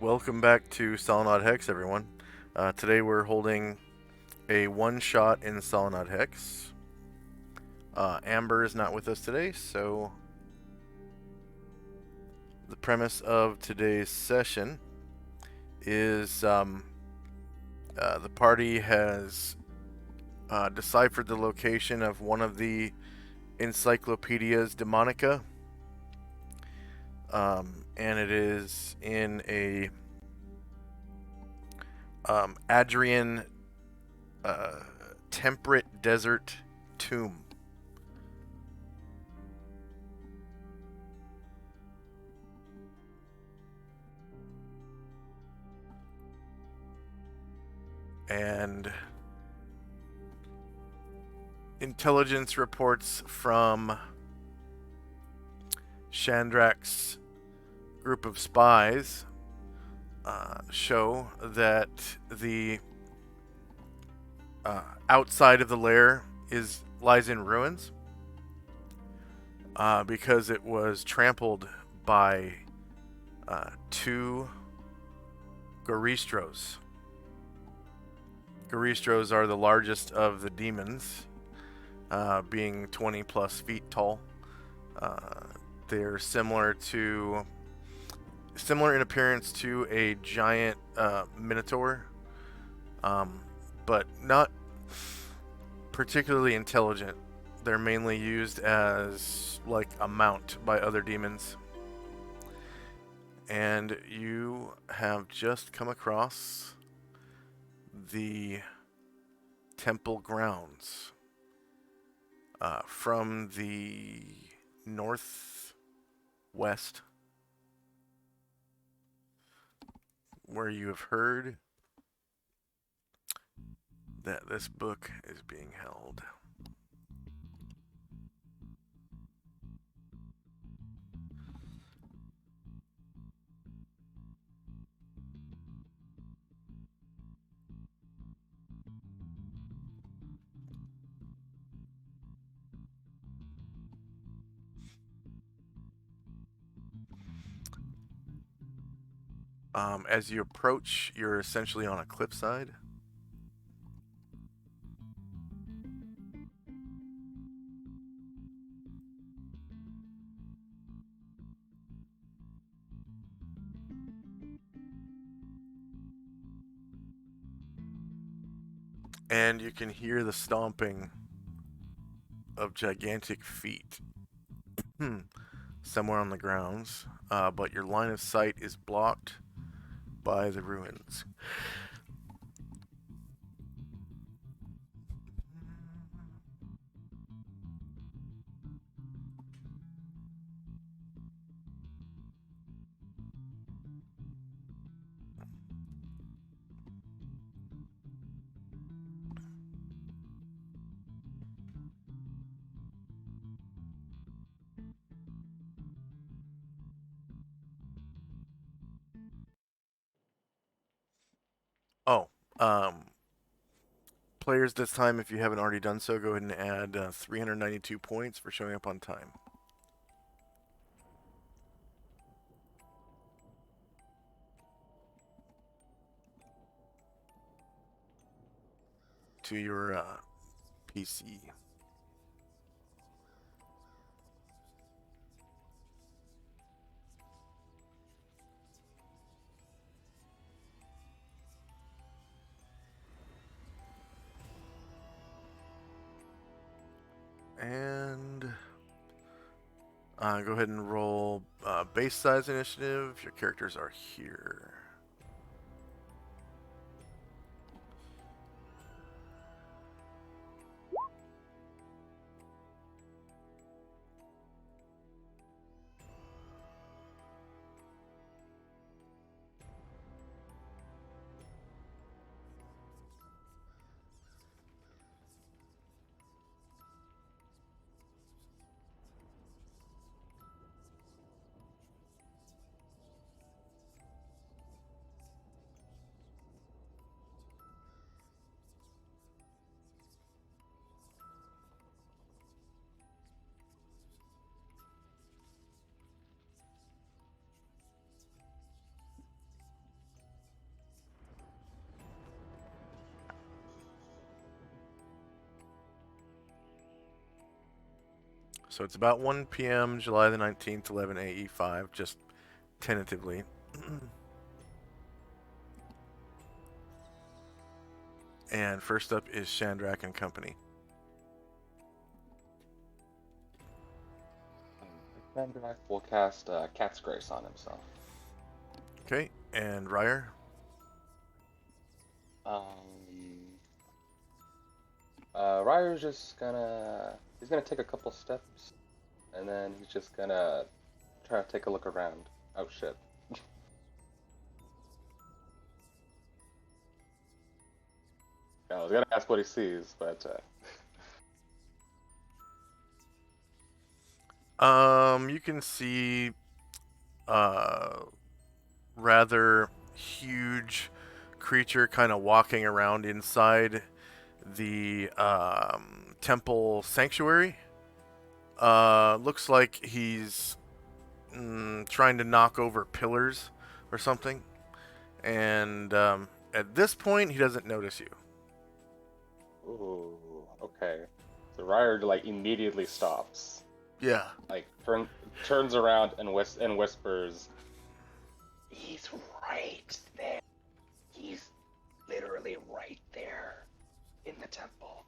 Welcome back to Solynod Hex, everyone. Today we're holding a one-shot in Solynod Hex. Amber is not with us today, so the premise of today's session is the party has deciphered the location of one of the encyclopedias demonica, and it is in a Adrian temperate desert tomb. And intelligence reports from Chandrak's group of spies show that the outside of the lair lies in ruins because it was trampled by two Goristros. Goristros are the largest of the demons, being 20 plus feet tall. They're similar in appearance to a giant minotaur, but not particularly intelligent. They're mainly used as like a mount by other demons. And you have just come across the temple grounds from the northwest, where you have heard that this book is being held. As you approach, you're essentially on a cliffside. And you can hear the stomping of gigantic feet somewhere on the grounds, but your line of sight is blocked by the ruins. Oh, players this time, if you haven't already done so, go ahead and add 392 points for showing up on time to your PC. And go ahead and roll base size initiative. Your characters are here. So it's about 1 p.m. July the 19th, 11 AE5, just tentatively. And first up is Shandrak and Company. Shandrak will cast Cat's Grace on himself. Okay, and Ryer? Ryer's just he's gonna take a couple steps, and then he's just gonna try to take a look around. Oh shit. I was gonna ask what he sees, but You can see rather huge creature kind of walking around inside the temple sanctuary. Looks like he's trying to knock over pillars or something. And at this point, he doesn't notice you. ooh, okay. So Ryer like immediately stops, Yeah. like turns around and whispers, "He's right there. He's literally right there in the temple."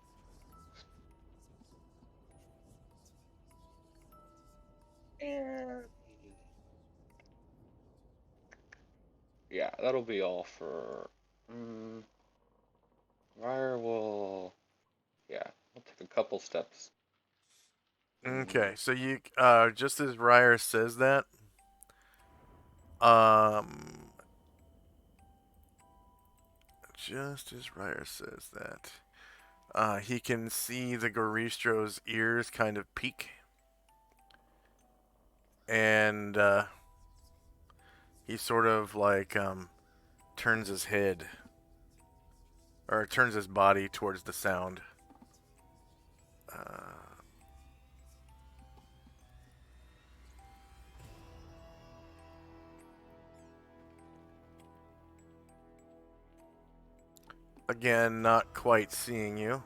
And yeah, that'll be all for. Ryer will, yeah, we'll take a couple steps. Okay, so you just as Ryer says that, um, just as Ryer says that, he can see the Goristro's ears kind of peak, and he sort of like turns his head or turns his body towards the sound. Uh, Again, not quite seeing you.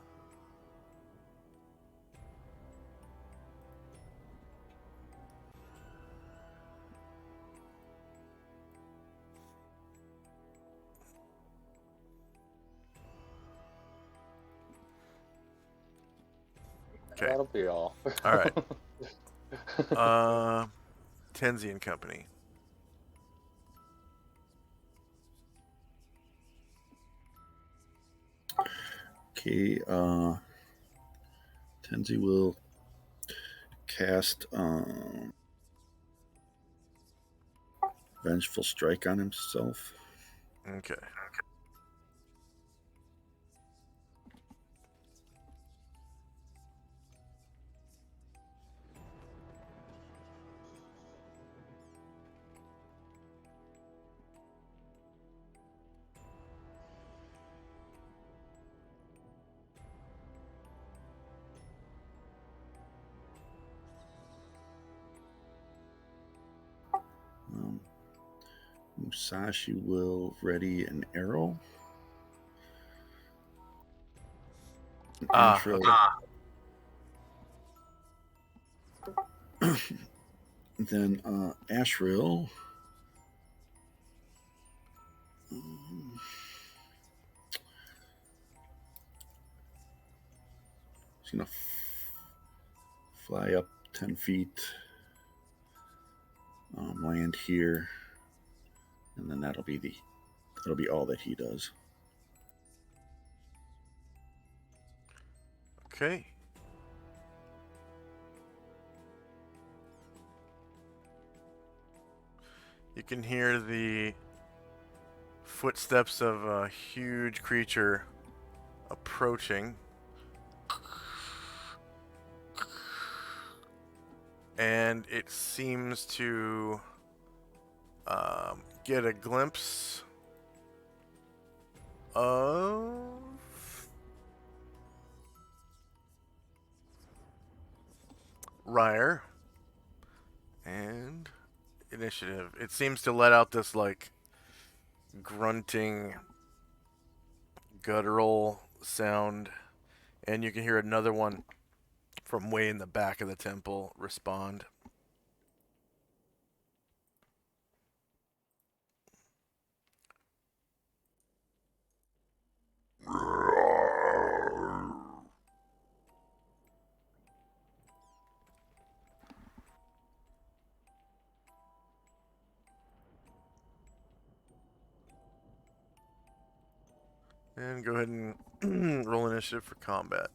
Okay. That'll be all. All right. Tenzi and Company. Okay, Tenzi will cast Vengeful Strike on himself. Okay. Musashi will ready an arrow. Okay. Then Ashril. He's gonna fly up 10 feet, land here, and then that'll be all that he does. Okay. You can hear the footsteps of a huge creature approaching. And it seems to get a glimpse of Ryer and initiative. It seems to let out this like grunting guttural sound, and you can hear another one from way in the back of the temple respond. And go ahead and roll initiative for combat.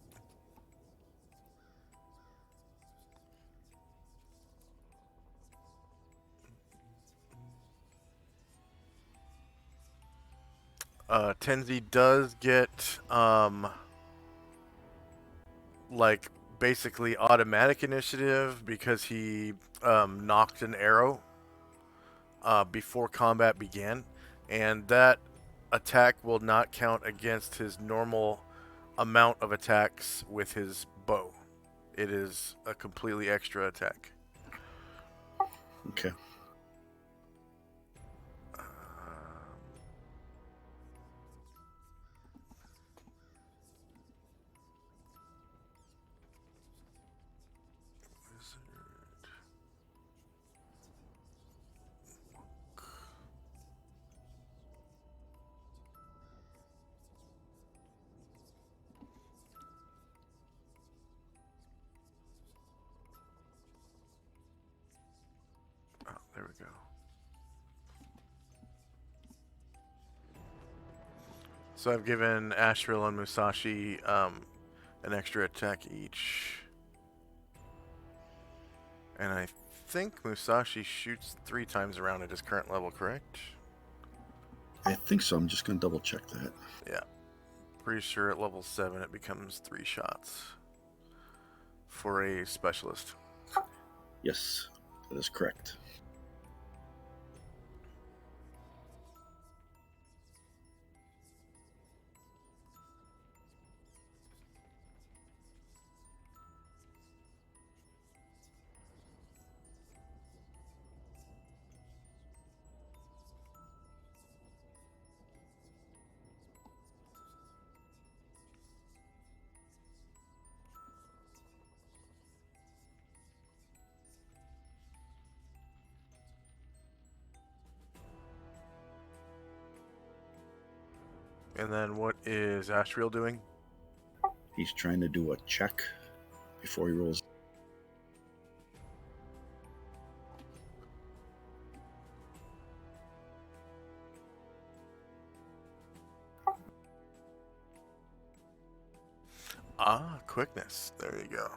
Tenzi does get, like, basically automatic initiative because he knocked an arrow before combat began, and that attack will not count against his normal amount of attacks with his bow. It is a completely extra attack. Okay. Oh, there we go. So I've given Ashril and Musashi an extra attack each. And I think Musashi shoots 3 times around at his current level, correct? I think so. I'm just going to double check that. Yeah. Pretty sure at level 7 it becomes 3 shots for a specialist. Yes, that is correct. And then what is Asriel doing? He's trying to do a check before he rolls. Ah, quickness. There you go.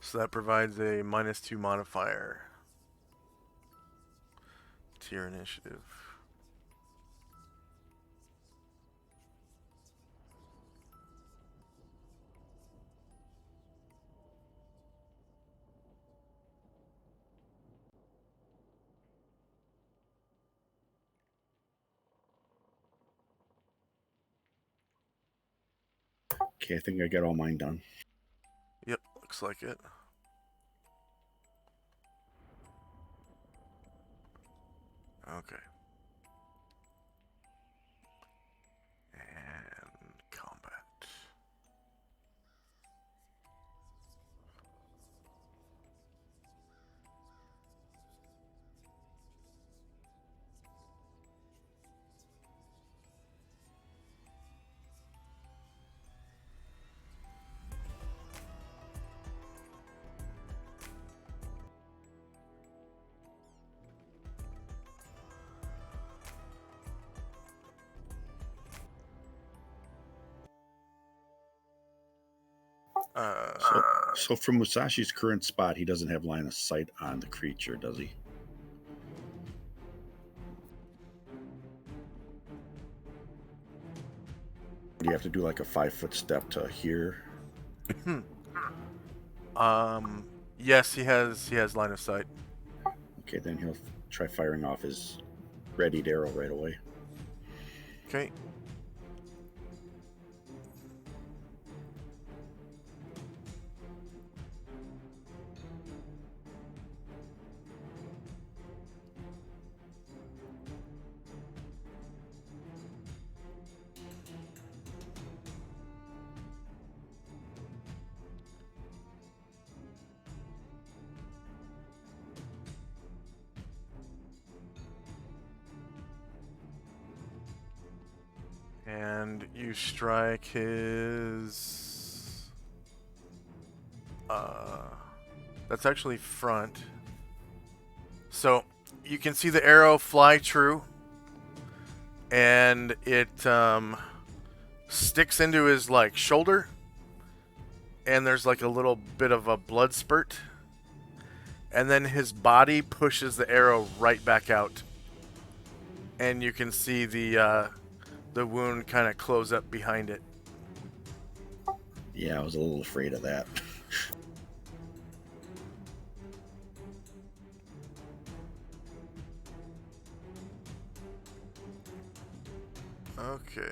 So that provides a -2 modifier to your initiative. Okay, I think I got all mine done. Yep, looks like it. Okay. And combat. So from Musashi's current spot, he doesn't have line of sight on the creature, does he? Do you have to do like a 5-foot step to here? Yes, he has line of sight. Okay, then he'll try firing off his readied arrow right away. Okay. And you strike his... that's actually front. So you can see the arrow fly true, and it sticks into his like shoulder, and there's like a little bit of a blood spurt, and then his body pushes the arrow right back out, and you can see the wound kind of close up behind it. Yeah, I was a little afraid of that. Okay.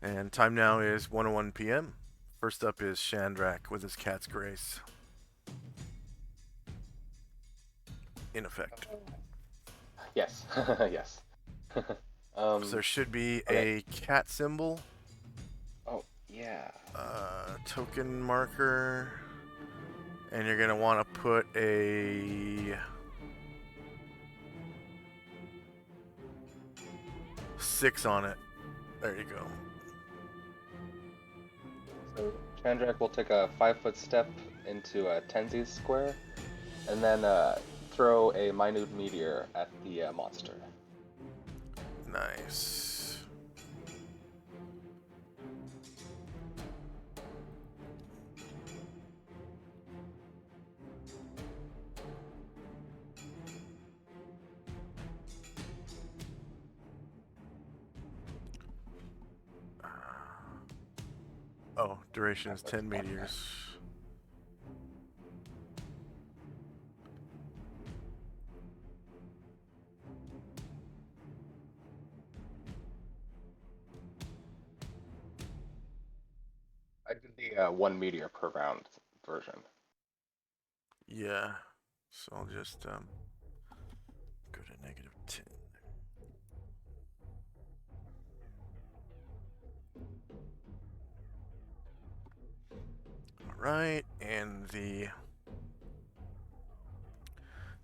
And time now is 1:01 p.m. First up is Shandrak with his cat's grace. In effect. Yes. Yes. So there should be okay. a cat symbol, Oh, yeah. token marker, and you're going to want to put a 6 on it. There you go. So Chandrak will take a 5-foot step into a Tenzi's square, and then throw a minute meteor at the monster. Nice. Oh, duration is 10 meteors. I did the 1 meteor per round version. Yeah. So I'll just go to -10. Alright, and the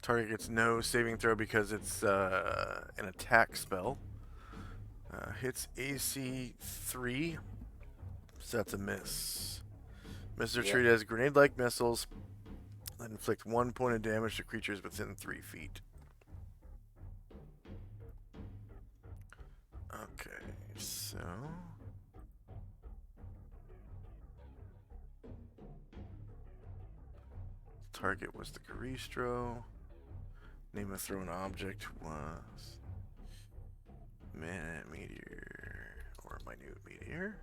target gets no saving throw because it's an attack spell. Hits AC 3, so that's a miss. Mr. Treat has grenade-like missiles that inflict 1 point of damage to creatures within 3 feet. Okay, so... target was the Garistro. Name of thrown object was Minute Meteor or Minute Meteor.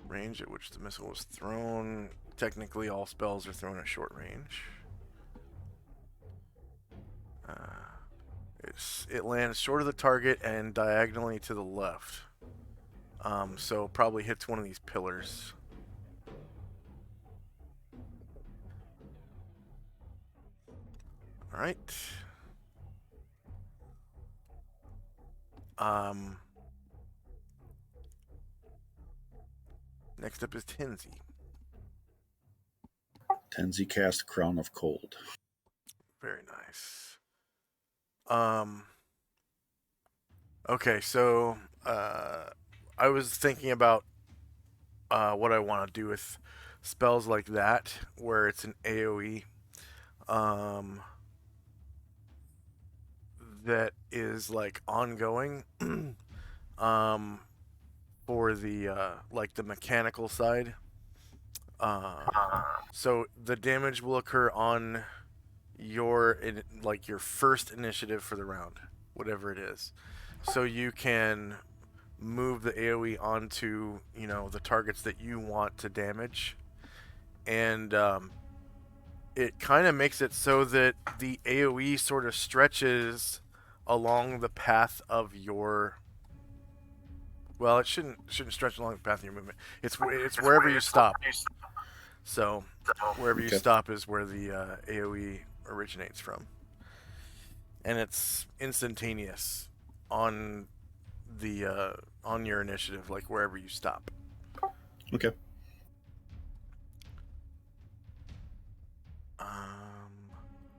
Range at which the missile was thrown. Technically, all spells are thrown at short range. It lands short of the target and diagonally to the left. So probably hits one of these pillars. All right. Next up is Tenzi. Tenzi cast Crown of Cold. Very nice. Okay, so I was thinking about what I want to do with spells like that, where it's an AoE that is like ongoing for the like the mechanical side. So the damage will occur on your your first initiative for the round, whatever it is. So you can move the AoE onto, you know, the targets that you want to damage, and it kind of makes it so that the AoE sort of stretches along the path of your. Well, it shouldn't stretch along the path of your movement. It's wherever you stop. So wherever you Okay. stop is where the AoE originates from, and it's instantaneous on the on your initiative, like wherever you stop. Okay.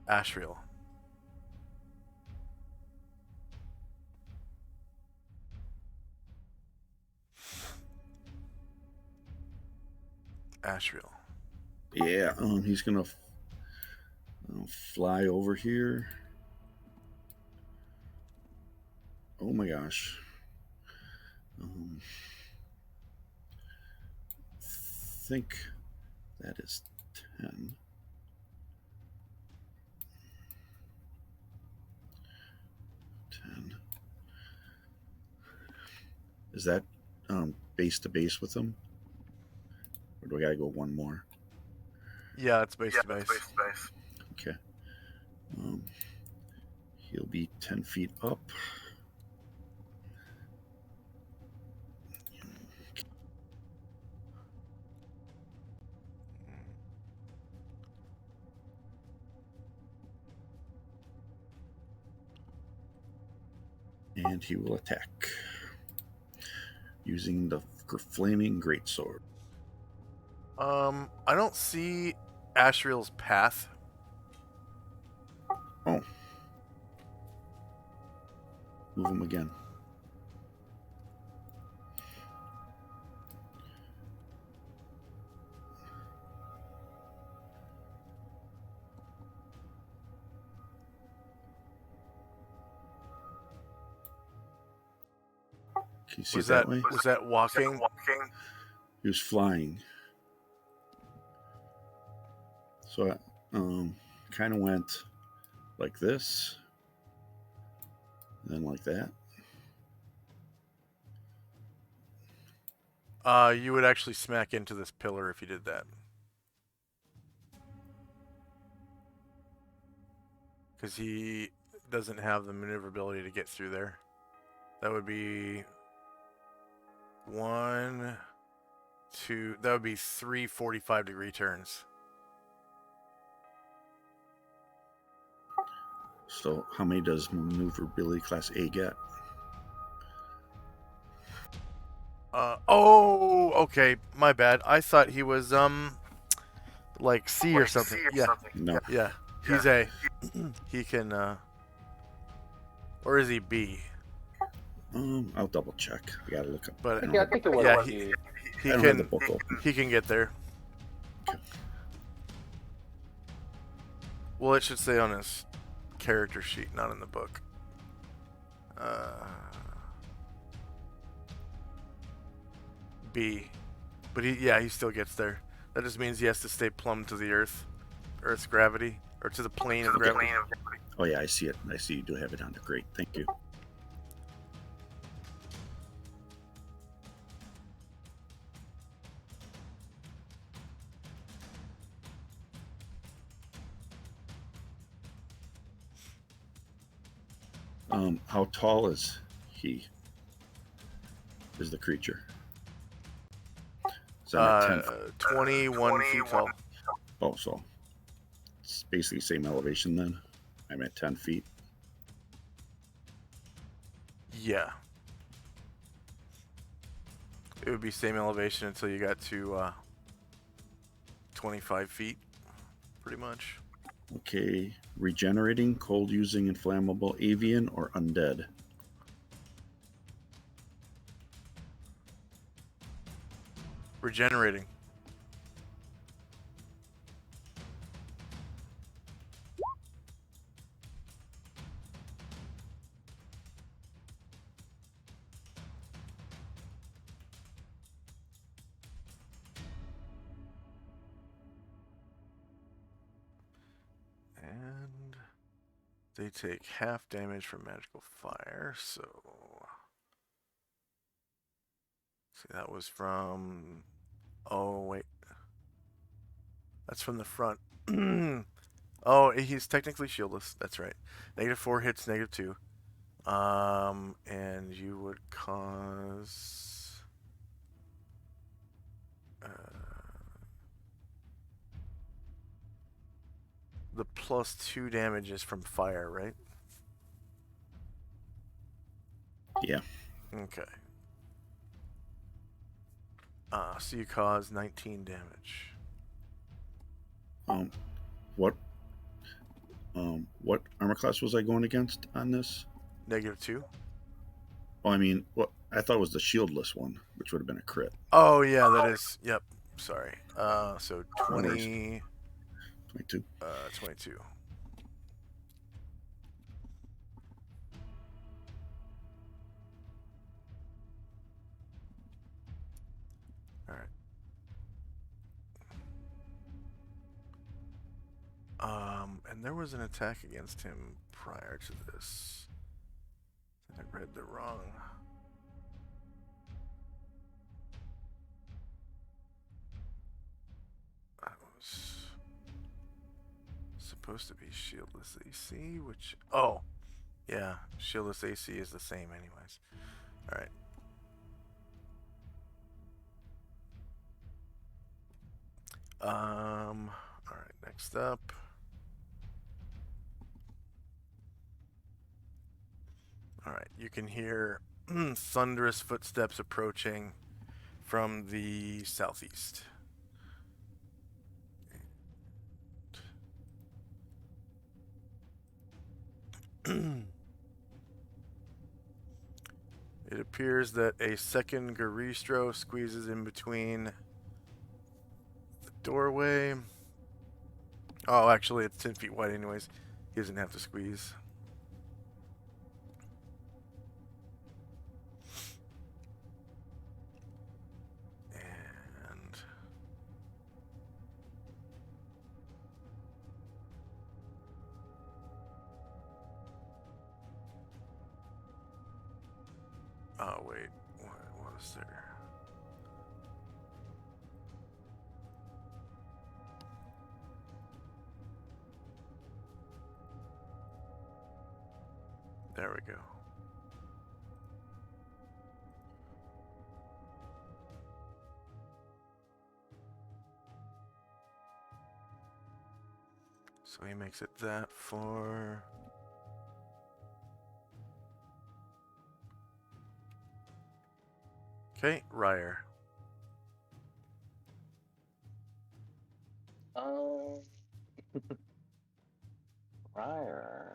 Ashriel. Ashriel. Yeah. He's gonna fly over here. Oh my gosh. Think that is 10. 10. Is that base to base with him? Or do I gotta go one more? Yeah, it's base to base. Okay. He'll be 10 feet up. And he will attack using the flaming greatsword. I don't see Ashriel's path. Oh. Move him again. Can you see it that way? Was that walking? He was flying. So I kind of went like this, then like that. You would actually smack into this pillar if you did that. Because he doesn't have the maneuverability to get through there. That would be 1, 2. That would be 3 45-degree turns. So how many does maneuverability class A get? Oh, okay. My bad. I thought he was like C or something. Yeah. No. Yeah. He's A. He can or is he B? I'll double check. I gotta look up. But I think it was. yeah, he he I don't have the can book open. he can get there. Well, it should say on his character sheet, not in the book. B. But he still gets there. That just means he has to stay plumb to the Earth's gravity, or to the plane of gravity. Oh yeah, I see it. I see you do have it on there. Great, thank you. How tall is he? Is the creature? Is that 21 feet tall. Oh, so it's basically same elevation then. I'm at 10 feet. Yeah. It would be same elevation until you got to 25 feet, pretty much. Okay, regenerating, cold using inflammable, avian, or undead. Regenerating. And they take half damage from magical fire, so... See, that was from... Oh, wait. That's from the front. Oh, he's technically shieldless. That's right. -4 hits, -2. And you would cause... the +2 damage is from fire, right? Yeah. Okay. So you cause 19 damage. What what armor class was I going against on this? -2. Oh, I mean, what I thought it was the shieldless one, which would have been a crit. Oh yeah, that is. Yep. Sorry. So No worries. 20. 22. 22. All right. And there was an attack against him prior to this. I read the wrong. I was supposed to be shieldless AC, which yeah, shieldless AC is the same anyways. All right. All right. Next up. All right. You can hear thunderous footsteps approaching from the southeast. It appears that a second Garistro squeezes in between the doorway. Oh, actually, it's 10 feet wide anyways. He doesn't have to squeeze. And oh wait, what is there? There we go. So he makes it that far. Okay, Ryer. Ryer.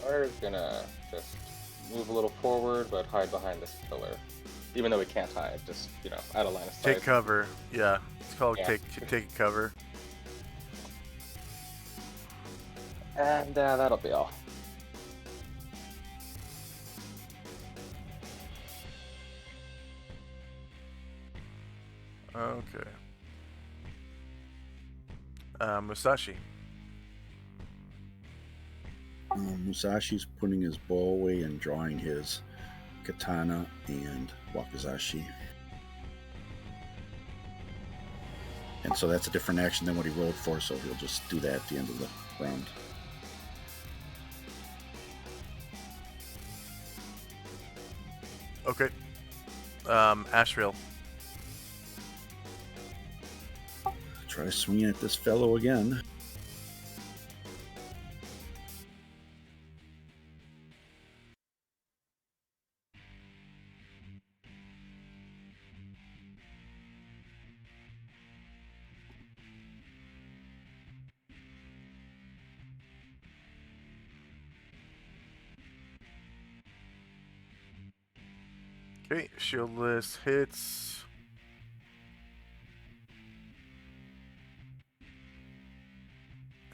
Ryer's gonna just move a little forward, but hide behind this pillar. Even though he can't hide, just, out of line of sight. Take cover. Yeah, it's called Yeah. take cover. And that'll be all. Okay. Musashi. Musashi's putting his bow away and drawing his katana and wakizashi. And so that's a different action than what he rolled for, so he'll just do that at the end of the round. Okay. Ashriel. Try swinging at this fellow again. Okay, shieldless hits.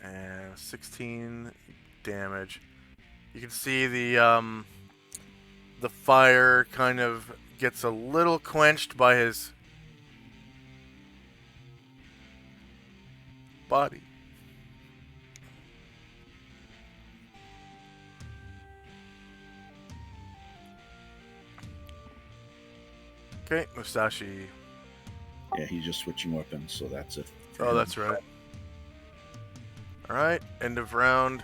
And 16 damage. You can see the fire kind of gets a little quenched by his body. Okay, Musashi. Yeah, he's just switching weapons, so that's it. for Oh, him. that's right. All right, end of round.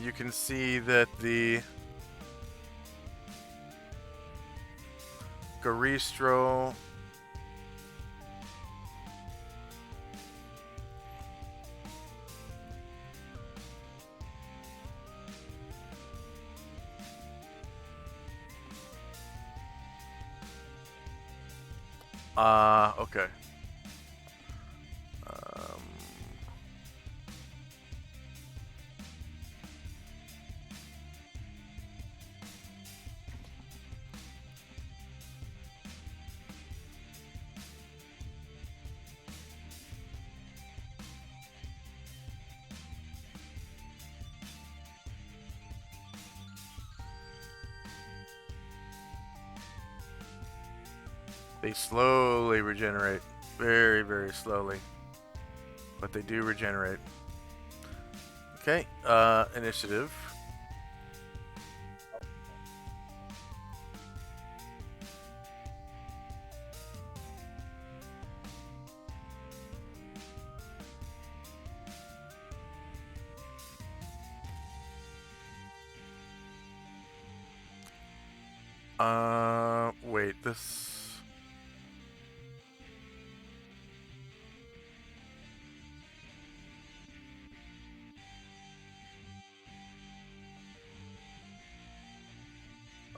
You can see that the Garistro okay. Um, they slowly regenerate. Very, very slowly. But they do regenerate. Okay, initiative. Wait, this...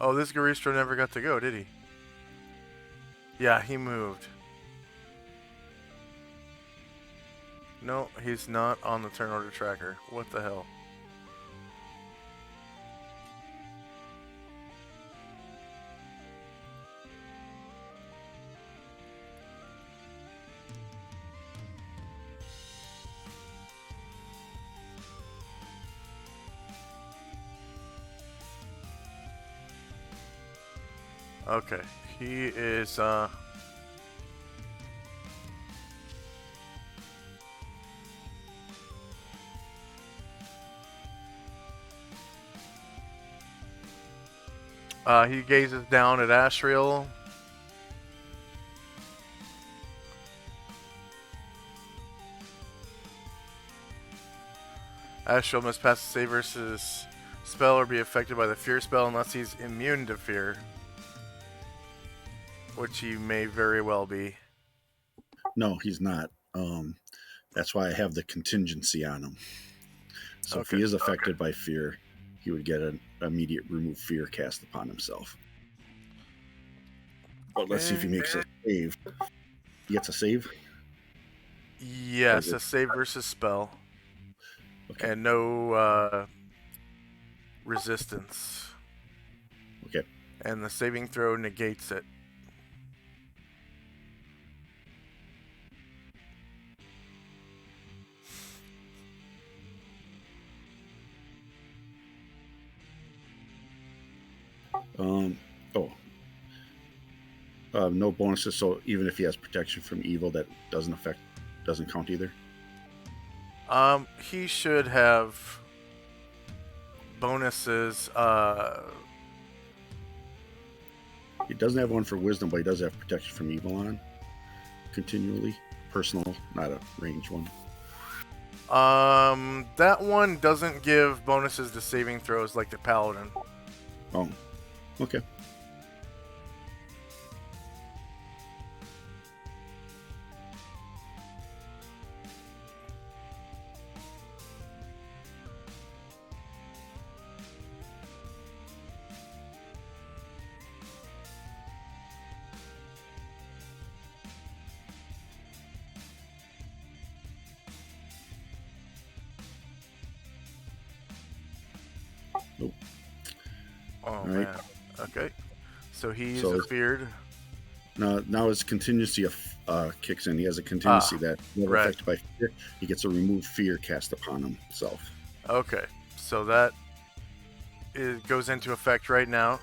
Oh, this Garistro never got to go, did he? Yeah, he moved. No, he's not on the turn order tracker. What the hell? Okay, he is, he gazes down at Ashriel. Ashriel must pass a save versus spell or be affected by the fear spell unless he's immune to fear. Which he may very well be. No, he's not. That's why I have the contingency on him. So if he is affected by fear, he would get an immediate remove fear cast upon himself. But let's see if he makes a save. He gets a save? Yes, a save versus spell. Okay. And no resistance. Okay. And the saving throw negates it. No bonuses, so even if he has protection from evil, that doesn't count either. He should have bonuses. He doesn't have one for wisdom, but he does have protection from evil on continually. Personal, not a range one. That one doesn't give bonuses to saving throws like the paladin. Oh, okay. Nope. Oh, right. Man. Okay. So he's feared. Now his contingency kicks in. He has a contingency that never affected by fear. He gets a remove fear cast upon himself. Okay. So that goes into effect right now.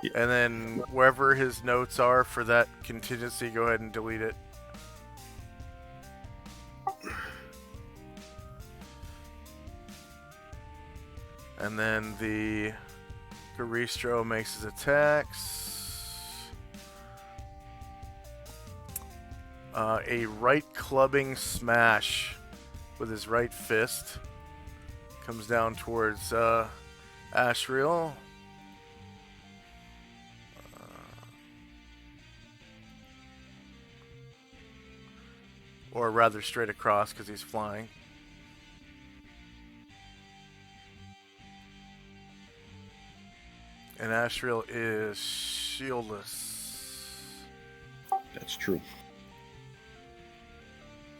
Yeah. And then wherever his notes are for that contingency, go ahead and delete it. And then the Garistro makes his attacks. A right clubbing smash with his right fist comes down towards Ashriel. Or rather straight across because he's flying. And Ashriel is shieldless. That's true.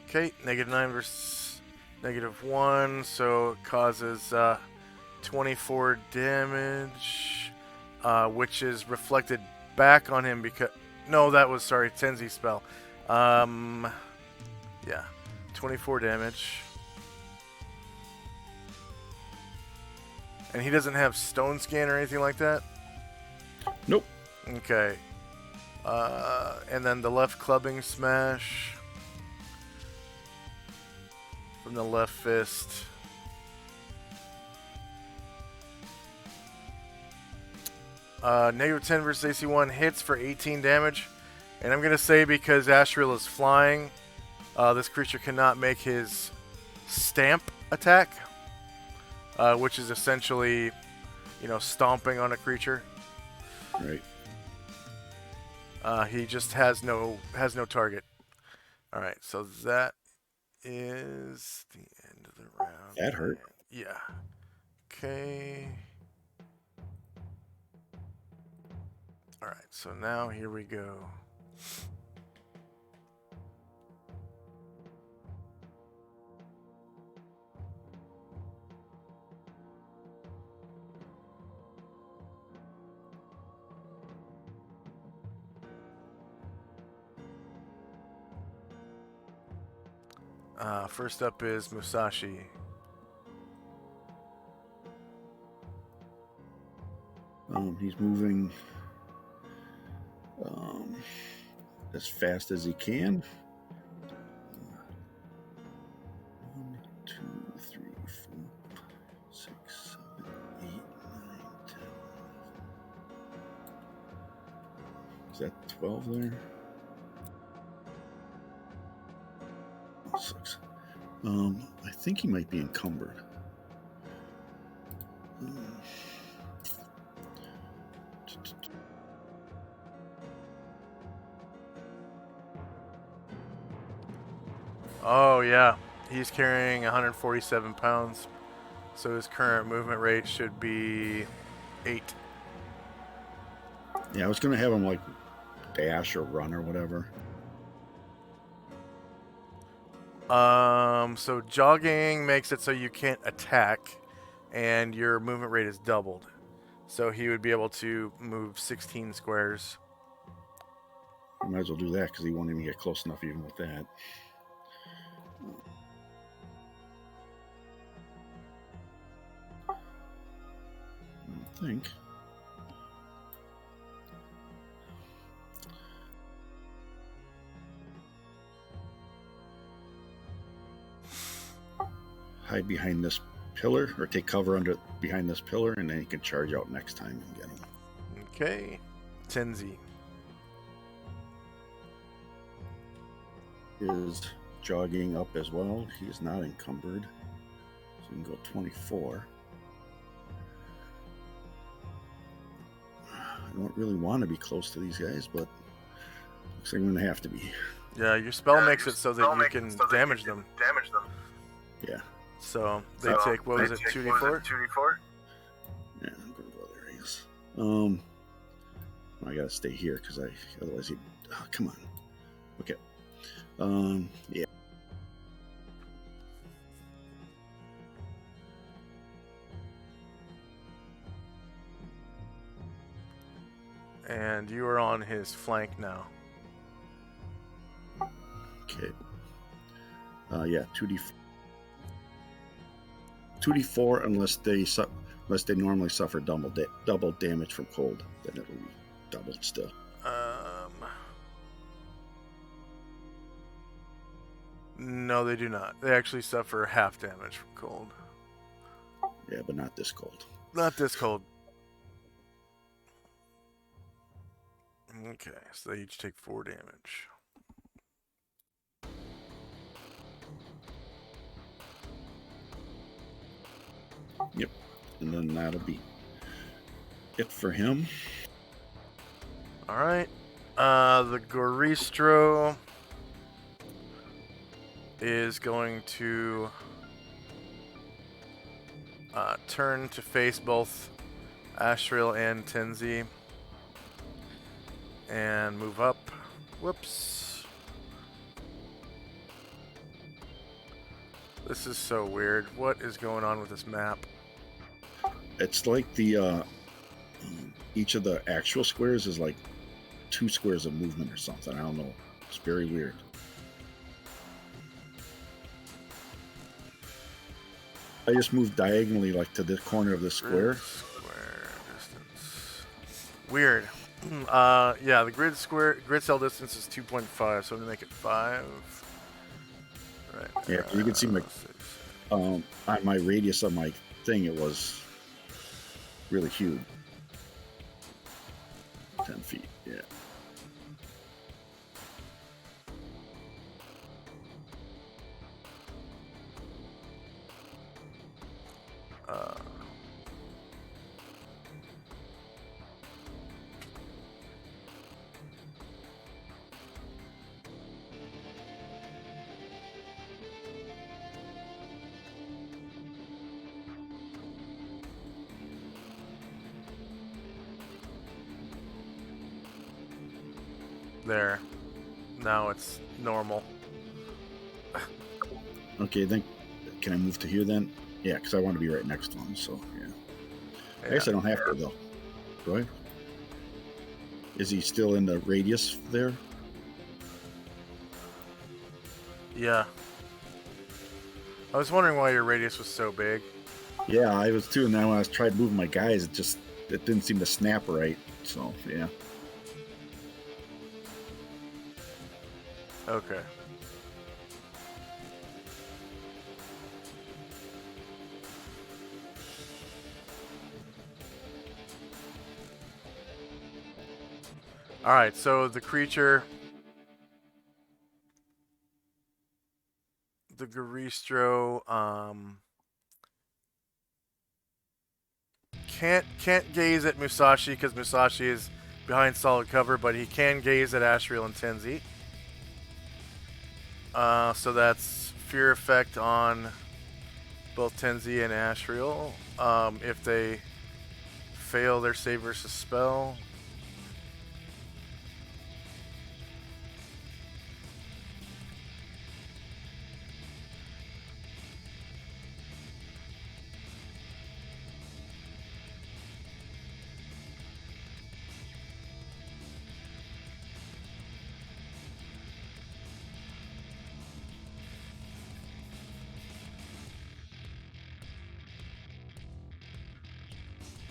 Okay, -9 versus -1, so it causes 24 damage, which is reflected back on him because... No, that was, sorry, Tenzi's spell. Yeah, 24 damage. And he doesn't have stone scan or anything like that? Nope. Okay. And then the left clubbing smash from the left fist. -10 versus AC1 hits for 18 damage. And I'm going to say because Ashriel is flying, this creature cannot make his stamp attack, which is essentially, stomping on a creature. Right. He just has no target. All right, so that is the end of the round. That hurt. Yeah. Okay. All right, so now here we go. First up is Musashi. He's moving as fast as he can. 1, 2, 3, 4, 6, 7, 8, 9, 10. Is that 12 there? 6. I think he might be encumbered. Oh, yeah. He's carrying 147 pounds. So his current movement rate should be 8. Yeah, I was going to have him like dash or run or whatever. So jogging makes it so you can't attack, and your movement rate is doubled. So he would be able to move 16 squares. I might as well do that because he won't even get close enough even with that. I think. Hide behind this pillar, or take cover behind this pillar, and then you can charge out next time and get him. Okay. Tenzi is jogging up as well. He is not encumbered, so you can go 24. I don't really want to be close to these guys, but looks like I'm going to have to be. Yeah, your spell makes it so that you can damage them. Yeah. So they take, what was it, 2d4? Yeah, I'm going to go there, I guess. I got to stay here because otherwise he'd... Oh, come on. Okay. Yeah. And you are on his flank now. Okay. Yeah, 2d4 unless they normally suffer double damage from cold, then it will be doubled still. No, they do not. They actually suffer half damage from cold. Yeah, but not this cold. Not this cold. Okay, so they each take 4 damage. Yep. And then that'll be it for him. Alright. The Goristro is going to turn to face both Asriel and Tenzi and move up. Whoops. This is so weird. What is going on with this map? It's like the each of the actual squares is like 2 squares of movement or something. I don't know. It's very weird. I just moved diagonally like to the corner of the square. Square distance. Weird. Yeah, the grid cell distance is 2.5, so I'm gonna make it 5. Right. Yeah, you can see my on my radius of my thing, it was really huge. 10 feet. Yeah. There. Now it's normal. Okay, then can I move to here then? Yeah, because I want to be right next to him. So yeah. I guess I don't have to though. Do I? Is he still in the radius there? Yeah. I was wondering why your radius was so big. Yeah, I was too. And then when I tried moving my guys, it didn't seem to snap right. So yeah. Okay. Alright, so the creature... The Goristro, can't gaze at Musashi because Musashi is behind solid cover, but he can gaze at Asriel and Tenzi. So that's fear effect on both Tenzi and Asriel. If they fail their save versus spell.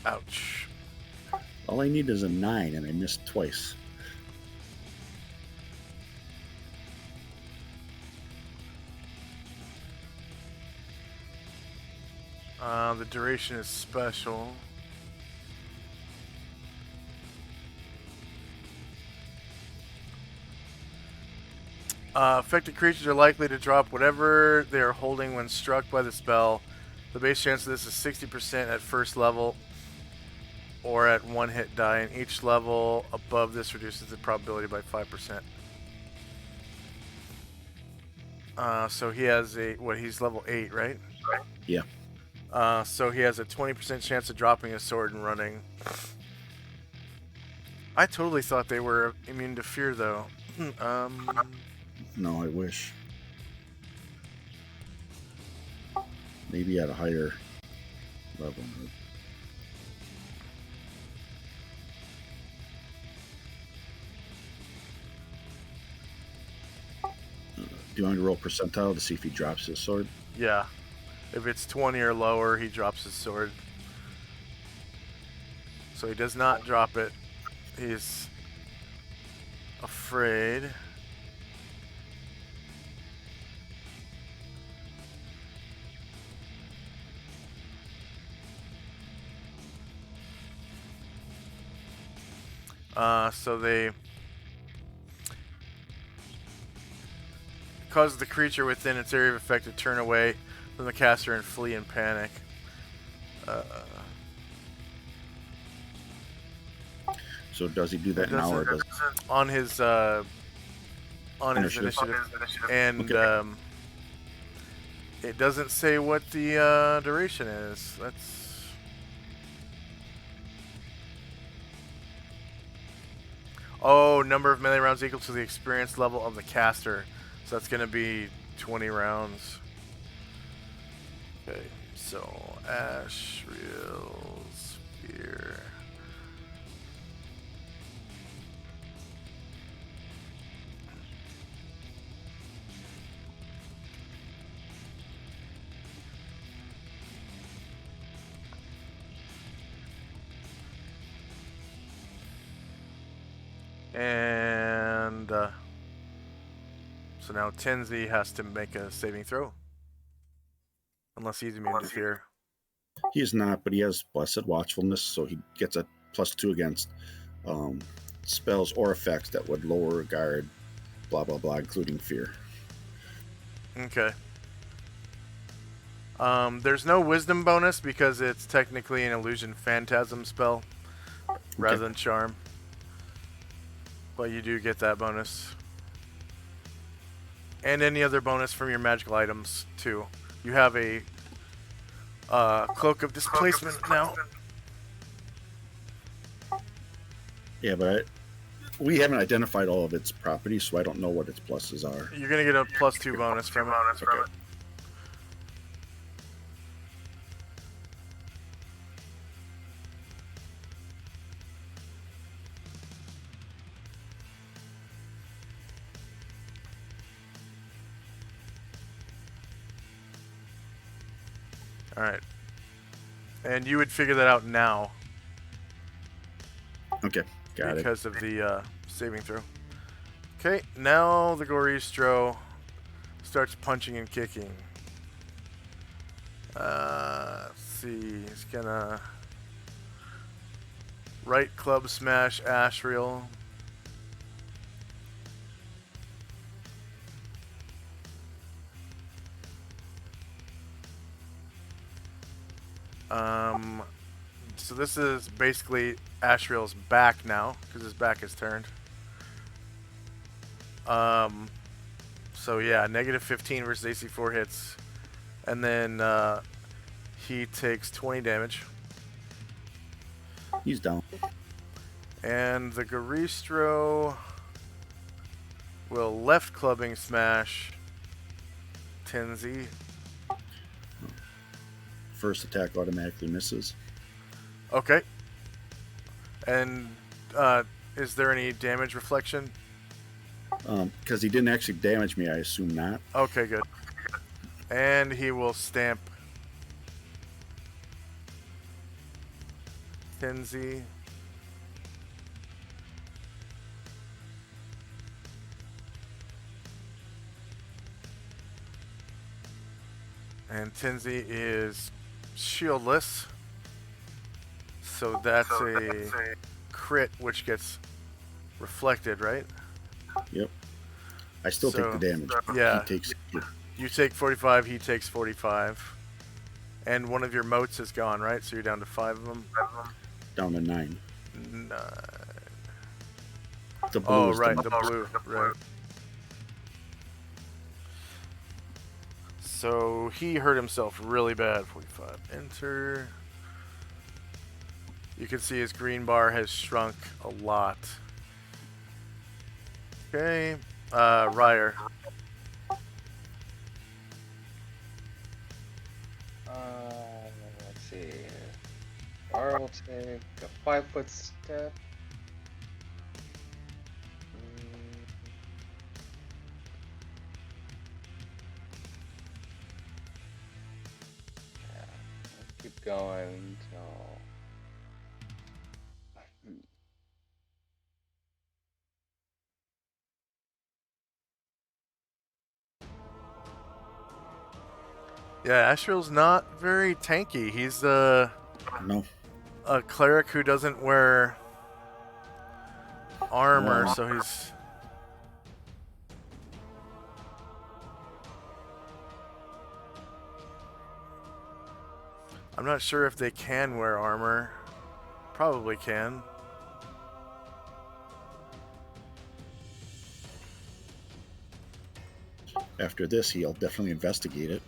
Ouch. All I need is a 9, and I missed twice. The duration is special. Affected creatures are likely to drop whatever they are holding when struck by the spell. The base chance of this is 60% at first level or at 1 hit die, and each level above this reduces the probability by 5%. So he has he's level 8, right? Yeah. So he has a 20% chance of dropping his sword and running. I totally thought they were immune to fear, though. No, I wish. Maybe at a higher level. Do you want me to roll percentile to see if he drops his sword? Yeah. If it's 20 or lower, he drops his sword. So he does not drop it. He's afraid. So they cause the creature within its area of effect to turn away from the caster and flee in panic. So does he do that now, or does on his initiative? And Okay. it doesn't say what the duration is. Let's. Oh, number of melee rounds equal to the experience level of the caster. So that's going to be 20 rounds. Okay, so Ashriel Spear. And so now Tenzi has to make a saving throw. Unless he's immune to fear. He is not, but he has Blessed Watchfulness, so he gets a +2 against spells or effects that would lower guard, blah, blah, blah, including fear. Okay. There's no wisdom bonus because it's technically an illusion phantasm spell rather than charm. But you do get that bonus. And any other bonus from your magical items, too. You have a Cloak of Displacement now. Yeah, but we haven't identified all of its properties, so I don't know what its pluses are. You're going to get a +2 bonus from it. Okay. Alright. And you would figure that out now. Okay, got it. Because of the saving throw. Okay, now the Goristro starts punching and kicking. Let's see. He's gonna right club smash Ashriel. So this is basically Ashriel's back now, because his back is turned. So yeah, -15 versus AC 4 hits. And then he takes 20 damage. He's down. And the Goristro will left clubbing smash Tenzi. First attack automatically misses. Okay. And is there any damage reflection? Because he didn't actually damage me, I assume not. Okay, good. And he will stamp Tenzi. And Tenzi is shieldless. So that's a crit which gets reflected, right? Yep. I still take the damage. Yeah. He takes. You take 45, he takes 45. And one of your motes is gone, right? So you're down to 5 of them? Down to 9. 9. The blue oh, is right, the the blue. Right. So he hurt himself really bad. 45. Enter. You can see his green bar has shrunk a lot. Okay. Ryer. Let's see. R will take a 5-foot step. Yeah, let's keep going till. Yeah, Ashriel's not very tanky. He's No. a cleric who doesn't wear armor, Well, so he's... I'm not sure if they can wear armor. Probably can. after this, he'll definitely investigate it.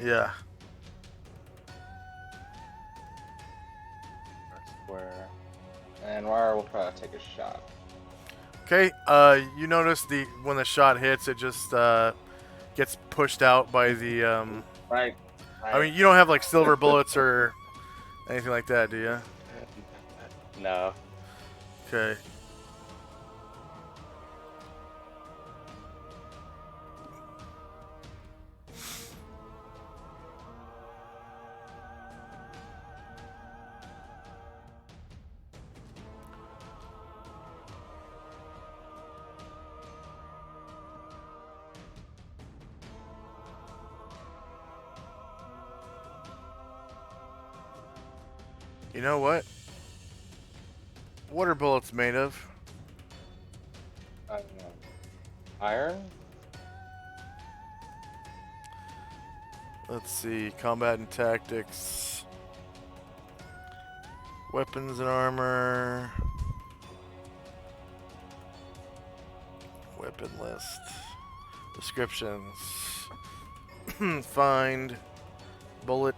Yeah. Square. And Rara will probably take a shot. Okay, you notice when the shot hits, it just gets pushed out by the Right. I mean, you don't have like silver bullets or anything like that, do you? No. Okay. You know what? What are bullets made of? I don't know. Iron? Let's see. Combat and tactics. Weapons and armor. Weapon list. Descriptions. Find. Bullet.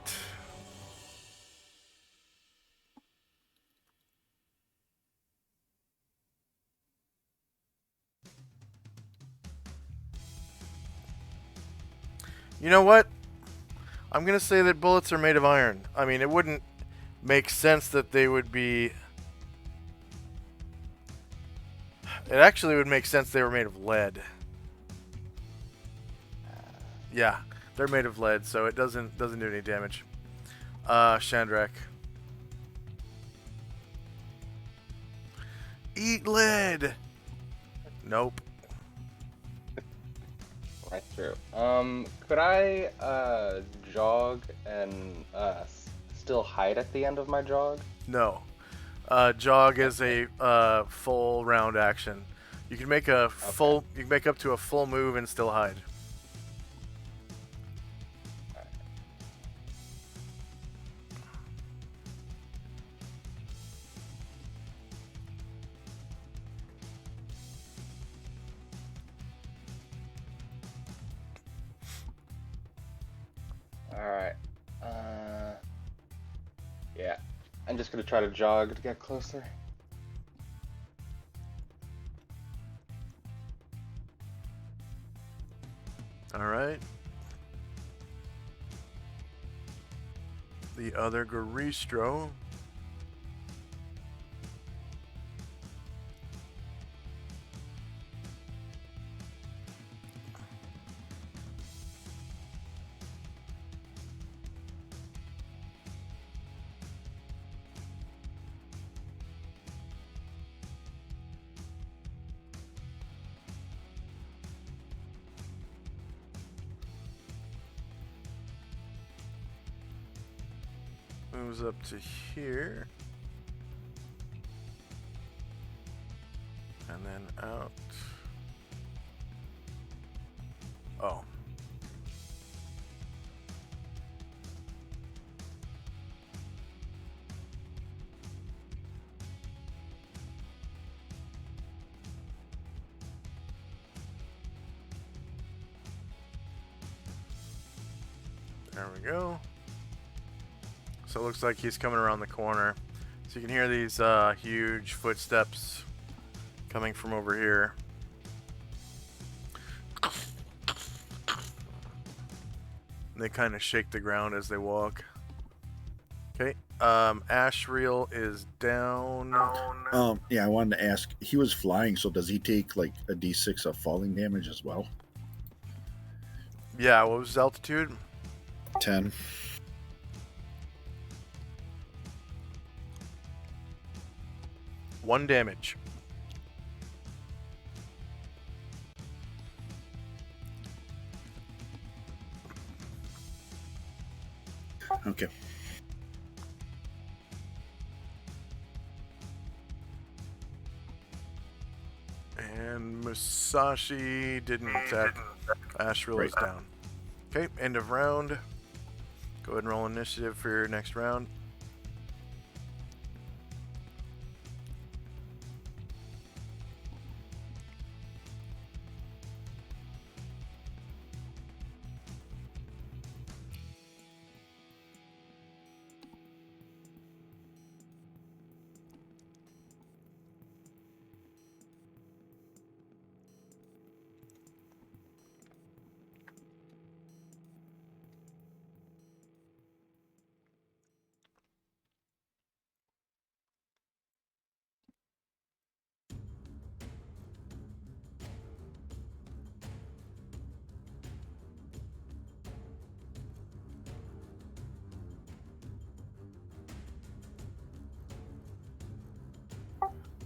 You know what? I'm going to say that bullets are made of iron. I mean, it wouldn't make sense that they would be... It actually would make sense they were made of lead. Yeah, they're made of lead, so it doesn't do any damage. Shandrak. Eat lead! Nope. Right through. Could I jog and still hide at the end of my jog? No. Jog is a full round action. You can make a full. You can make up to a full move and still hide. Alright. Yeah. I'm just gonna try to jog to get closer. All right. The other Garistro. Moves up to here. And then out. Oh. There we go. So it looks like he's coming around the corner. So you can hear these huge footsteps coming from over here. And they kind of shake the ground as they walk. Okay. Ashriel is down. Yeah, I wanted to ask. He was flying, so does he take like a d6 of falling damage as well? Yeah, what was his altitude? 10. One damage. Okay. Musashi didn't attack. Asriel is down. Okay, end of round. Go ahead and roll initiative for your next round.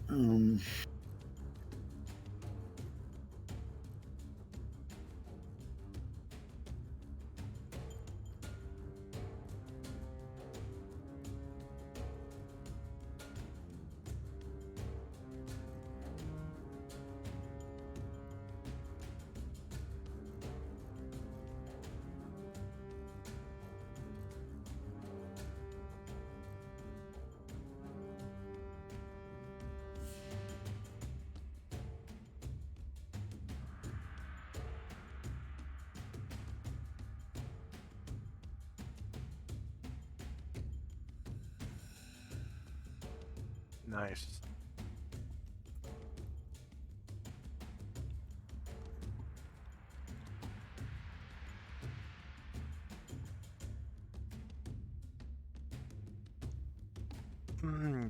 Um, Nice.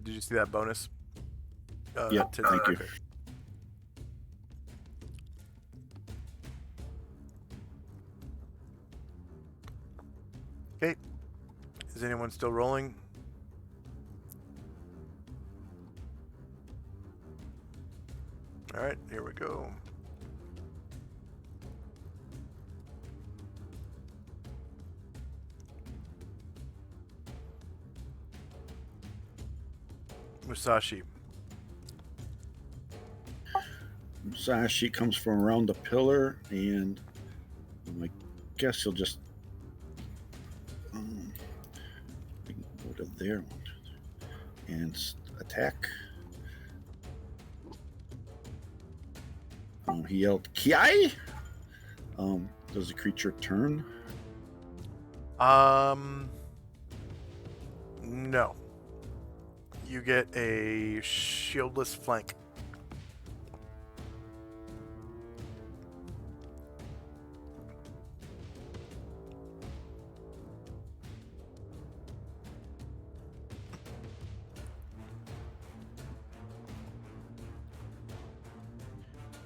Did you see that bonus? Yeah, thank you. Okay. Okay. Is anyone still rolling? All right, here we go. Musashi. Musashi comes from around the pillar, and I guess he'll just we can go to there and attack. He yelled, "Kiai!" Does the creature turn? No. You get a shieldless flank.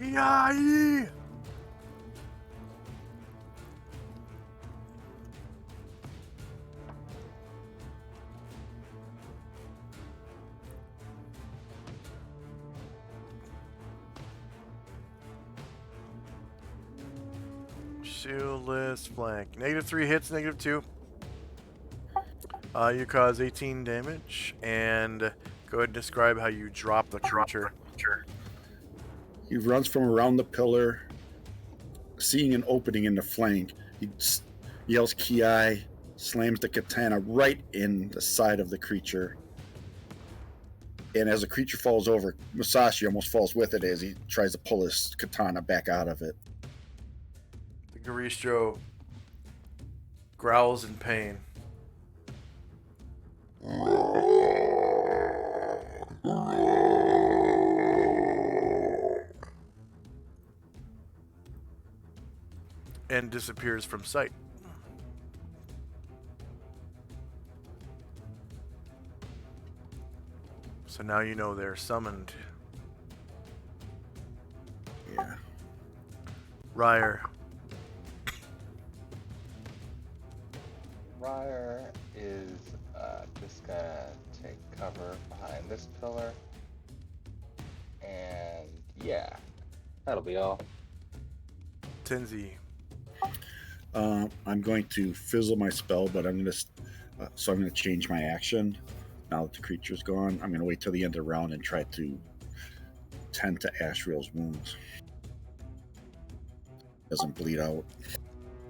Yay! Shieldless flank. -3 hits, -2. You cause 18 damage, and go ahead and describe how you drop the creature. He runs from around the pillar, seeing an opening in the flank. He yells "Kiai!" slams the katana right in the side of the creature. And as the creature falls over, Musashi almost falls with it as he tries to pull his katana back out of it. The Garistro growls in pain. And disappears from sight. So now you know they're summoned. Yeah. Ryer. Ryer is just gonna take cover behind this pillar. And yeah, that'll be all. Tenzi. I'm going to fizzle my spell, but I'm going to change my action. Now that the creature's gone, I'm going to wait till the end of the round and try to tend to Asriel's wounds. doesn't bleed out.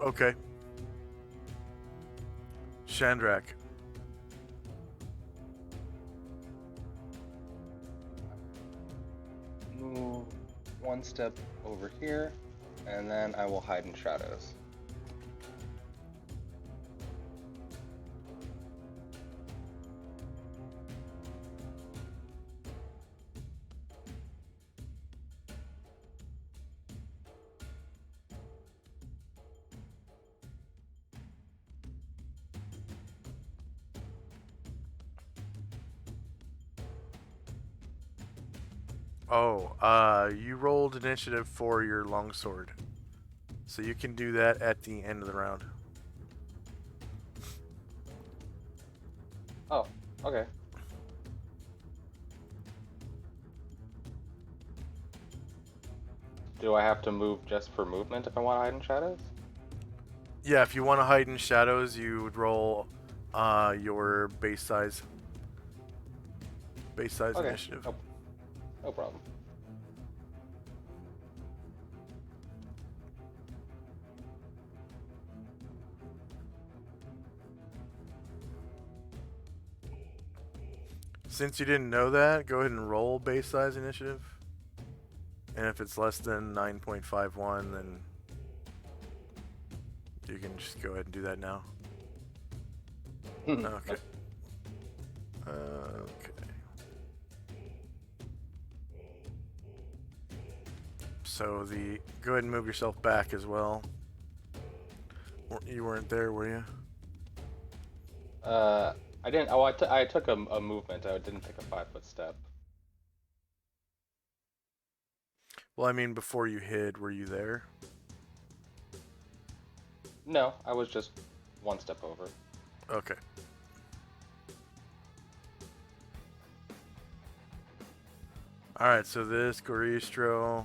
Okay. Shandrak. Move one step over here, and then I will hide in shadows. Oh, you rolled initiative for your longsword. So you can do that at the end of the round. Oh, okay. Do I have to move just for movement if I want to hide in shadows? Yeah, if you want to hide in shadows, you would roll your base size. Base size Okay. initiative. No problem. Since you didn't know that, go ahead and roll base size initiative. And if it's less than 9.51, then you can just go ahead and do that now. Okay. Okay. So go ahead and move yourself back as well. You weren't there, were you? I didn't. Oh, I took a movement. I didn't take a 5-foot step. Well, I mean, before you hid, were you there? No, I was just one step over. Okay. Alright, so this Goristro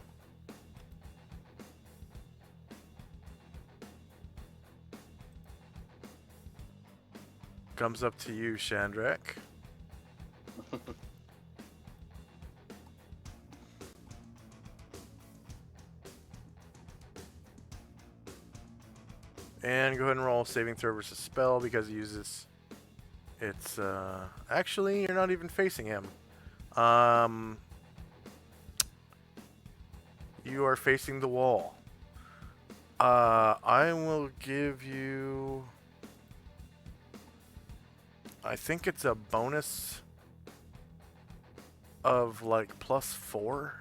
comes up to you, Shandrak. And go ahead and roll saving throw versus spell because he uses... It's, actually, you're not even facing him. You are facing the wall. I will give you... I think it's a bonus of, like, +4.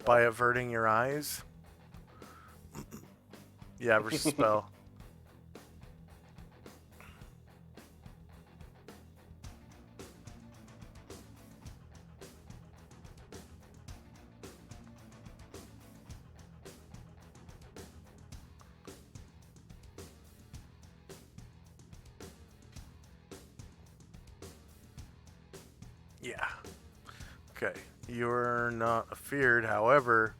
By averting your eyes. Yeah, versus spell. Yeah. Okay. You're not feared, however,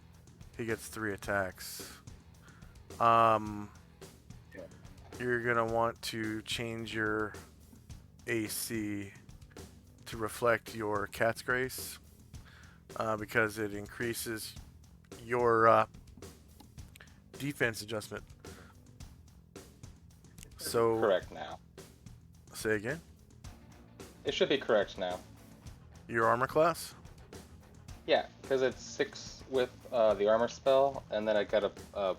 he gets 3 attacks. You're gonna want to change your AC to reflect your Cat's Grace, because it increases your defense adjustment. So Correct now. say again. It should be correct now. Your armor class? Yeah, because it's 6 with the armor spell, and then I got a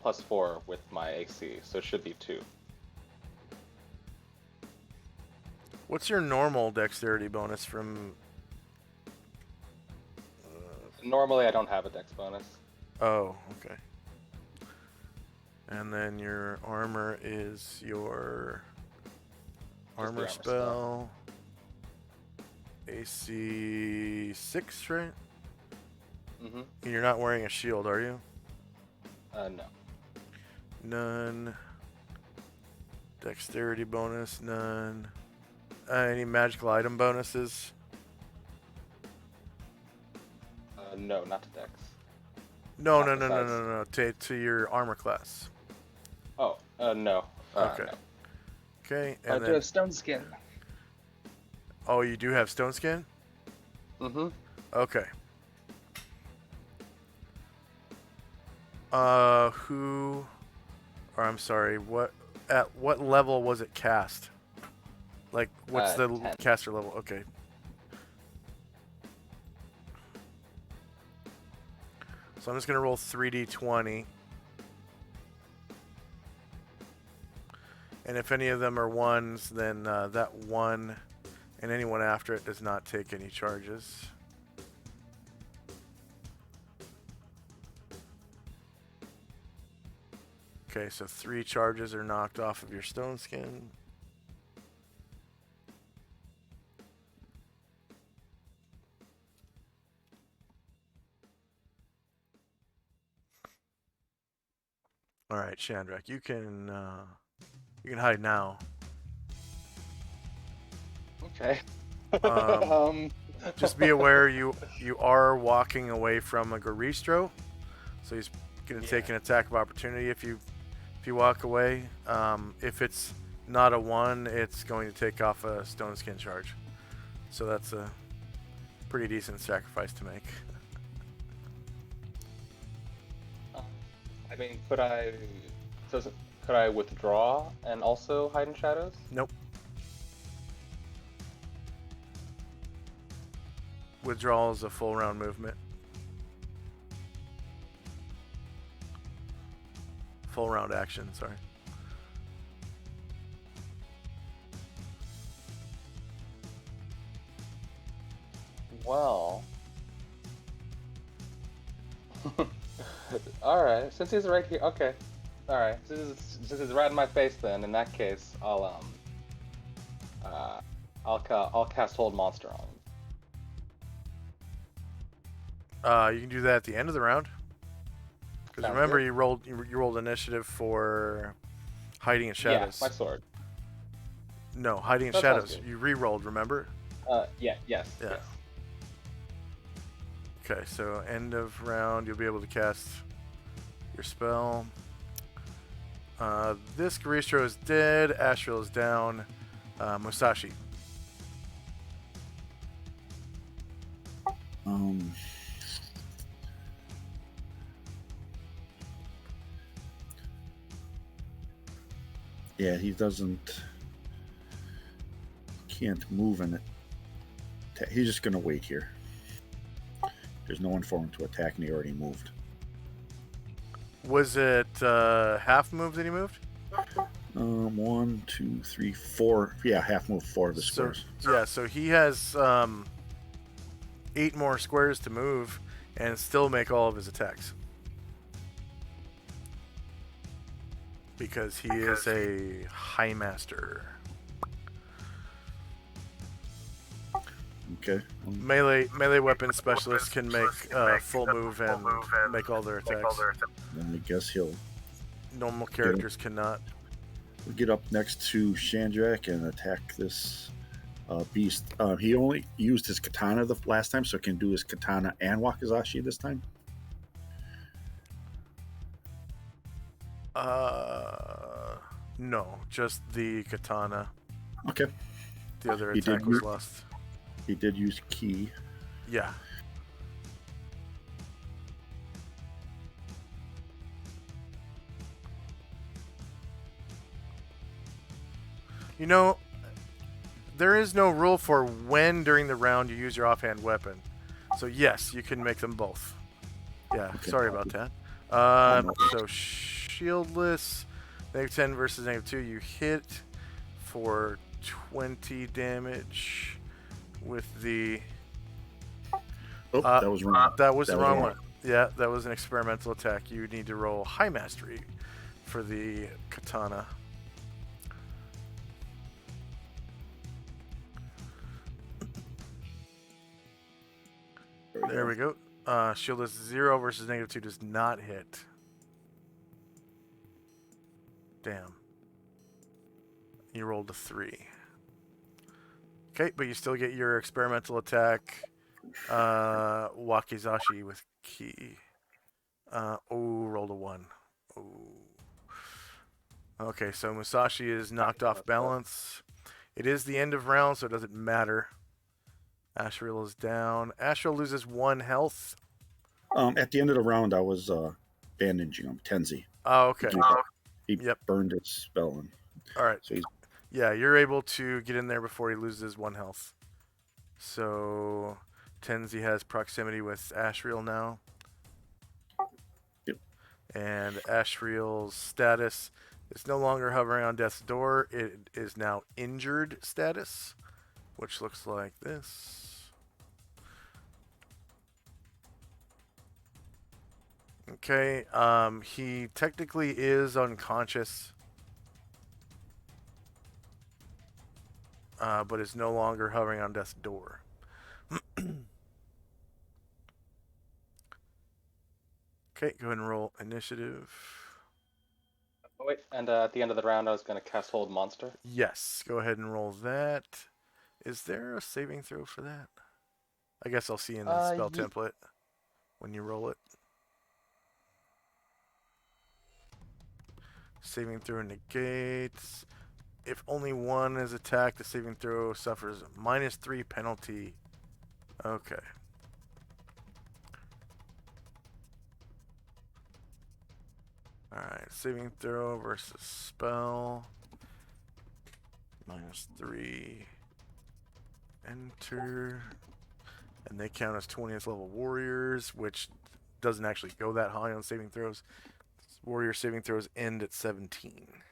+4 with my AC, so it should be 2. What's your normal dexterity bonus from... Normally I don't have a dex bonus. Oh, okay. And then your armor is your armor spell. AC 6, right? Mm-hmm. And you're not wearing a shield, are you? No. None. Dexterity bonus, none. Any magical item bonuses? No, not to dex. No. To your armor class. Oh, no. Okay. No. Okay, I and do then... have stone skin. Oh, you do have stone skin? Mm-hmm. Okay. Who? Or I'm sorry. What? At what level was it cast? Like, what's the 10. caster level? Okay. So I'm just gonna roll 3d20. And if any of them are ones, then that one and anyone after it does not take any charges. Okay, so 3 charges are knocked off of your stone skin. All right, Chandrak, you can hide now. Okay. Just be aware you are walking away from a Garistro, so he's gonna take an attack of opportunity if you walk away. If it's not a 1, it's going to take off a stone skin charge. So that's a pretty decent sacrifice to make. I mean, could I withdraw and also hide in shadows? Nope. Withdrawal is a full round movement. Full round action, sorry. Well. Alright, since he's right here, okay. Alright, since he's right in my face then, in that case, I'll cast Hold Monster on him. You can do that at the end of the round. Because remember, you rolled initiative for hiding in shadows. Yeah, my sword. No, hiding in shadows. You re-rolled, remember? Yes. Okay, so end of round, you'll be able to cast your spell. This Garistro is dead. Astral is down. Musashi. Yeah, he can't move in it. He's just gonna wait here. There's no one for him to attack, and he already moved. Was it half move that he moved? 1, 2, 3, 4. Yeah, half move 4 of the squares. Yeah, so he has 8 more squares to move and still make all of his attacks. Because he is a High Master. Okay. Melee weapon specialists can make full move and make all their attacks. Then I guess Normal characters cannot. We'll get up next to Chandrak and attack this beast. He only used his katana the last time, so can do his katana and wakizashi this time. No, just the katana. Okay. The other attack was lost. He did use ki. Yeah. You know, there is no rule for when during the round you use your offhand weapon. So yes, you can make them both. Yeah, okay. Sorry about that. So shieldless, -10 versus -2. You hit for 20 damage with the... that was wrong. That was the wrong one. Yeah, that was an experimental attack. You need to roll High Mastery for the katana. There we go. Shieldless 0 versus -2 does not hit. Damn. You rolled a 3. Okay, but you still get your experimental attack. Wakizashi with ki. Rolled a 1. Okay, so Musashi is knocked off balance. It is the end of round, so it doesn't matter. Ashriel is down. Ashriel loses 1 health. At the end of the round, I was bandaging him, Tenzi. Oh, okay. He Yep. burned his spell. All right. So he's Yeah, you're able to get in there before he loses 1 health. So Tenzi has proximity with Ashriel now. Yep. And Ashriel's status is no longer hovering on death's door. It is now injured status, which looks like this. Okay, he technically is unconscious, but is no longer hovering on death's door. Okay, go ahead and roll initiative. Oh, wait, and at the end of the round, I was going to cast Hold Monster. Yes, go ahead and roll that. Is there a saving throw for that? I guess I'll see in the spell template when you roll it. Saving throw negates. If only one is attacked, the saving throw suffers -3 penalty. Okay. Alright, saving throw versus spell. -3. Enter. And they count as 20th level warriors, which doesn't actually go that high on saving throws. Warrior saving throws end at 17.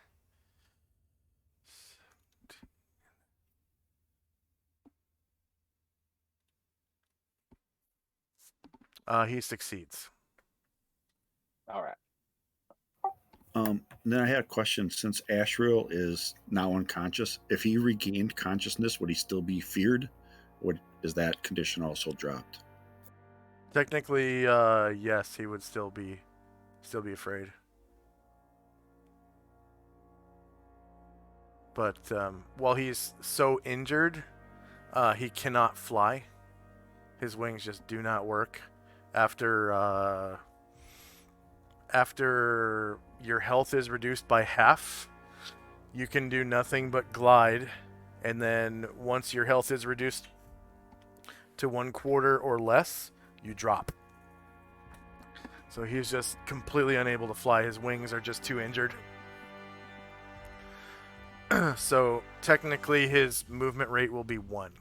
He succeeds. All right. Then I had a question. Since Ashriel is now unconscious, if he regained consciousness, would he still be feared? Is that condition also dropped? Technically, yes, he would still be afraid. But while he's so injured, he cannot fly. His wings just do not work. After your health is reduced by half, you can do nothing but glide. And then once your health is reduced to 1/4 or less, you drop. So he's just completely unable to fly. His wings are just too injured. So technically his movement rate will be 1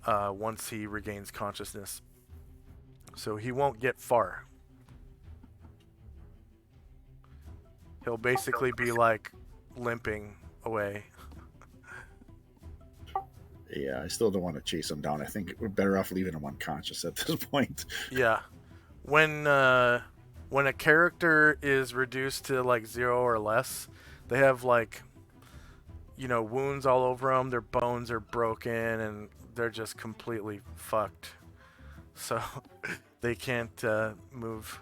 once he regains consciousness. So he won't get far. He'll basically be like limping away. Yeah, I still don't want to chase him down. I think we're better off leaving him unconscious at this point. Yeah. When a character is reduced to like 0 or less, they have like, wounds all over them. Their bones are broken and they're just completely fucked. So they can't move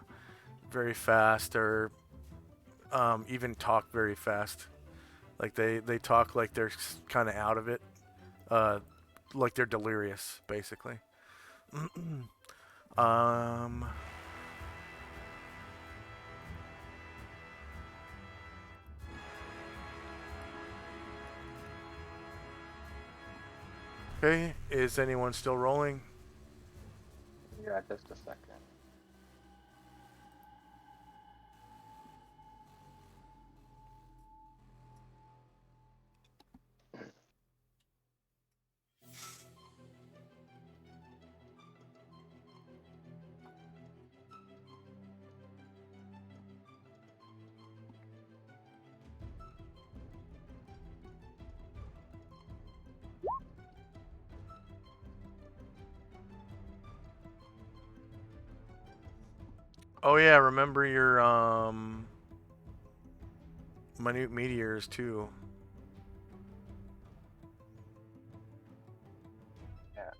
very fast or even talk very fast. Like they talk like they're kind of out of it, like they're delirious, basically. Okay, is anyone still rolling? Yeah, just a second. Oh yeah, remember your minute meteors too. Yeah.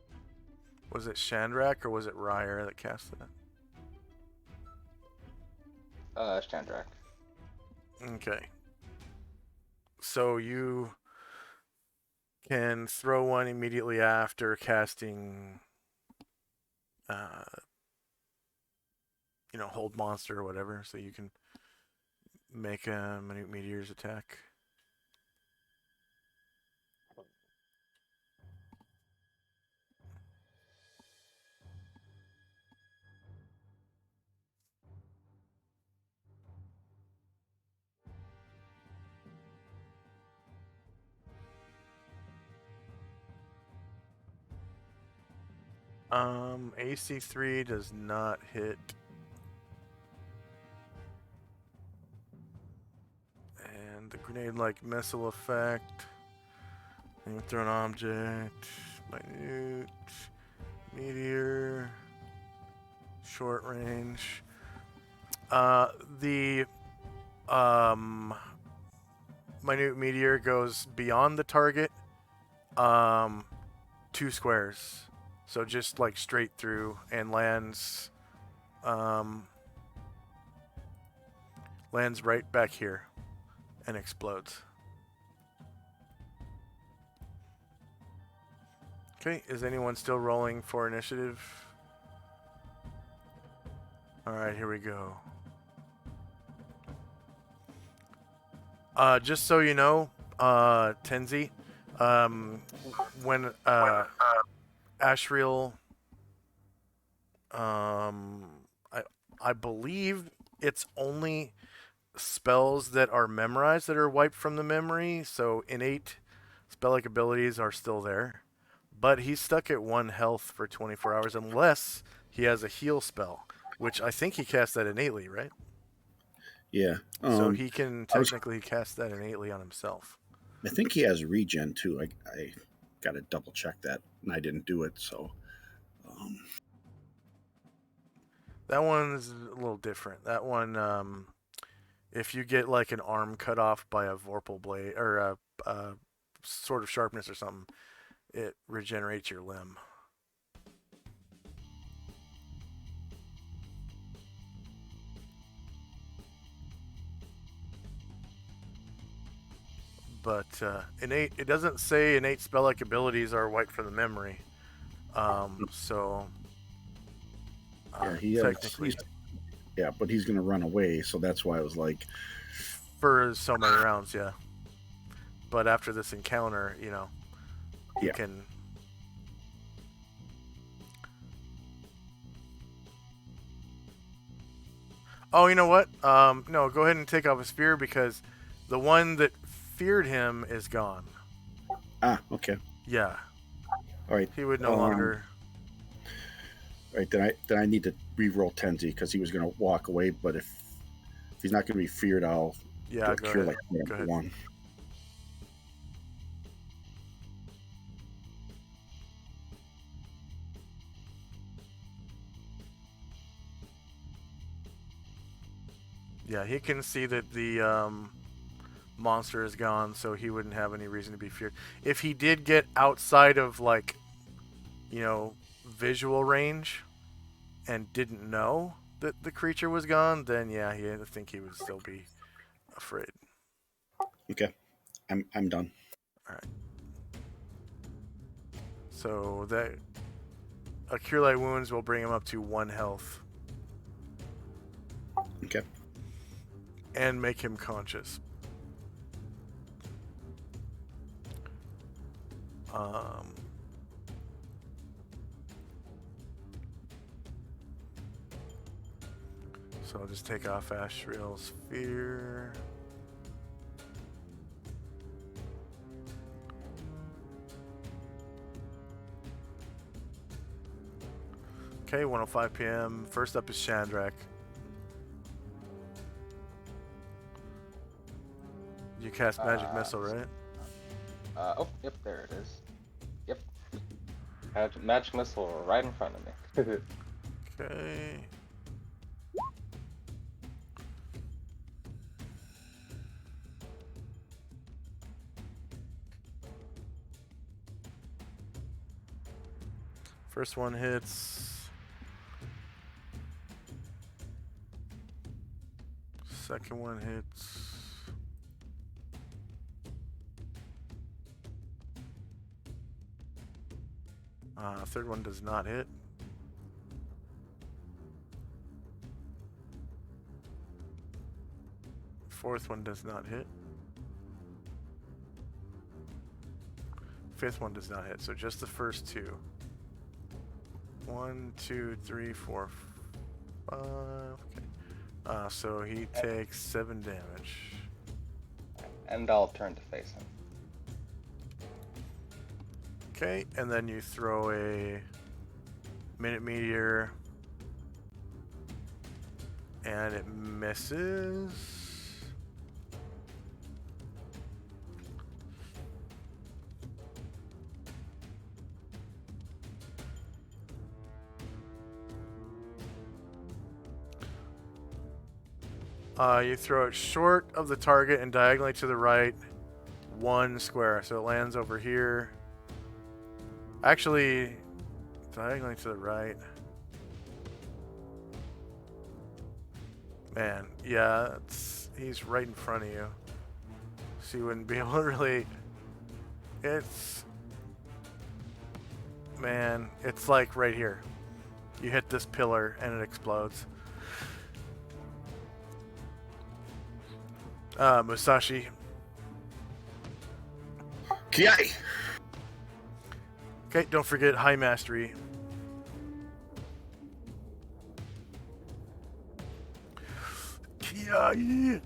Was it Shandrak or was it Ryer that cast that? Chandrak. Okay. So you can throw one immediately after casting hold monster or whatever, so you can make a minute meteors attack. AC3 does not hit. And the grenade-like missile effect. And you throw an object. Minute. Meteor. Short range. The minute meteor goes beyond the target 2 squares, so just like straight through, and lands right back here and explodes. Okay, is anyone still rolling for initiative? Alright, here we go. Just so you know, Tenzi, when Ashriel, I believe it's only spells that are memorized that are wiped from the memory, so innate spell-like abilities are still there. But he's stuck at 1 health for 24 hours unless he has a heal spell, which I think he casts that innately, right? Yeah. So he can technically cast that innately on himself. I think he has regen too. I got to double check that, and I didn't do it. So that one's a little different. That one, if you get like an arm cut off by a Vorpal blade or a sword of sharpness or something, it regenerates your limb. But innate, it doesn't say innate spell-like abilities are wiped from the memory. So yeah, technically, but he's gonna run away, so that's why I was like, for so many rounds, yeah. But after this encounter, you know, you can. Oh, you know what? No, go ahead and take off his fear because the one that feared him is gone. Ah, okay. Yeah. All right. He would no longer. All right, then I need to re-roll Tenzi because he was going to walk away, but if he's not going to be feared, I'll go cure ahead. like Go ahead. 1. Yeah, he can see that the monster is gone, so he wouldn't have any reason to be feared. If he did get outside of, like, you know, visual range and didn't know that the creature was gone, then yeah, I think he would still be afraid. Okay, I'm done. All right. So that a Cure Light Wounds will bring him up to 1 health. Okay. And make him conscious. So I'll just take off Ashriel's fear. Okay, 1:05 p.m. First up is Chandrak. You cast Magic Missile, right? Oh, yep, there it is. Yep. Magic Missile right in front of me. Okay. First one hits. Second one hits. Third one does not hit. Fourth one does not hit. Fifth one does not hit, so just the first 2. 1, 2, 3, 4, 5. Okay. So he takes 7 damage. And I'll turn to face him. Okay, and then you throw a Minute Meteor. And it misses. You throw it short of the target and diagonally to the right 1 square. So it lands over here. Actually, diagonally to the right. Man, yeah, he's right in front of you. So you wouldn't be able to really... Man, it's like right here. You hit this pillar and it explodes. Musashi. Kiai! Okay, don't forget High Mastery. Kiai!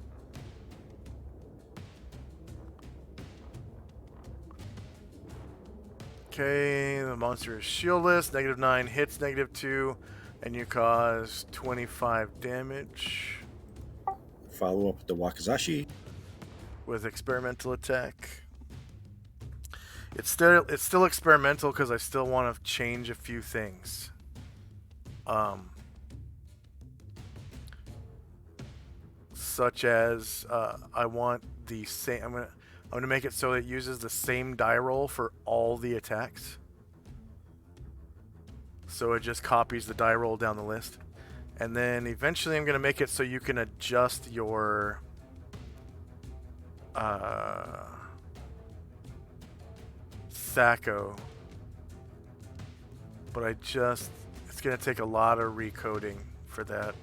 Okay, the monster is shieldless. -9 hits, -2, and you cause 25 damage. Follow up with the Wakizashi. With experimental attack. It's still experimental because I still want to change a few things. Such as I want the same. I'm gonna make it so it uses the same die roll for all the attacks. So it just copies the die roll down the list. And then eventually I'm gonna make it so you can adjust your Sacco. But it's gonna take a lot of recoding for that.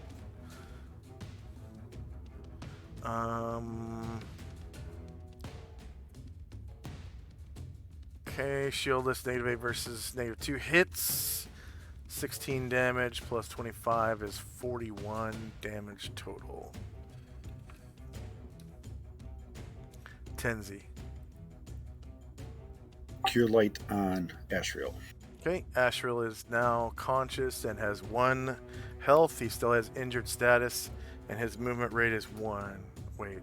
Okay, shieldless, -8 versus -2 hits. 16 damage plus 25 is 41 damage total. Tenzi. Cure Light on Ashriel. Okay, Ashriel is now conscious and has 1 health. He still has injured status, and his movement rate is 1. Wait.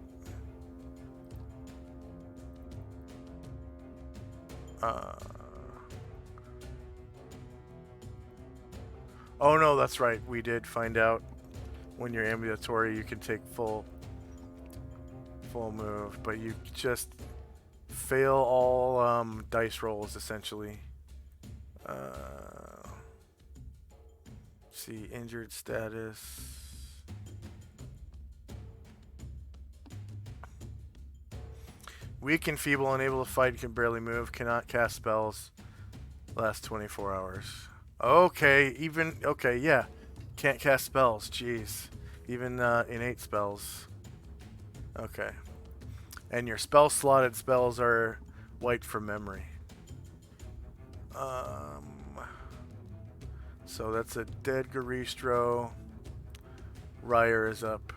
Oh no, that's right. We did find out when you're ambulatory you can take full move, but you just fail all dice rolls essentially. See, injured status. Weak and feeble, unable to fight, can barely move, cannot cast spells. Last 24 hours. Okay, yeah. Can't cast spells, jeez. Even innate spells. Okay. And your spell slotted spells are wiped from memory. So that's a dead Garistro. Ryer is up.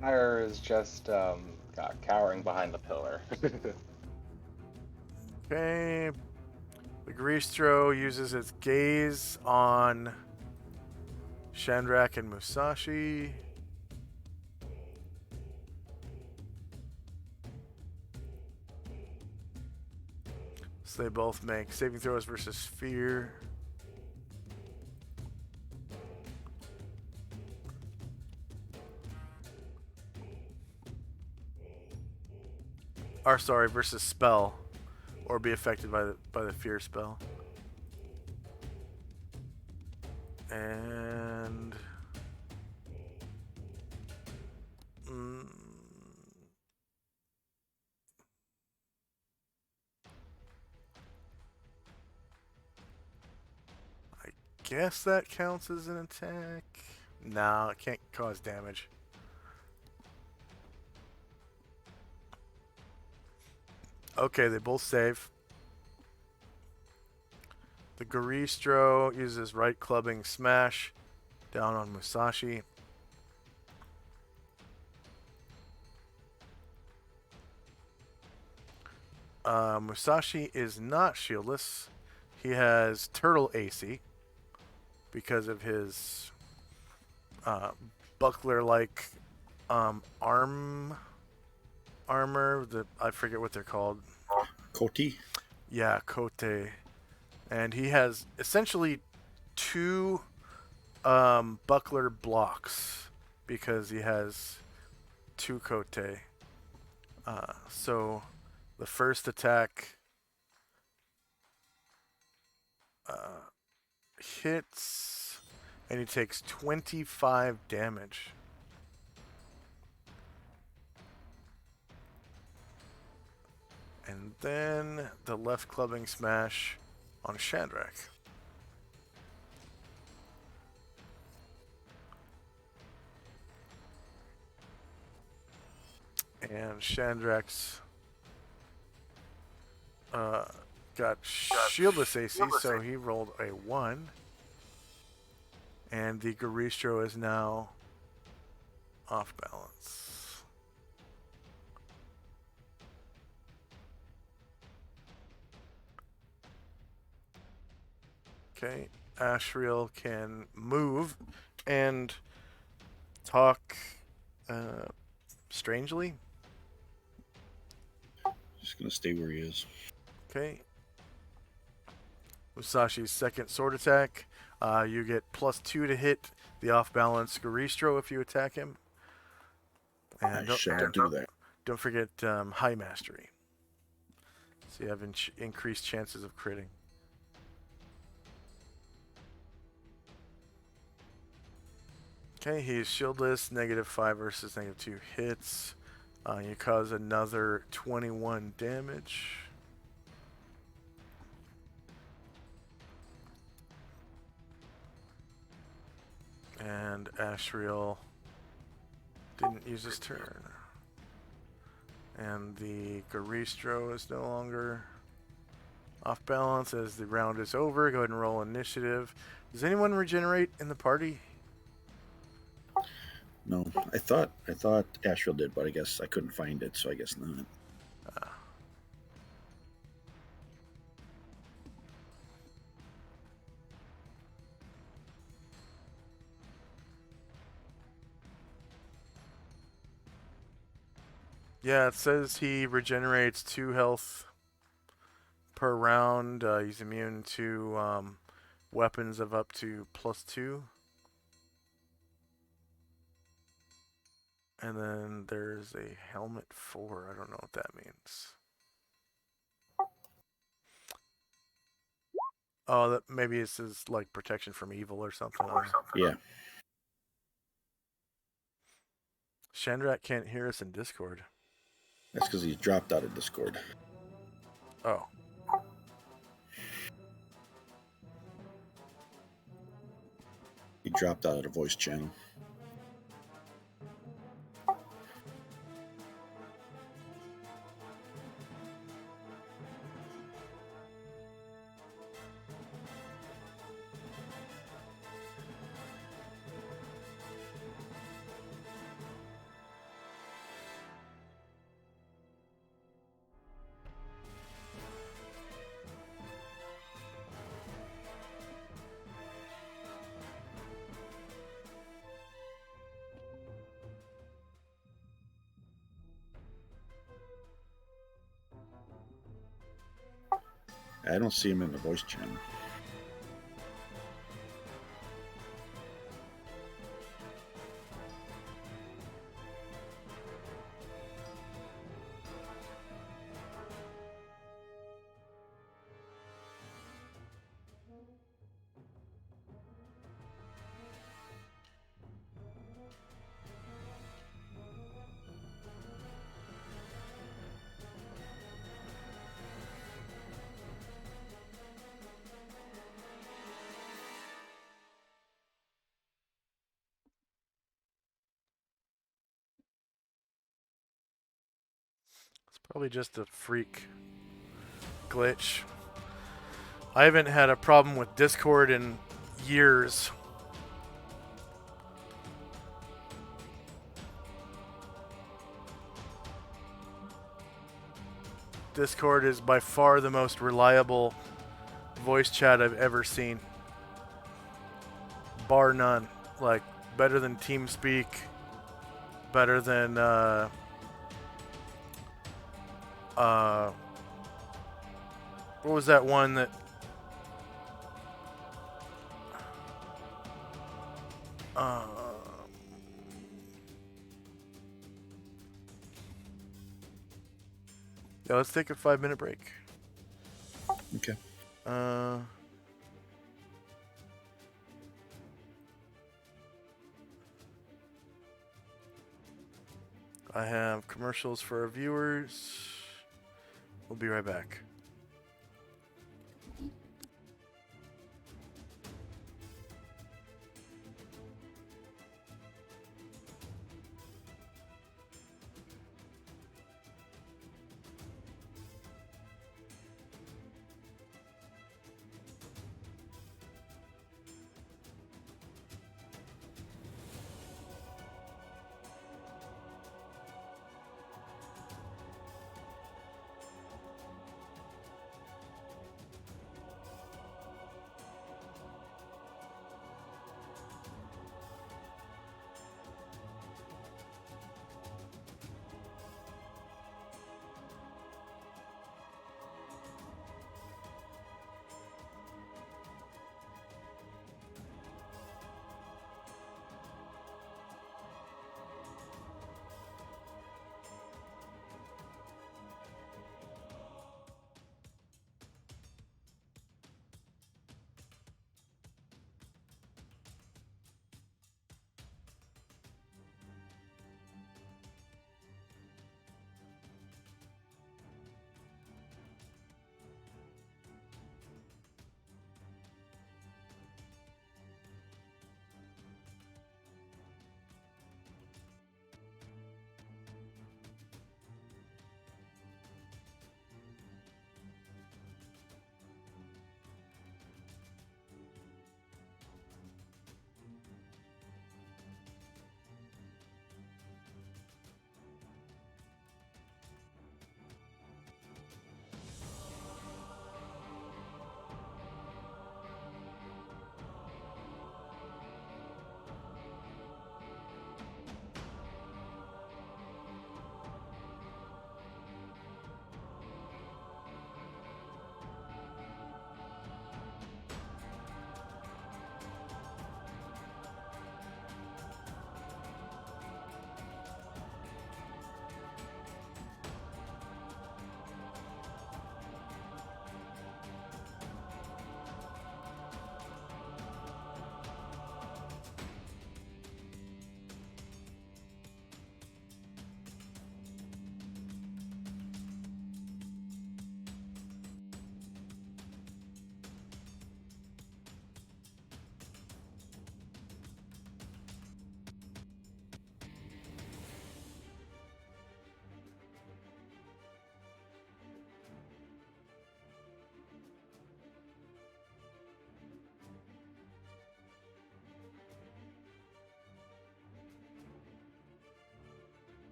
Ryer is just cowering behind the pillar. Okay. The Garistro uses its gaze on Shandrak and Musashi. So they both make saving throws versus fear. Or sorry, versus spell, or be affected by the fear spell. And I guess that counts as an attack. No, it can't cause damage. Okay, they both save. The Garistro uses right clubbing smash down on Musashi. Musashi is not shieldless. He has turtle AC because of his buckler-like armor. I forget what they're called. Koti? Yeah, Kote. And he has essentially two buckler blocks because he has two Kote. So the first attack hits, and he takes 25 damage. And then the left clubbing smash on Shandrak. And Shandrak's got shieldless AC, so he rolled a 1. And the Garistro is now off balance. Okay, Ashriel can move and talk strangely. Just gonna stay where he is. Okay. Musashi's second sword attack. You get +2 to hit the off-balance Garistro if you attack him. And I shall do that. Don't forget High Mastery. So you have increased chances of critting. Okay, he's shieldless, -5 versus -2 hits. You cause another 21 damage. And Ashriel didn't use his turn. And the Garistro is no longer off balance as the round is over. Go ahead and roll initiative. Does anyone regenerate in the party? No, I thought Ashriel did, but I guess I couldn't find it, so I guess not. Yeah, it says he regenerates 2 health per round. He's immune to weapons of up to +2. And then there's a helmet 4. I don't know what that means. Oh, that maybe it says like protection from evil or something. Yeah. Shandrak can't hear us in Discord. That's because he's dropped out of Discord. Oh. He dropped out of the voice channel. I don't see him in the voice channel. It's probably just a freak glitch. I haven't had a problem with Discord in years. Discord is by far the most reliable voice chat I've ever seen. Bar none. Like, better than TeamSpeak, better than what was that one that yeah, let's take a 5-minute break. Okay. I have commercials for our viewers. We'll be right back.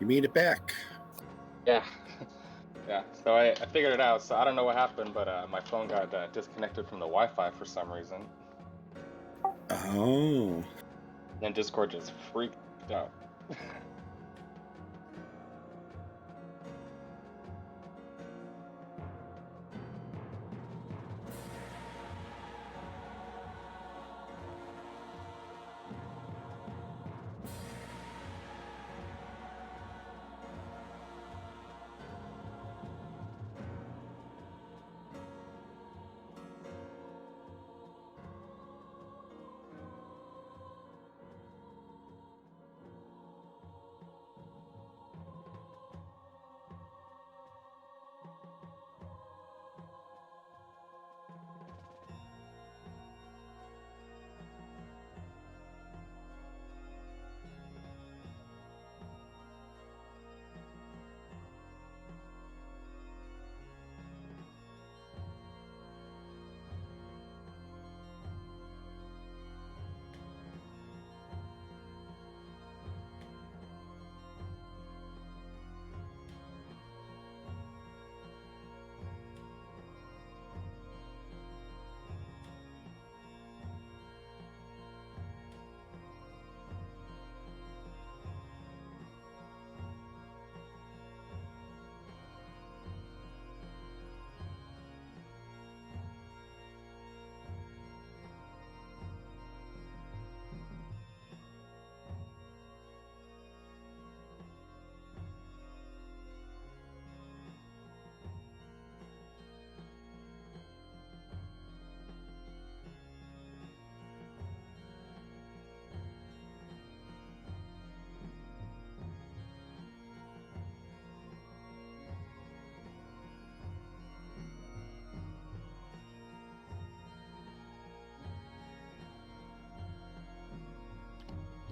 You made it back. Yeah. Yeah, so I figured it out. So I don't know what happened, but my phone got disconnected from the Wi-Fi for some reason. Oh. And Discord just freaked out.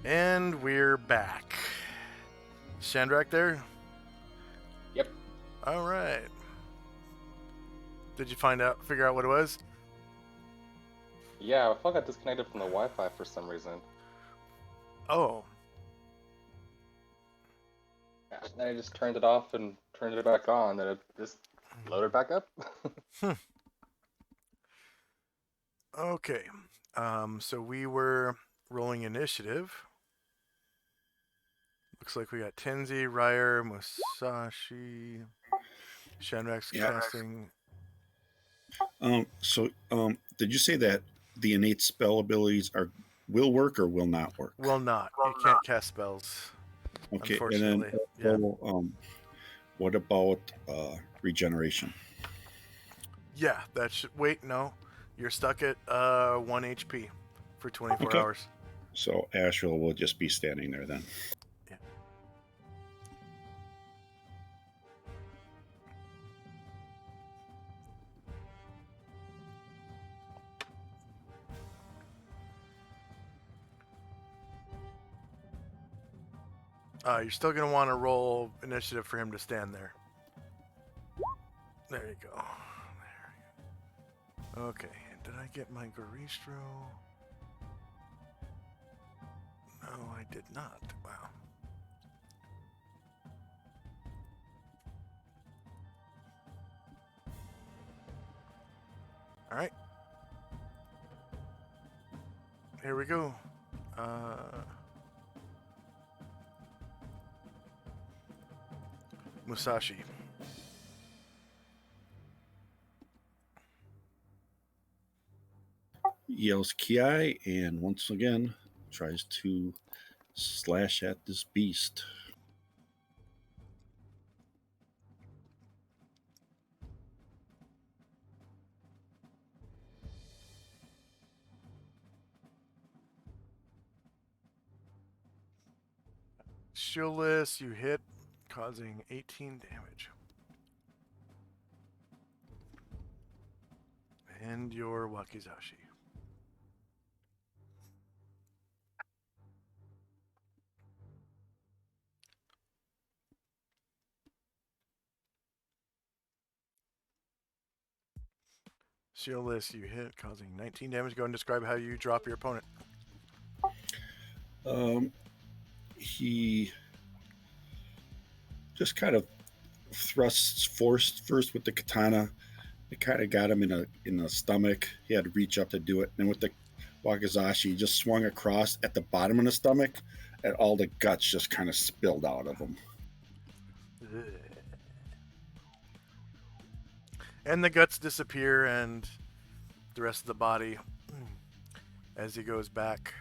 And we're back. Shandrak there? Yep. All right. Did you figure out what it was? Yeah, my phone got disconnected from the Wi-Fi for some reason. Oh. Yeah, and I just turned it off and turned it back on, and it just loaded back up. Okay. So we were rolling initiative. Looks like we got Tenzi, Ryer, Musashi, Shandrak's casting. Did you say that the innate spell abilities will work or will not work? Will not. You can't cast spells. Okay, Unfortunately. and then what about regeneration? Yeah, that should. Wait, no. You're stuck at 1 HP for 24 Okay. hours. So Asheville will just be standing there then. Yeah. You're still going to want to roll initiative for him to stand there. There you go. There. Okay, did I get my Garistro? No, I did not. Wow. All right. Here we go. Musashi. Yells Ki and once again tries to slash at this beast. Shieldless, you hit, causing 18 damage. And your Wakizashi. Shieldless, you hit, causing 19 damage. Go and describe how you drop your opponent. He just kind of thrusts forced first with the katana. It kind of got him in the stomach. He had to reach up to do it. And with the wakizashi, he just swung across at the bottom of the stomach, and all the guts just kind of spilled out of him. And the guts disappear, and the rest of the body, as he goes back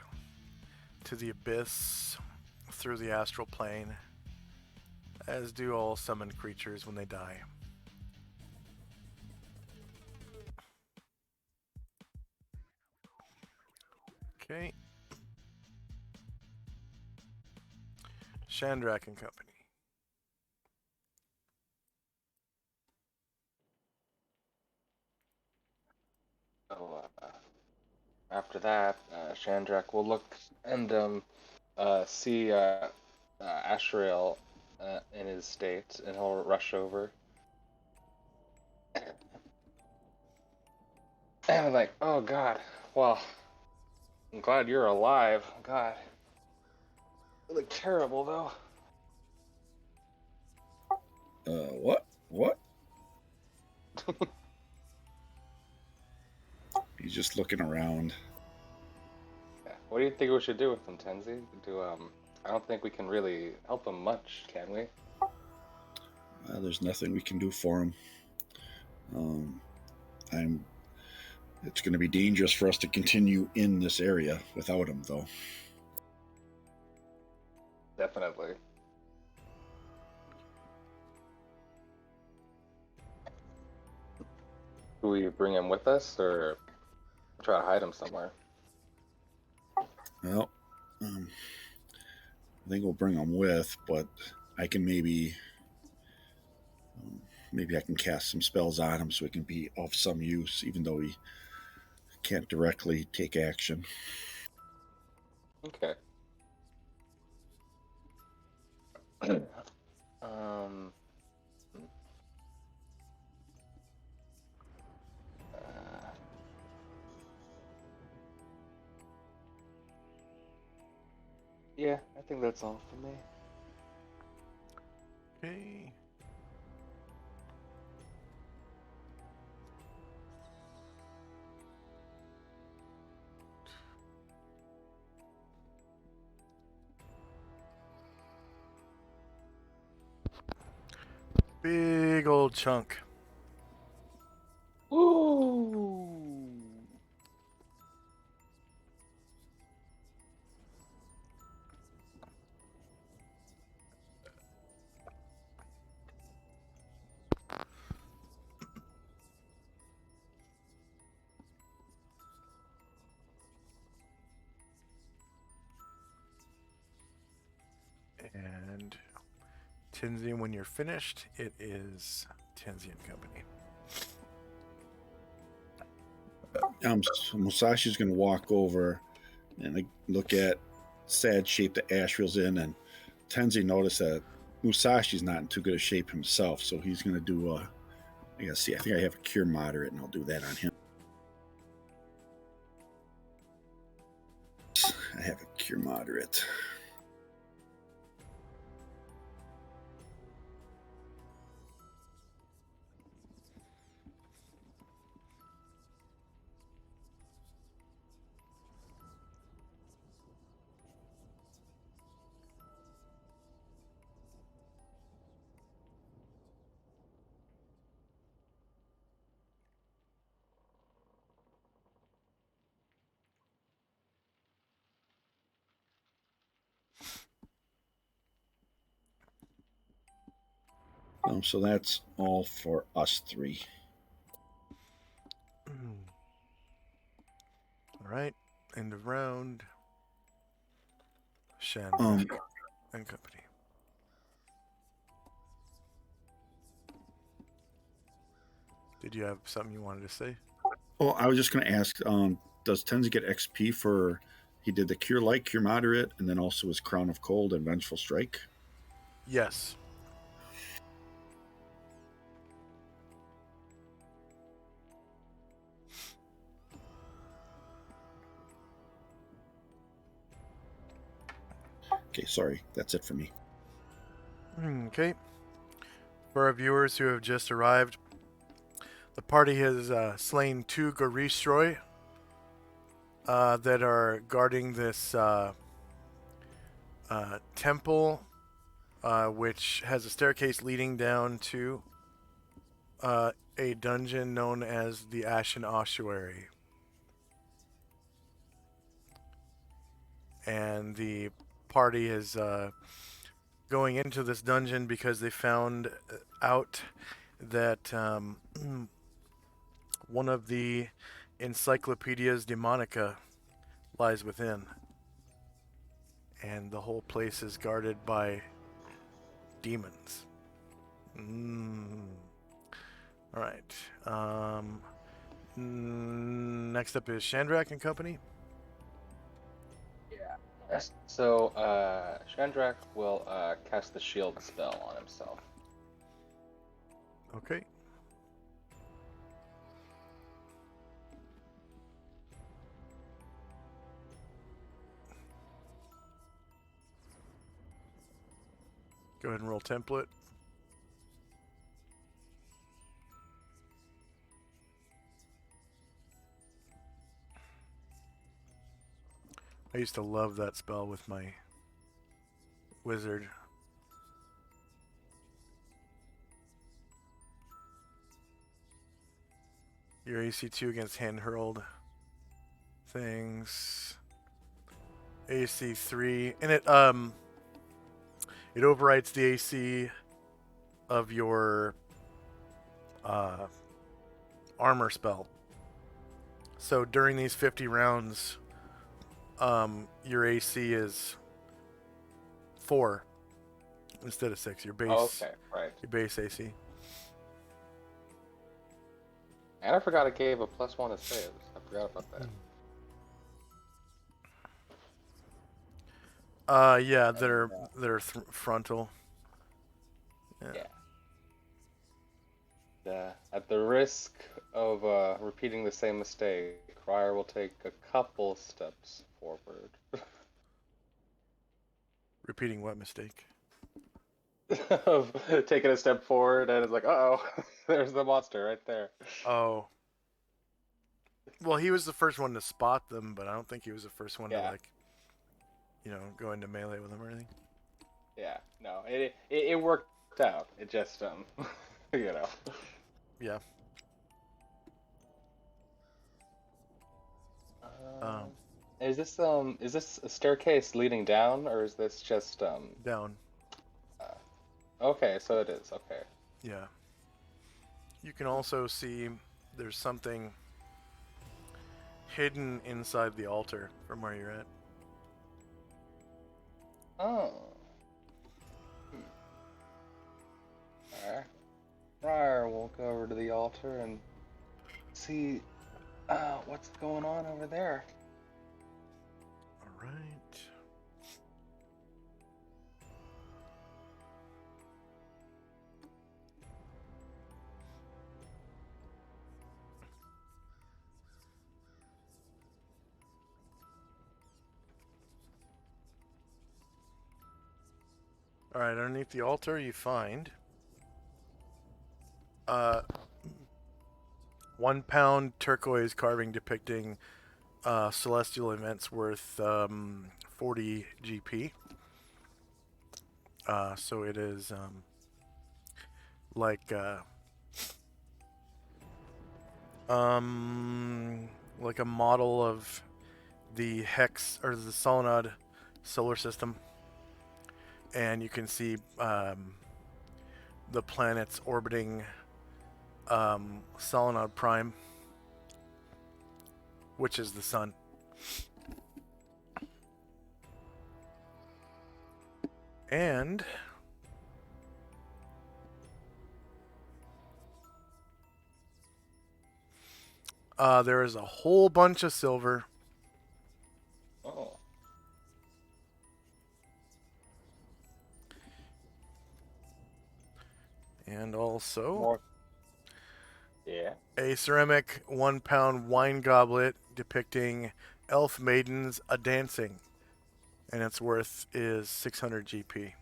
to the abyss through the astral plane, as do all summoned creatures when they die. Okay. Shandrak and Company. So, after that, Shandrak will look and see Ashrael in his state, and he'll rush over. And I'm like, oh god, well, I'm glad you're alive. God, you look terrible though. What? He's just looking around. Yeah. What do you think we should do with him, Tenzi? I don't think we can really help him much, can we? There's nothing we can do for him. It's going to be dangerous for us to continue in this area without him, though. Definitely. Do we bring him with us, or try to hide him somewhere? Well, I think we'll bring him with, but I can maybe I can cast some spells on him so he can be of some use, even though he can't directly take action. Okay. Yeah, I think that's all for me. Okay. Big old chunk. Ooh. And Tenzi, when you're finished, it is Tenzi and Company. So Musashi's going to walk over and look at sad shape that Ashrael's in, and Tenzi noticed that Musashi's not in too good a shape himself, so he's going to do I gotta see, I think I have a cure moderate, and I'll do that on him. I have a cure moderate. So that's all for us three. All right, end of round. Shen and Company. Did you have something you wanted to say? Well, I was just going to ask, does Tenzi get XP for, he did the Cure Light, Cure Moderate, and then also his Crown of Cold and Vengeful Strike? Yes. Okay, sorry. That's it for me. Okay. For our viewers who have just arrived, the party has slain 2 Gorishroi that are guarding this temple, which has a staircase leading down to a dungeon known as the Ashen Ossuary. And the party is going into this dungeon because they found out that one of the encyclopedias demonica lies within. And the whole place is guarded by demons. Alright. Next up is Chandrak and Company. Yeah. So, Chandrak will cast the shield spell on himself. Okay. Go ahead and roll template. I used to love that spell with my wizard. Your AC 2 against hand hurled things. AC 3, and it overwrites the AC of your armor spell. So during these 50 rounds, your AC is 4 instead of 6. Your base. Oh, okay, right. Your base AC. And I forgot it gave a +1 to saves. I forgot about that. Yeah, that are frontal. Yeah. At the risk of repeating the same mistake, Ryer will take a couple steps forward. Repeating what mistake? Of taking a step forward and it's like, uh-oh, there's the monster right there. Oh. Well, he was the first one to spot them, but I don't think he was the first one to, like, go into melee with them or anything. Yeah, no, it worked out. It just, Yeah. Is this a staircase leading down, or is this just Down. Okay, so it is. Okay. Yeah. You can also see there's something hidden inside the altar from where you're at. Oh. Alright. Ryer will go over to the altar and see what's going on over there. Alright. Alright, underneath the altar you find 1 pound turquoise carving depicting celestial events worth 40 GP. So it is like a model of the Hex or the Solynod solar system, and you can see the planets orbiting Solynod Prime, which is the sun. And there is a whole bunch of silver. Oh. And also More. Yeah. a ceramic 1 pound wine goblet depicting elf maidens a dancing, and its worth is 600 GP.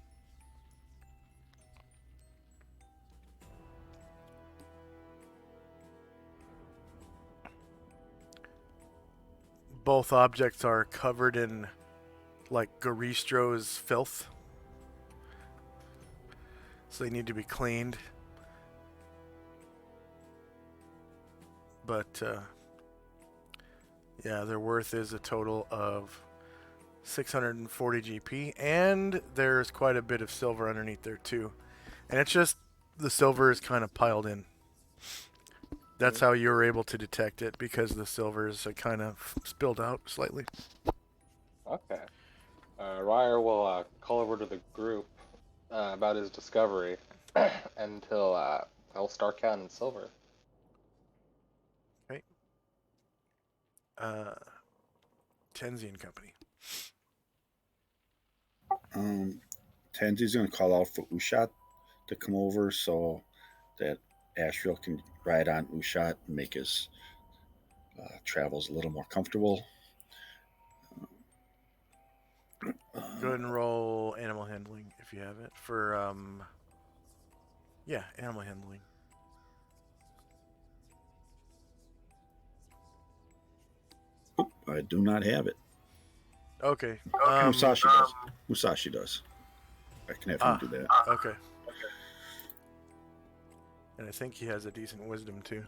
both objects are covered in like Garistro's filth, so they need to be cleaned. But yeah, their worth is a total of 640 GP, and there's quite a bit of silver underneath there too. And it's just the silver is kind of piled in. That's how you were able to detect it, because the silver is kind of spilled out slightly. Okay. Ryer will call over to the group about his discovery, and he'll start counting silver. Okay. Tenzi and Company. Tenzi's going to call out for Ushat to come over so that Ashriel can ride on Ushat and make his travels a little more comfortable. Go ahead and roll animal handling if you have it. For, yeah, animal handling. I do not have it. Okay. Musashi does. Musashi does. I can have him do that. Okay. And I think he has a decent wisdom too.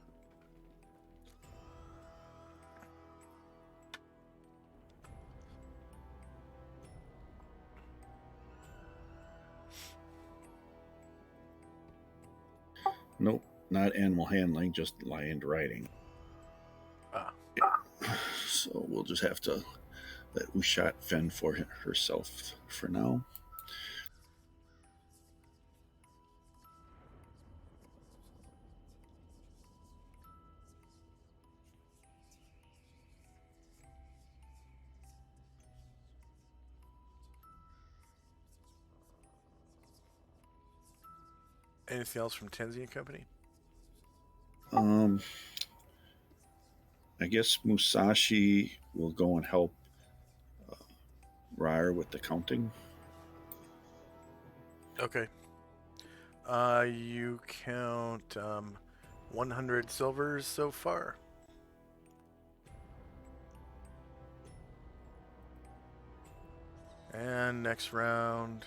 Nope, not animal handling, just land riding. So we'll just have to let Ushat fend for herself for now. Anything else from Tenzi and Company? I guess Musashi will go and help Ryer with the counting. Okay. You count 100 silvers so far. And next round,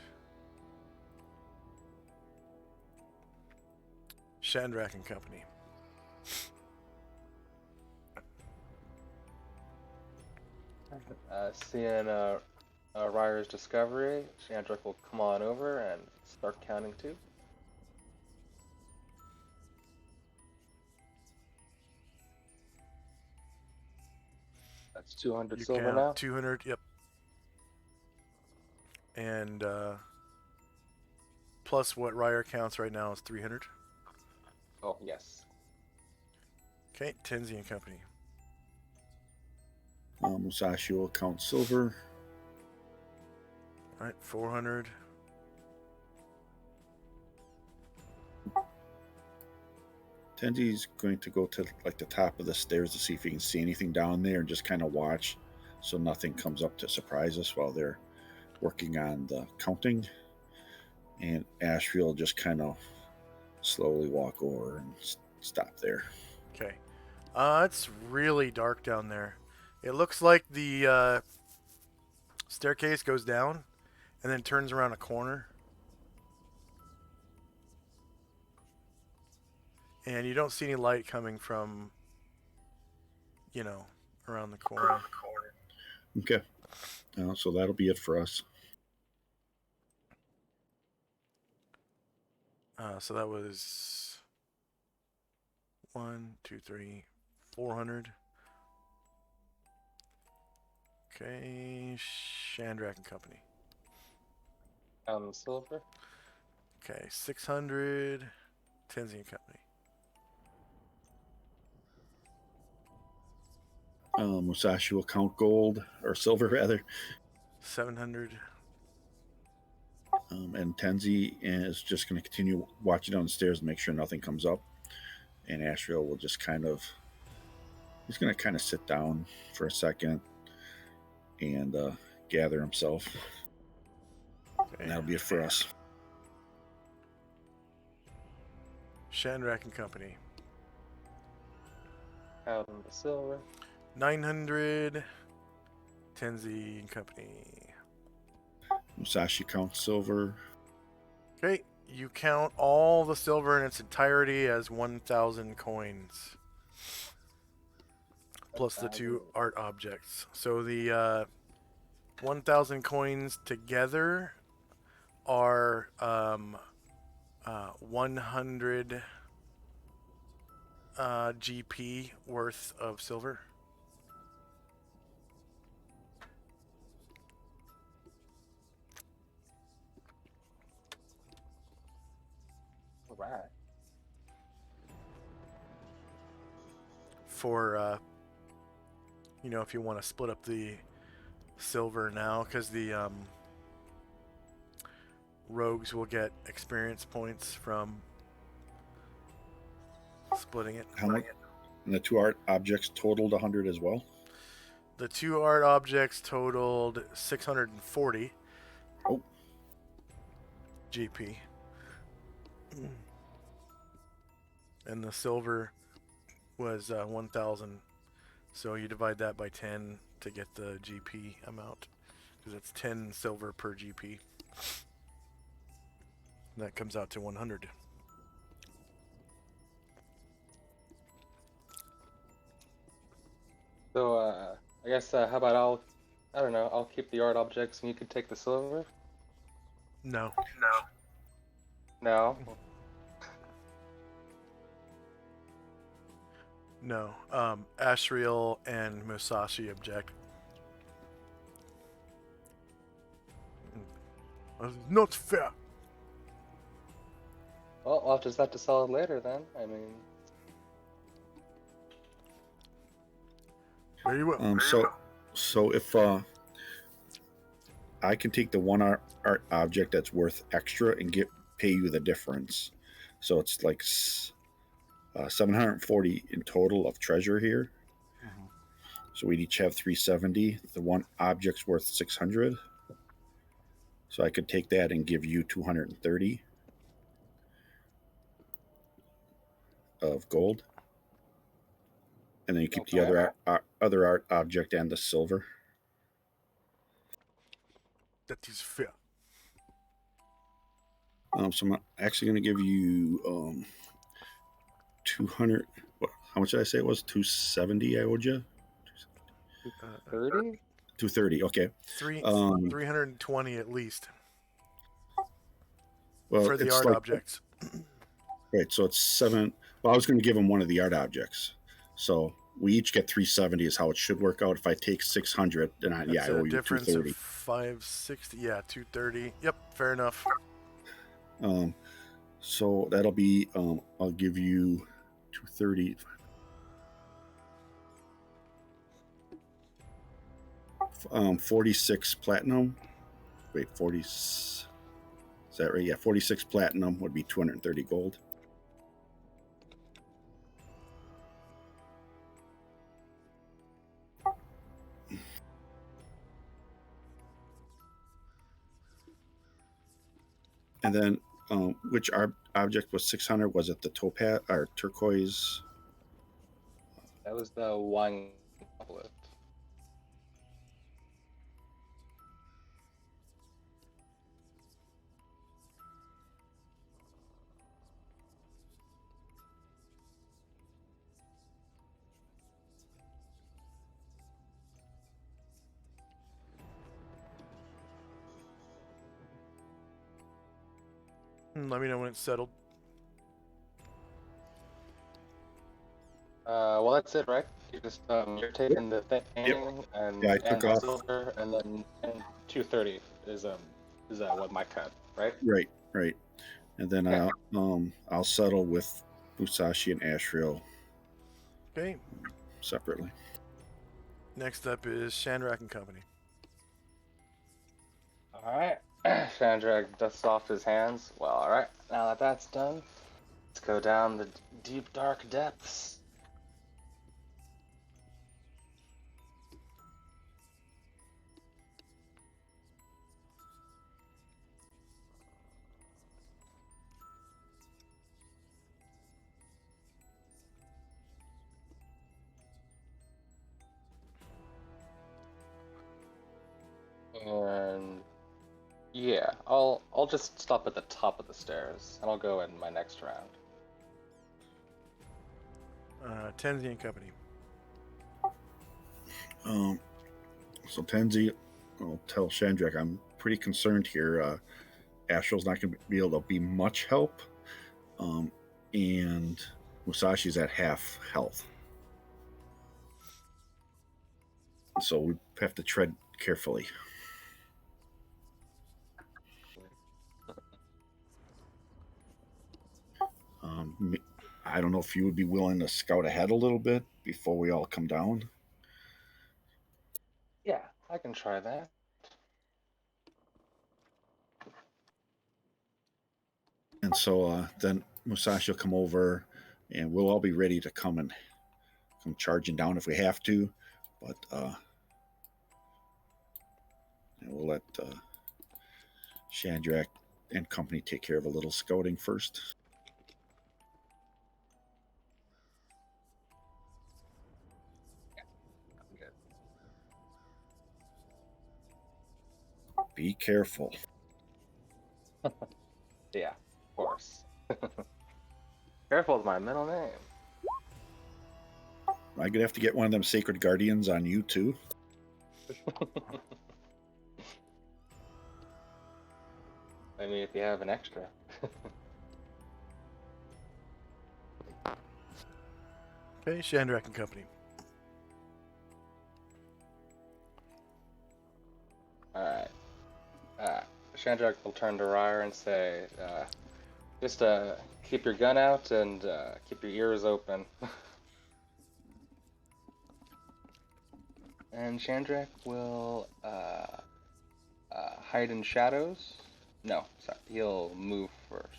Shandrak and Company. Seeing Ryer's discovery, Shandrak will come on over and start counting too. That's 200 You silver count now. 200, yep. And plus what Ryer counts right now is 300. Oh, yes. Okay, Tenzi and Company. Musashi will count silver. All right, 400. Tenzi's going to go to like the top of the stairs to see if he can see anything down there and just kind of watch so nothing comes up to surprise us while they're working on the counting. And Ashriel will just kind of slowly walk over and stop there. Okay. It's really dark down there. It looks like the staircase goes down and then turns around a corner. And you don't see any light coming from, around the corner. Okay. So that'll be it for us. So that was 1, 2, 3, 400. Okay, Shandrak and Company. Silver. Okay, 600, Tenzi and Company. Musashi will count gold, or silver rather. 700. And Tenzi is just going to continue watching down the stairs and make sure nothing comes up. And Ashriel will just he's going to sit down for a second and gather himself. Okay. And that'll be it for us. Shandrak and Company. Out in the silver. 900, Tenzi and Company. Musashi counts silver. Okay, you count all the silver in its entirety as 1,000 coins. Plus the 2 art objects. So the 1,000 coins together are 100 GP worth of silver. All right. For if you want to split up the silver now, because the rogues will get experience points from splitting it. How much? And the 2 art objects totaled 100 as well. The 2 art objects totaled 640 GP. And the silver was 1,000. So you divide that by 10 to get the GP amount. Because it's 10 silver per GP. And that comes out to 100. So, I guess, how about I don't know, I'll keep the art objects and you can take the silver? No. No? No. Ashriel and Musashi object. Not fair. Well, I'll just have to sell it later then. I mean... Very well. So if I can take the 1 art object that's worth extra and pay you the difference, so it's like 740 in total of treasure here. Mm-hmm. So we'd each have 370. The 1 object's worth 600. So I could take that and give you 230 of gold. And then you keep the other art object and the silver. That is fair. So I'm actually going to give you 200. How much did I say it was? 270 I owed you? 30? 230, okay. 320 at least. Well, for the art objects. Right, so it's 7. Well, I was going to give him one of the art objects. So we each get 370 is how it should work out. If I take 600, then I owe you 230. 560, yeah, 230. Yep, fair enough. So that'll be, I'll give you 230. 46 platinum. Wait, 40. Is that right? Yeah, 46 platinum would be 230 gold. And then, which object was 600? Was it the topaz or turquoise? That was the wine goblet. Let me know when it's settled. Well, that's it, right? You just you're taking the painting and I took off silver, and then 230 is what my cut, right? Right. And then I'll settle with Musashi and Ashriel. Okay. Separately. Next up is Shandrak and Company. All right. Shandrak dusts off his hands. Well, all right. Now that that's done, let's go down the deep, dark depths. Yeah, I'll just stop at the top of the stairs, and I'll go in my next round. Tenzi and Company. So Tenzi, I'll tell Shandrak I'm pretty concerned here. Astral's not going to be able to be much help, and Musashi's at half health. So we have to tread carefully. I don't know if you would be willing to scout ahead a little bit before we all come down. Yeah, I can try that. And so then Musashi will come over, and we'll all be ready to come charging down if we have to. But we'll let Shandrak and company take care of a little scouting first. Be careful. Yeah, of course. Careful is my middle name. I'm gonna have to get one of them sacred guardians on you too. I mean, if you have an extra. Okay, Shandrak and Company. Alright. Shandrak will turn to Ryre and say, just keep your gun out and keep your ears open. And Shandrak will hide in shadows. No, sorry, he'll move first.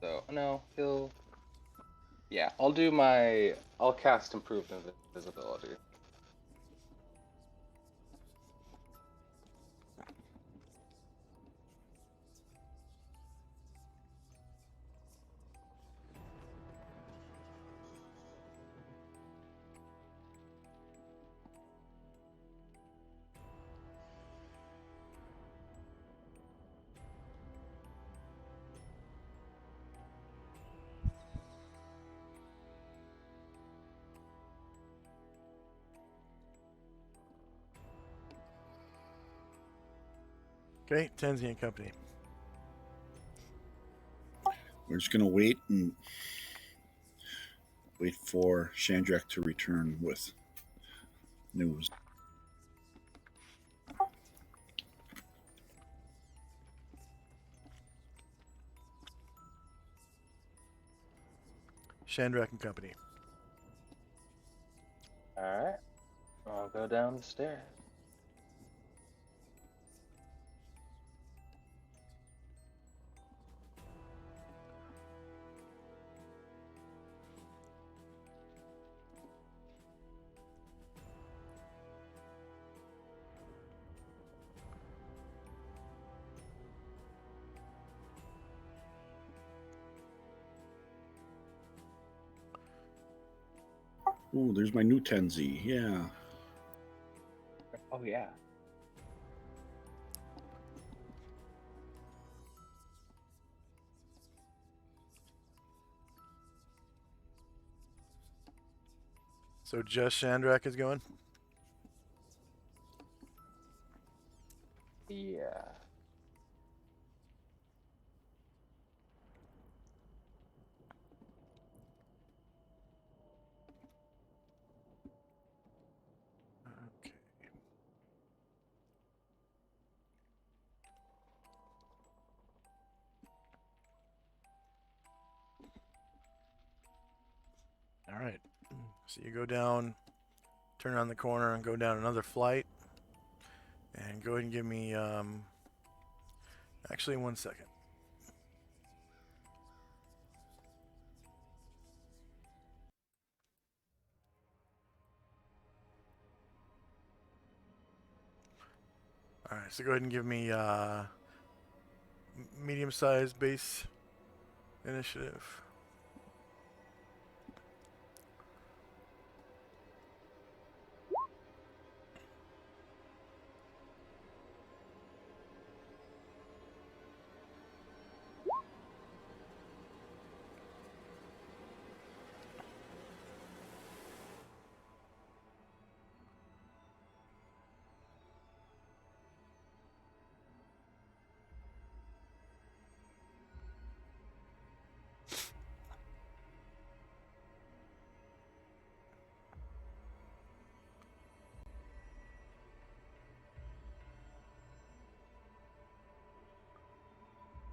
So, no, he'll... Yeah, I'll cast Improved Invisibility. Okay, Tenzi and Company. We're just gonna wait for Shandrak to return with news. Shandrak and Company. Alright, I'll go down the stairs. Oh, there's my new Tenzi. Yeah. Oh, yeah. So just Shandrak is going? Yeah. Okay. All right. So you go down, turn around the corner, and go down another flight. And go ahead and give me, actually 1 second. All right, so go ahead and give me medium-sized base initiative.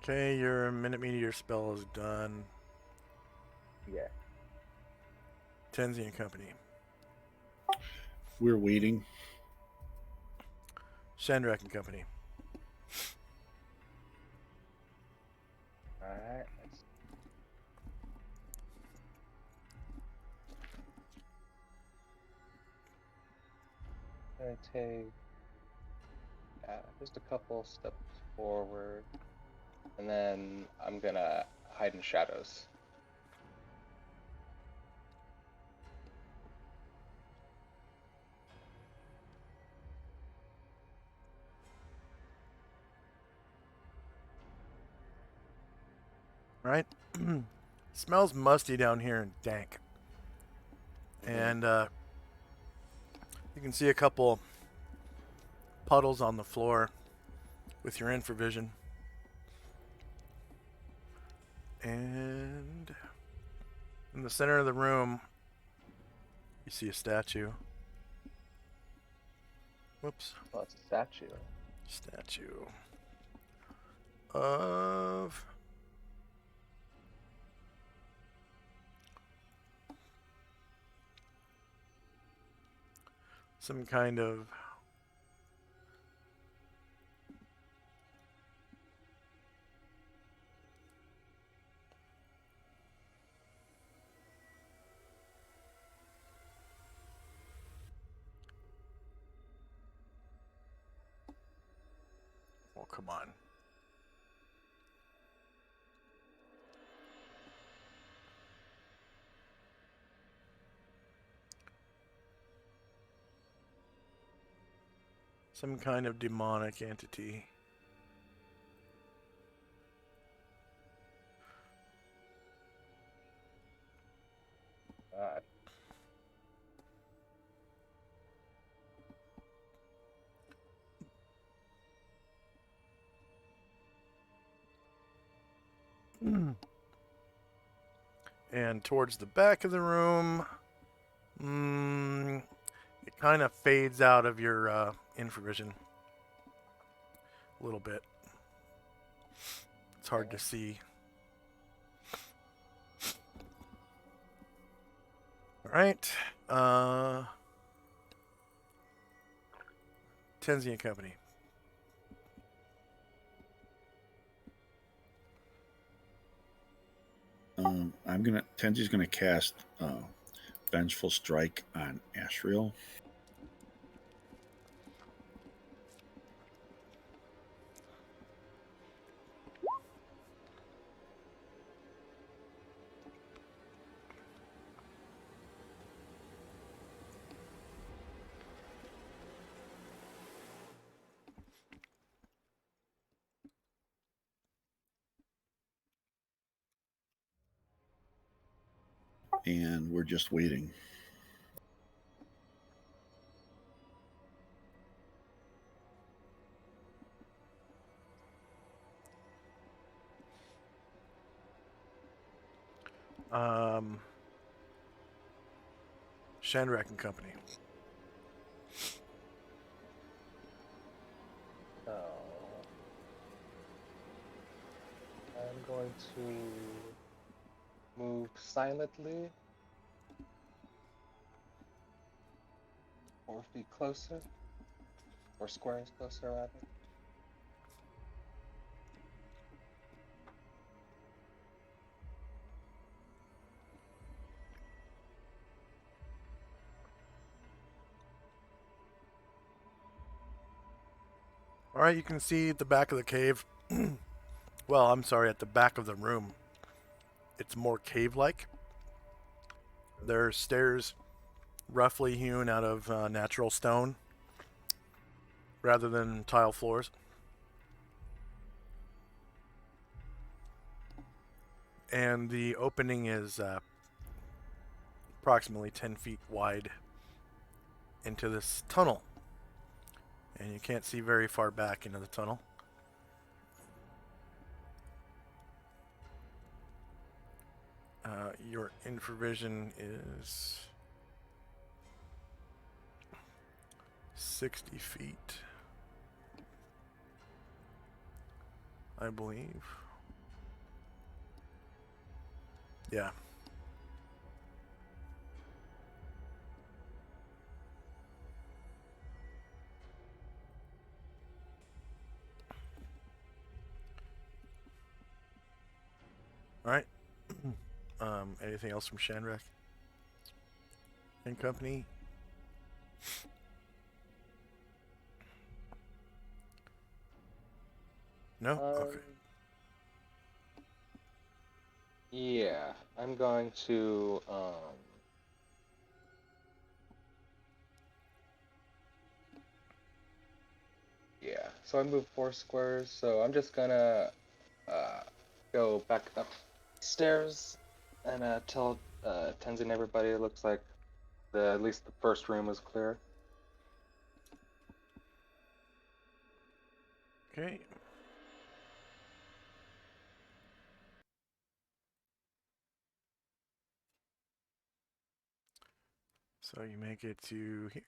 Okay, your minute meteor spell is done. Yeah. Tenzi and Company. We're waiting. Shandrak and Company. Alright. Gonna take just a couple steps forward, and then I'm gonna hide in shadows. Right? Smells musty down here and dank. And you can see a couple puddles on the floor with your infravision. And in the center of the room, you see a statue. Whoops. Oh, it's a statue. Statue of some kind of oh, come on. Some kind of demonic entity. God. And towards the back of the room, it kind of fades out of your infravision a little bit. It's hard to see. All right. Tenzi and Company. Tenji's gonna cast Vengeful Strike on Ashriel. And we're just waiting. Shandrak and Company. So I'm going to move silently 4 feet closer, or squares closer rather. All right, you can see at the back of the cave. Well, I'm sorry, at the back of the room. It's more cave-like. There are stairs roughly hewn out of natural stone rather than tile floors. And the opening is approximately 10 feet wide into this tunnel. And you can't see very far back into the tunnel. Your infravision is 60 feet, I believe. Yeah. All right. Anything else from Shandrak and company? No? Okay. Yeah, I'm going to yeah, so I moved 4 squares, so I'm just gonna uh, go back upstairs and tell Tenzin and everybody it looks like at least the first room was clear. Okay. So you make it to here.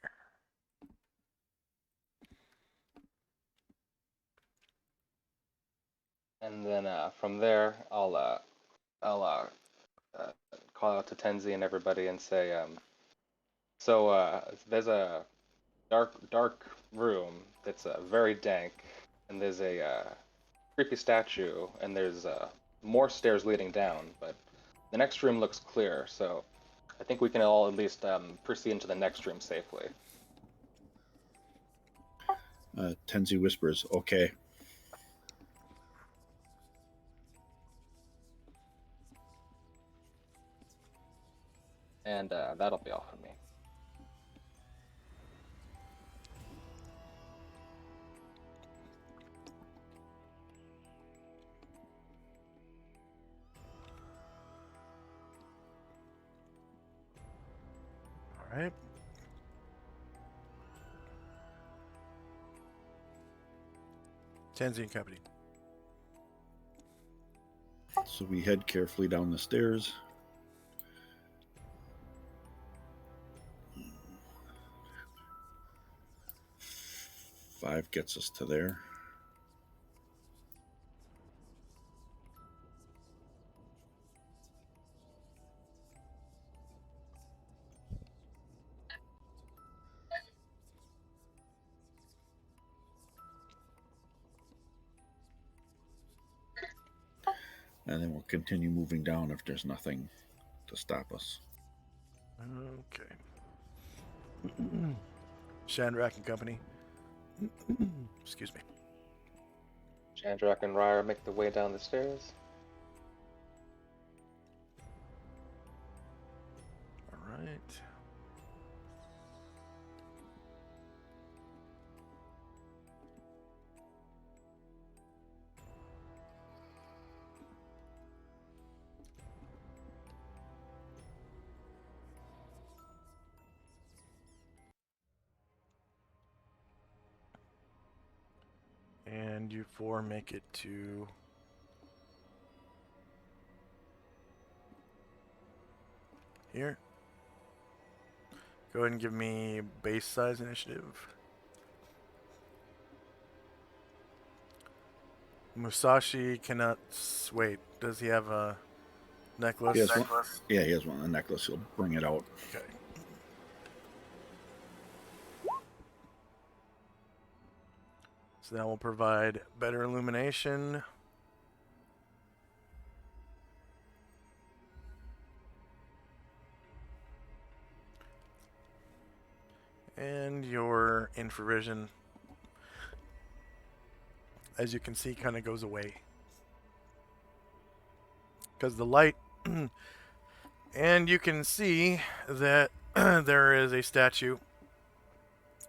And then from there, I'll call out to Tenzi and everybody and say, so there's a dark room that's very dank, and there's a creepy statue, and there's more stairs leading down, but the next room looks clear, so I think we can all at least proceed into the next room safely. Tenzi whispers, okay. And that'll be all for me. All right. Tenzi and company. So we head carefully down the stairs. Five gets us to there. And then we'll continue moving down if there's nothing to stop us. Okay. Shandrak and company. Excuse me. Chandrak and Ryer make the way down the stairs. All right. And you four make it to here. Go ahead and give me base size initiative. Musashi cannot wait. Does he have a necklace? He has one, yeah, he has one. A necklace. He'll bring it out. Okay. So that will provide better illumination. And your infravision, as you can see, kind of goes away. Because the light, and you can see that there is a statue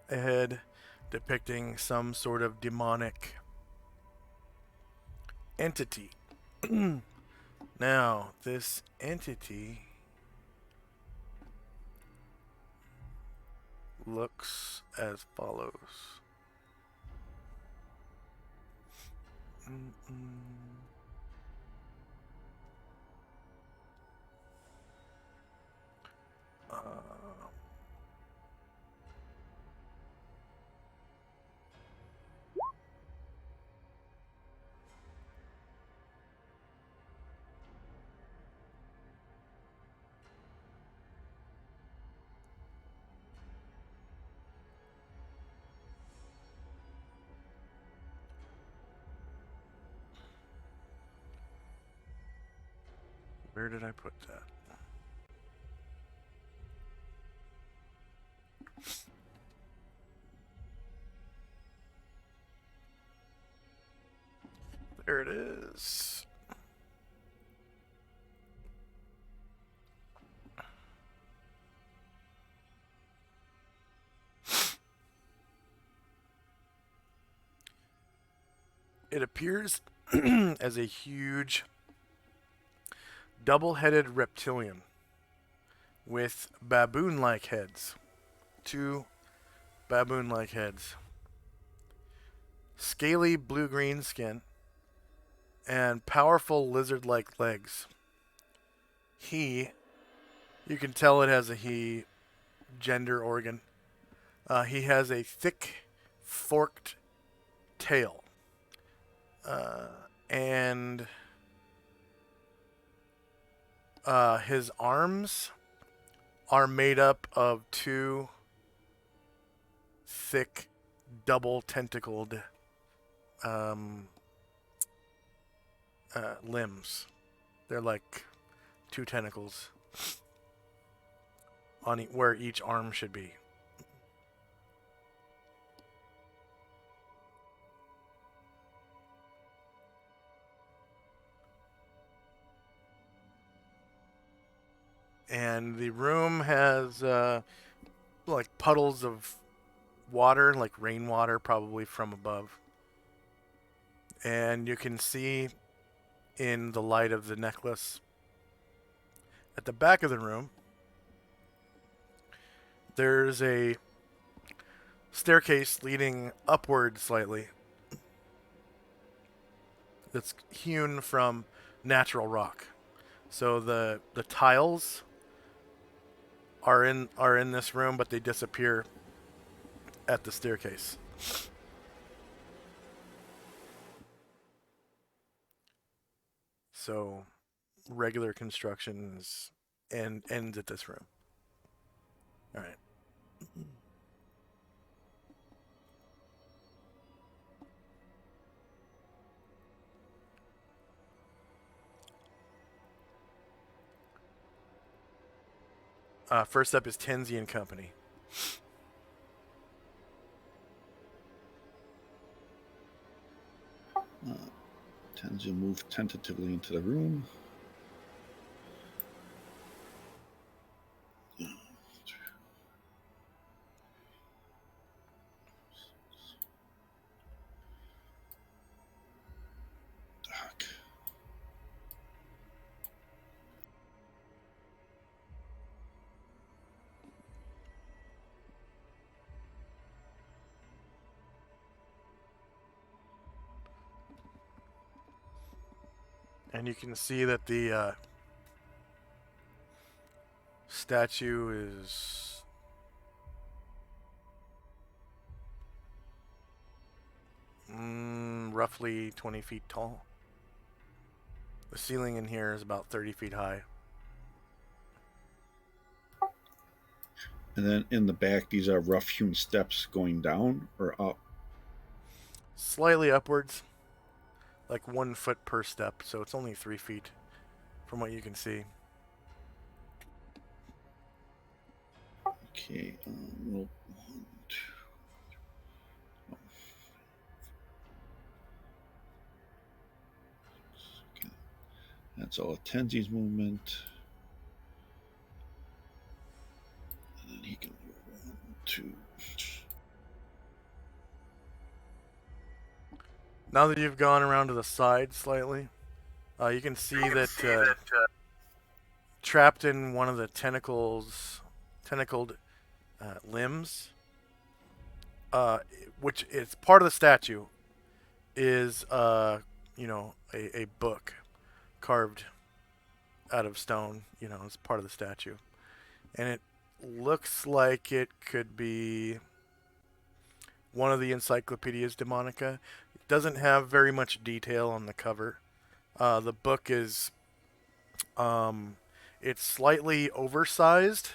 ahead depicting some sort of demonic entity. Now, this entity looks as follows. Where did I put that? There it is. It appears as a huge double-headed reptilian with baboon-like heads. 2 baboon-like heads. Scaly blue-green skin and powerful lizard-like legs. You can tell it has a he gender organ. He has a thick, forked tail. And his arms are made up of 2 thick, double-tentacled limbs. They're like 2 tentacles on where each arm should be. And the room has like puddles of water, like rainwater, probably from above. And you can see in the light of the necklace at the back of the room, there's a staircase leading upward slightly that's hewn from natural rock. So the tiles are in this room, but they disappear at the staircase. So regular construction ends at this room. All right. First up is Tenzi and Company. Tenzi will move tentatively into the room. And you can see that the statue is roughly 20 feet tall. The ceiling in here is about 30 feet high. And then in the back, these are rough-hewn steps going down or up? Slightly upwards. Like 1 foot per step, so it's only 3 feet from what you can see. Okay, well, 1, 2. Oh. Okay. That's all Tenzi's movement. And then he can move 1, 2. Now that you've gone around to the side slightly, you can see that trapped in one of the tentacled limbs, which is part of the statue, is a book carved out of stone. As part of the statue, and it looks like it could be one of the Encyclopedias Demonica. It doesn't have very much detail on the cover. The book is it's slightly oversized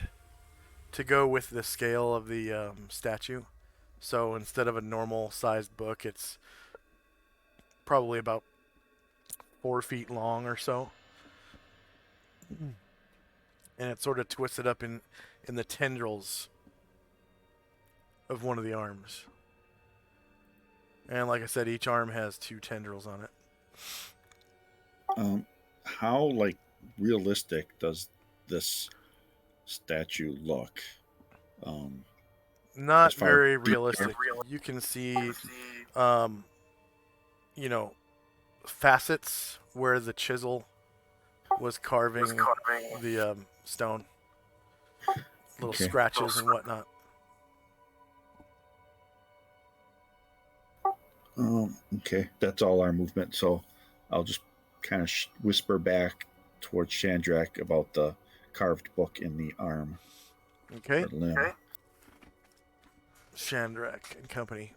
to go with the scale of the statue. So instead of a normal sized book, it's probably about 4 feet long or so. And it's sort of twisted up in the tendrils of one of the arms. And like I said, each arm has 2 tendrils on it. How like realistic does this statue look? Not as far very as realistic. You can see, you know, facets where the chisel was carving the stone. Little Okay. scratches and whatnot. Okay, that's all our movement. So I'll just kind of whisper back towards Chandrak about the carved book in the arm Okay. or limb. Okay. Chandrak and company.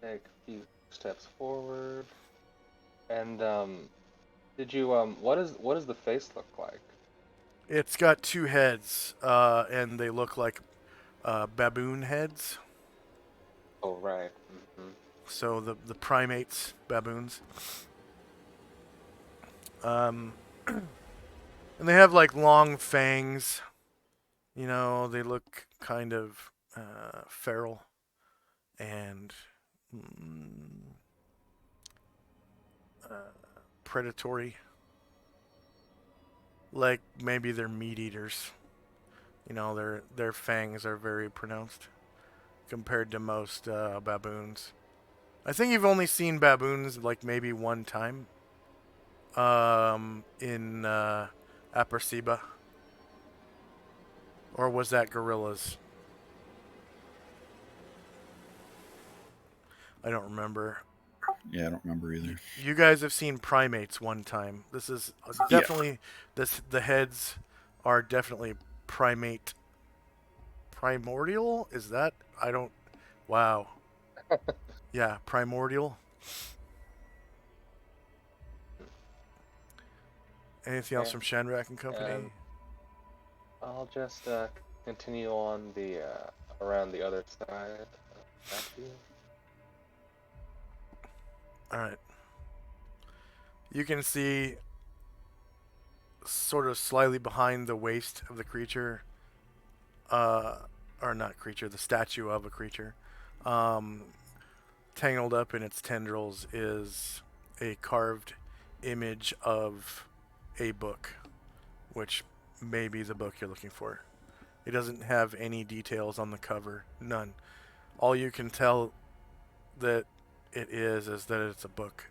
Take a few steps forward. And did you what does the face look like? It's got 2 heads, and they look like baboon heads. Oh right. So the primates, baboons. And they have like long fangs. You know, they look kind of feral and predatory. Like maybe they're meat eaters. You know, their fangs are very pronounced compared to most baboons. I think you've only seen baboons like maybe one time in Aperciba. Or was that gorillas? I don't remember. Yeah, I don't remember either. You guys have seen primates one time. This is definitely the heads are definitely primordial. Is that? I don't. Wow. Yeah, primordial. Anything else from Shandrak and company? I'll just continue on the around the other side. All right. You can see sort of slightly behind the waist of the creature, or not creature, the statue of a creature, tangled up in its tendrils is a carved image of a book, which may be the book you're looking for. It doesn't have any details on the cover, none. All you can tell that it is that it's a book.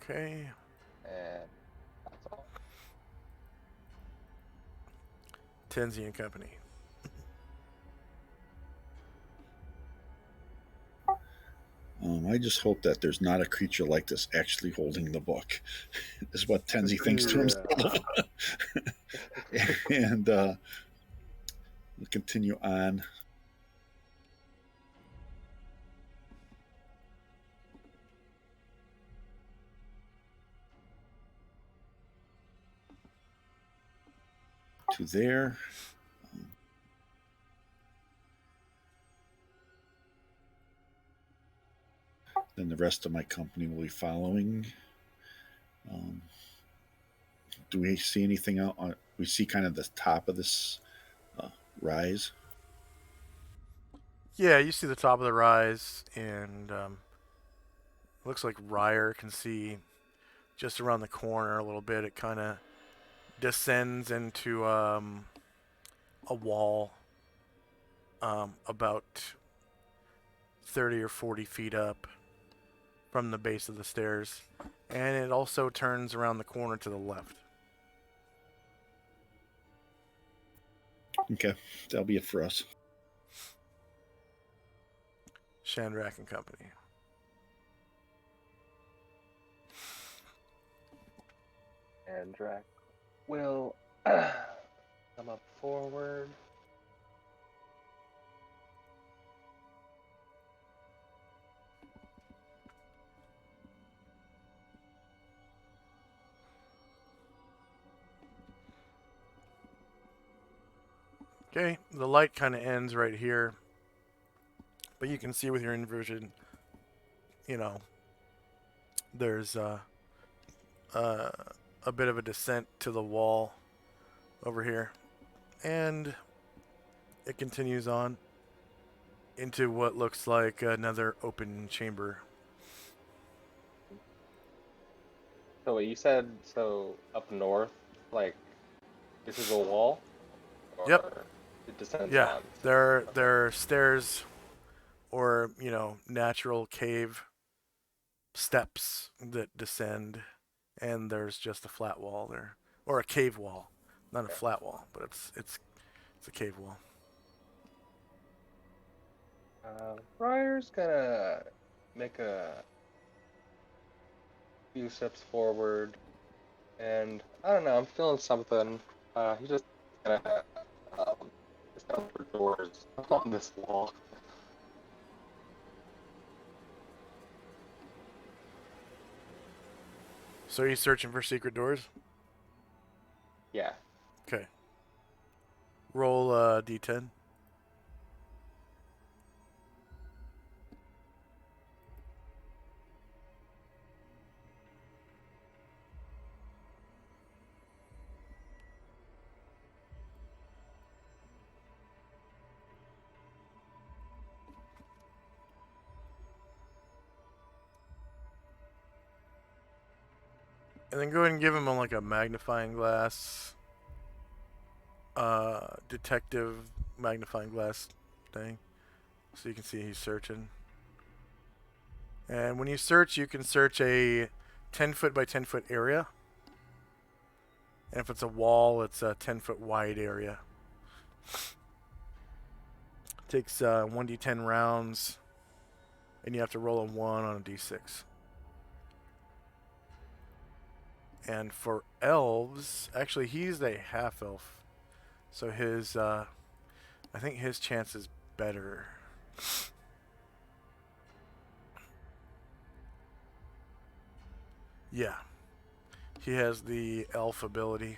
Okay. And that's all. Tenzi and company. I just hope that there's not a creature like this actually holding the book, is what Tenzi thinks to himself. And we'll continue on. To there. Then the rest of my company will be following. Do we see anything out? We see kind of the top of this rise. Yeah, you see the top of the rise, and looks like Ryer can see just around the corner a little bit. It kind of descends into a wall about 30 or 40 feet up from the base of the stairs, and it also turns around the corner to the left. Okay, that'll be it for us. Shandrak and company. Shandrak will come up forward. Okay, the light kind of ends right here, But you can see with your inversion, you know, there's uh, a bit of a descent to the wall over here. And it continues on into what looks like another open chamber. So wait, you said so up north, like this is a wall, Yep. or it descends Yeah. on. Okay. There are stairs or, natural cave steps that descend, and there's just a flat wall there. Or a cave wall. Not a Okay. flat wall, but it's a cave wall. Briar's gonna make a few steps forward, and I don't know. I'm feeling something. He's just gonna just look for doors on this wall. So are you searching for secret doors? Yeah. Okay. Roll d10. And then go ahead and give him like a magnifying glass, detective magnifying glass thing, so you can see he's searching. And when you search, you can search a 10-foot by 10-foot area. And if it's a wall, it's a 10-foot wide area. Takes 1d10 rounds, and you have to roll a 1 on a d6. And for elves, actually, he's a half elf, so I think his chance is better. Yeah, he has the elf ability,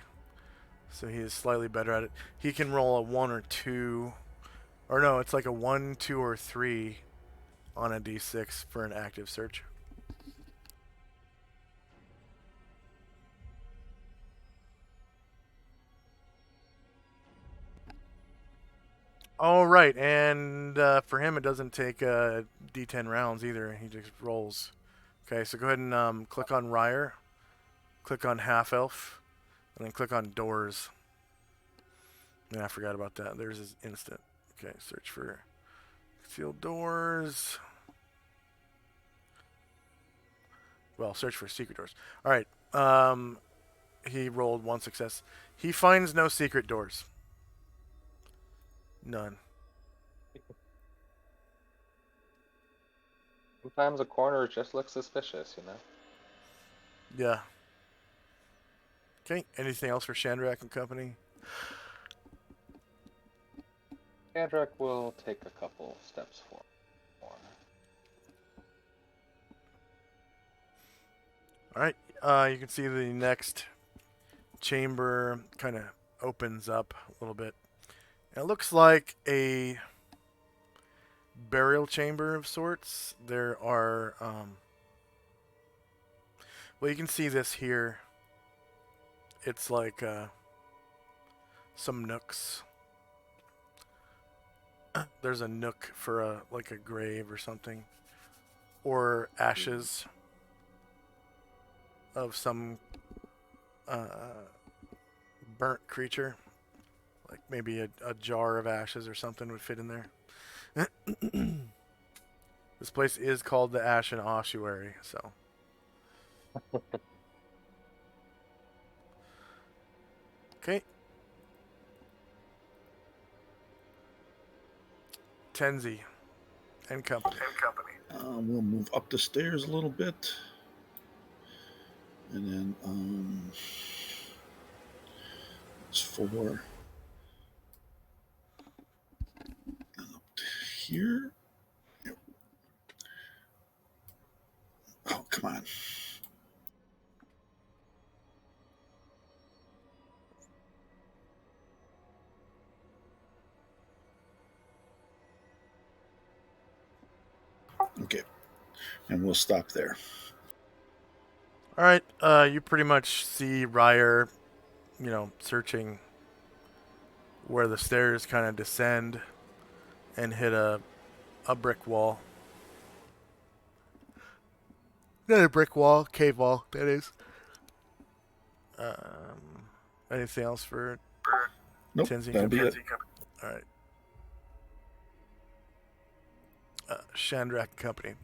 so he is slightly better at it. He can roll a 1 or 2, or no, it's like a 1, 2, or 3 on a d6 for an active search. Oh, right, and for him it doesn't take d10 rounds either. He just rolls. Okay, so go ahead and click on Ryer, click on Half Elf, and then click on Doors. Yeah, I forgot about that. There's his instant. Okay, search for concealed doors. Well, search for secret doors. All right. He rolled 1 success. He finds no secret doors. None. Sometimes a corner just looks suspicious, you know. Yeah. Okay. Anything else for Shandrak and company? Adric will take a couple steps forward. All right. You can see the next chamber kind of opens up a little bit. And it looks like a burial chamber of sorts. There are, well, you can see this here. It's like some nooks. There's a nook for like a grave or something, or ashes of some burnt creature. Like maybe a jar of ashes or something would fit in there. This place is called the Ashen Ossuary, so. Okay. Tenzi and company. We'll move up the stairs a little bit. And then it's 4. Up to here. Yep. Oh, come on. Okay. And we'll stop there. All right. You pretty much see Ryer, searching where the stairs kind of descend and hit a brick wall. Not a brick wall, cave wall, that is. Anything else for Nope, Tinsy that'll be it. All right. Shandrak Company.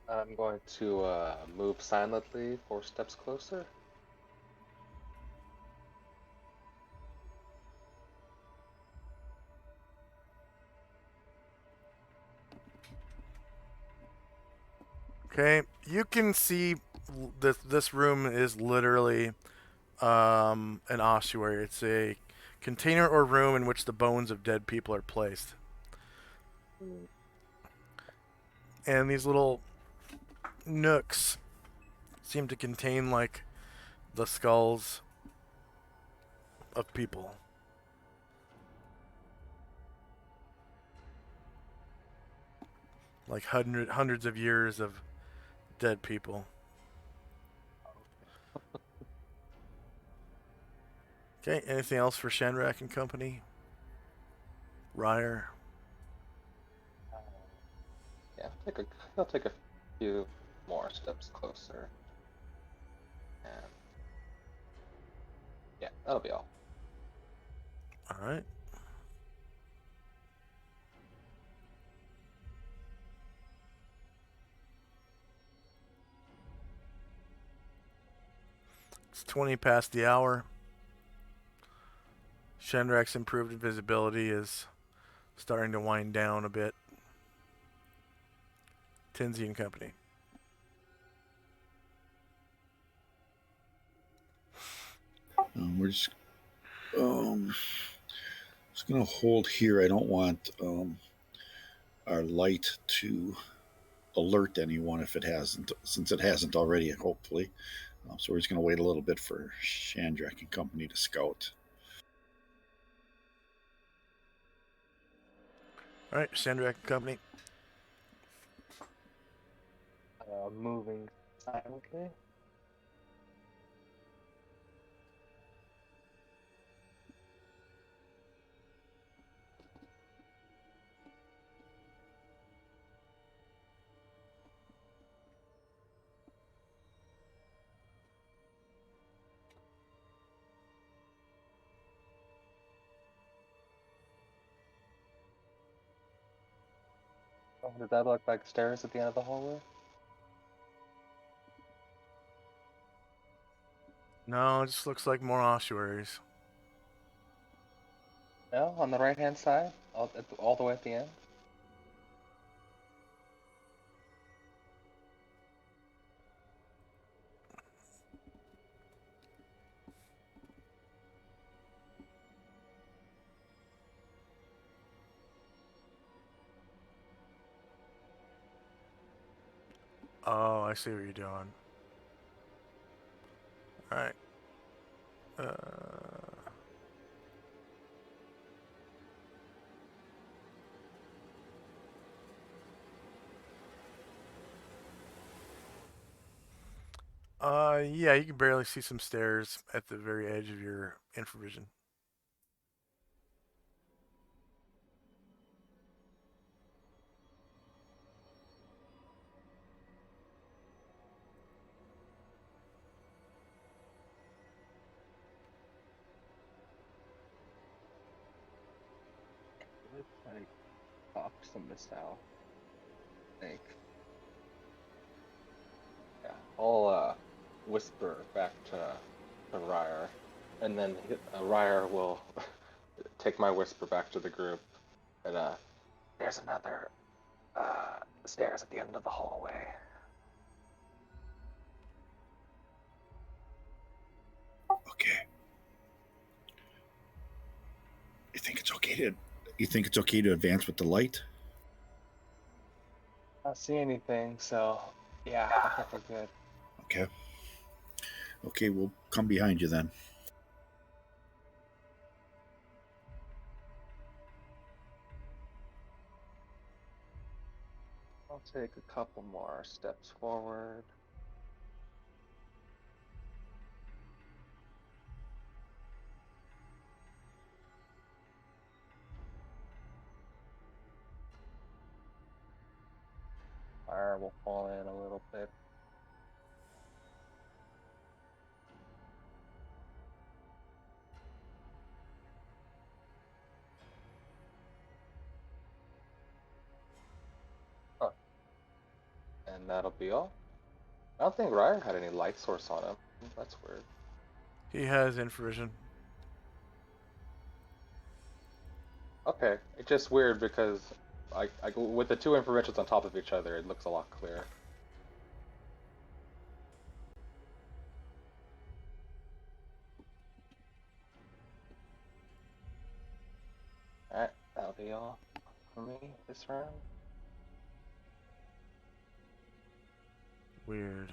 I'm going to move silently 4 steps closer. Okay, you can see this room is literally an ossuary. It's a container or room in which the bones of dead people are placed. And these little nooks seem to contain like the skulls of people. Like hundreds of years of dead people. Okay, anything else for Shandrak and Company? Ryer? Yeah, I'll take a few more steps closer. And yeah, that'll be all. All right. It's 20 past the hour. Shandrak's improved visibility is starting to wind down a bit. Tinsy and Company. We're just going to hold here. I don't want our light to alert anyone if it hasn't, since it hasn't already, hopefully. So we're just going to wait a little bit for Shandrak and Company to scout. All right, Shandrak and Company. Moving silently. Oh, does that look like stairs at the end of the hallway? No, it just looks like more ossuaries. No, on the right-hand side, all the way at the end. Oh, I see what you're doing. All right. Yeah, you can barely see some stairs at the very edge of your infravision. Looks like Fox in the south. I think. Yeah, I'll whisper back to Ryer, and then Ryer will take my whisper back to the group. And there's another stairs at the end of the hallway. Okay. You think it's okay to advance with the light? I don't see anything, so yeah, I think we're good. Okay. Okay, we'll come behind you then. I'll take a couple more steps forward. Fire will fall in a little bit. Oh. And that'll be all. I don't think Ryer had any light source on him. That's weird. He has infravision. Okay, it's just weird because I go with the two infraventures on top of each other, it looks a lot clearer. Alright, that'll be all for me this round. Weird.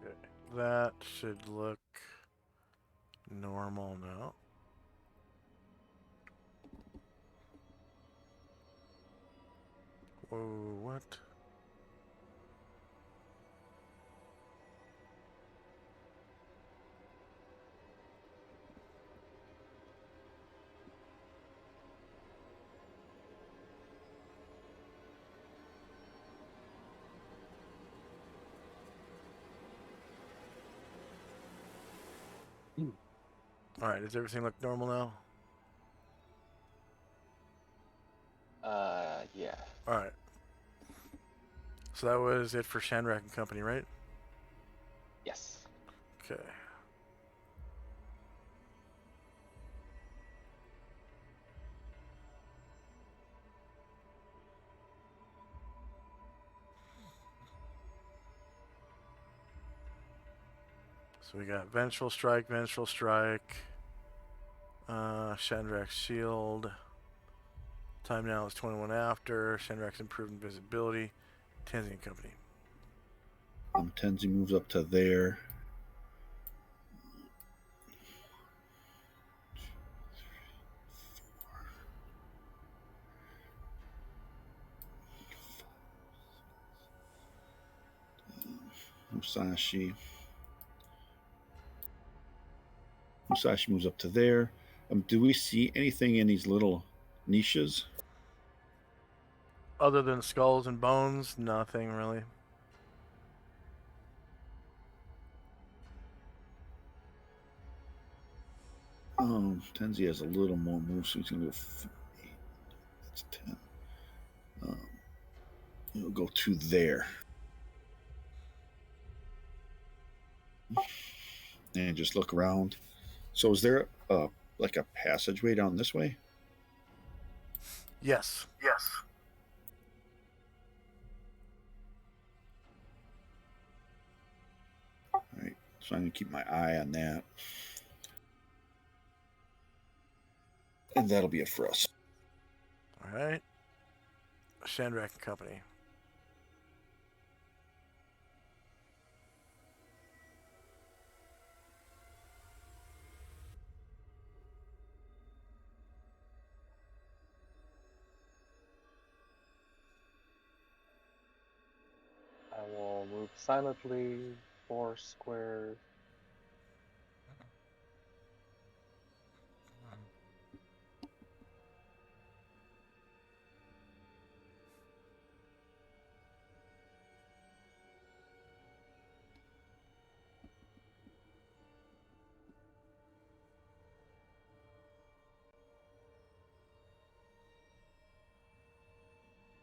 Okay, that should look normal now. Whoa, what? Alright, does everything look normal now? Yeah. Alright. So that was it for Shandrak and Company, right? Yes. Okay. So we got Vengeful Strike, Shandrak's Shield. Time now is 21 after. Shandrak's improved invisibility. Tanzania Company. Tenzi moves up to there. Musashi moves up to there. Do we see anything in these little niches? Other than skulls and bones, nothing really. Tenzi has a little more moves, so he's going to go 8. That's 10. He'll go to there. And just look around. So is there like a passageway down this way? Yes. All right. So I'm going to keep my eye on that. And that'll be it for us. Alright. Shandrak and Company. silently 4 squares.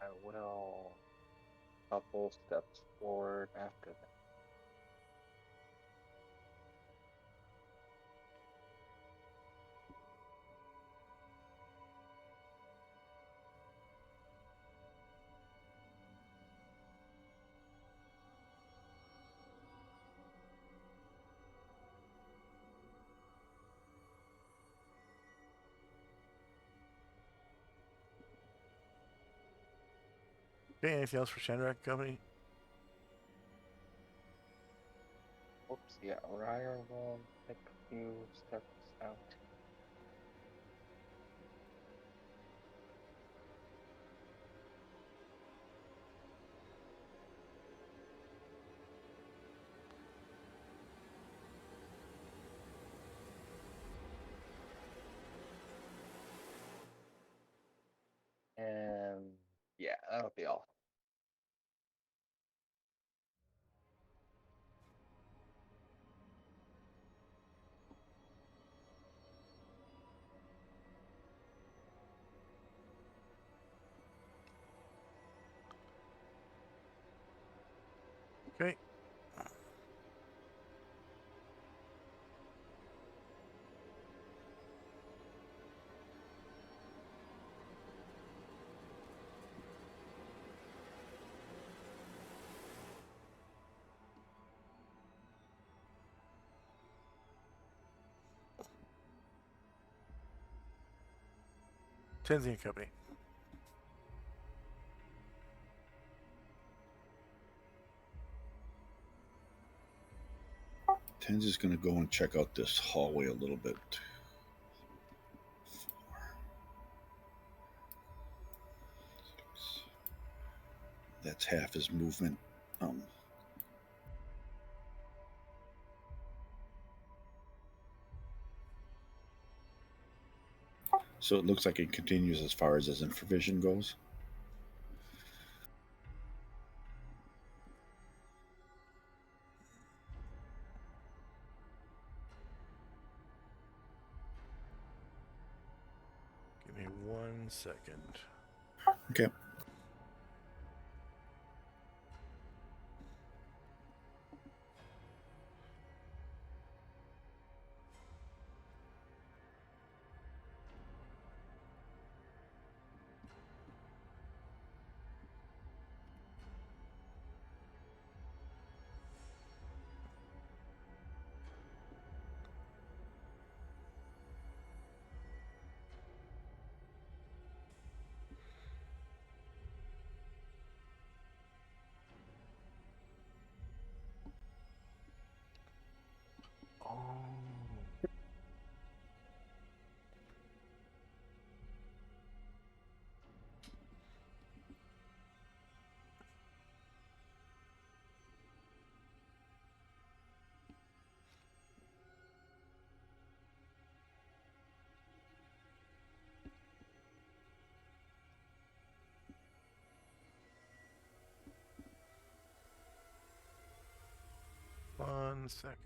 I will couple steps forward after that. Okay, anything else for Shandrak Company? Oops, yeah, Ryer will take a few steps out. And yeah, that'll be all. Okay. Tenzi and Company. Ten's is going to go and check out this hallway a little bit. That's half his movement. So it looks like it continues as far as his infravision goes. Give me 1 second. Okay. Oh. One second.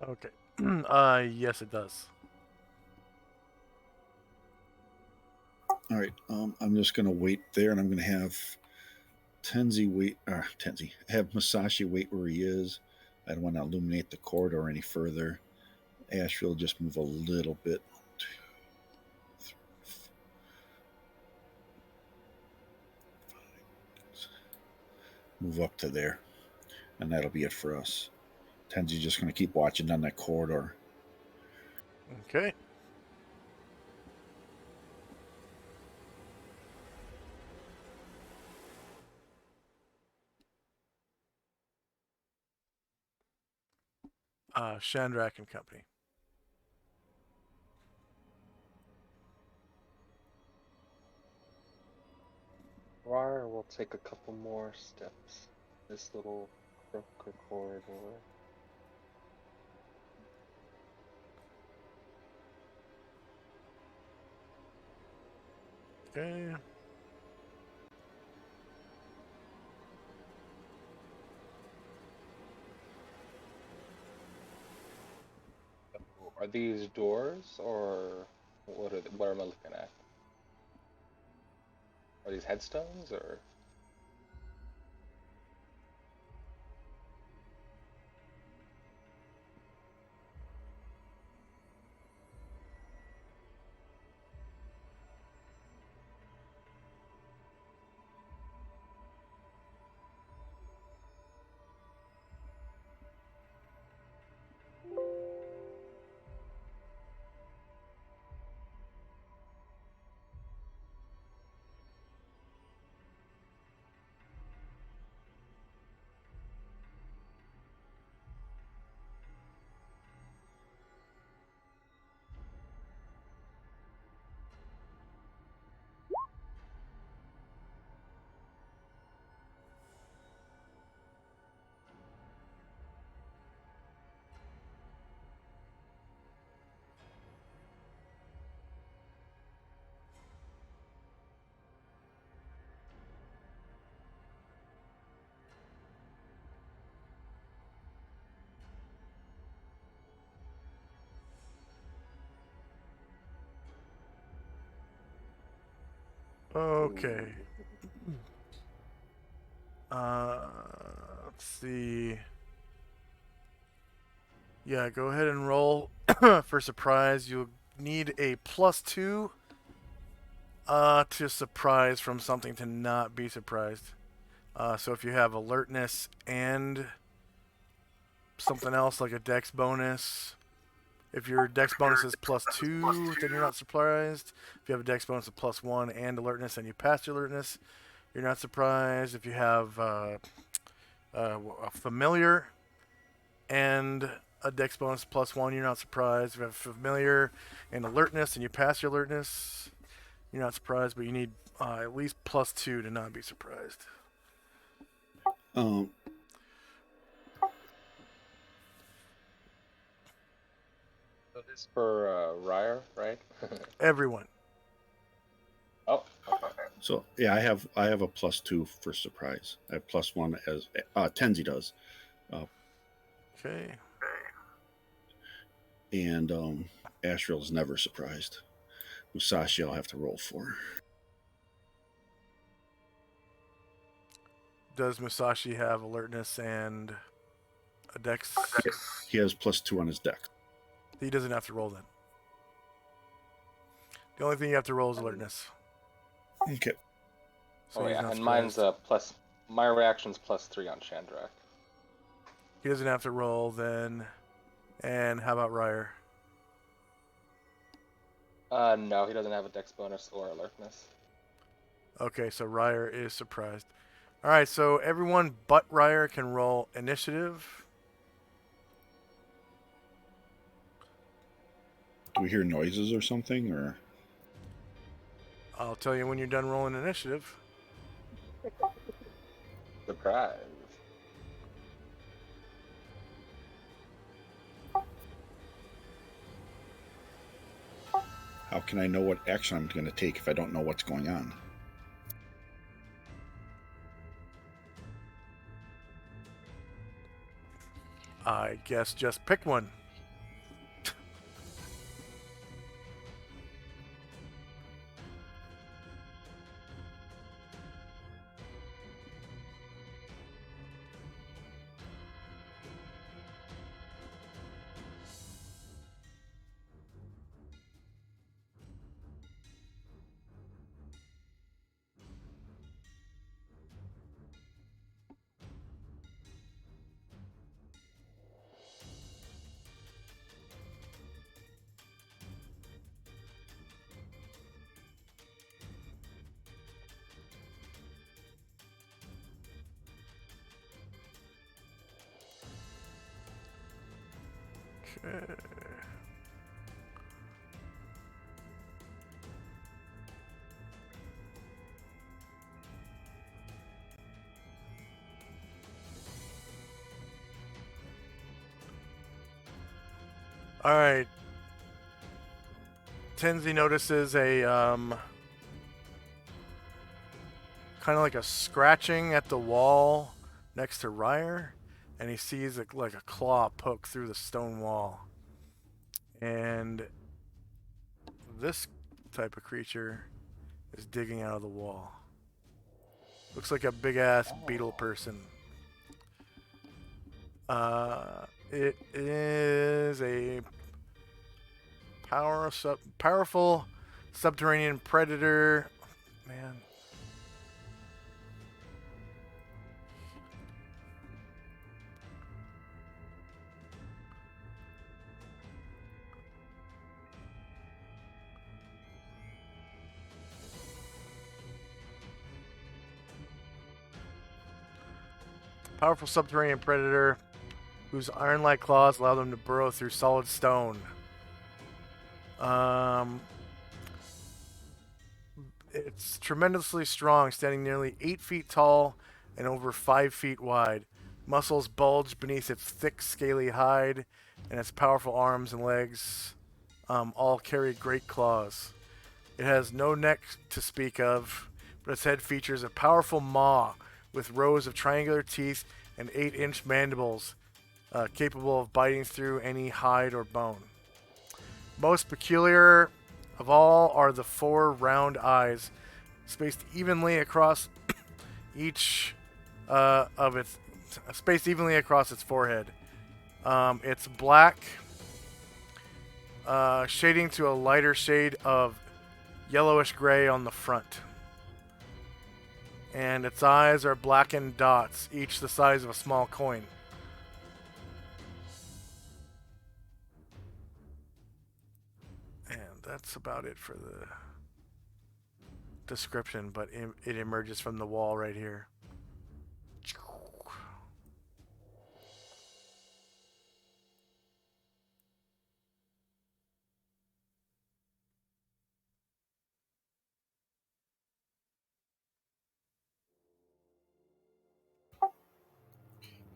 Okay. Yes, it does. All right. I'm just going to wait there, and I'm going to have have Masashi wait where he is. I don't want to illuminate the corridor any further. Asheville just move a little bit. 2, 3, 4, 5, 6. Move up to there, and that'll be it for us. Tenzi's just going to keep watching down that corridor. Okay. Shandrak and Company. Rar will take a couple more steps. This little crook or corridor. Okay. Are these doors or what are what am I looking at? Are these headstones or? Okay. Let's see. Yeah, go ahead and roll for surprise. You'll need a +2 to surprise from something to not be surprised. So if you have alertness and something else like a dex bonus, if your dex bonus is +2, then you're not surprised. If you have a dex bonus of +1 and alertness and you pass your alertness, you're not surprised. If you have a familiar and a dex bonus +1, you're not surprised. If you have familiar and alertness and you pass your alertness, you're not surprised, but you need at least +2 to not be surprised. Um, So this for Ryer, right? Everyone. Oh, okay. so yeah, I have a +2 for surprise. I have +1 as Tenzi does, Okay. and Ashrill's never surprised. Musashi, I'll have to roll for. Does Musashi have alertness and a dex? He has +2 on his deck. He doesn't have to roll then. The only thing you have to roll is alertness. Okay. So Oh he's yeah, not and mine's surprised. plus. My reaction's +3 on Chandrak. He doesn't have to roll then. And how about Ryer? No, he doesn't have a dex bonus or alertness. Okay, so Ryer is surprised. All right, so everyone but Ryer can roll initiative. Do we hear noises or something, or? I'll tell you when you're done rolling initiative. Surprise. How can I know what action I'm going to take if I don't know what's going on? I guess just pick one. Okay. All right. Tenzi notices a kind of like a scratching at the wall next to Ryer, and he sees like a claw poke through the stone wall. And this type of creature is digging out of the wall. Looks like a big ass beetle person. It is a powerful subterranean predator. Man. Powerful subterranean predator whose iron-like claws allow them to burrow through solid stone. It's tremendously strong, standing nearly 8 feet tall and over 5 feet wide. Muscles bulge beneath its thick, scaly hide, and its powerful arms and legs all carry great claws. It has no neck to speak of, but its head features a powerful maw with rows of triangular teeth and 8-inch mandibles capable of biting through any hide or bone. Most peculiar of all are the 4 round eyes, spaced evenly across its forehead. It's black, shading to a lighter shade of yellowish gray on the front. And its eyes are blackened dots, each the size of a small coin. And that's about it for the description, but it emerges from the wall right here.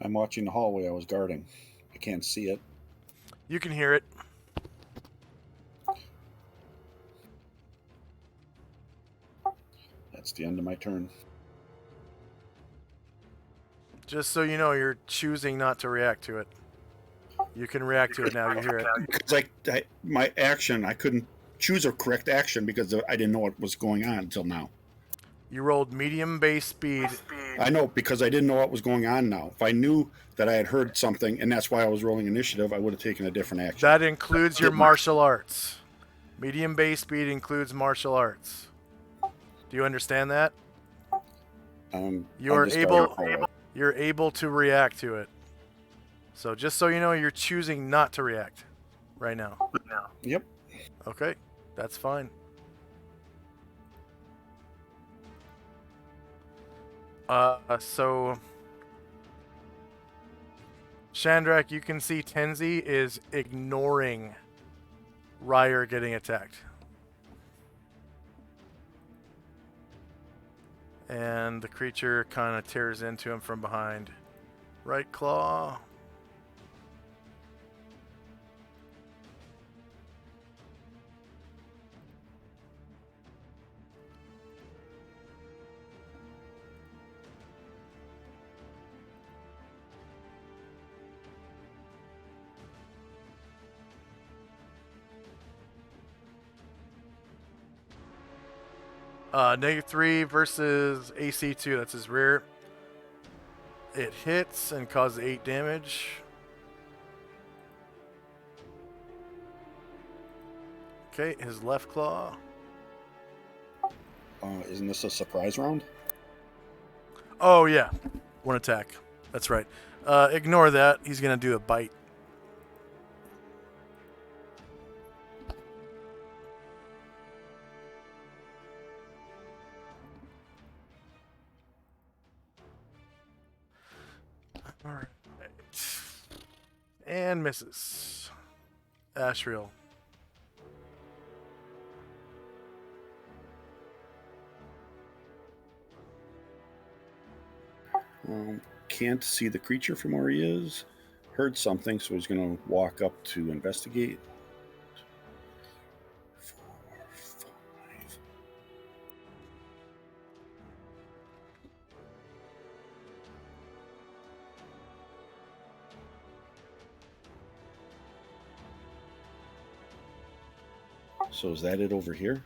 I'm watching the hallway I was guarding. I can't see it. You can hear it. That's the end of my turn. Just so you know, you're choosing not to react to it. You can react to it now. You hear it. Because my action, I couldn't choose a correct action because I didn't know what was going on until now. You rolled medium base speed. I know, because I didn't know what was going on now. If I knew that I had heard something, and that's why I was rolling initiative, I would have taken a different action. That includes your martial arts. Medium base speed includes martial arts. Do you understand that? You're able to react to it. So just so you know, you're choosing not to react right now. Yep. Okay, that's fine. So Shandrak, you can see Tenzi is ignoring Ryer getting attacked. And the creature kind of tears into him from behind. Right claw. -3 versus AC2. That's his rear. It hits and causes 8 damage. Okay, his left claw. Isn't this a surprise round? Oh, yeah. 1 attack. That's right. Ignore that. He's going to do a bite. All right. And misses. Ashriel. Can't see the creature from where he is. Heard something, so he's going to walk up to investigate. 4, 5. So is that it over here?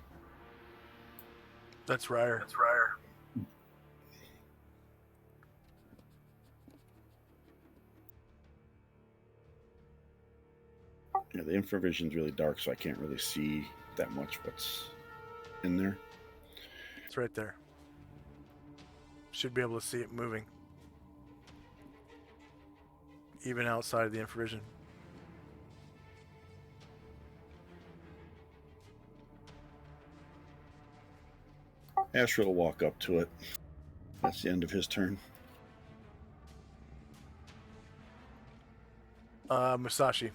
That's Ryer. Yeah, the infravision's really dark, so I can't really see that much what's in there. It's right there. Should be able to see it moving. Even outside of the infravision. Asher will walk up to it. That's the end of his turn. Musashi.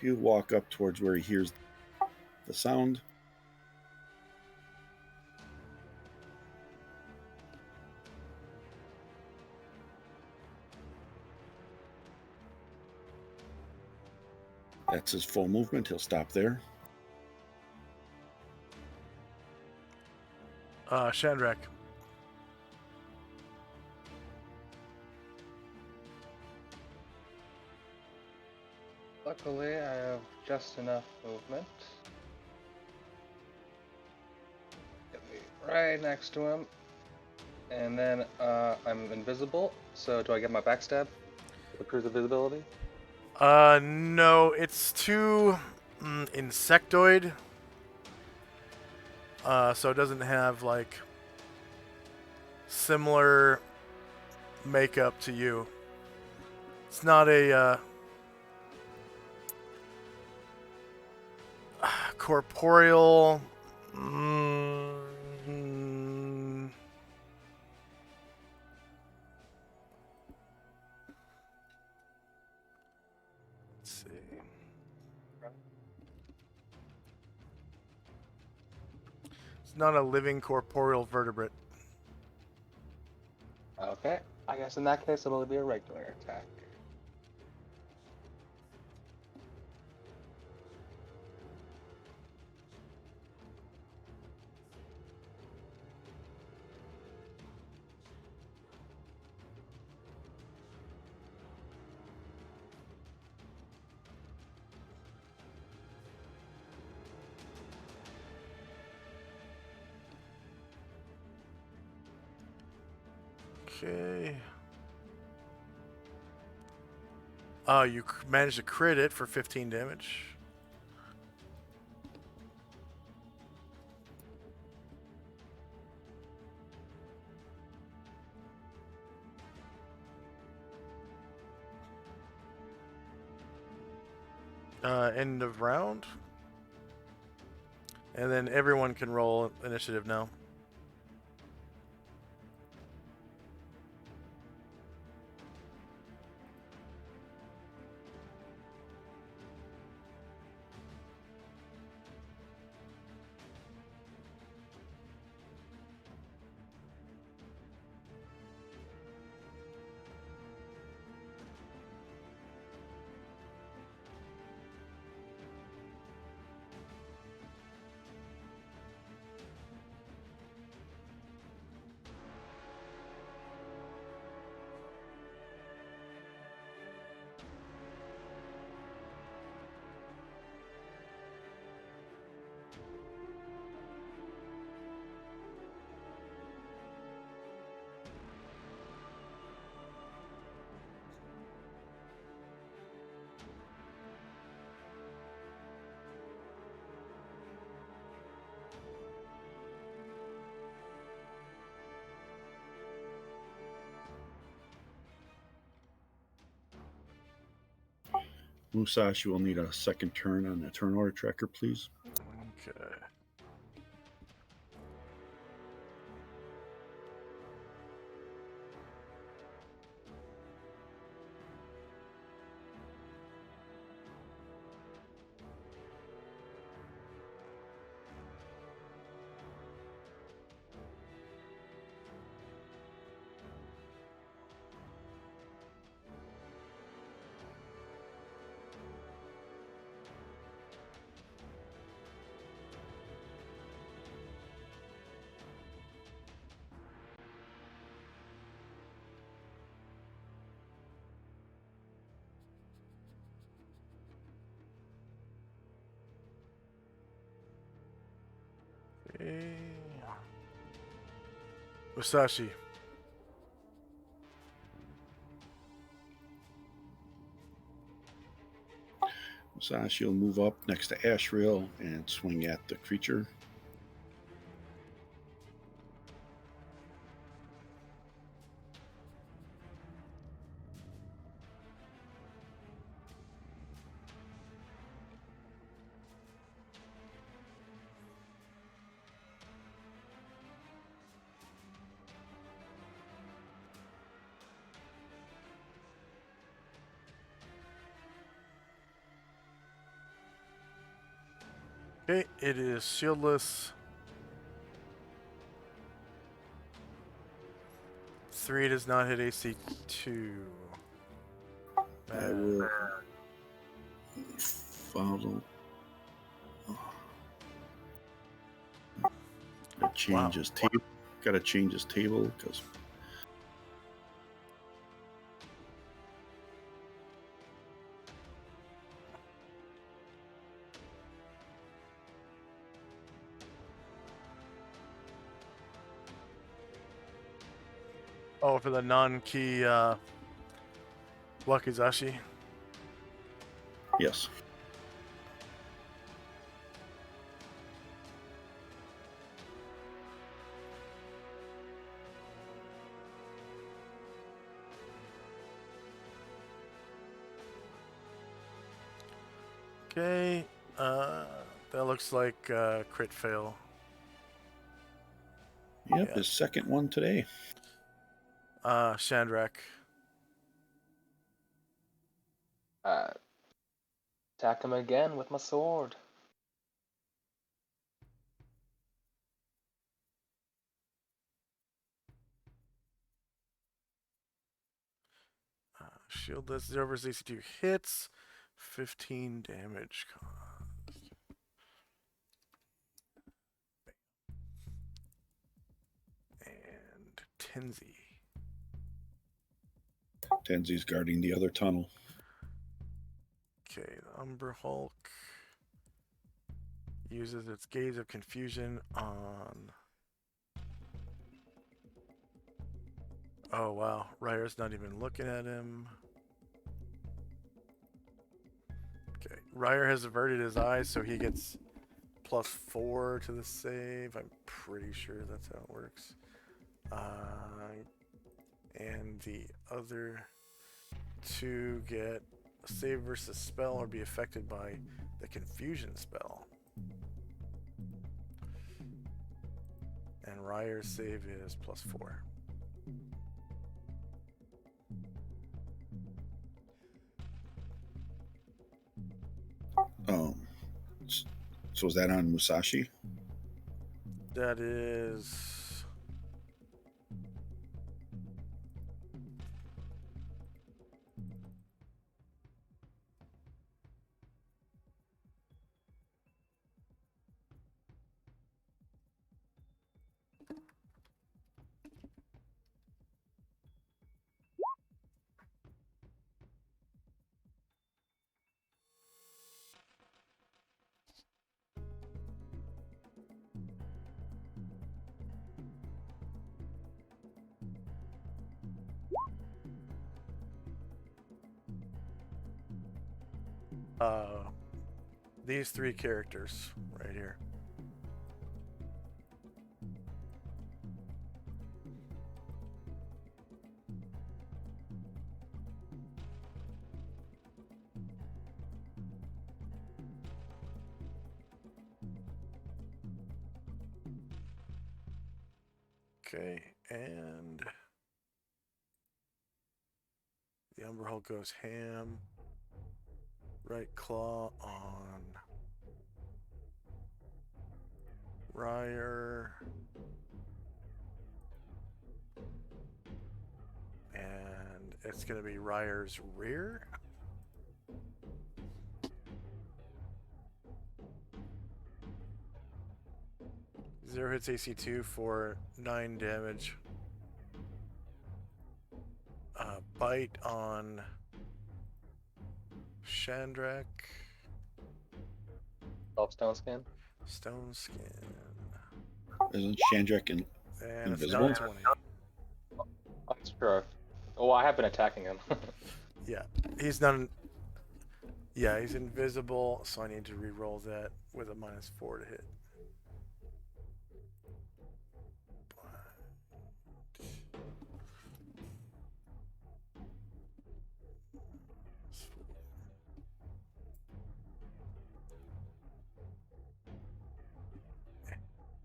He'll walk up towards where he hears the sound. That's his full movement. He'll stop there. Shandrak. Luckily, I have just enough movement. Get me right next to him. And then I'm invisible, so do I get my backstab? The cruise invisibility? No, it's too insectoid. So it doesn't have like similar makeup to you. It's not a corporeal. Let's see. It's not a living corporeal vertebrate. Okay, I guess in that case it'll be a regular attack. Okay. You managed to crit it for 15 damage. End of round. And then everyone can roll initiative now. Musashi will need a second turn on the turn order tracker, please. Okay. Musashi. Musashi will move up next to Ashriel and swing at the creature. Okay, it is shieldless. 3 does not hit AC 2. I will follow. Gotta change his table. Gotta change his table because. Oh, for the non-key Wakizashi. Yes. Okay, that looks like crit fail. Yep, Yeah. his second one today. Shandrak. Attack him again with my sword. Shieldless, 0 versus AC 2 hits, 15 damage caused. And Tenzi. Tenzi's guarding the other tunnel. Okay, the Umber Hulk uses its Gaze of Confusion on... Oh wow, Ryer's not even looking at him. Okay, Ryer has averted his eyes, so he gets +4 to the save. I'm pretty sure that's how it works. And the other 2 get a save versus spell or be affected by the confusion spell. And Ryer's save is +4. So is that on Musashi? That is... these 3 characters right here. Okay, and the Umber Hulk goes ham. Right claw on Ryer. And it's going to be Ryer's rear. Zero hits AC 2 for 9 damage. Bite on Shandrak. Stone skin. Stone skin. Isn't Shandrak And Invisible? it's not a 20. That's true. Oh, I have been attacking him. Yeah, he's done. Yeah, he's invisible, so I need to re-roll that with a -4 to hit.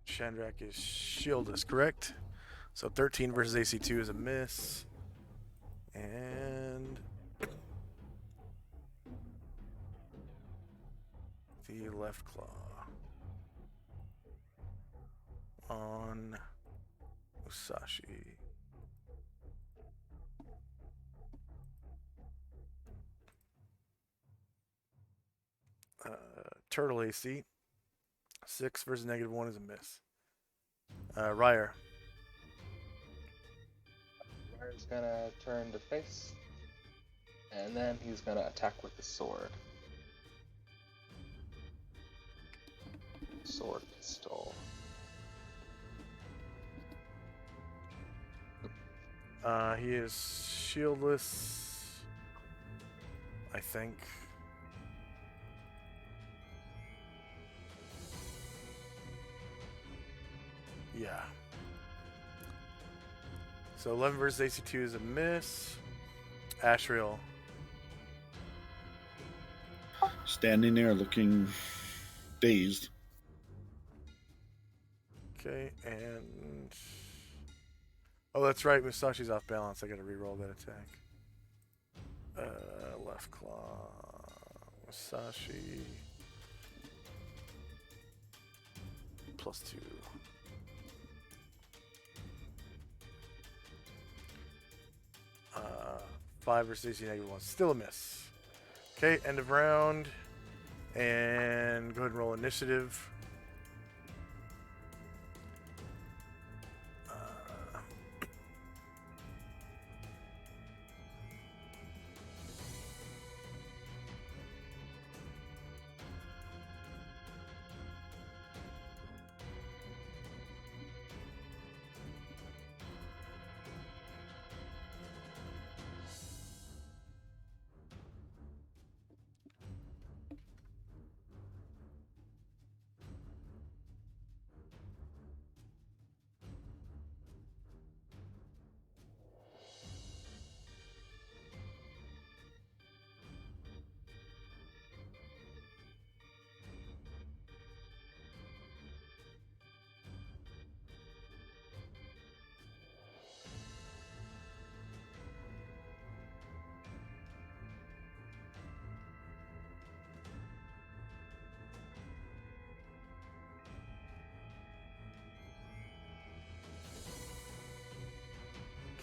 Chandrak is shieldless, correct? So 13 versus AC2 is a miss. And the left claw on Musashi. Turtle AC. 6 versus -1 is a miss. Ryer. Ryer's gonna turn to face, and then he's gonna attack with the sword. Sword pistol. He is shieldless, I think. Yeah. So 11 versus AC2 is a miss. Ashriel. Standing there looking dazed. Okay, and... Oh, that's right. Musashi's off balance. I gotta re-roll that attack. Left claw. Musashi. +2. 5 versus AC -1. Still a miss. Okay, end of round. And go ahead and roll initiative.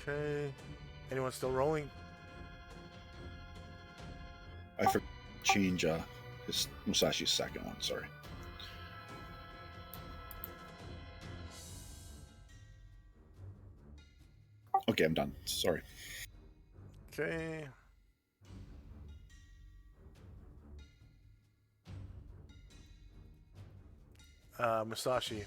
Okay. Anyone still rolling? I forgot to change his Musashi's second one. Sorry. Okay, I'm done. Sorry. Okay. Musashi.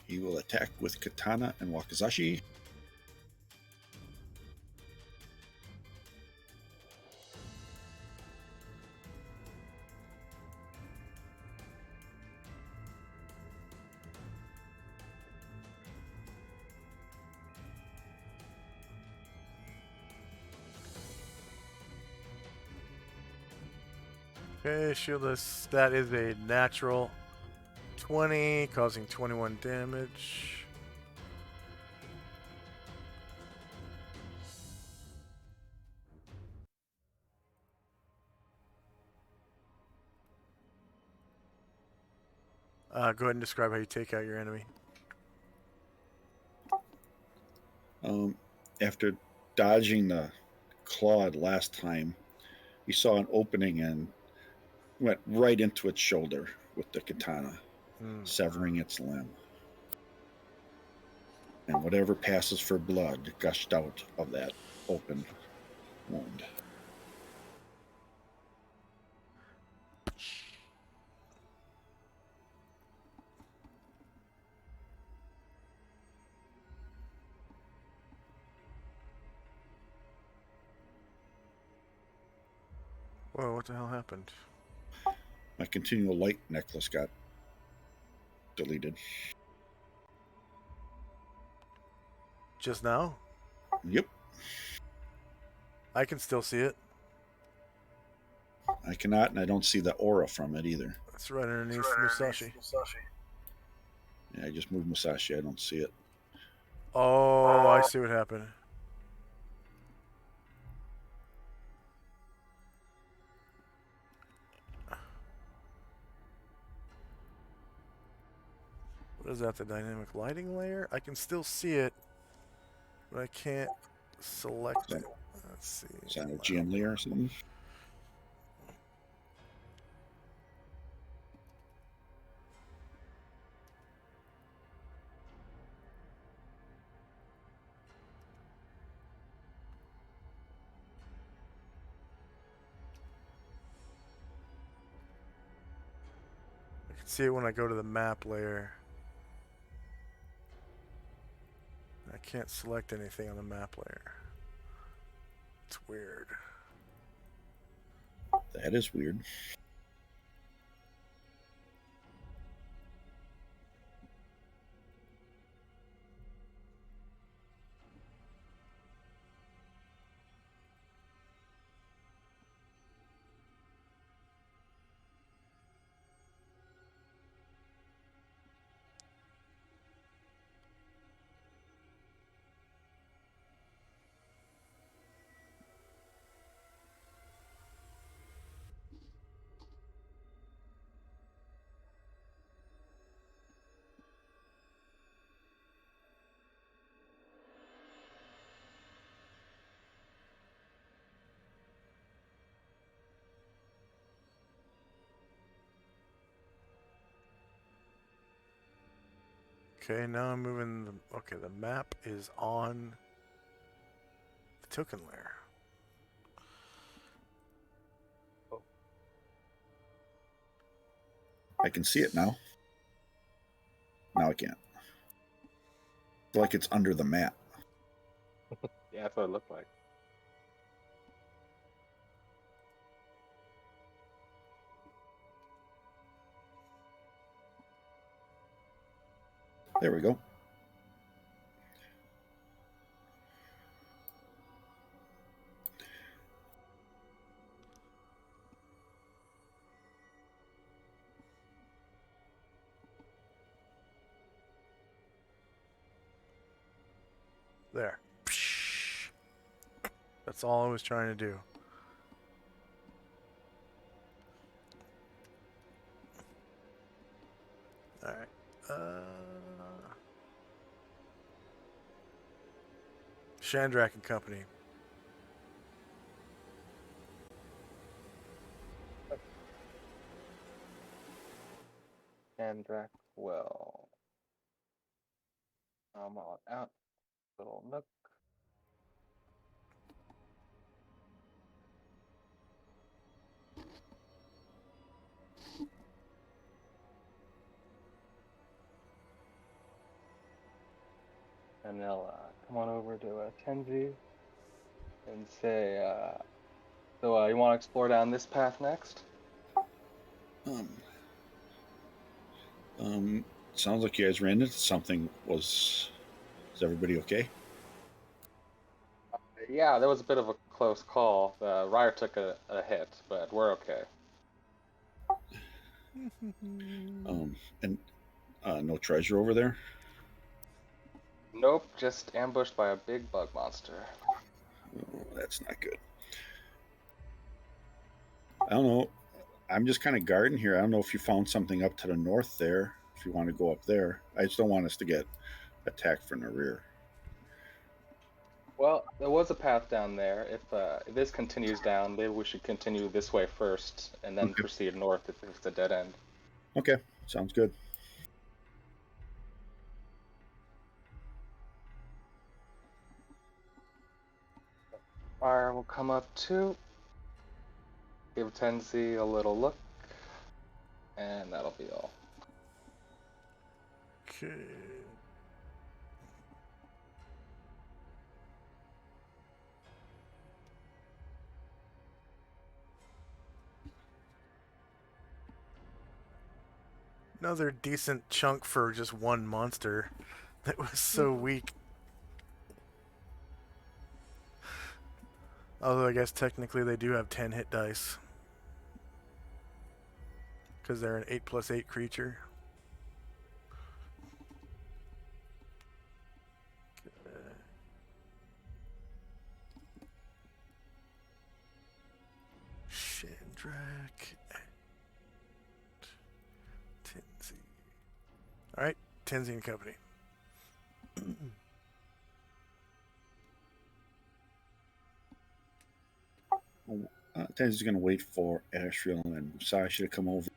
He will attack with Katana and Wakizashi. Okay, shieldless. That is a natural 20, causing 21 damage. Go ahead and describe how you take out your enemy. After dodging the claw last time, he saw an opening and went right into its shoulder with the katana, severing its limb. And whatever passes for blood gushed out of that open wound. Whoa, what the hell happened? My continual light necklace got deleted. Just now? Yep. I can still see it. I cannot, and I don't see the aura from it either. It's right underneath Musashi. Yeah, I just moved Musashi. I don't see it. Oh, I see what happened. What is that, the dynamic lighting layer? I can still see it, but I can't select it. Let's see. Is that a GM layer or something? I can see it when I go to the map layer. I can't select anything on the map layer. It's weird. That is weird. Okay, now I'm moving the... Okay, the map is on the token layer. I can see it now. Now I can't. I feel like it's under the map. Yeah, that's what it looked like. There we go. There. That's all I was trying to do. Alright. Shandrak and Company. And Well. I'm all out. Little nook. And they'll come on over to Tenzi and say, so you want to explore down this path next? Sounds like you guys ran into something. Is everybody okay? Yeah, there was a bit of a close call. The Ryer took a hit, but we're okay. And no treasure over there? Nope, just ambushed by a big bug monster. Oh, that's not good. I don't know. I'm just kind of guarding here. I don't know if you found something up to the north there. If you want to go up there, I just don't want us to get attacked from the rear. Well, there was a path down there. If this continues down, maybe we should continue this way first and then proceed north if it's a dead end. Okay, sounds good. Fire will come up too. Give Tenzi a little look, and that'll be all. Okay. Another decent chunk for just one monster that was so weak. Although I guess technically they do have 10 hit dice. Because they're an 8+8 creature. Shandrak and Tinsy. Alright, Tinsy and Company. Tenzi's going to wait for Ashriel and Musashi to come over.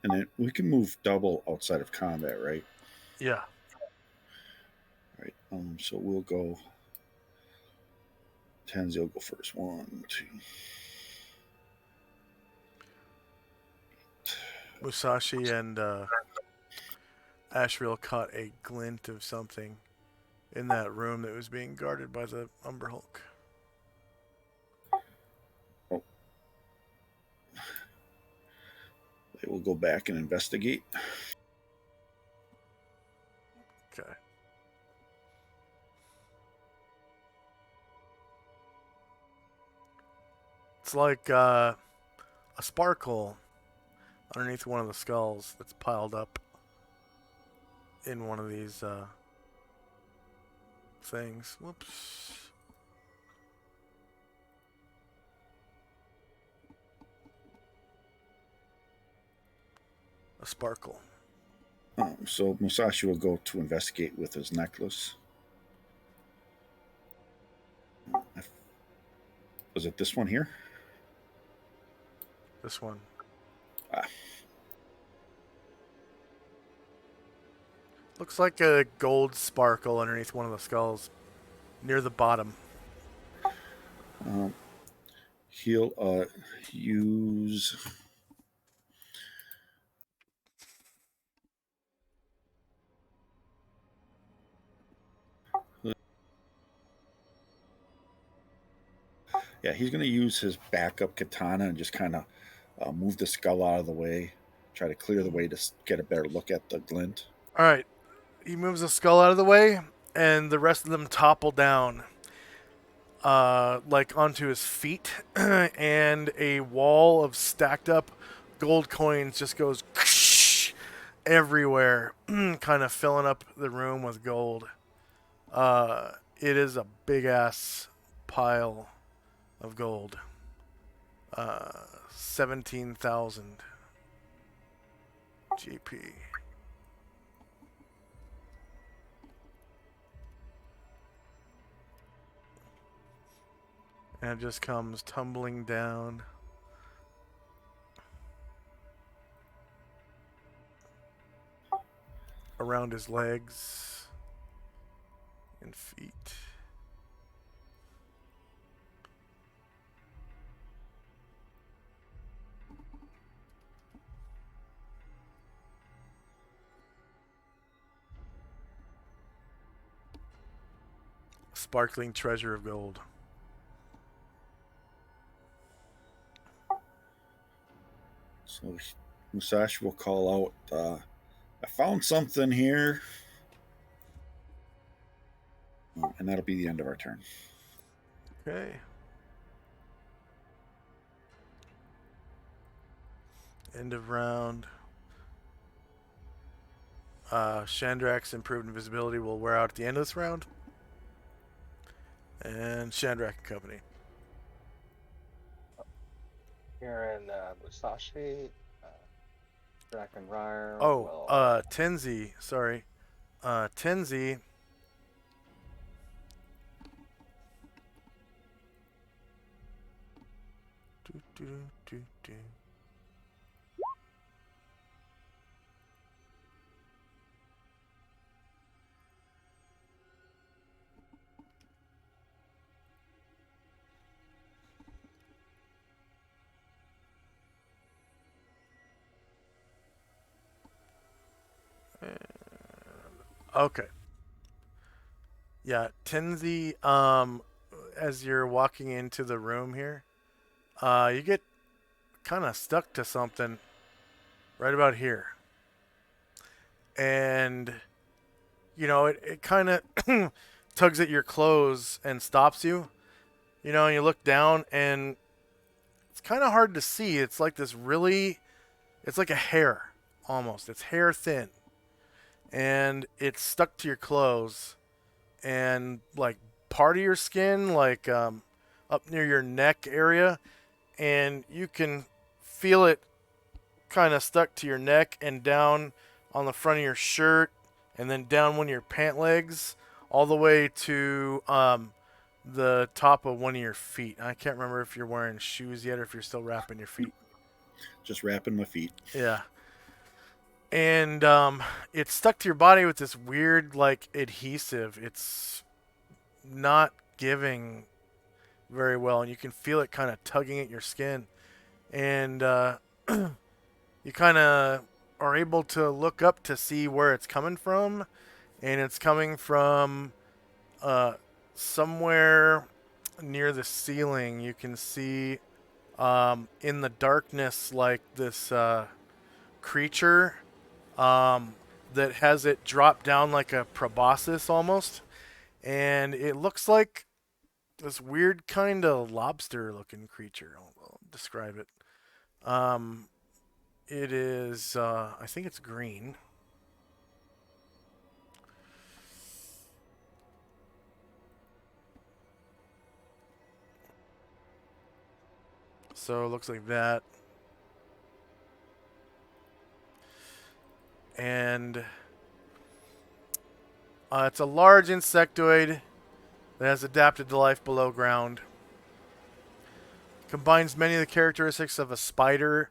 And then we can move double outside of combat, right? Yeah. Right. So we'll go. Tenzi will go first. 1, 2. Musashi and Ashriel caught a glint of something in that room that was being guarded by the Umber Hulk. Oh. They will go back and investigate. Okay. It's like a sparkle underneath one of the skulls that's piled up in one of these things. Whoops. A sparkle. So Musashi will go to investigate with his necklace. Was it this one here? This one. Looks like a gold sparkle underneath one of the skulls near the bottom. He'll use. Yeah, he's going to use his backup katana and just kind of move the skull out of the way, try to clear the way to get a better look at the glint. All right. He moves the skull out of the way, and the rest of them topple down, like onto his feet, and a wall of stacked up gold coins just goes everywhere, kind of filling up the room with gold. It is a big ass pile of gold. 17,000 GP. And it just comes tumbling down. Around his legs and feet. Sparkling treasure of gold. So Musashi will call out, I found something here. And that'll be the end of our turn. Okay. End of round. Shandrak's improved invisibility will wear out at the end of this round. And Shandrak and Company. Here in Musashi, Drac and Ryer. Oh, Tenzi. Sorry. Tenzi. Do. Okay. Yeah, Tenzi, as you're walking into the room here, you get kind of stuck to something right about here. And, it kind of tugs at your clothes and stops you. And you look down and it's kind of hard to see. It's like it's like a hair almost. It's hair thin. And it's stuck to your clothes. And like part of your skin, like up near your neck area. And you can feel it kind of stuck to your neck and down on the front of your shirt. And then down one of your pant legs. All the way to the top of one of your feet. I can't remember if you're wearing shoes yet or if you're still wrapping your feet. Just wrapping my feet. Yeah. And it's stuck to your body with this weird, like, adhesive. It's not giving very well, and you can feel it kind of tugging at your skin. And you kind of are able to look up to see where it's coming from, and it's coming from somewhere near the ceiling. You can see in the darkness like this creature that has it drop down like a proboscis almost, and it looks like this weird kind of lobster looking creature. I'll describe it. It is I think it's green. So it looks like that. And it's a large insectoid that has adapted to life below ground. Combines many of the characteristics of a spider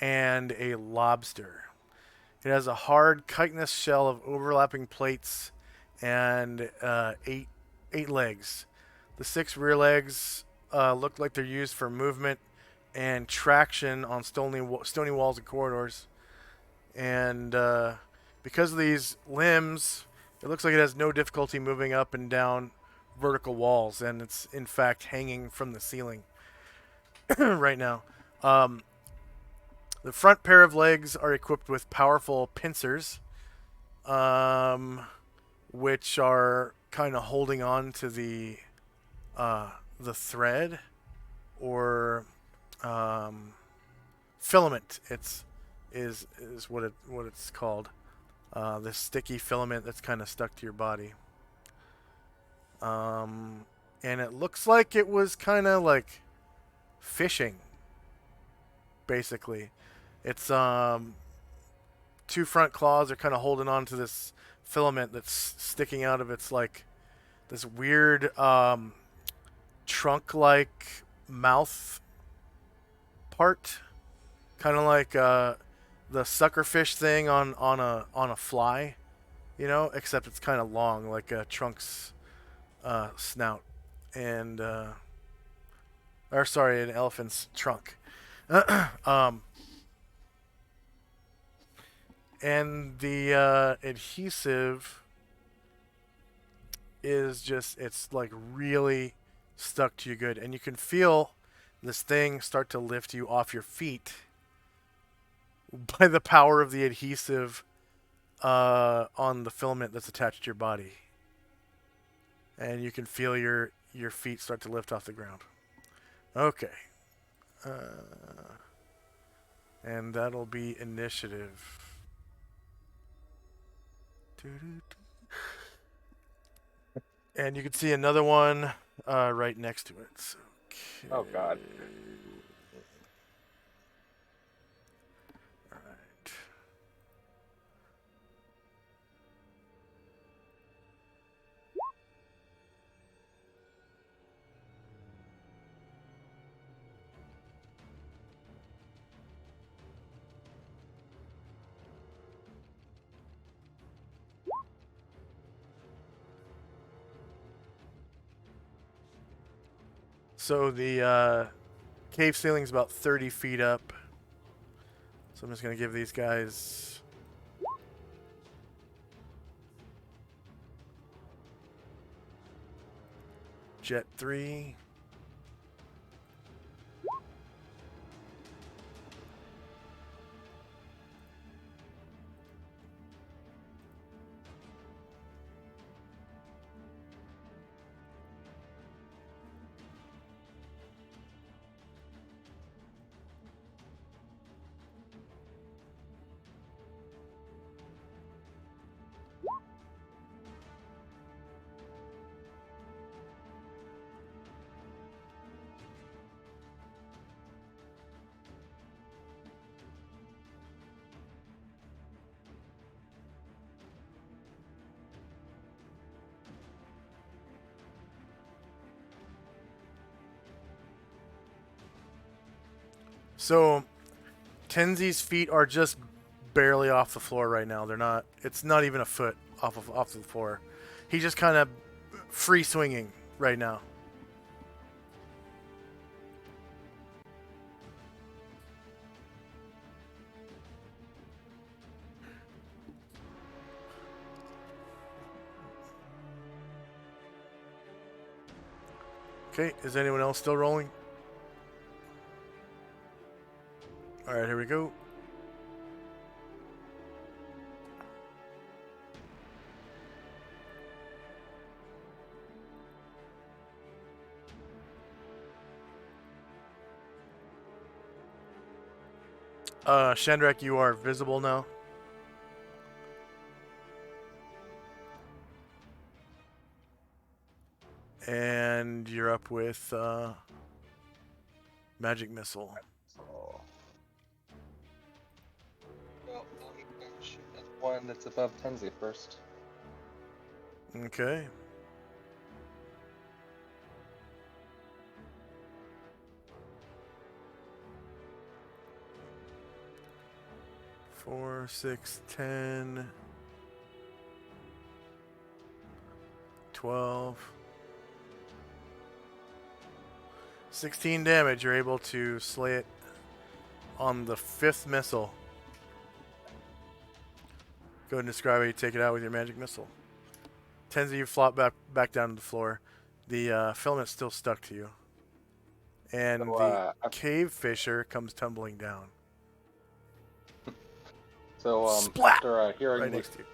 and a lobster. It has a hard, chitinous shell of overlapping plates and eight legs. The 6 rear legs look like they're used for movement and traction on stony walls and corridors. And because of these limbs, it looks like it has no difficulty moving up and down vertical walls, and it's in fact hanging from the ceiling right now. The front pair of legs are equipped with powerful pincers, which are kind of holding on to the thread or filament. Is what it's called. This sticky filament that's kind of stuck to your body. And it looks like it was kind of like fishing, basically. It's 2 front claws are kind of holding on to this filament that's sticking out of its like this weird trunk-like mouth part, kind of like the suckerfish thing on a fly, except it's kind of long, like a trunk's snout, and or sorry, an elephant's trunk. And the adhesive is just, it's like really stuck to you good. And you can feel this thing start to lift you off your feet by the power of the adhesive on the filament that's attached to your body. And you can feel your feet start to lift off the ground. Okay. And that'll be initiative. And you can see another one right next to it. So, okay. Oh God. All right. So the cave ceiling's about 30 feet up. So I'm just going to give these guys Jet 3. So, Tenzi's feet are just barely off the floor right now. They're not. It's not even a foot off the floor. He's just kind of free swinging right now. Okay, is anyone else still rolling? All right, here we go. Shandrak, you are visible now. And you're up with Magic Missile. Oh. Well, I'll shoot at one that's above Tenzi first. Okay. Four, 6, 10, 12, 16 damage. You're able to slay it on the 5th missile. Go ahead and describe how you take it out with your magic missile. Tenzi, you flop back down to the floor. The filament's still stuck to you. And So, the cave fisher comes tumbling down. So Splat! after hearing Right next to you.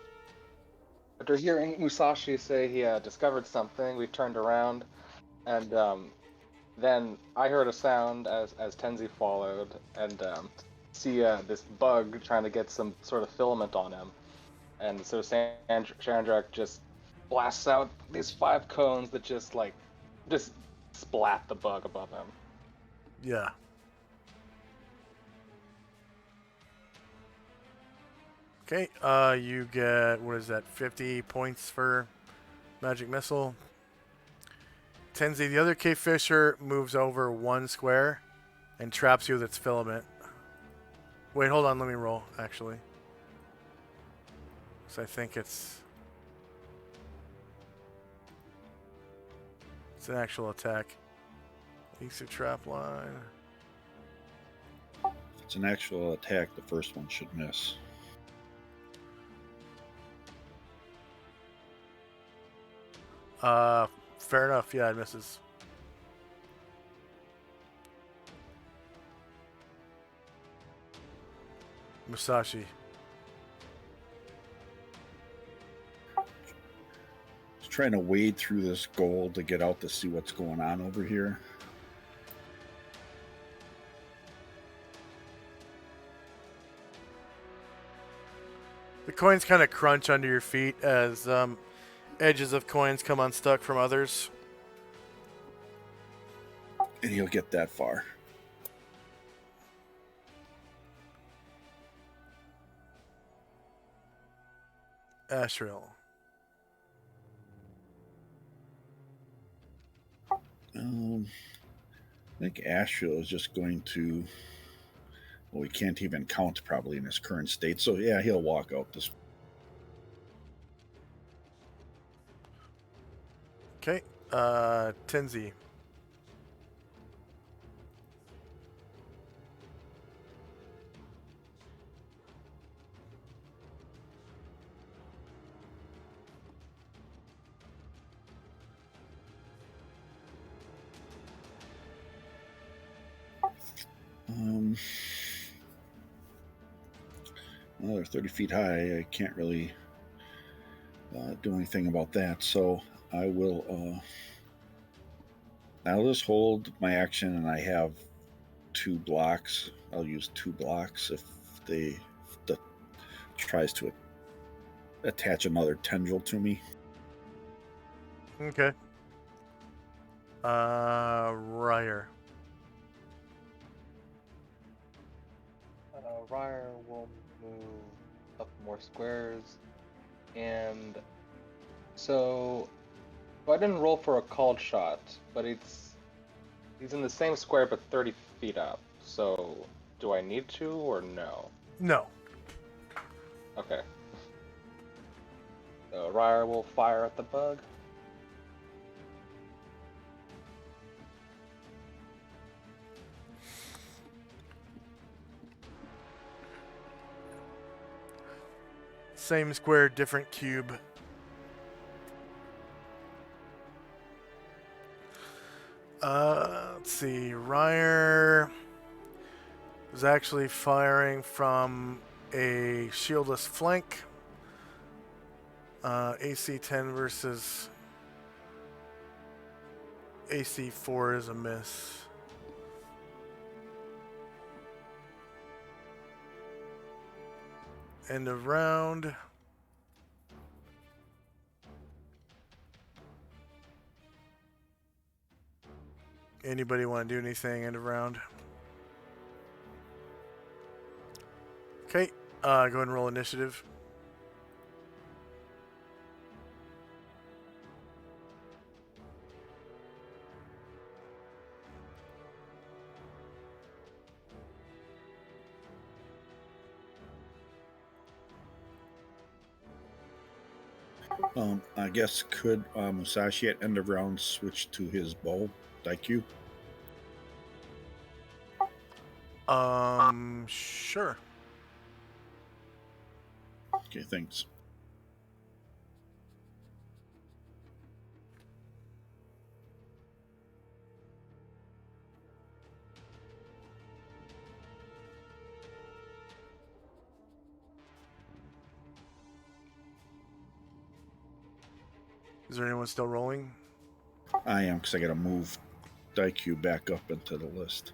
after hearing Musashi say he discovered something, we turned around, and then I heard a sound as Tenzi followed, and see this bug trying to get some sort of filament on him, and so Shandrak just blasts out these 5 cones that just splat the bug above him. Yeah. Okay, you get, what is that, 50 points for Magic Missile. Tenzi, the other cave fisher moves over 1 square and traps you with its filament. Wait, hold on, let me roll, actually. So I think it's an actual attack. East of trap line. If it's an actual attack, the first one should miss. Fair enough. Yeah, it misses. Musashi. Just trying to wade through this gold to get out to see what's going on over here. The coins kind of crunch under your feet as edges of coins come unstuck from others. And he'll get that far. Asriel. I think Asriel is just going to... Well, he can't even count probably in his current state. So, yeah, he'll walk out this... Okay. Tenzi. Well, they're 30 feet high. I can't really do anything about that. So I will. I'll just hold my action, and I have 2 blocks. I'll use 2 blocks if the tries to attach another tendril to me. Okay. Ryer. Ryer will move up more squares, and so I didn't roll for a called shot, but he's in the same square but 30 feet up. So do I need to or no? No. Okay. So Ryer will fire at the bug. Same square, different cube. Let's see. Ryer was actually firing from a shieldless flank. AC 10 versus AC 4 is a miss. End of round. Anybody want to do anything end of round? Okay, go ahead and roll initiative. I guess could Musashi at end of round switch to his bow, Daikyu? Sure. Okay, thanks. Is there anyone still rolling? I am, because I got to move Daikyu back up into the list.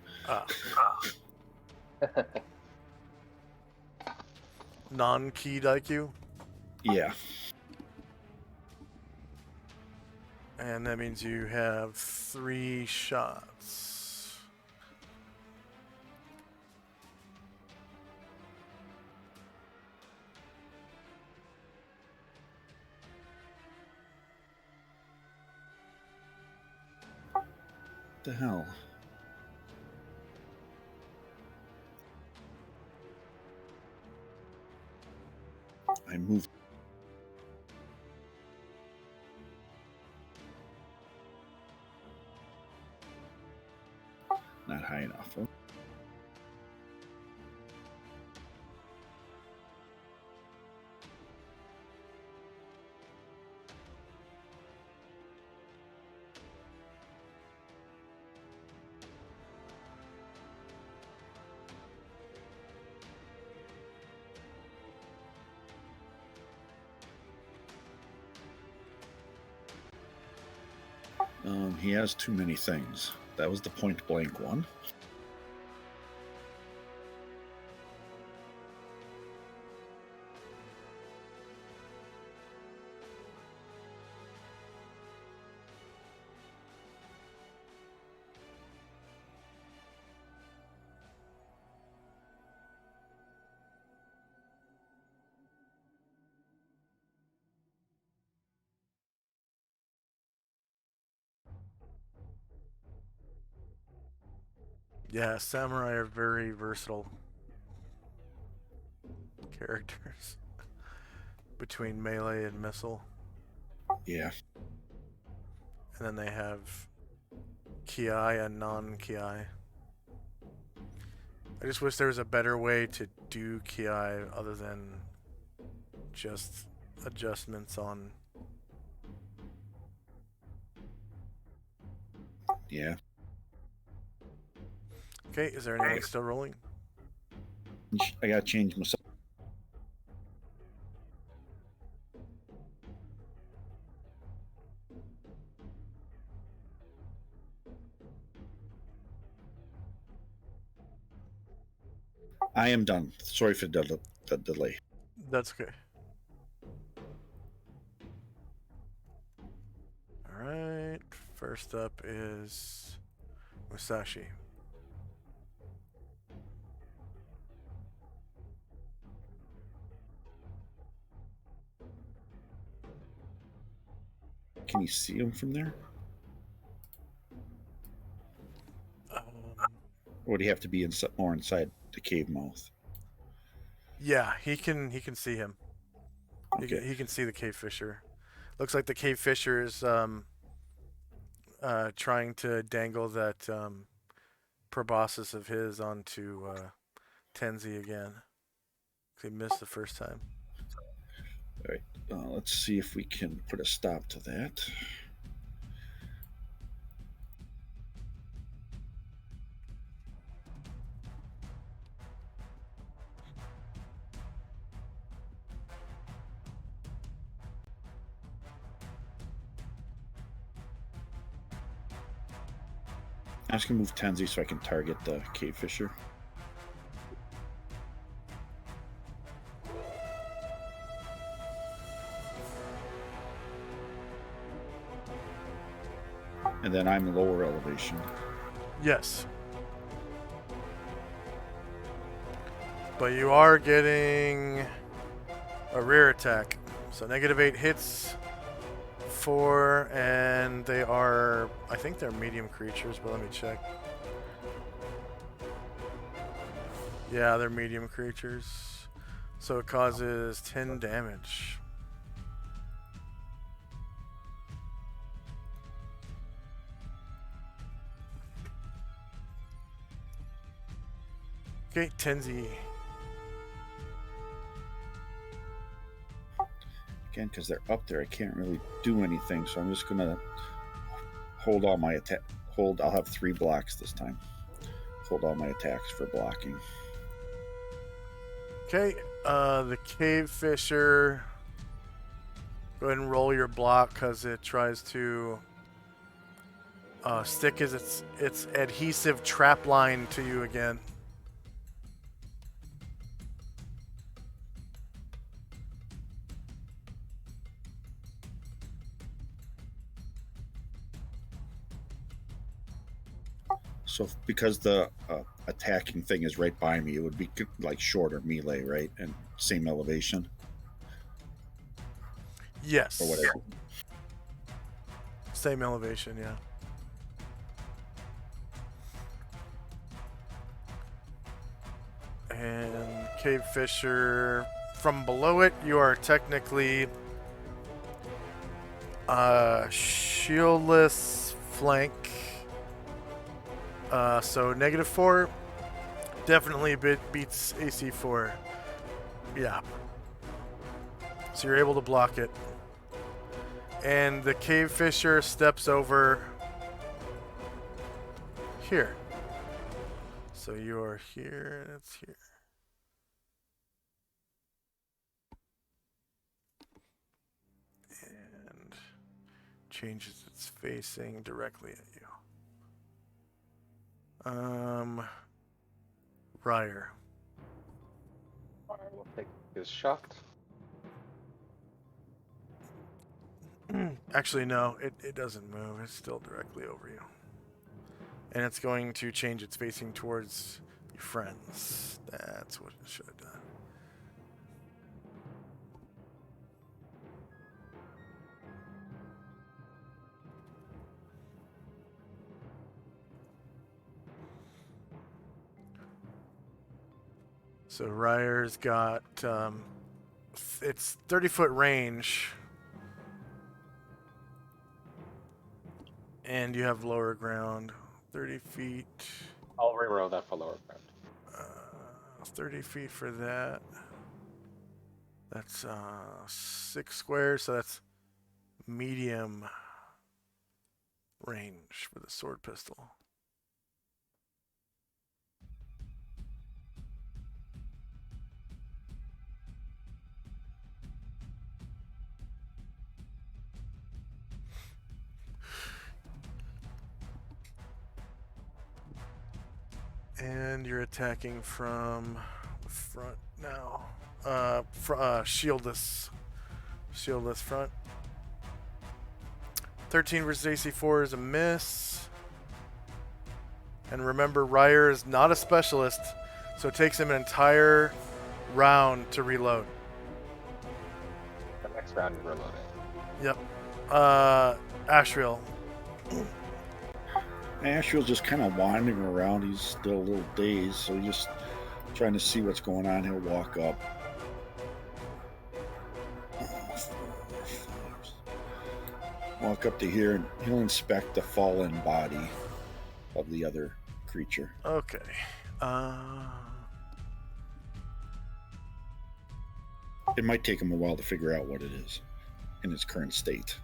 Non-key IQ? Yeah. And that means you have 3 shots. What the hell? I moved. Not high enough. He has too many things. That was the point blank one. Yeah, samurai are very versatile characters between melee and missile. Yeah. And then they have ki and non-ki. I just wish there was a better way to do ki other than just adjustments on. Yeah. Okay, is there anything still rolling? I gotta change myself. I am done. Sorry for the delay. That's okay. Alright, first up is Musashi. Can you see him from there? Or would he have to be more inside the cave mouth? Yeah, he can see him. Okay. He can see the cave fisher. Looks like the cave fisher is trying to dangle that proboscis of his onto Tenzi again. He missed the first time. All right. Let's see if we can put a stop to that. I'm just gonna move Tenzi so I can target the cave fisher. And then I'm lower elevation. Yes. But you are getting a rear attack. So -8 hits, 4, and they are, I think they're medium creatures, but let me check. Yeah, they're medium creatures. So it causes 10 damage. Okay, Tenzi. Again, because they're up there, I can't really do anything, so I'm just gonna hold all my attack. I'll have 3 blocks this time. Hold all my attacks for blocking. Okay, the cave fisher. Go ahead and roll your block because it tries to stick its adhesive trap line to you again. So because the attacking thing is right by me, it would be like shorter melee, right? And same elevation. Yes. Or whatever. Same elevation, yeah. And cave fisher, from below it, you are technically shieldless flank. So -4 definitely beats AC 4. Yeah. So you're able to block it. And the cave fisher steps over here. So you are here, and it's here. And changes its facing directly at you. Ryer. Fire will take his shot. Actually, no, it doesn't move. It's still directly over you. And it's going to change its facing towards your friends. That's what it should have done. So Ryer's got it's 30-foot range, and you have lower ground. 30 feet. I'll reroll that for lower ground. 30 feet for that. That's 6 squares, so that's medium range for the sword pistol. And you're attacking from the front now. Shieldless. Shieldless front. 13 versus AC4 is a miss. And remember, Ryer is not a specialist, so it takes him an entire round to reload. The next round is reloading. Yep. Ashriel. Ashriel's just kind of wandering around. He's still a little dazed, so he's just trying to see what's going on. He'll walk up. Walk up to here, and he'll inspect the fallen body of the other creature. Okay. It might take him a while to figure out what it is in its current state.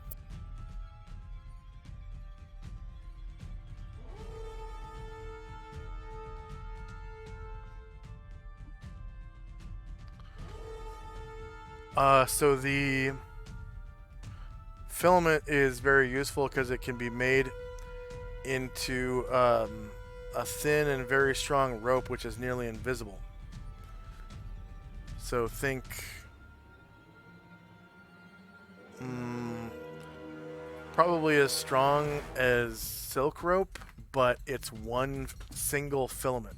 So the filament is very useful because it can be made into a thin and very strong rope, which is nearly invisible. So think probably as strong as silk rope, but it's one single filament.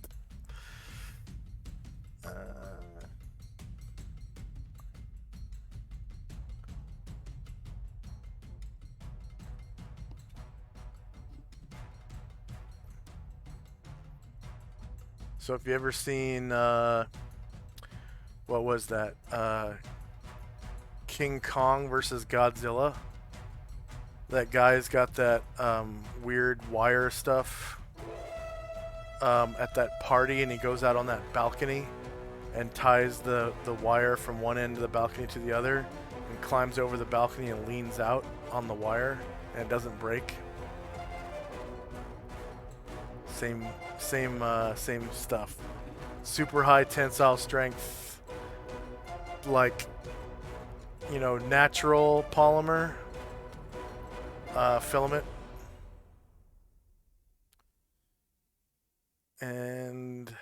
So if you ever seen, what was that? King Kong versus Godzilla? That guy's got that weird wire stuff at that party, and he goes out on that balcony and ties the wire from one end of the balcony to the other and climbs over the balcony and leans out on the wire, and it doesn't break. Same stuff. Super high tensile strength, like, you know, natural polymer filament. And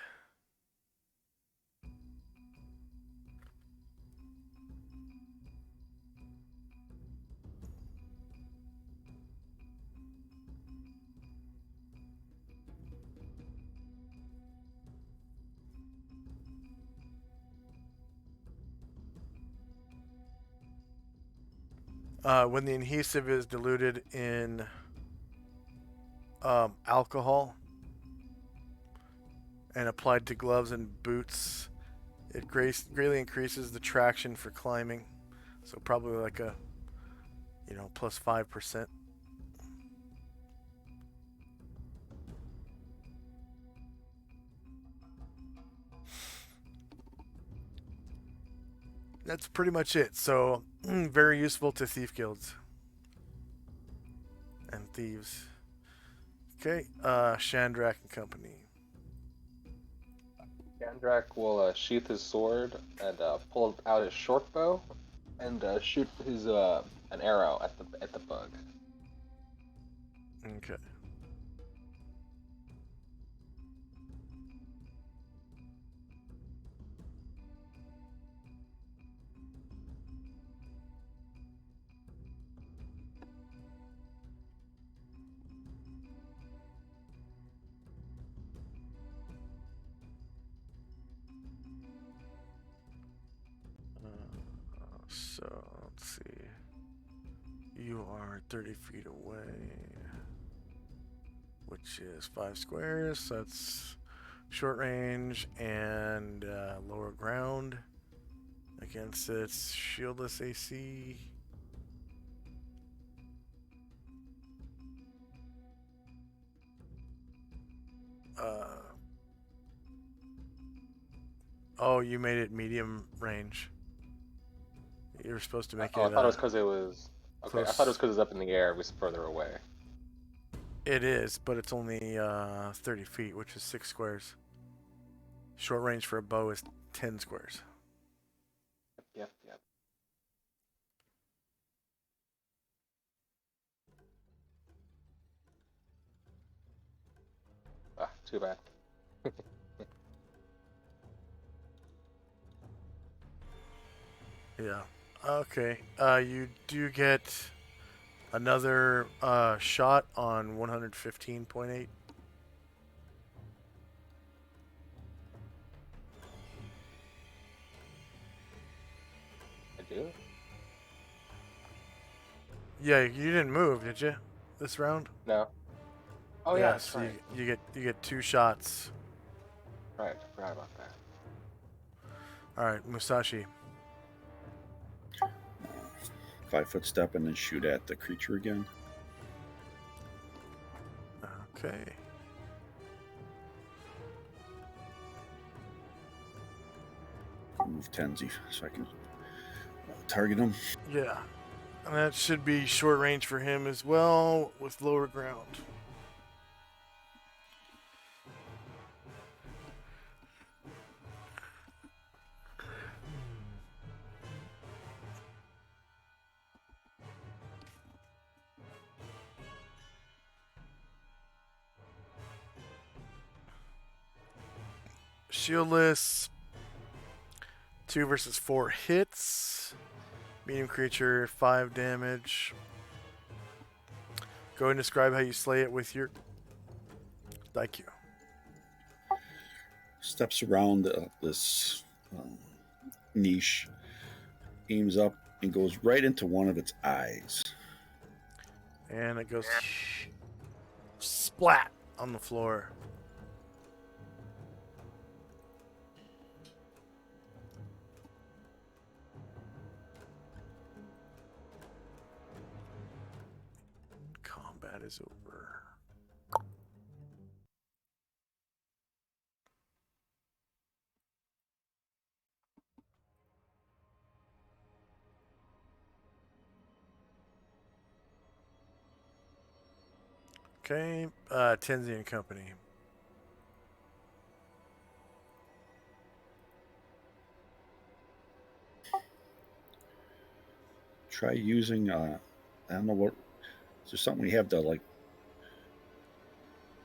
when the adhesive is diluted in alcohol and applied to gloves and boots, it greatly increases the traction for climbing. So probably like a, you know, plus 5%. That's pretty much it. So very useful to thief guilds and thieves. Okay, Shandrak and Company. Gandrak will sheath his sword and pull out his short bow and shoot his an arrow at the bug. Okay. So let's see. You are 30 feet away, which is 5 squares. That's short range and lower ground against its shieldless AC. Oh, you made it medium range. You were supposed to make it. I thought it was because it was. Okay, close. I thought it was because it was up in the air. It was further away. It is, but it's only 30 feet, which is 6 squares. Short range for a bow is 10 squares. Yep. Ah, too bad. Yeah. Okay. You do get another shot on 115.8. I do? Yeah, you didn't move, did you? This round? No. Oh yeah, Yeah. that's So right. you get 2 shots. Right, I forgot about that. All right, Musashi. 5-foot step and then shoot at the creature again. Okay. Move Tenzi so I can target him. Yeah. And that should be short range for him as well with lower ground. Shieldless. 2 versus 4 hits. Medium creature, 5 damage. Go ahead and describe how you slay it with your Daikyu. Steps around this niche, aims up, and goes right into one of its eyes. And it goes splat on the floor. Combat is over. Okay, Tenzi and Company. Try using, I don't know what, is there something we have to like,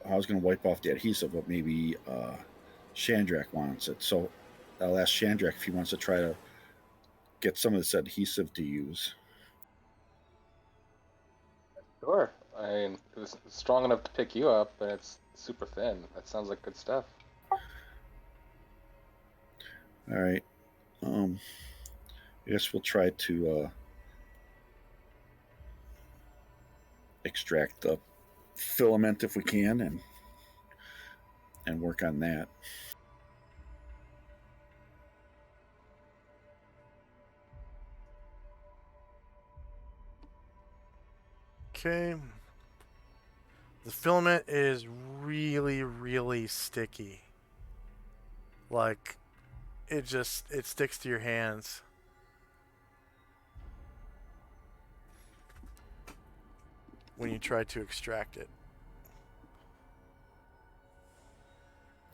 I was going to wipe off the adhesive, but maybe Chandrak wants it. So I'll ask Chandrak if he wants to try to get some of this adhesive to use. Sure. I mean, it was strong enough to pick you up, and it's super thin. That sounds like good stuff. All right. I guess we'll try to extract the filament if we can and work on that. Okay. The filament is really, really sticky. Like, it sticks to your hands. When you try to extract it.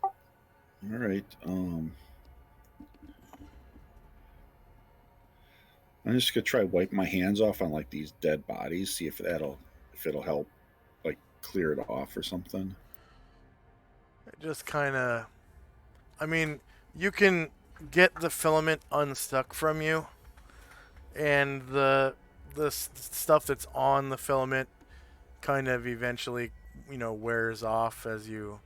All right. I'm just gonna try wipe my hands off on like these dead bodies, see if it'll help like clear it off or something. It just kind of. I mean, you can get the filament unstuck from you, and the stuff that's on the filament kind of eventually, wears off as you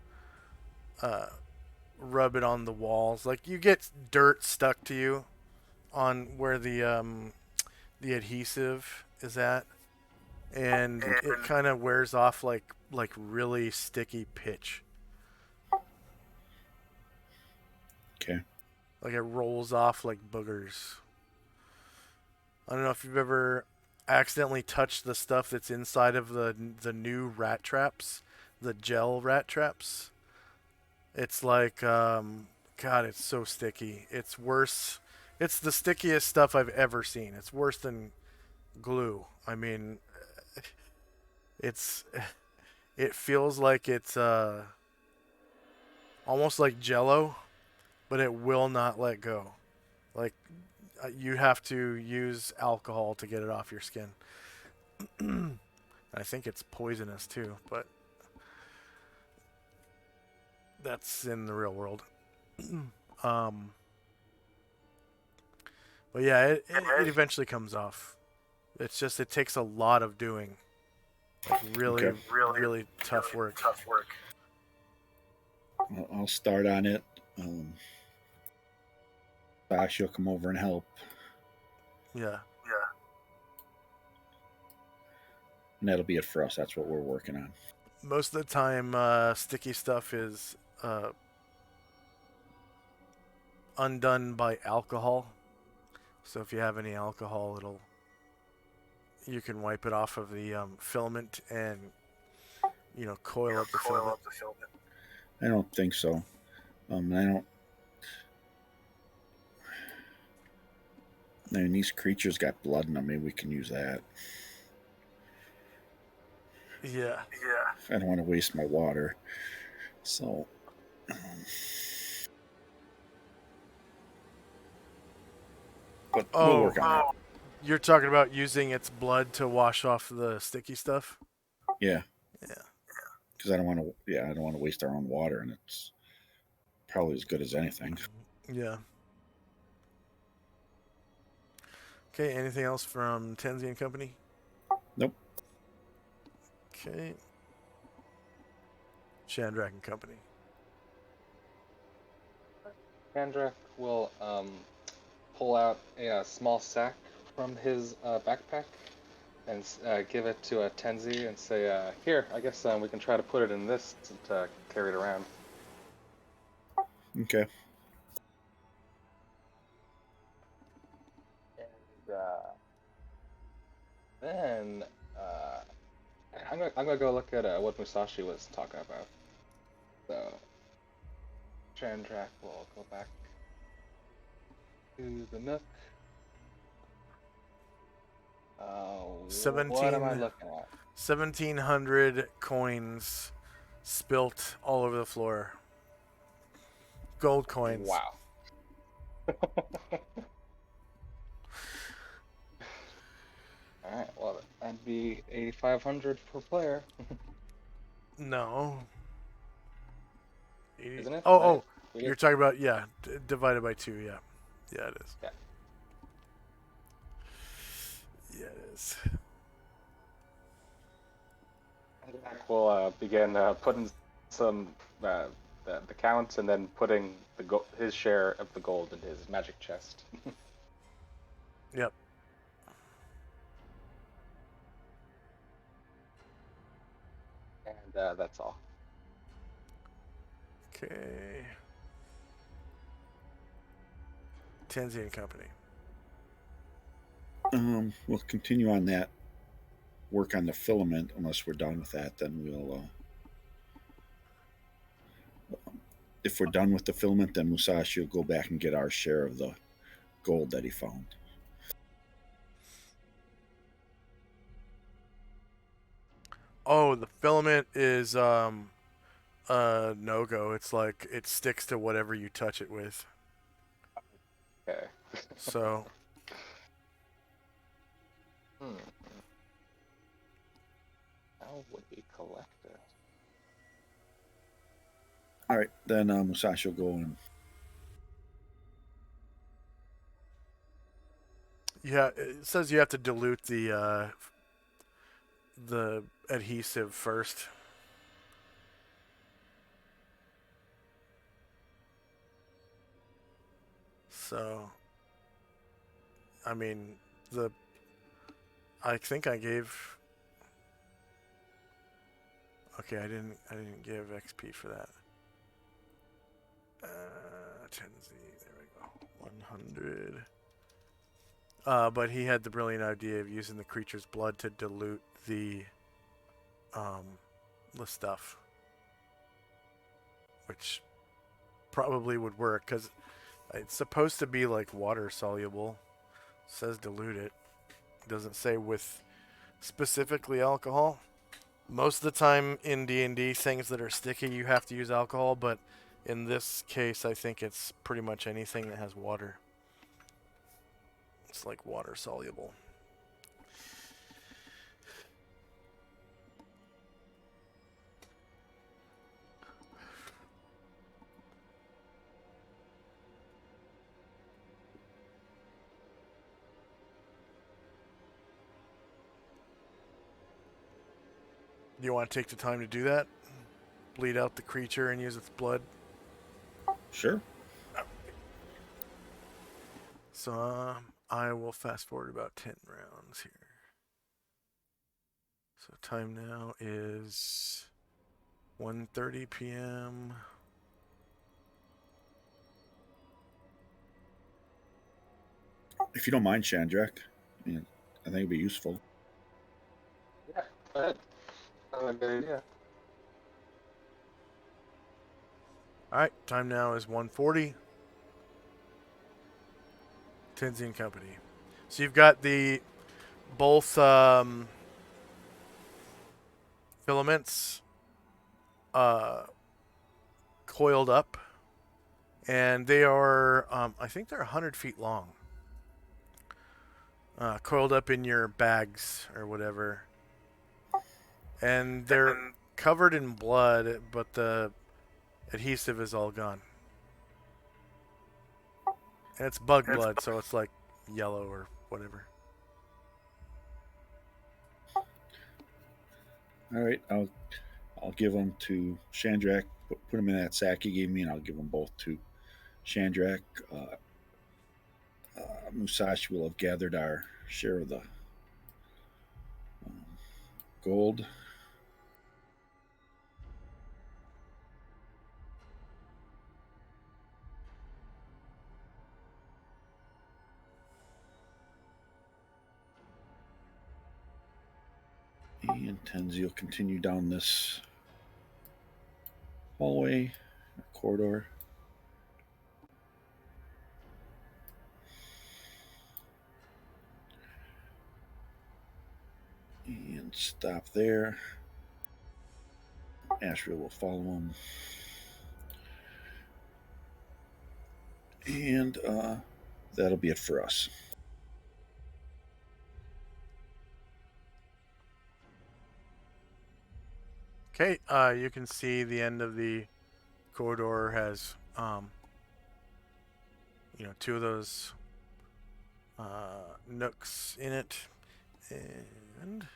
rub it on the walls. Like you get dirt stuck to you on where the adhesive is at, and it kind of wears off like really sticky pitch. Okay. Like it rolls off like boogers. I don't know if you've ever accidentally touched the stuff that's inside of the new rat traps, the gel rat traps. It's like God, it's so sticky. It's worse. It's the stickiest stuff I've ever seen. It's worse than glue. I mean, it's it feels like it's almost like Jello, but it will not let go. Like you have to use alcohol to get it off your skin. I think it's poisonous too, but that's in the real world. um, But yeah, it eventually comes off. It's just it takes a lot of doing. Like really, Okay. really tough work. I'll start on it. Sash will come over and help. Yeah. And that'll be it for us. That's what we're working on. Most of the time, sticky stuff is undone by alcohol. So if you have any alcohol, you can wipe it off of the filament and coil up the filament. I don't think so. I don't. I mean, these creatures got blood in them. Maybe we can use that. Yeah. I don't want to waste my water. So. But we'll work on that. You're talking about using its blood to wash off the sticky stuff? Yeah. Yeah. Because I don't want to. Yeah, I don't want to waste our own water, and it's probably as good as anything. Yeah. Okay. Anything else from Tenzi and Company? Nope. Okay. Shandrak and Company. Chandrak will pull out a small sack from his backpack and give it to Tenzi and say, "Here, I guess we can try to put it in this to carry it around." Okay. And then I'm gonna go look at what Musashi was talking about. So Chandrak will go back to the nook. What am I looking at? 1,700 coins spilt all over the floor. Gold coins. Wow. Alright, well, that'd be 8,500 per player. No. Isn't it? Oh, We you're get- talking about, divided by 2, yeah. Yeah, it is. Yeah. Yeah, it is. We'll begin putting some the count and then putting his share of the gold into his magic chest. Yep. And that's all. Okay. Tenzi and Company. We'll continue on that. Work on the filament. Unless we're done with that, then we'll. If we're done with the filament, then Musashi will go back and get our share of the gold that he found. Oh, the filament is no-go. It's like it sticks to whatever you touch it with. Okay. So How would we collect it? All right, then Musashi will go and. yeah, it says you have to dilute the adhesive first. So, I mean, I think I gave. Okay, I didn't give XP for that. Tenzi, there we go. 100. But he had the brilliant idea of using the creature's blood to dilute the stuff, which probably would work because it's supposed to be like water soluble. It says dilute it. It doesn't say with specifically alcohol. Most of the time in D&D, things that are sticky, you have to use alcohol, but in this case, I think it's pretty much anything that has water. It's like water soluble. Do you want to take the time to do that? Bleed out the creature and use its blood? Sure. So I will fast forward about 10 rounds here. So time now is 1:30 p.m. If you don't mind, Shandrak, I think it'd be useful. Yeah, go ahead. That's a good idea. All right, time now is 1:40. Tenzi and Company. So you've got the both filaments coiled up, and they are I think they're 100 feet long. Coiled up in your bags or whatever, and they're covered in blood, but the adhesive is all gone. And it's bug blood, so it's like yellow or whatever. All right, I'll give them to Shandrak. Put them in that sack he gave me, and I'll give them both to Shandrak. Musashi will have gathered our share of the gold. And Tenzi will continue down this hallway, corridor. And stop there. Asheville will follow him. And that'll be it for us. Okay, you can see the end of the corridor has, two of those nooks in it, and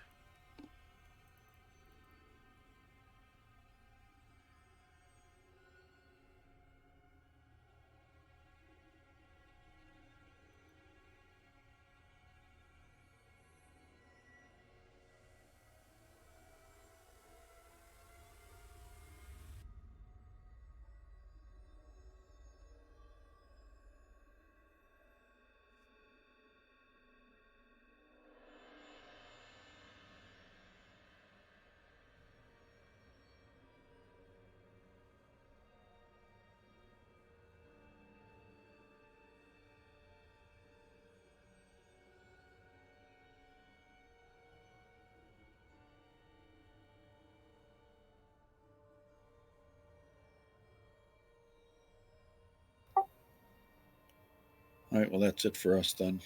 All right, well, that's it for us then.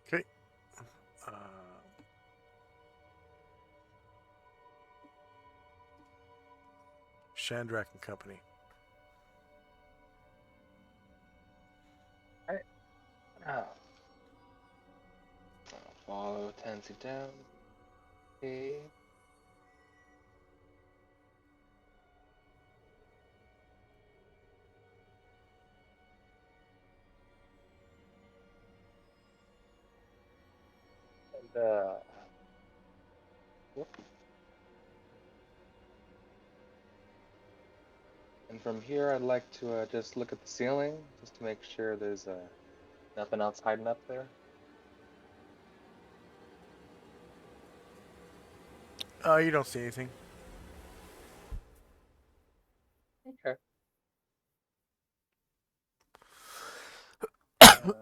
okay. Shandrak and Company. Alright. Now, I'll follow Tansy down. Okay. And, whoop. And from here, I'd like to just look at the ceiling, just to make sure there's nothing else hiding up there. You don't see anything. Okay. Well,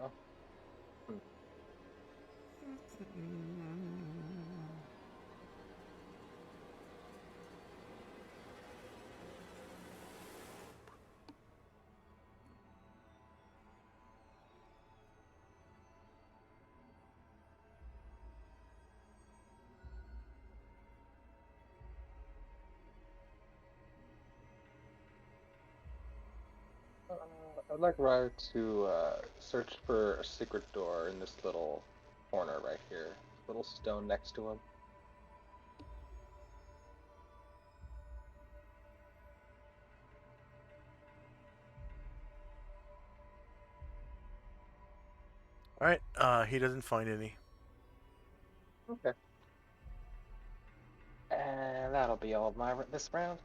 oh. I'd like Ryder to search for a secret door in this little corner right here. Little stone next to him. All right. He doesn't find any. Okay. And that'll be all of this round.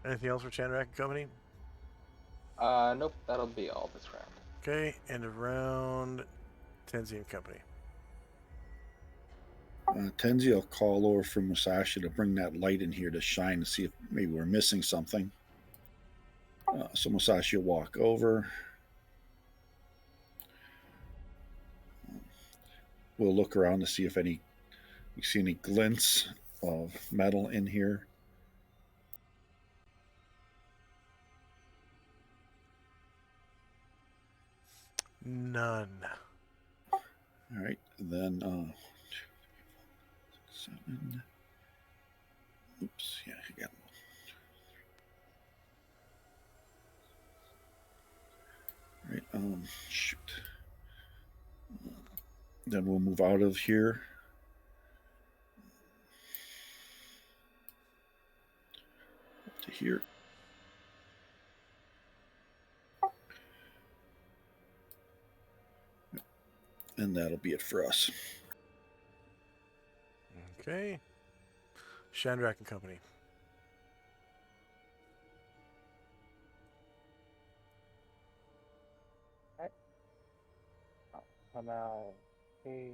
Anything else for Chandrak and Company? Nope, that'll be all this round. Okay, end of round. Tenzi and Company. Tenzi will call over from Musashi to bring that light in here to shine to see if maybe we're missing something. So Musashi will walk over. We'll look around to see if we see any glints of metal in here. None. All right, then 7. Oops, yeah, I got one. All right, shoot. Then we'll move out of here. Up to here. And that'll be it for us. Okay. Chandrak and Company. I'm out. Hey.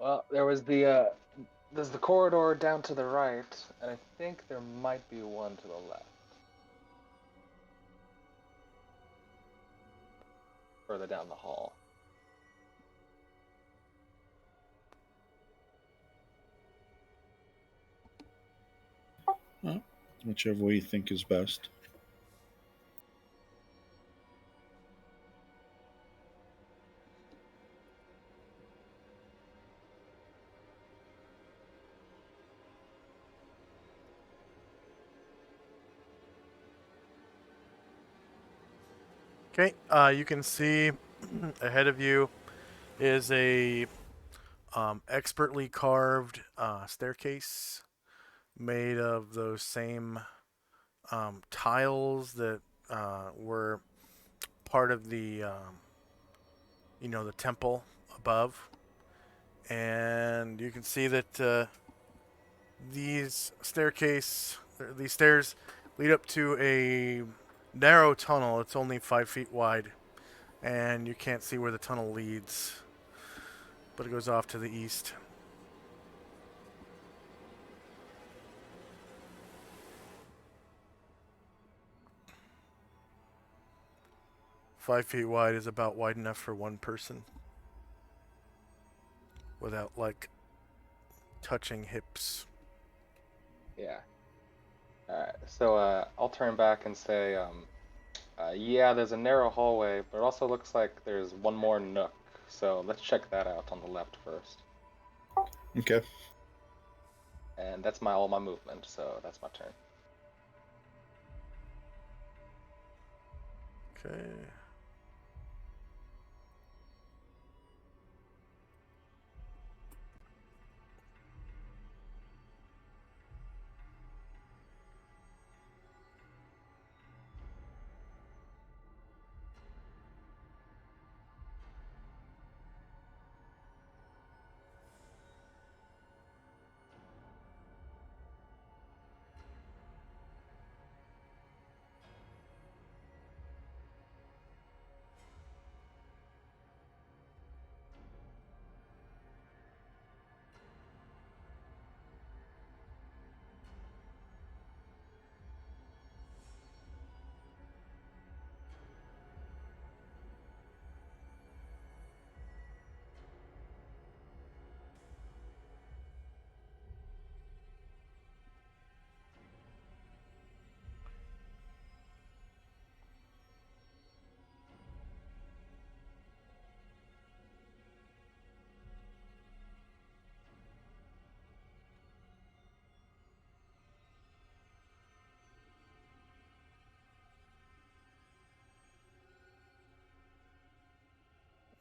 Well, there's the corridor down to the right, and I think there might be one to the left. Further down the hall. Well, whichever way you think is best. Okay, you can see ahead of you is a expertly carved staircase made of those same tiles that were part of the the temple above, and you can see that these stairs lead up to a narrow tunnel. It's only 5 feet wide, and you can't see where the tunnel leads, but it goes off to the east. Five feet wide is about wide enough for one person without like touching hips. Yeah. Alright, so I'll turn back and say, yeah, there's a narrow hallway, but it also looks like there's one more nook. So let's check that out on the left first. Okay. And that's all my movement, so that's my turn. Okay.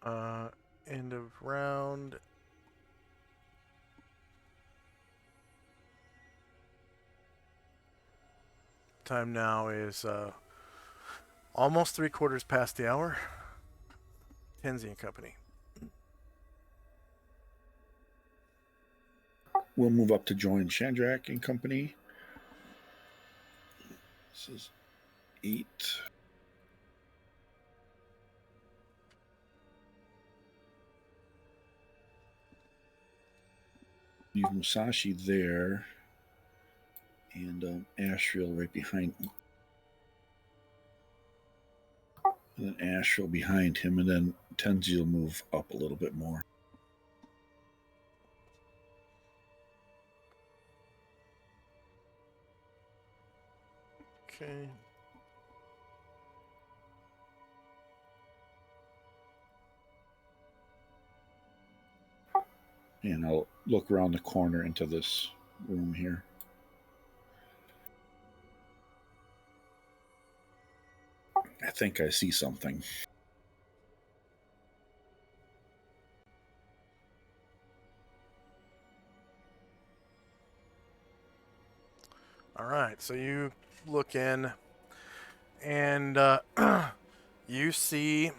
End of round. Time now is almost 3/4 past the hour. Tenzi and Company. We'll move up to join Chandrak and Company. This is 8. Leave Musashi there. And Ashriel right behind him. And then Ashriel behind him, and then Tenzi will move up a little bit more. Okay. And I'll look around the corner into this room here. I think I see something. All right, so you look in, and you see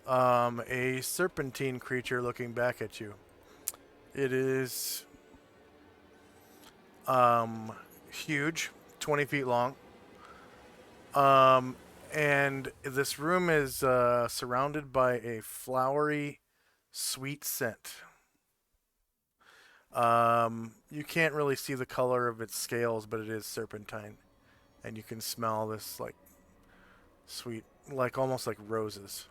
a serpentine creature looking back at you. It is huge, 20 feet long. And this room is surrounded by a flowery, sweet scent. You can't really see the color of its scales, but it is serpentine. And you can smell this, like, sweet, like almost like roses.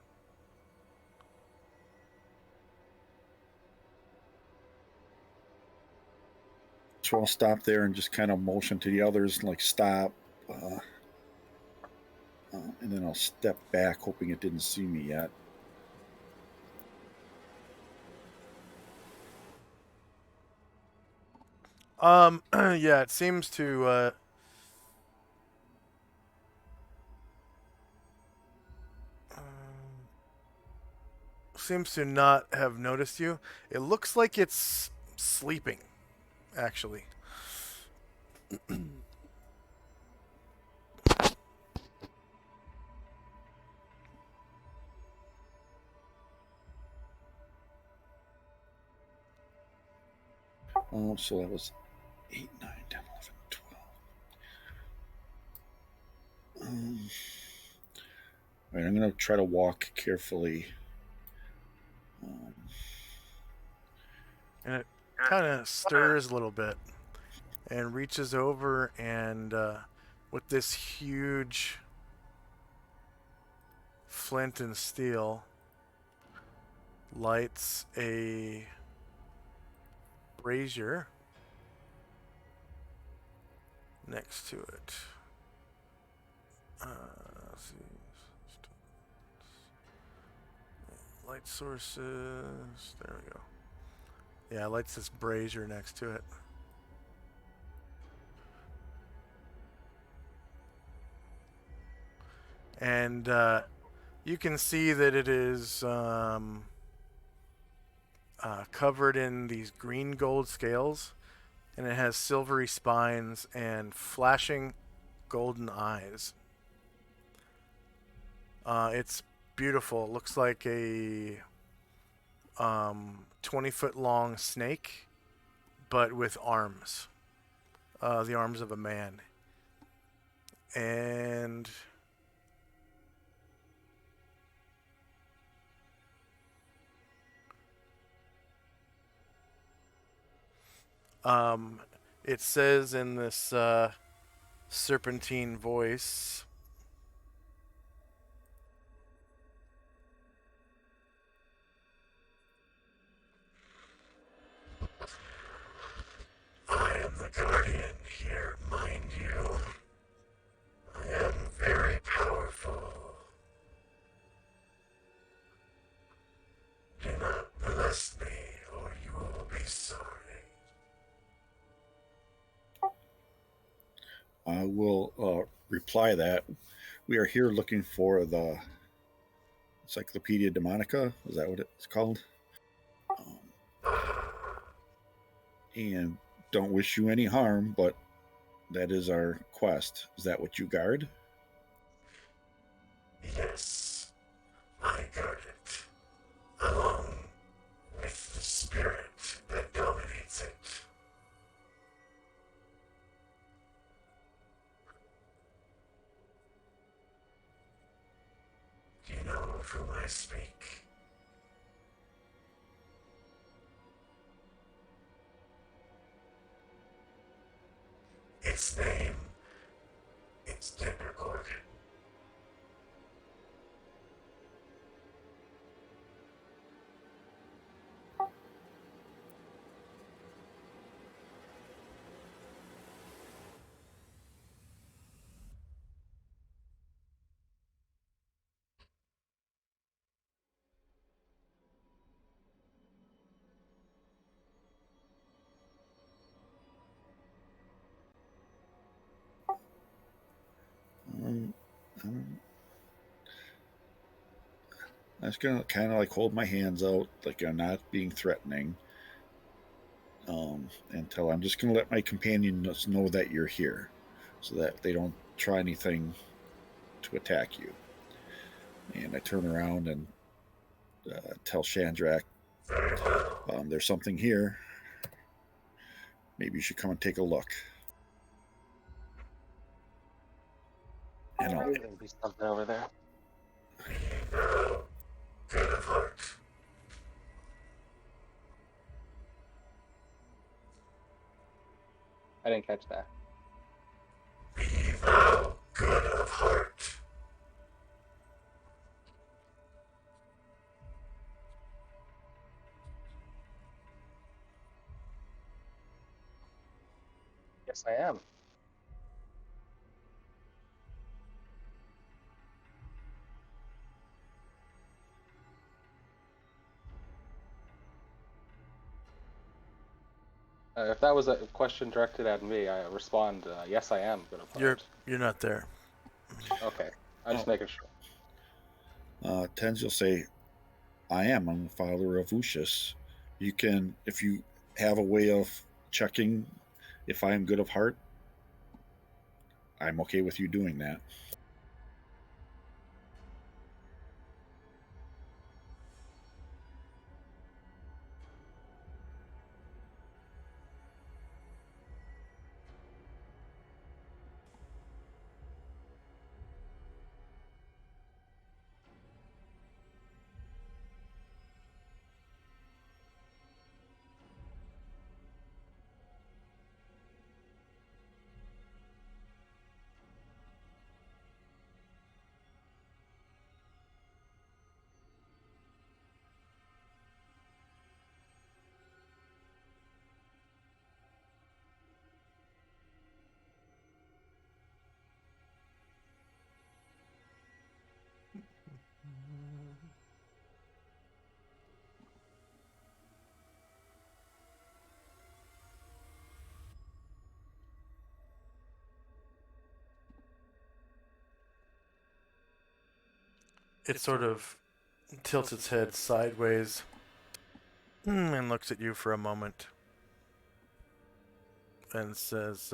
So I'll stop there and just kind of motion to the others, like stop. And then I'll step back, hoping it didn't see me yet. Yeah, it seems to not have noticed you. It looks like it's sleeping, actually. So that was 8, 9, 10, 11, 12. All right, I'm going to try to walk carefully. And it kind of stirs a little bit and reaches over and with this huge flint and steel lights a brazier next to it. Let's see. Light sources. There we go. Yeah, lights this brazier next to it. And you can see that it is covered in these green gold scales, and it has silvery spines and flashing golden eyes. It's beautiful. It looks like a 20-foot long snake, but with arms. The arms of a man. And it says in this serpentine voice, I am the guardian here, mind you. I am very powerful. Do not molest me, or you will be sorry. I will reply that we are here looking for the Encyclopedia Demonica. Is that what it's called? And don't wish you any harm, but that is our quest. Is that what you guard? Yes, I guard it, along with the spirit that dominates it. Do you know of whom I speak? Its name is Demogorgon. Um, I'm just gonna kind of like hold my hands out, like I'm not being threatening. Until I'm just gonna let my companions know that you're here, so that they don't try anything to attack you. And I turn around and tell Shandrak, Very well. there's something here. Maybe you should come and take a look. And I'll, Maybe something over there. Be thou good of heart. I didn't catch that. Be thou good of heart. Yes, I am. If that was a question directed at me, I respond, yes, I am good of heart. You're not there. Okay, I'm just making sure. Tens, you'll say, I'm the father of Lucius. You can, if you have a way of checking if I am good of heart, I'm okay with you doing that. It sort of tilts its head sideways and looks at you for a moment and says,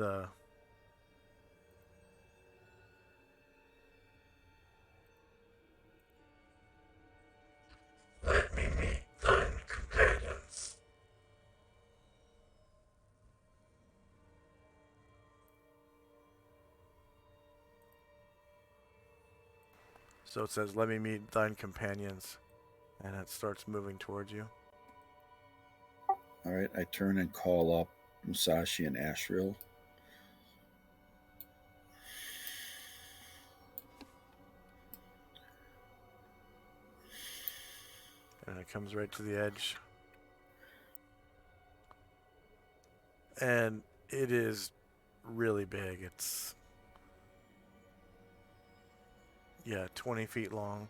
Let me meet thine companions. so it says, let me meet thine companions. And it starts moving towards you. All right, I turn and call up Musashi and Ashriel. And it comes right to the edge. And it is really big. It's, 20 feet long.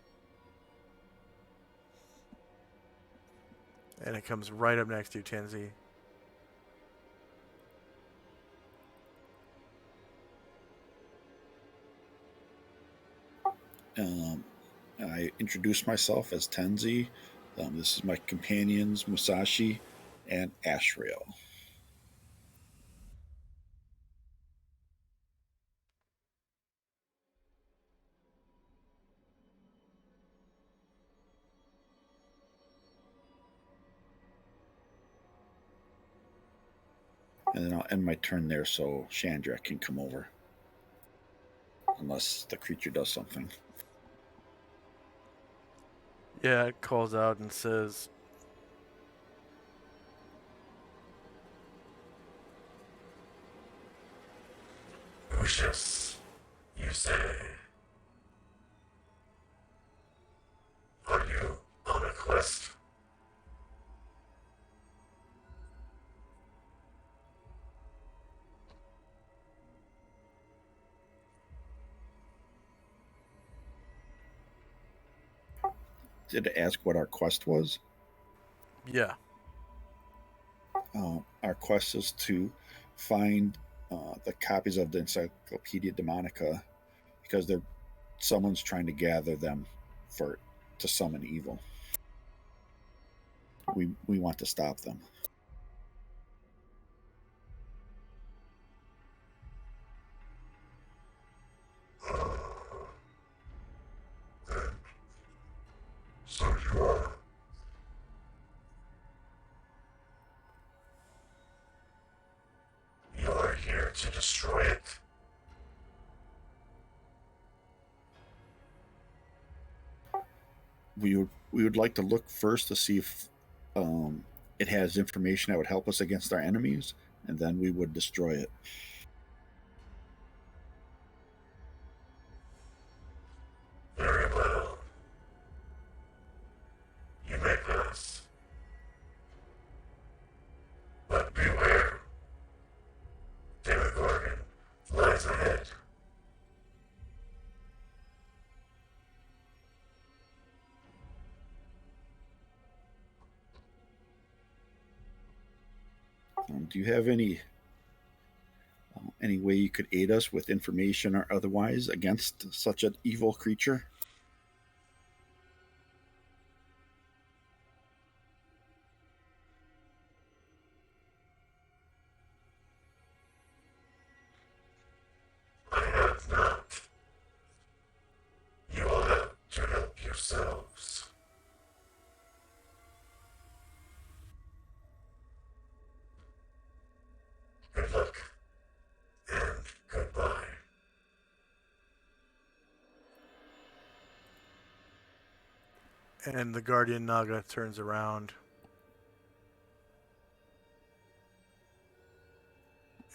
And it comes right up next to you, Tenzi. I introduce myself as Tenzi. This is my companions, Musashi and Ashrael. And then I'll end my turn there so Chandra can come over. Unless the creature does something. Yeah, it calls out and says, Lucius, you say? Are you on a quest? Did it ask what our quest was? yeah. Our quest is to find the copies of the Encyclopedia Demonica because someone's trying to gather them to summon evil. We want to stop them. So you are. You are here to destroy it. We would like to look first to see if it has information that would help us against our enemies, and then we would destroy it. Very well. You may pass. But beware. Demogorgon lies ahead. Do you have any way you could aid us with information or otherwise against such an evil creature? I have not. You will have to help yourselves. Good luck. And goodbye. And the Guardian Naga turns around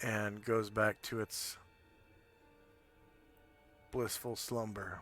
and goes back to its blissful slumber.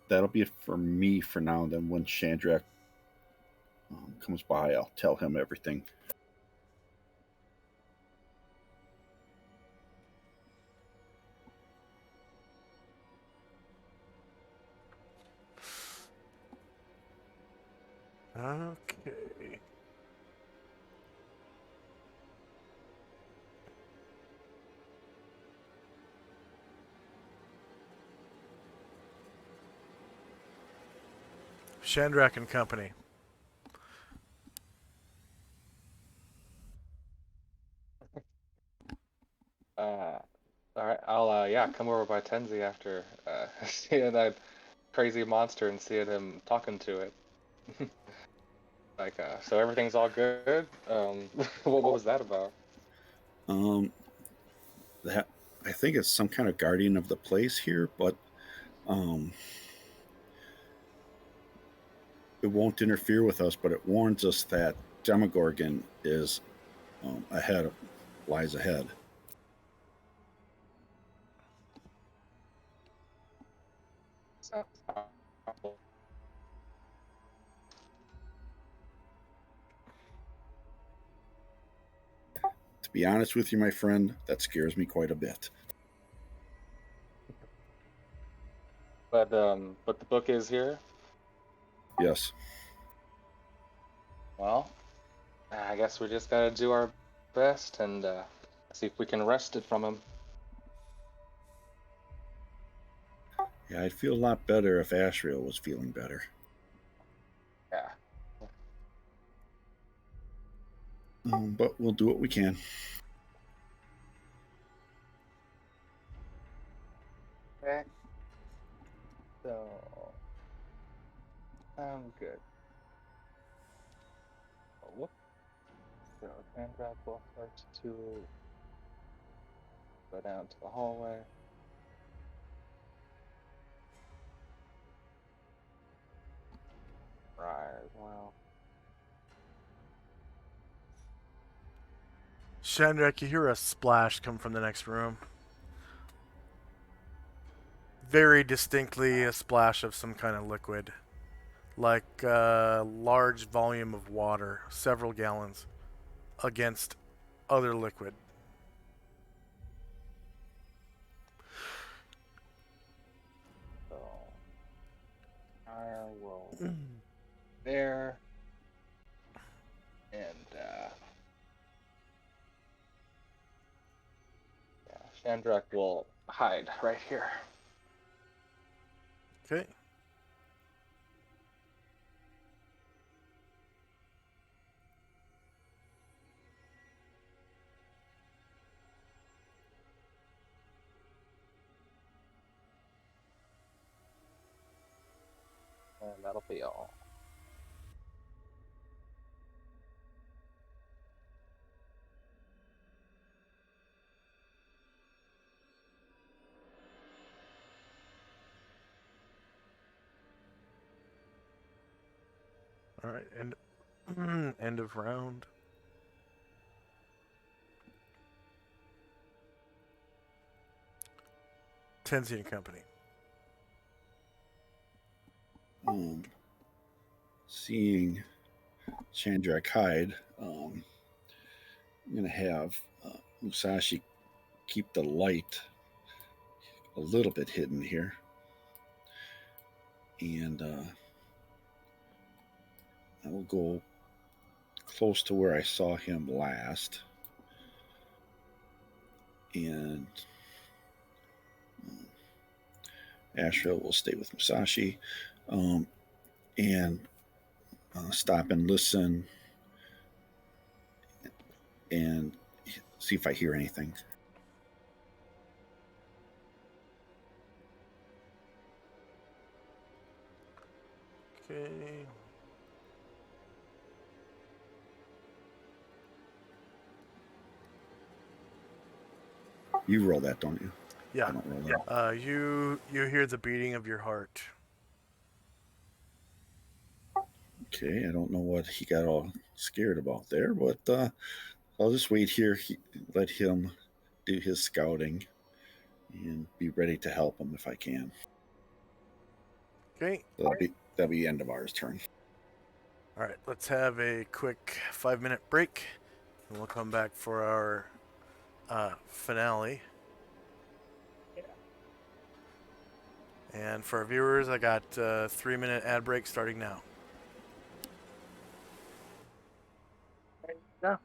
That'll be it for me for now. Then when Chandrak comes by, I'll tell him everything. Okay. Chandrak and Company. All right, I'll yeah come over by Tenzi after seeing that crazy monster and seeing him talking to it. Like, so everything's all good. What was that about? That I think it's some kind of guardian of the place here, but it won't interfere with us. But it warns us that Demogorgon is lies ahead. be honest with you, my friend, that scares me quite a bit. But the book is here. Yes. Well, I guess we just gotta do our best and see if we can wrest it from him. Yeah, I'd feel a lot better if Ashriel was feeling better. Yeah. But we'll do what we can. Okay. So, good. Oh, whoop. So, Sandra will start to go down to the hallway. Right, well. Shandrak, you hear a splash come from the next room. Very distinctly a splash of some kind of liquid. Like a large volume of water, several gallons, against other liquid. So, I will there. And, yeah, Shandrak will hide right here. Okay. And that'll be all. All right. End of round. Tenzi and Company. Seeing Chandrak hide, I'm going to have Musashi keep the light a little bit hidden here. And I will go close to where I saw him last. And Ashra will stay with Musashi. And stop and listen and see if I hear anything. Okay. You roll that, don't you? Yeah. I don't roll that. You hear the beating of your heart. Okay, I don't know what he got all scared about there, but I'll just wait here, let him do his scouting, and be ready to help him if I can. Okay. That'll be the end of our turn. All right. Let's have a quick 5-minute break, and we'll come back for our finale. And for our viewers, I got 3-minute ad break starting now. Yeah.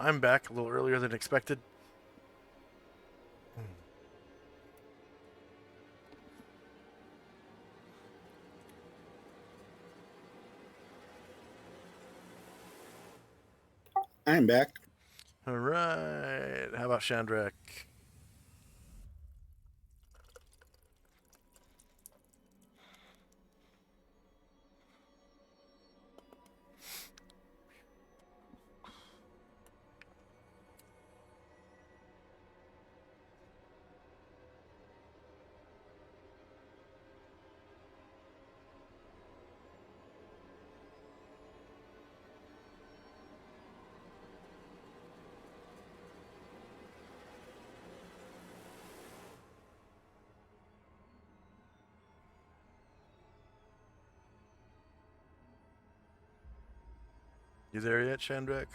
I'm back a little earlier than expected. I'm back. All right. How about Chandrak? You there yet, Chandrak?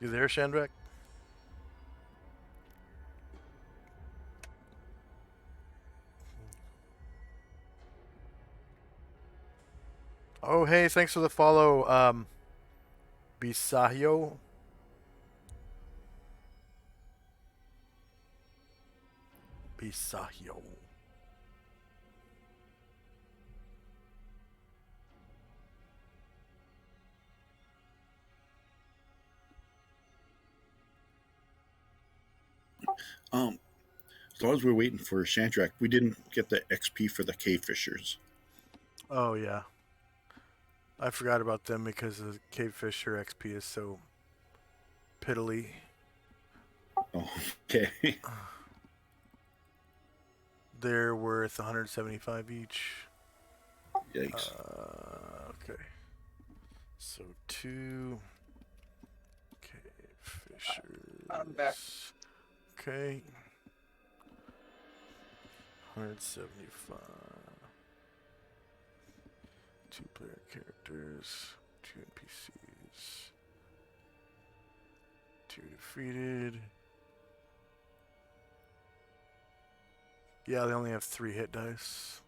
You there, Chandrak? Oh, hey, thanks for the follow, Bisahio. Bisahio. As long as we're waiting for Shantrak, we didn't get the XP for the cave fishers. Oh, yeah. I forgot about them because the Cave Fisher XP is so piddly. Oh, okay. They're worth 175 each. Yikes. Okay. So 2 Cave Fishers. I'm back. Okay. 175. 2 player characters. 2 NPCs. 2 defeated. Yeah, they only have 3 hit dice.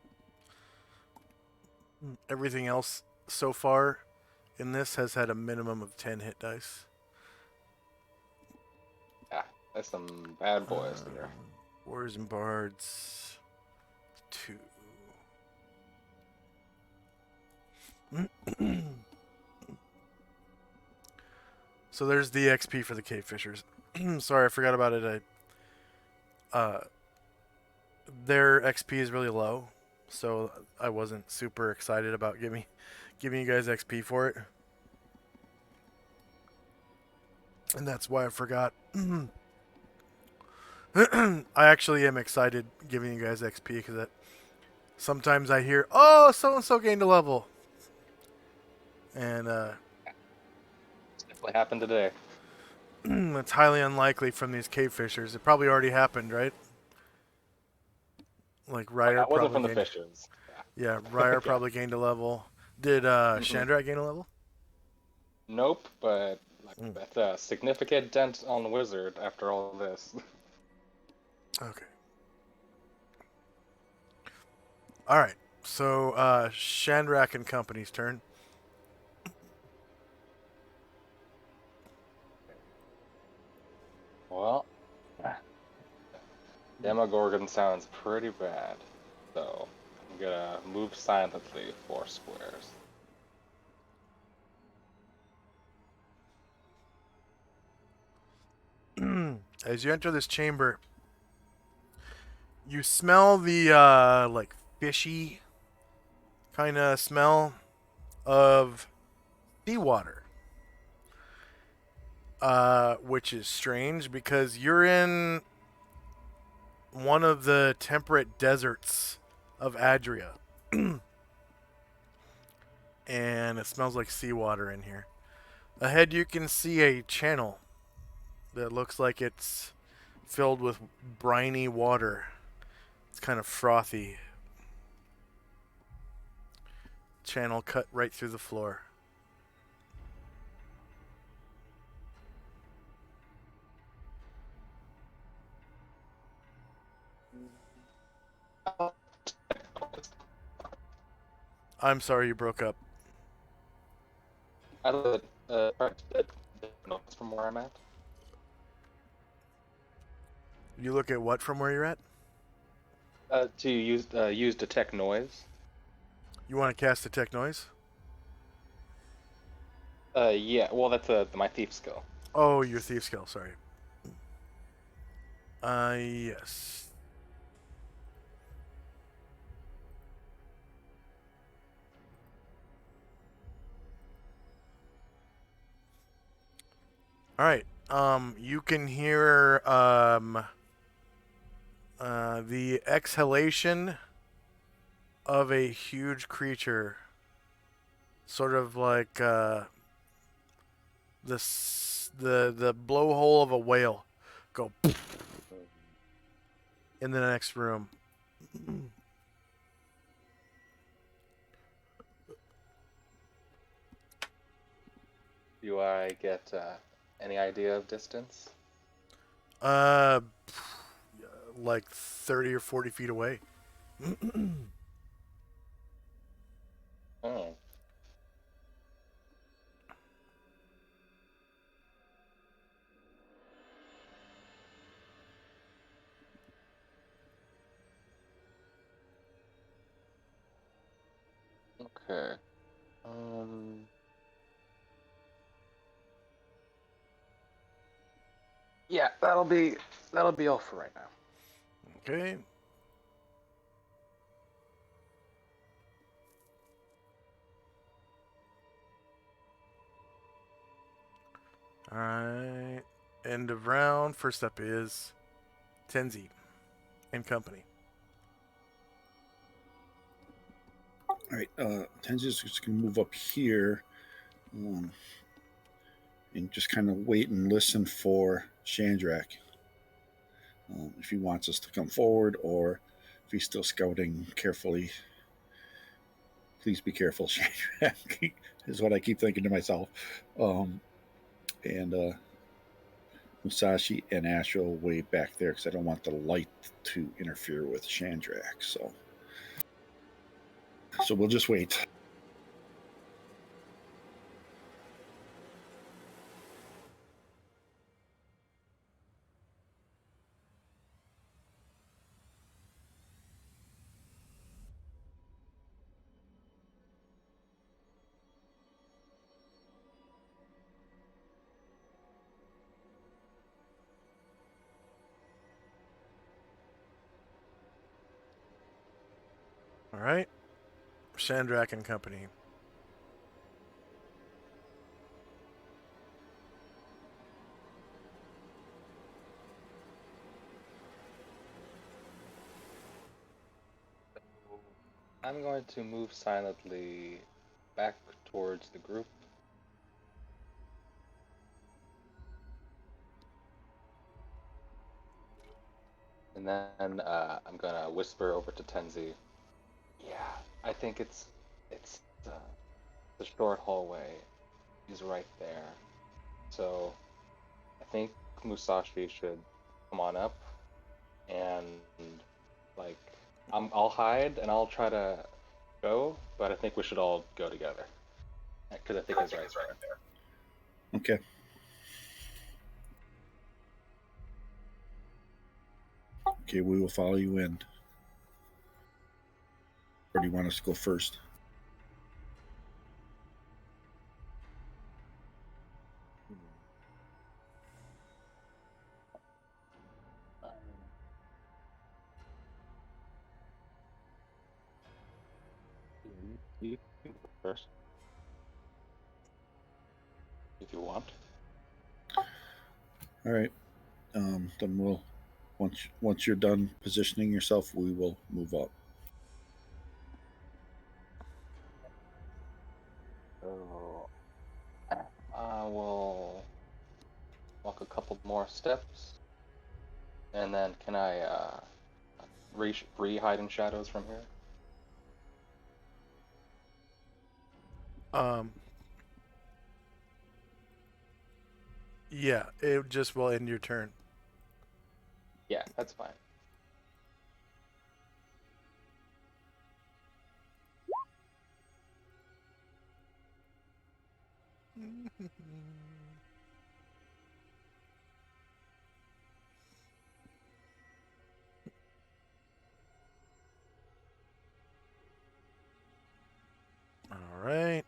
Everything else so far in this has had a minimum of 10 hit dice. Yeah, that's some bad boys here. Warriors and Bards. 2. So there's the XP for the Cave Fishers. Sorry, I forgot about it. Their XP is really low, so I wasn't super excited about giving you guys XP for it. And that's why I forgot. I actually am excited giving you guys XP because sometimes I hear, oh, so-and-so gained a level. And Definitely happened today. it's highly unlikely from these cave fishers. It probably already happened, right? Like Ryer That wasn't probably from the gained, fishers. yeah, Ryer Yeah. probably gained a level. Did Chandrak gain a level? Nope, but that's a significant dent on the wizard after all of this. Okay. All right. So Chandrak and Company's turn. Well, Demogorgon sounds pretty bad, so I'm gonna move silently 4 squares. As you enter this chamber, you smell the like fishy kind of smell of seawater, which is strange because you're in one of the temperate deserts of Adria, and it smells like seawater in here. Ahead, you can see a channel that looks like it's filled with briny water. It's kind of frothy. Channel cut right through the floor. I'm sorry you broke up. I look at notes from where I'm at. You look at what from where you're at? To use detect noise. You want to cast Detect Noise? Yeah. Well, that's my thief skill. Oh, your thief skill, sorry. Yes. All right. You can hear the exhalation of a huge creature, sort of like the blowhole of a whale, go in the next room. Do I get any idea of distance? Uh, like 30 or 40 feet away. Oh. Okay. Yeah, that'll be all for right now. Okay. All right. End of round. First up is Tenzi and company. All right, Tenzi's just going to move up here and just kind of wait and listen for Chandrak. If he wants us to come forward or if he's still scouting carefully. Please be careful, Chandrak, is what I keep thinking to myself. And Musashi and Astro way back there because I don't want the light to interfere with Chandrak. So we'll just wait. All right. Chandrak and company. I'm going to move silently back towards the group. And then I'm gonna whisper over to Tenzi. Yeah, I think it's the short hallway. He's right there. So I think Musashi should come on up and like I'll hide and I'll try to go, but I think we should all go together because I think he's right there. Okay. Okay, we will follow you in. Or do you want us to go first? You can go first. If you want. All right. Then we'll once you're done positioning yourself, we will move up. So I will walk a couple more steps, and then can I re-hide in shadows from here? Yeah, it just will end your turn. Yeah, that's fine. All right.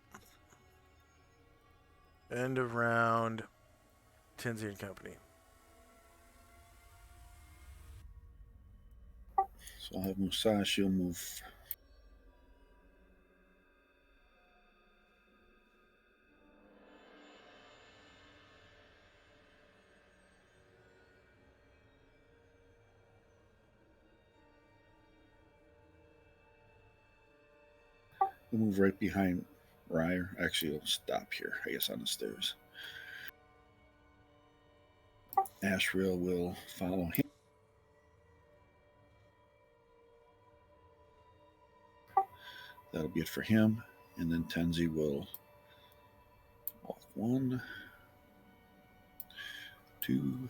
End of round. Tenzi and Company. So I'll have Musashi will move. We'll move right behind Ryer. Actually, he'll stop here, I guess, on the stairs. Ashriel will follow him. That'll be it for him. And then Tenzi will walk 1, 2,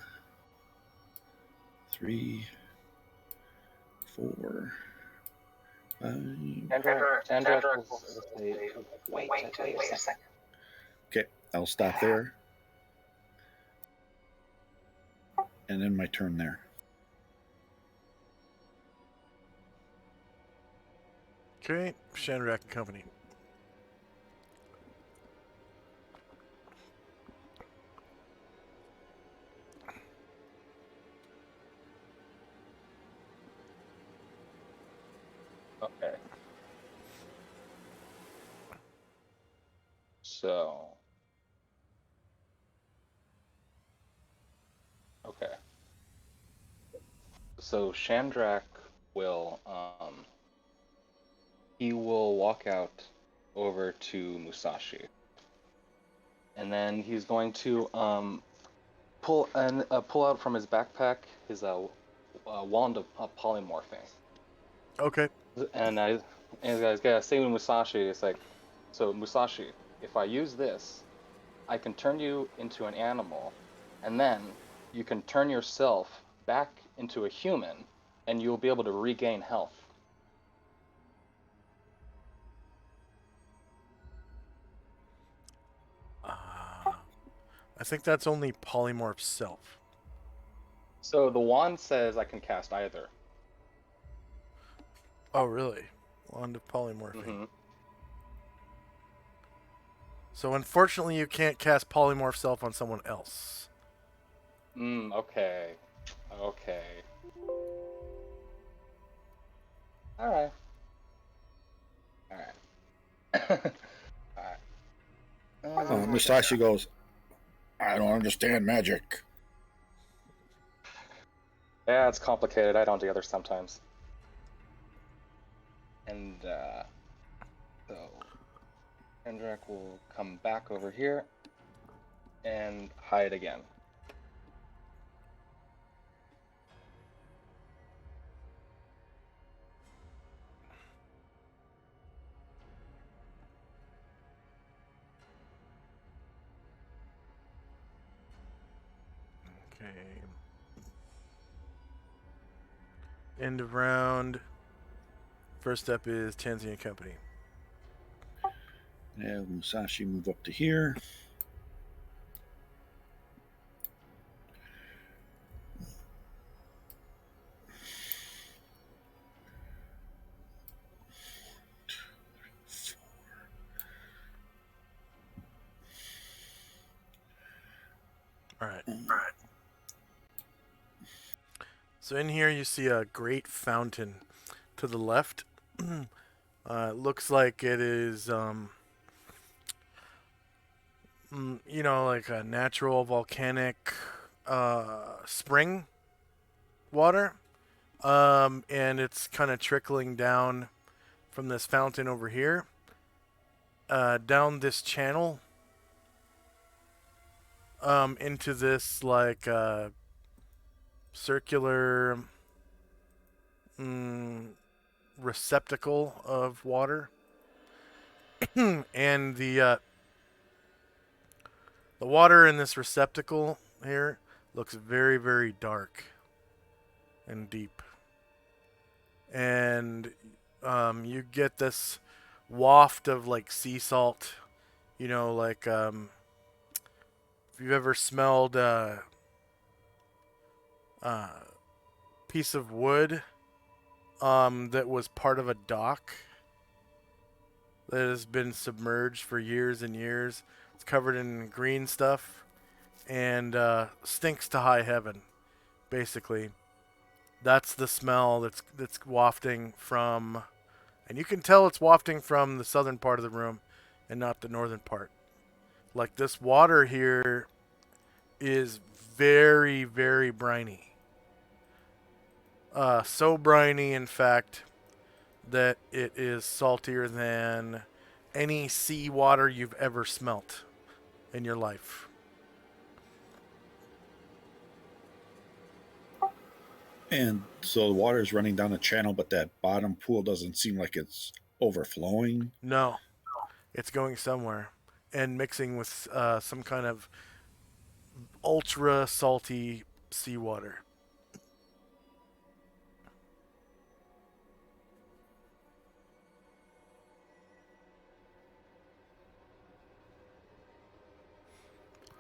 3, 4, 5. Chandra will say, wait a second. Okay, I'll stop there. And then my turn there. Okay, Shandrak and Company. Okay. So. Okay. So Shandrak will he will walk out over to Musashi, and then he's going to pull out from his backpack his wand of polymorphing. Okay. And I gotta say to Musashi, it's like, so Musashi, if I use this, I can turn you into an animal, and then you can turn yourself back into a human, and you'll be able to regain health. I think that's only Polymorph Self. So the wand says I can cast either. Oh, really? Wand of Polymorphing. Mm-hmm. So unfortunately, you can't cast Polymorph Self on someone else. Okay. Okay. Alright. Alright. Alright. Musashi goes, I don't understand magic. Yeah, it's complicated. I don't either sometimes. And so Kendrick will come back over here and hide again. Okay. End of round. First step is Tenzi and Company. Have Musashi move up to here. All right. So in here you see a great fountain to the left. It looks like it is, like a natural volcanic spring water. And it's kind of trickling down from this fountain over here, down this channel, into this like circular receptacle of water, and the water in this receptacle here looks very, very dark and deep. And you get this waft of like sea salt, like if you've ever smelled a piece of wood that was part of a dock that has been submerged for years and years. It's covered in green stuff and stinks to high heaven, basically. That's the smell that's wafting from, and you can tell it's wafting from the southern part of the room and not the northern part. Like, this water here is very, very briny. So briny, in fact, that it is saltier than any sea water you've ever smelt in your life. And so the water is running down the channel, but that bottom pool doesn't seem like it's overflowing. No, it's going somewhere and mixing with some kind of ultra salty seawater.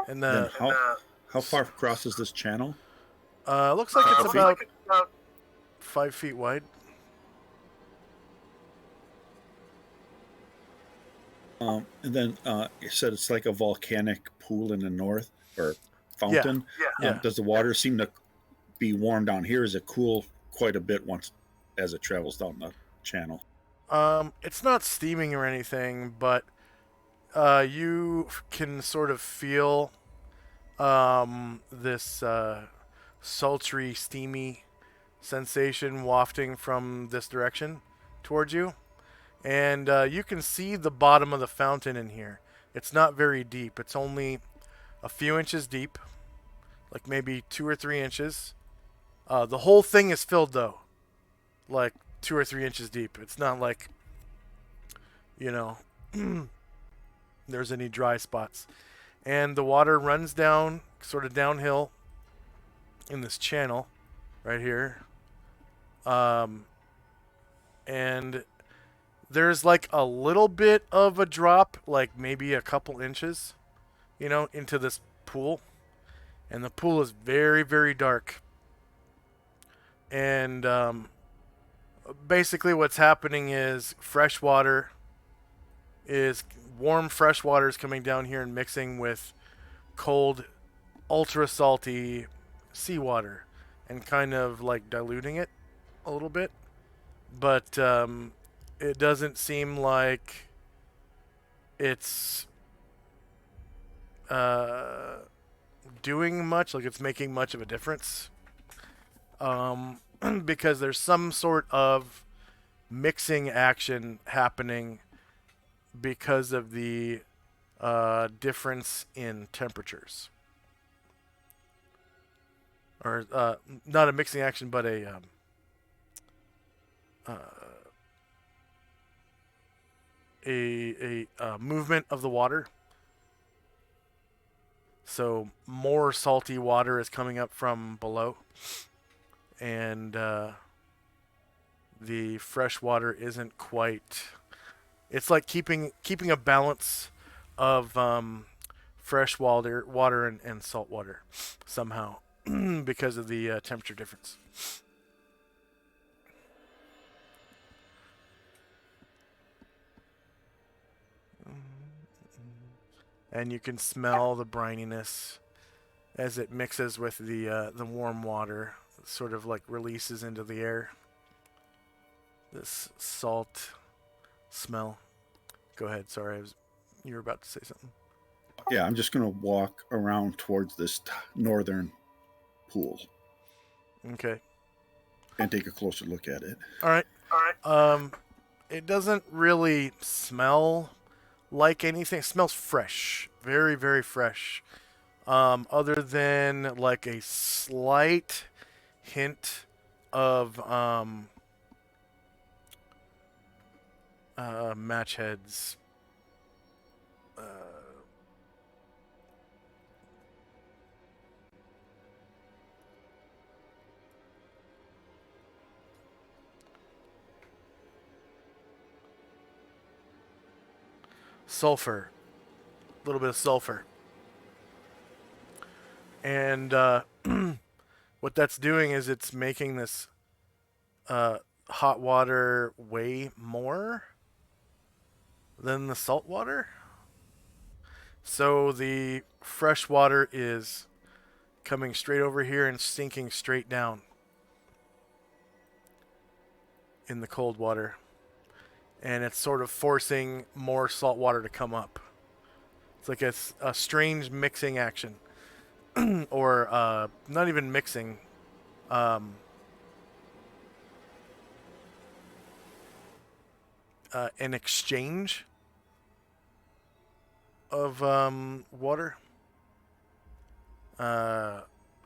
And Then how far across is this channel? looks like it's about 5 feet wide. And then you said it's like a volcanic pool in the north, or fountain. Yeah. Does the water seem to be warm down here? Is it cool quite a bit as it travels down the channel? It's not steaming or anything, but you can sort of feel this sultry, steamy sensation wafting from this direction towards you. And you can see the bottom of the fountain in here. It's not very deep. It's only a few inches deep, like maybe 2 or 3 inches. The whole thing is filled, though, like 2 or 3 inches deep. It's not like, there's any dry spots. And the water runs down, sort of downhill in this channel right here. And there's like a little bit of a drop, like maybe a couple inches, into this pool. And the pool is very, very dark. And basically what's happening is warm fresh water is coming down here and mixing with cold, ultra salty seawater and kind of like diluting it a little bit. But it doesn't seem like it's doing much, like it's making much of a difference. Because there's some sort of mixing action happening because of the difference in temperatures. Or not a mixing action, but a movement of the water. So more salty water is coming up from below, and the fresh water isn't quite. It's like keeping a balance of fresh water and salt water somehow because of the temperature difference. And you can smell the brininess as it mixes with the warm water. It sort of like releases into the air. This salt smell. Go ahead. Sorry, you were about to say something. Yeah, I'm just going to walk around towards this northern pool Okay. and take a closer look at it. All right. It doesn't really smell like anything. It smells fresh, very, very fresh. Other than like a slight hint of match heads. Sulfur, a little bit of sulfur, and what that's doing is it's making this hot water weigh more than the salt water. So the fresh water is coming straight over here and sinking straight down in the cold water. And it's sort of forcing more salt water to come up. It's like a strange mixing action. Or not even mixing. An exchange of water.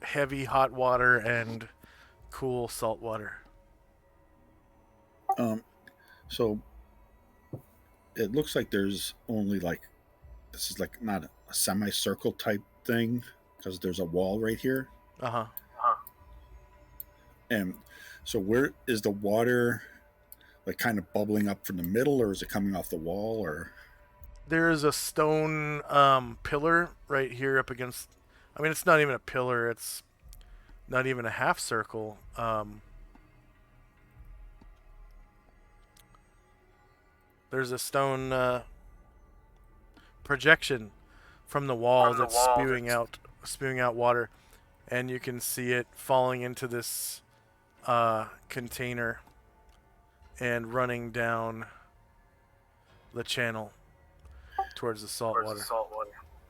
Heavy hot water and cool salt water. So it looks like there's only this is like not a semicircle type thing because there's a wall right here. Uh-huh. And so where is the water like kind of bubbling up from the middle, or is it coming off the wall, or? There's a stone pillar right here up against. I mean, it's not even a pillar. It's not even a half circle. There's a stone projection from the wall that's spewing out water, and you can see it falling into this container and running down the channel towards the salt water.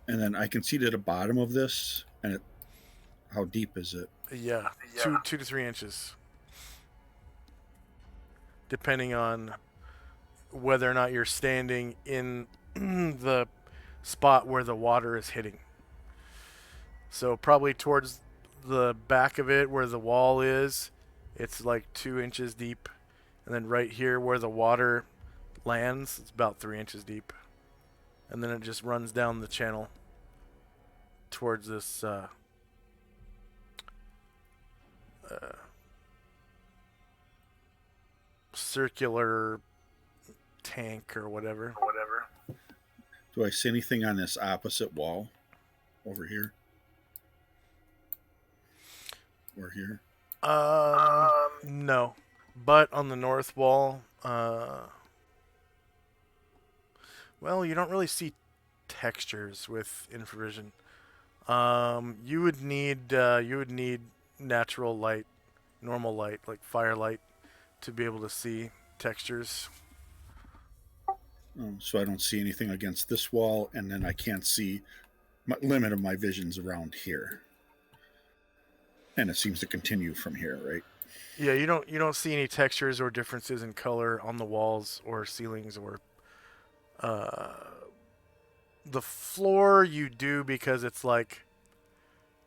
And then I can see to the bottom of this, and how deep is it? Yeah, 2 to 3 inches, depending on whether or not you're standing in the spot where the water is hitting. So probably towards the back of it where the wall is, it's like 2 inches deep. And then right here where the water lands, it's about 3 inches deep. And then it just runs down the channel towards this circular tank or whatever. Do I see anything on this opposite wall over here? Or here? No. But on the north wall, well, you don't really see textures with infravision. You would need natural light, normal light, like firelight, to be able to see textures. So I don't see anything against this wall, and then I can't see my limit of my visions around here. And it seems to continue from here, right? Yeah, you don't see any textures or differences in color on the walls or ceilings or the floor. You do, because it's like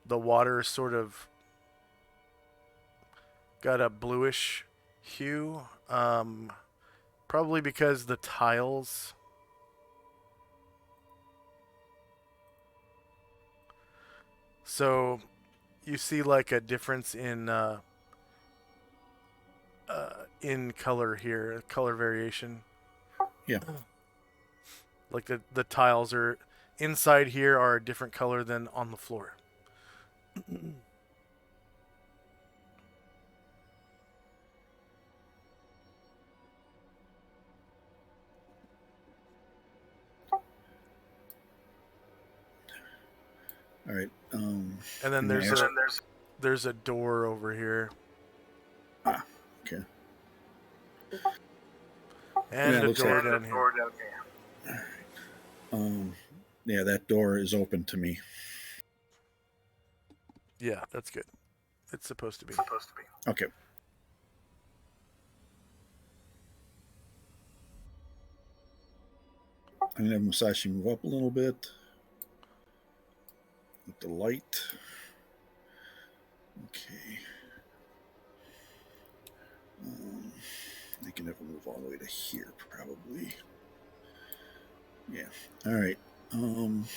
the water sort of got a bluish hue. Probably because the tiles. So you see like a difference in color here, color variation. Yeah. Like the tiles are inside here are a different color than on the floor. All right. And then there's a door over here. Ah, okay. And Yeah, it a looks door like- down here. Yeah, that door is open to me. Yeah, that's good. It's supposed to be. Okay. I'm gonna have Musashi move up a little bit with the light. Okay. I can never move all the way to here, probably. Yeah. All right. And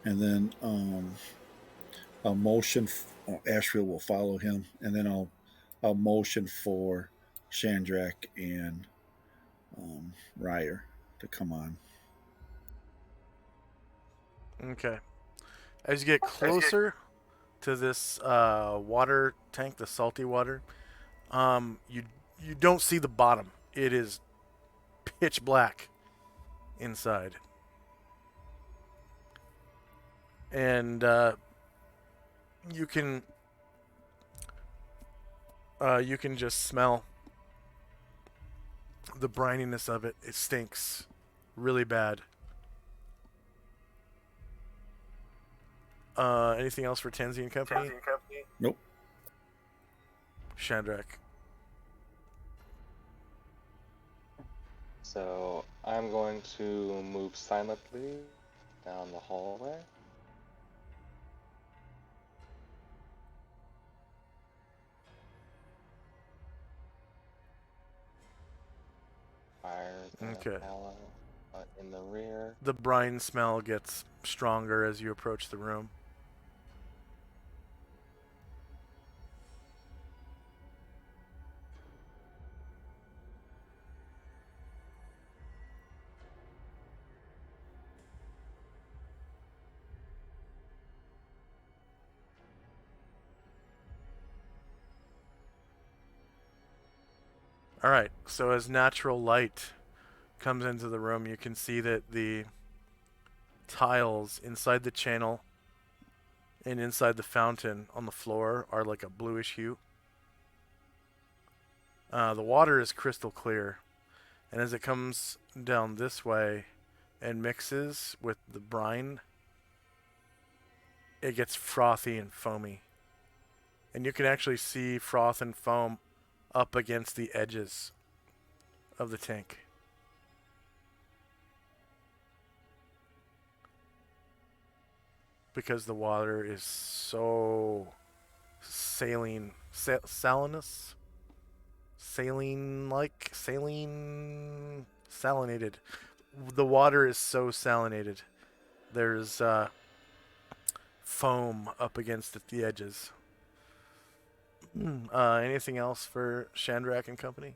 then I'll motion. Ashfield will follow him, and then I'll motion for Chandrak and Ryer to come on. Okay. As you get closer to this water tank, the salty water, you don't see the bottom. It is pitch black inside, and you can just smell the brininess of it. It stinks really bad. Anything else for Tenzi and Company? Nope. Chandrak. So I'm going to move silently down the hallway. Fire Okay. in the rear. The brine smell gets stronger as you approach the room. All right, so as natural light comes into the room, you can see that the tiles inside the channel and inside the fountain on the floor are like a bluish hue. The water is crystal clear, and as it comes down this way and mixes with the brine, it gets frothy and foamy. And you can actually see froth and foam up against the edges of the tank. Because the water is so saline, salinated. The water is so salinated. There's foam up against the edges. Anything else for Chandrak and Company?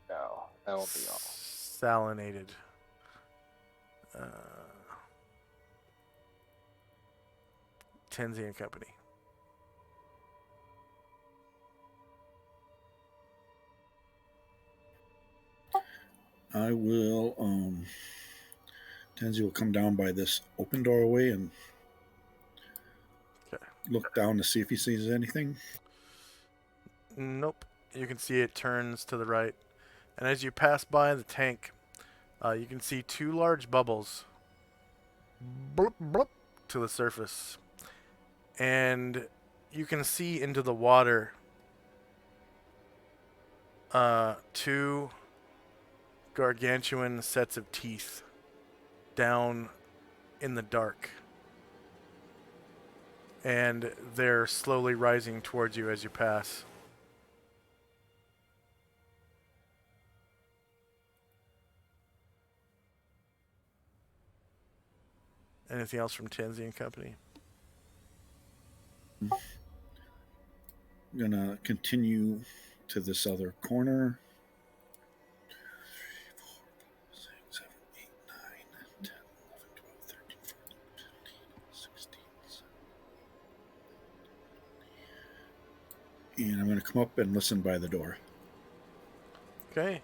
No, that will be all. Salinated. Tenzi and Company. I will. Tenzi will come down by this open doorway and look down to see if he sees anything. Nope. You can see it turns to the right. And as you pass by the tank, you can see two large bubbles bloop, bloop, to the surface. And you can see into the water two gargantuan sets of teeth down in the dark. And they're slowly rising towards you as you pass. Anything else from Tenzi and Company? I'm gonna continue to this other corner. 3, 4, 5, 6, 7, 8, 9, 10, 11, 12, 13, 14, 15, 16, 17. And I'm gonna come up and listen by the door. Okay.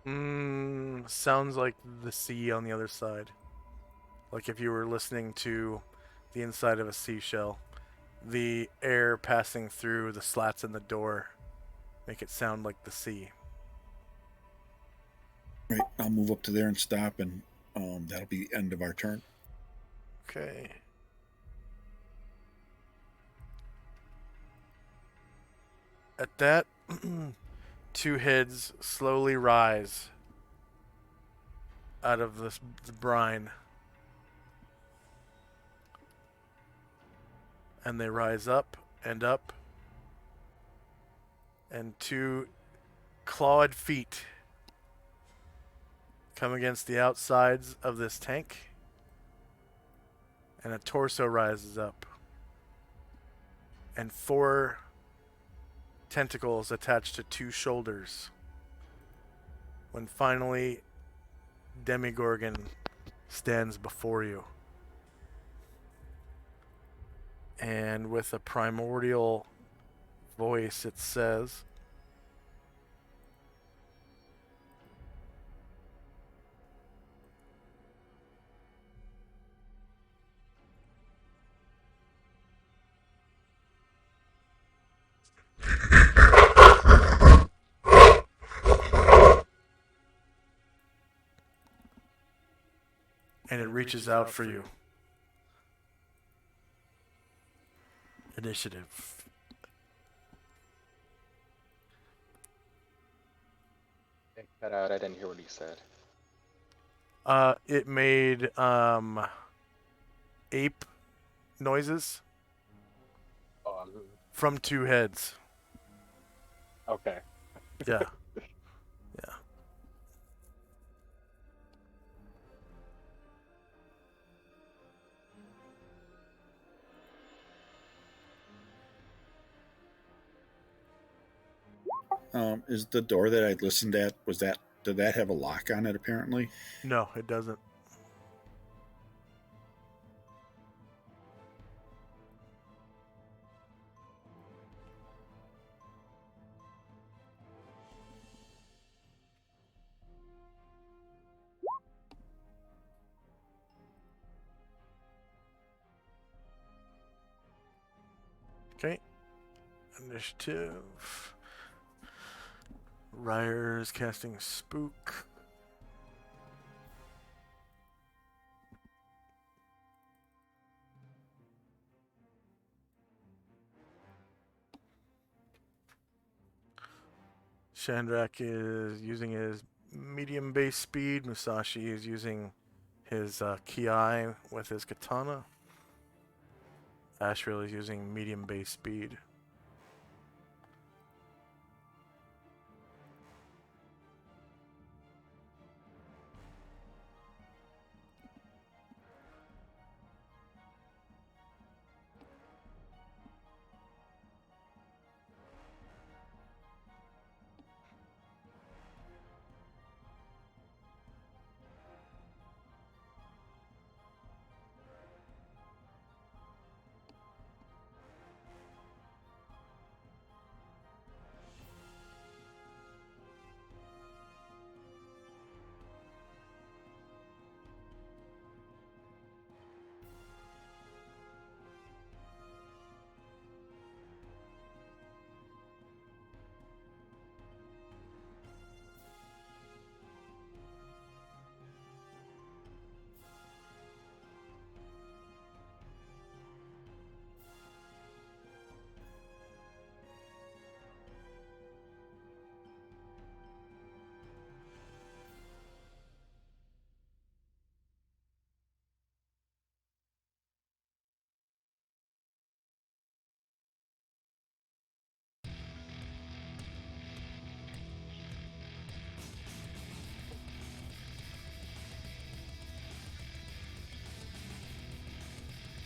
Sounds like the sea on the other side. Like if you were listening to the inside of a seashell. The air passing through the slats in the door make it sound like the sea. Right, I'll move up to there and stop, and that'll be the end of our turn. Okay. At that, two heads slowly rise out of the brine. And they rise up, and two clawed feet come against the outsides of this tank, and a torso rises up, and four tentacles attached to two shoulders. When finally Demogorgon stands before you. And with a primordial voice, it says, and it reaches out for you. Initiative. Cut out. I didn't hear what he said. It made ape noises from two heads. Okay. Yeah. Is the door that I listened at, did that have a lock on it apparently? No, it doesn't. Okay. Initiative. Ryer's casting Spook. Shandrak is using his medium base speed. Musashi is using his Ki with his katana. Ashriel is using medium base speed.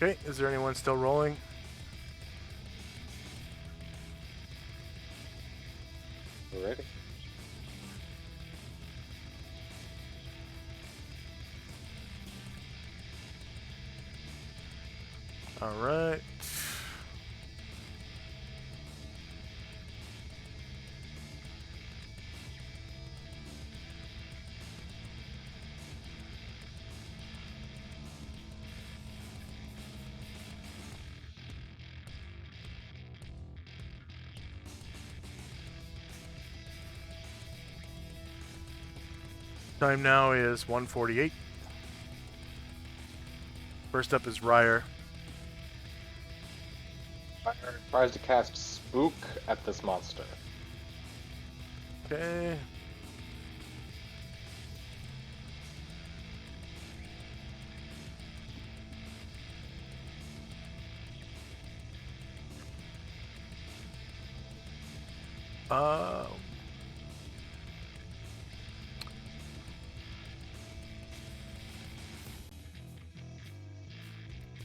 Okay, is there anyone still rolling? We're ready. All right. Time now is 1:48. First up is Ryer. Tries to cast Spook at this monster. Okay.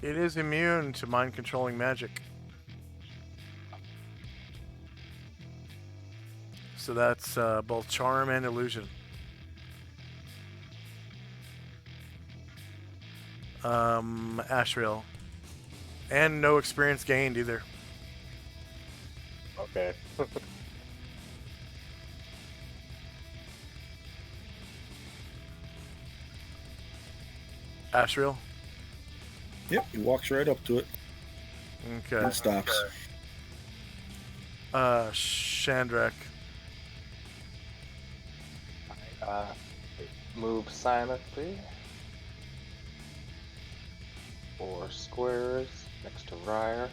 It is immune to mind-controlling magic. So that's both charm and illusion. Ashriel. And no experience gained either. Okay. Ashriel. Yep, he walks right up to it Okay. and stops. Shandrak. Move silently. 4 squares next to Ryer.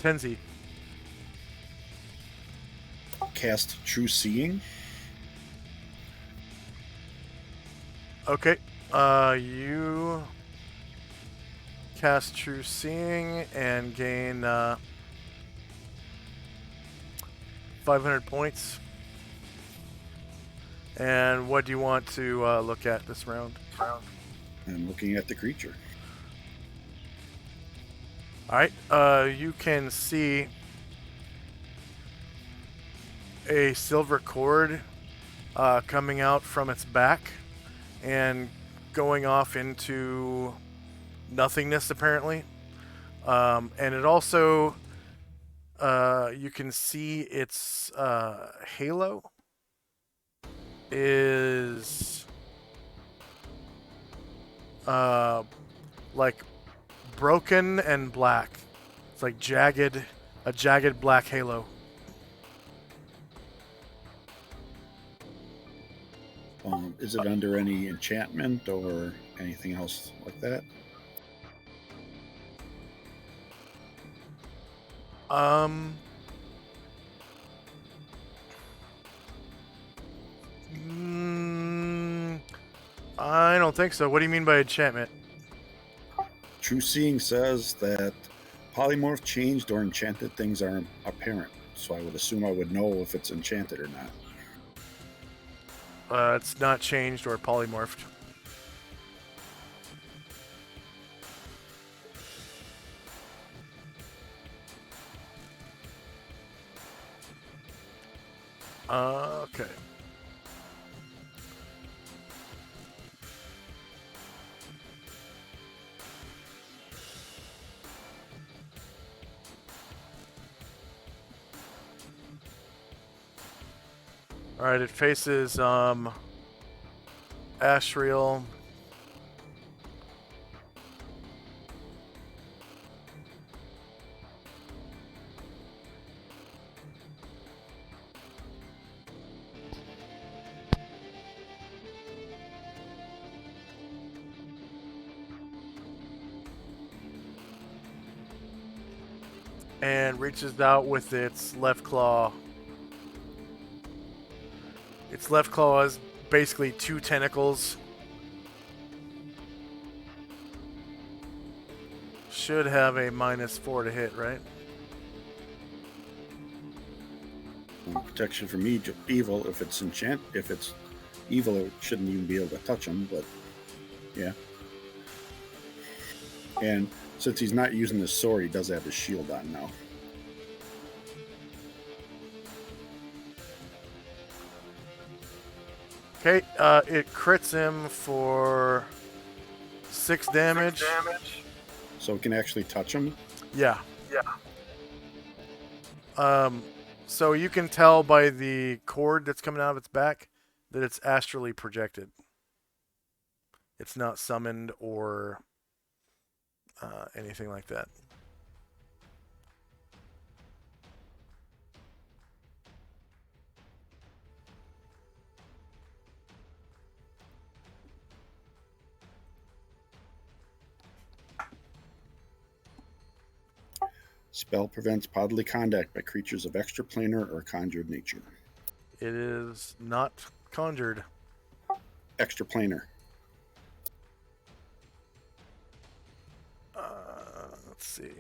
Tenzi. Cast True Seeing. Okay. You cast True Seeing and gain 500 points. And what do you want to look at this round? I'm looking at the creature. Alright, you can see a silver cord coming out from its back and going off into nothingness, apparently. And it also, you can see its halo is like broken and black. It's like a jagged black halo. Is it under any enchantment or anything else like that? I don't think so. What do you mean by enchantment? True Seeing says that polymorph, changed, or enchanted things are apparent. So I would assume I would know if it's enchanted or not. It's not changed or polymorphed. Okay. Alright, it faces Ashriel. And reaches out with its left claw. Its left claw has basically 2 tentacles. Should have a -4 to hit, right? Protection from evil. If it's evil, it shouldn't even be able to touch him. But yeah. And since he's not using his sword, he does have his shield on now. Okay, it crits him for 6 damage. So it can actually touch him. Yeah. So you can tell by the cord that's coming out of its back that it's astrally projected. It's not summoned or anything like that. Spell prevents bodily contact by creatures of extraplanar or conjured nature. It is not conjured. Extraplanar. Let's see.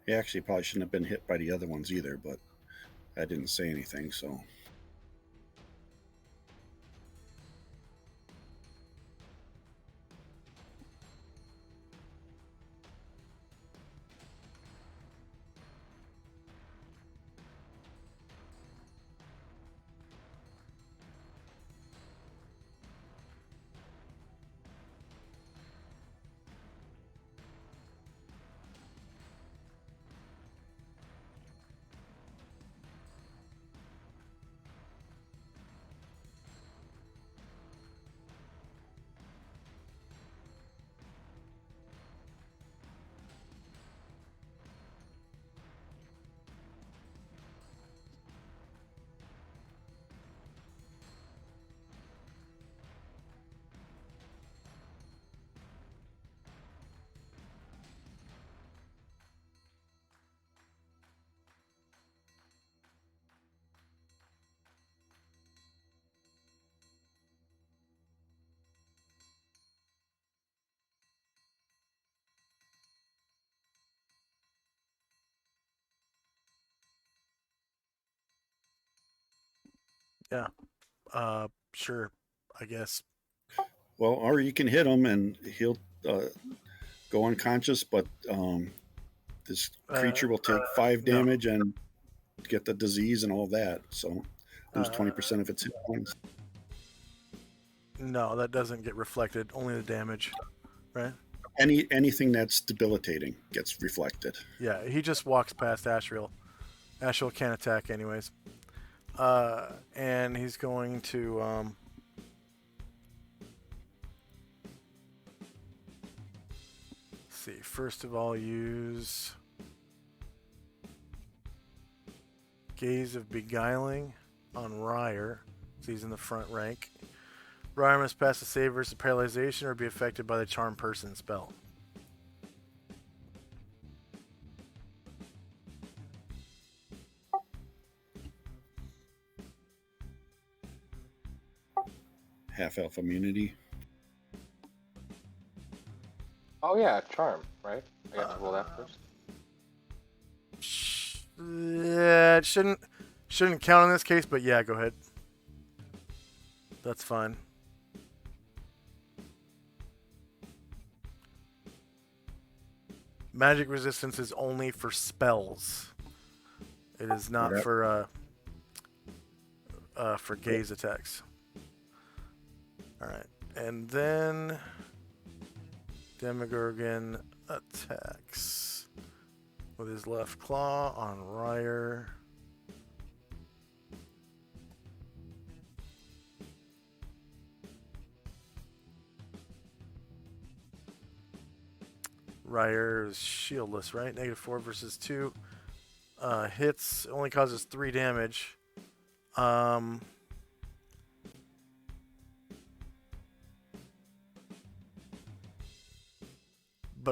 He actually probably shouldn't have been hit by the other ones either, but I didn't say anything, so. Yeah. Sure. I guess. Well, or you can hit him and he'll go unconscious, but this creature will take 5 no. damage and get the disease and all that. So lose 20% of its hit points. No, that doesn't get reflected. Only the damage, right? Anything that's debilitating gets reflected. Yeah, he just walks past Ashriel. Ashriel can't attack anyways. And he's going to see. First of all, use Gaze of Beguiling on Ryer. So he's in the front rank. Ryer must pass a save versus paralyzation or be affected by the Charm Person spell. Half-elf immunity. Oh yeah, charm, right? I have to roll that first. Yeah, it shouldn't count in this case, but yeah, go ahead. That's fine. Magic resistance is only for spells. It is not Yep. for gaze attacks. All right, and then Demogorgon attacks with his left claw on Ryer. Ryer is shieldless, right? -4 versus 2. Hits, only causes 3 damage. But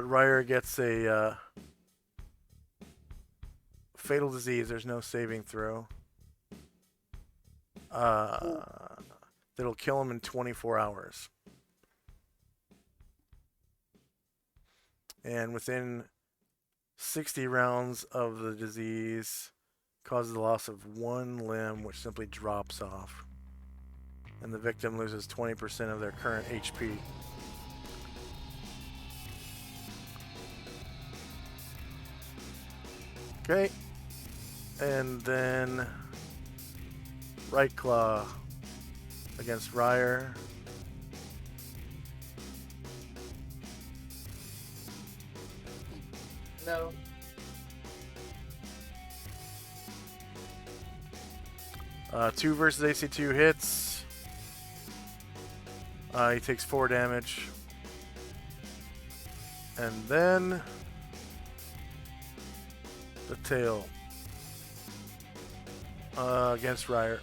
Ryer gets a fatal disease. There's no saving throw. That'll kill him in 24 hours. And within 60 rounds of the disease, causes the loss of 1 limb, which simply drops off. And the victim loses 20% of their current HP. Okay. And then right claw against Ryer. No. 2 versus AC2 hits. He takes 4 damage. And then the tail against Ryer.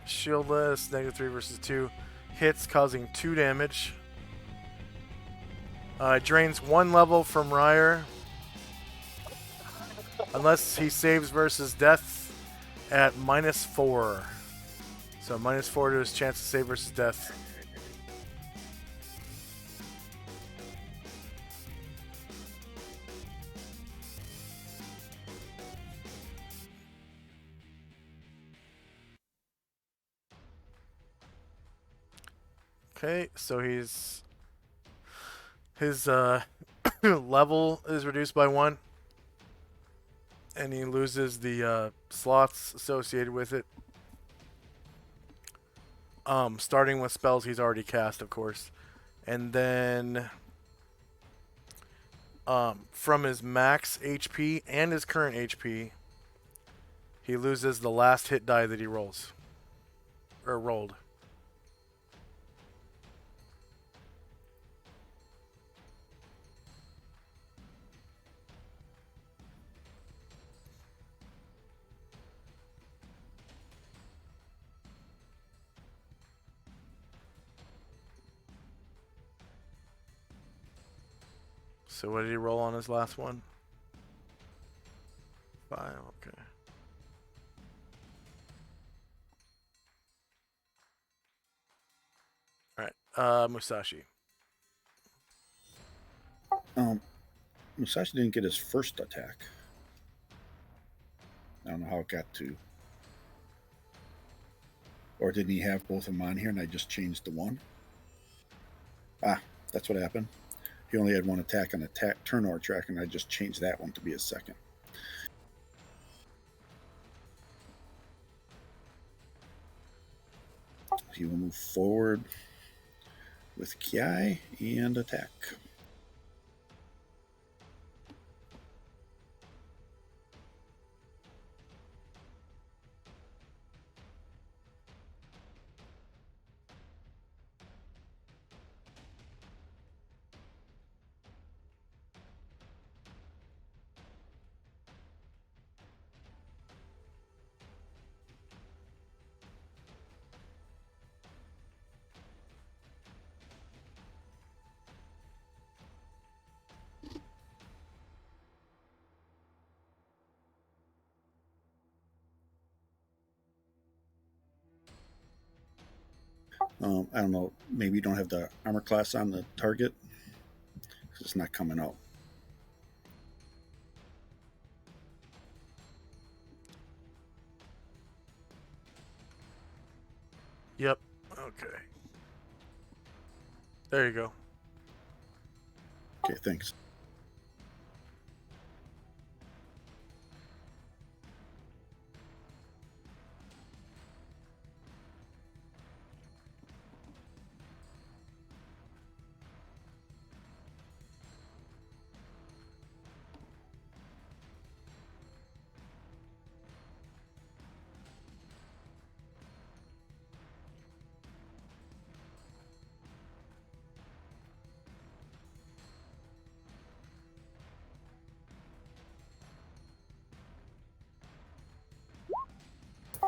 Shieldless, -3 versus 2. Hits, causing 2 damage. Drains 1 level from Ryer. Unless he saves versus death at -4. So -4 to his chance to save versus death. Okay, so his level is reduced by 1, and he loses the slots associated with it. Starting with spells he's already cast, of course, and then from his max HP and his current HP, he loses the last hit die that he rolls or rolled. So what did he roll on his last one? 5, okay. Alright, Musashi. Musashi didn't get his first attack. I don't know how it got to. Or didn't he have both of them on here and I just changed the one? Ah, that's what happened. He only had 1 attack on the turn order track, and I just changed that one to be his second. He will move forward with Kiai and attack. I don't know. Maybe you don't have the armor class on the target. 'Cause it's not coming out. Yep. Okay. There you go. Okay, thanks.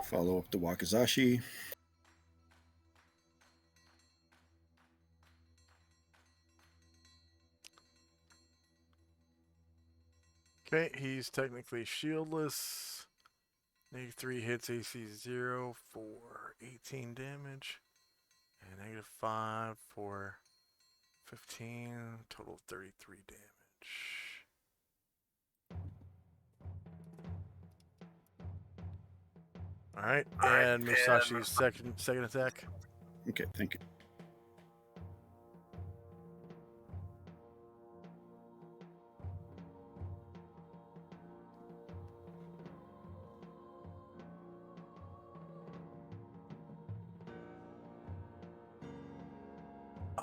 Follow up the Wakizashi. Okay, he's technically shieldless. -3 hits AC 0 for 18 damage. And -5 for 15. Total 33 damage. Alright, and Musashi's second attack. Okay, thank you.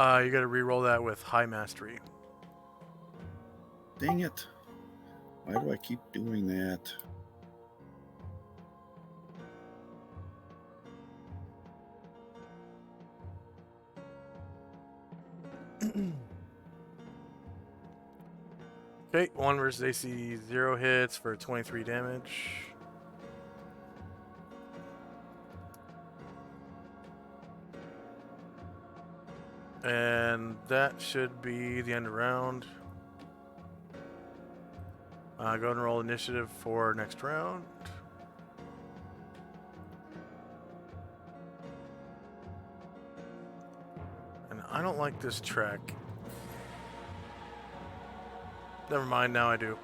You gotta re-roll that with high mastery. Dang it. Why do I keep doing that? Okay, 1 versus AC 0 hits for 23 damage. And that should be the end of round. Go ahead and roll initiative for next round. And I don't like this track. Never mind, now I do.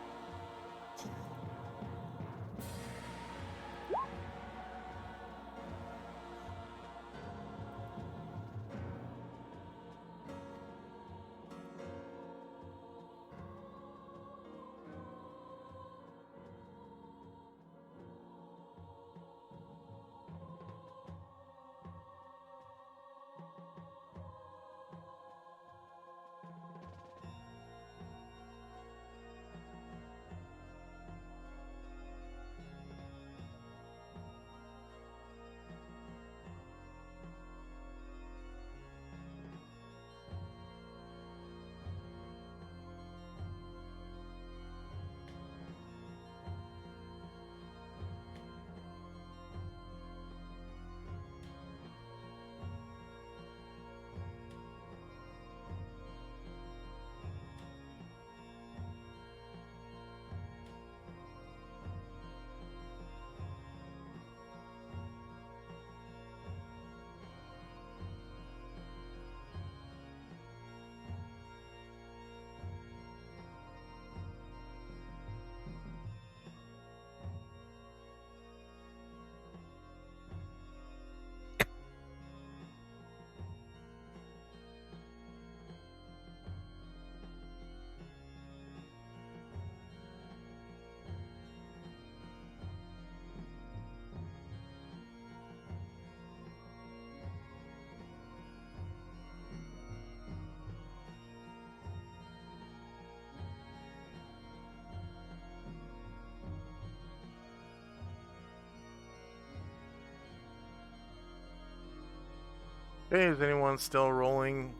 Okay, is anyone still rolling?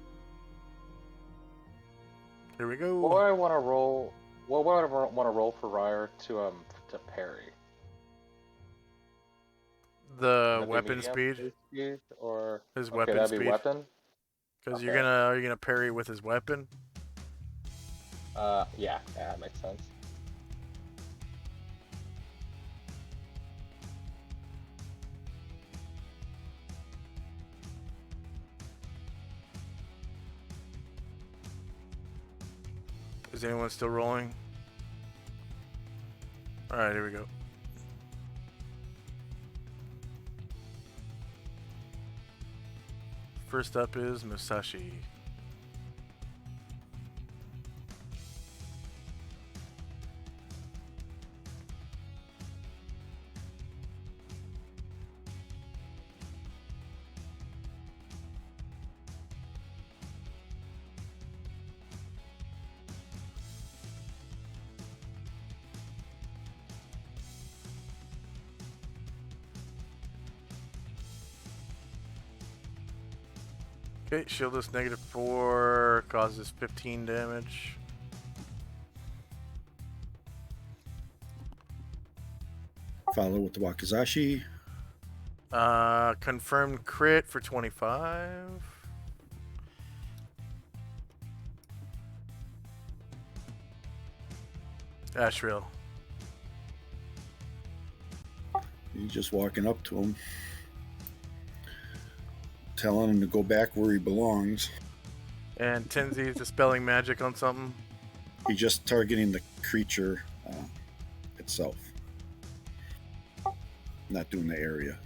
Here we go. What do I want to roll? What would I want to roll for Ryer to parry? The Would that be weapon medium speed. or His okay, weapon that'd speed. be weapon. Because Okay. you're gonna parry with his weapon. Yeah, that makes sense. Is anyone still rolling? Alright, here we go. First up is Musashi. Okay, shield is -4, causes 15 damage. Follow with the Wakizashi. Confirmed crit for 25. Ashriel. He's just walking up to him, telling him to go back where he belongs. And Tenzi is dispelling magic on something. He's just targeting the creature itself, not doing the area.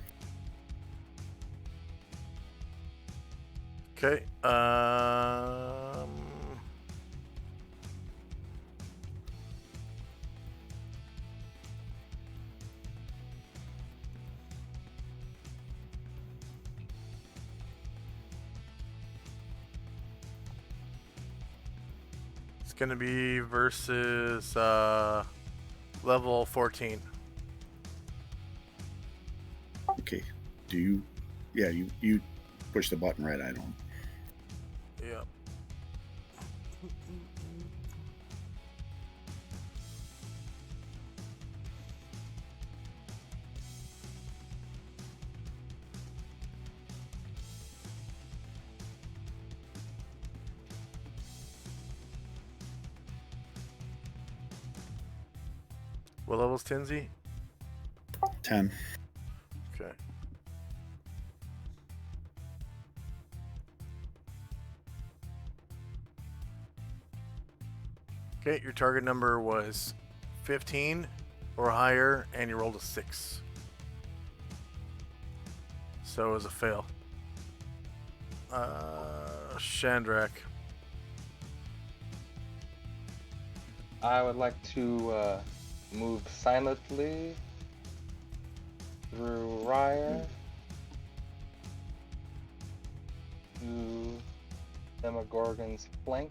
Okay. It's gonna be versus level 14. Okay. Do you? Yeah, you push the button right at him. Yep. What level's Tenzi? 10. Okay. Okay, your target number was 15 or higher, and you rolled a 6. So it was a fail. Shandrak. I would like to move silently through Ryer to Demogorgon's flank.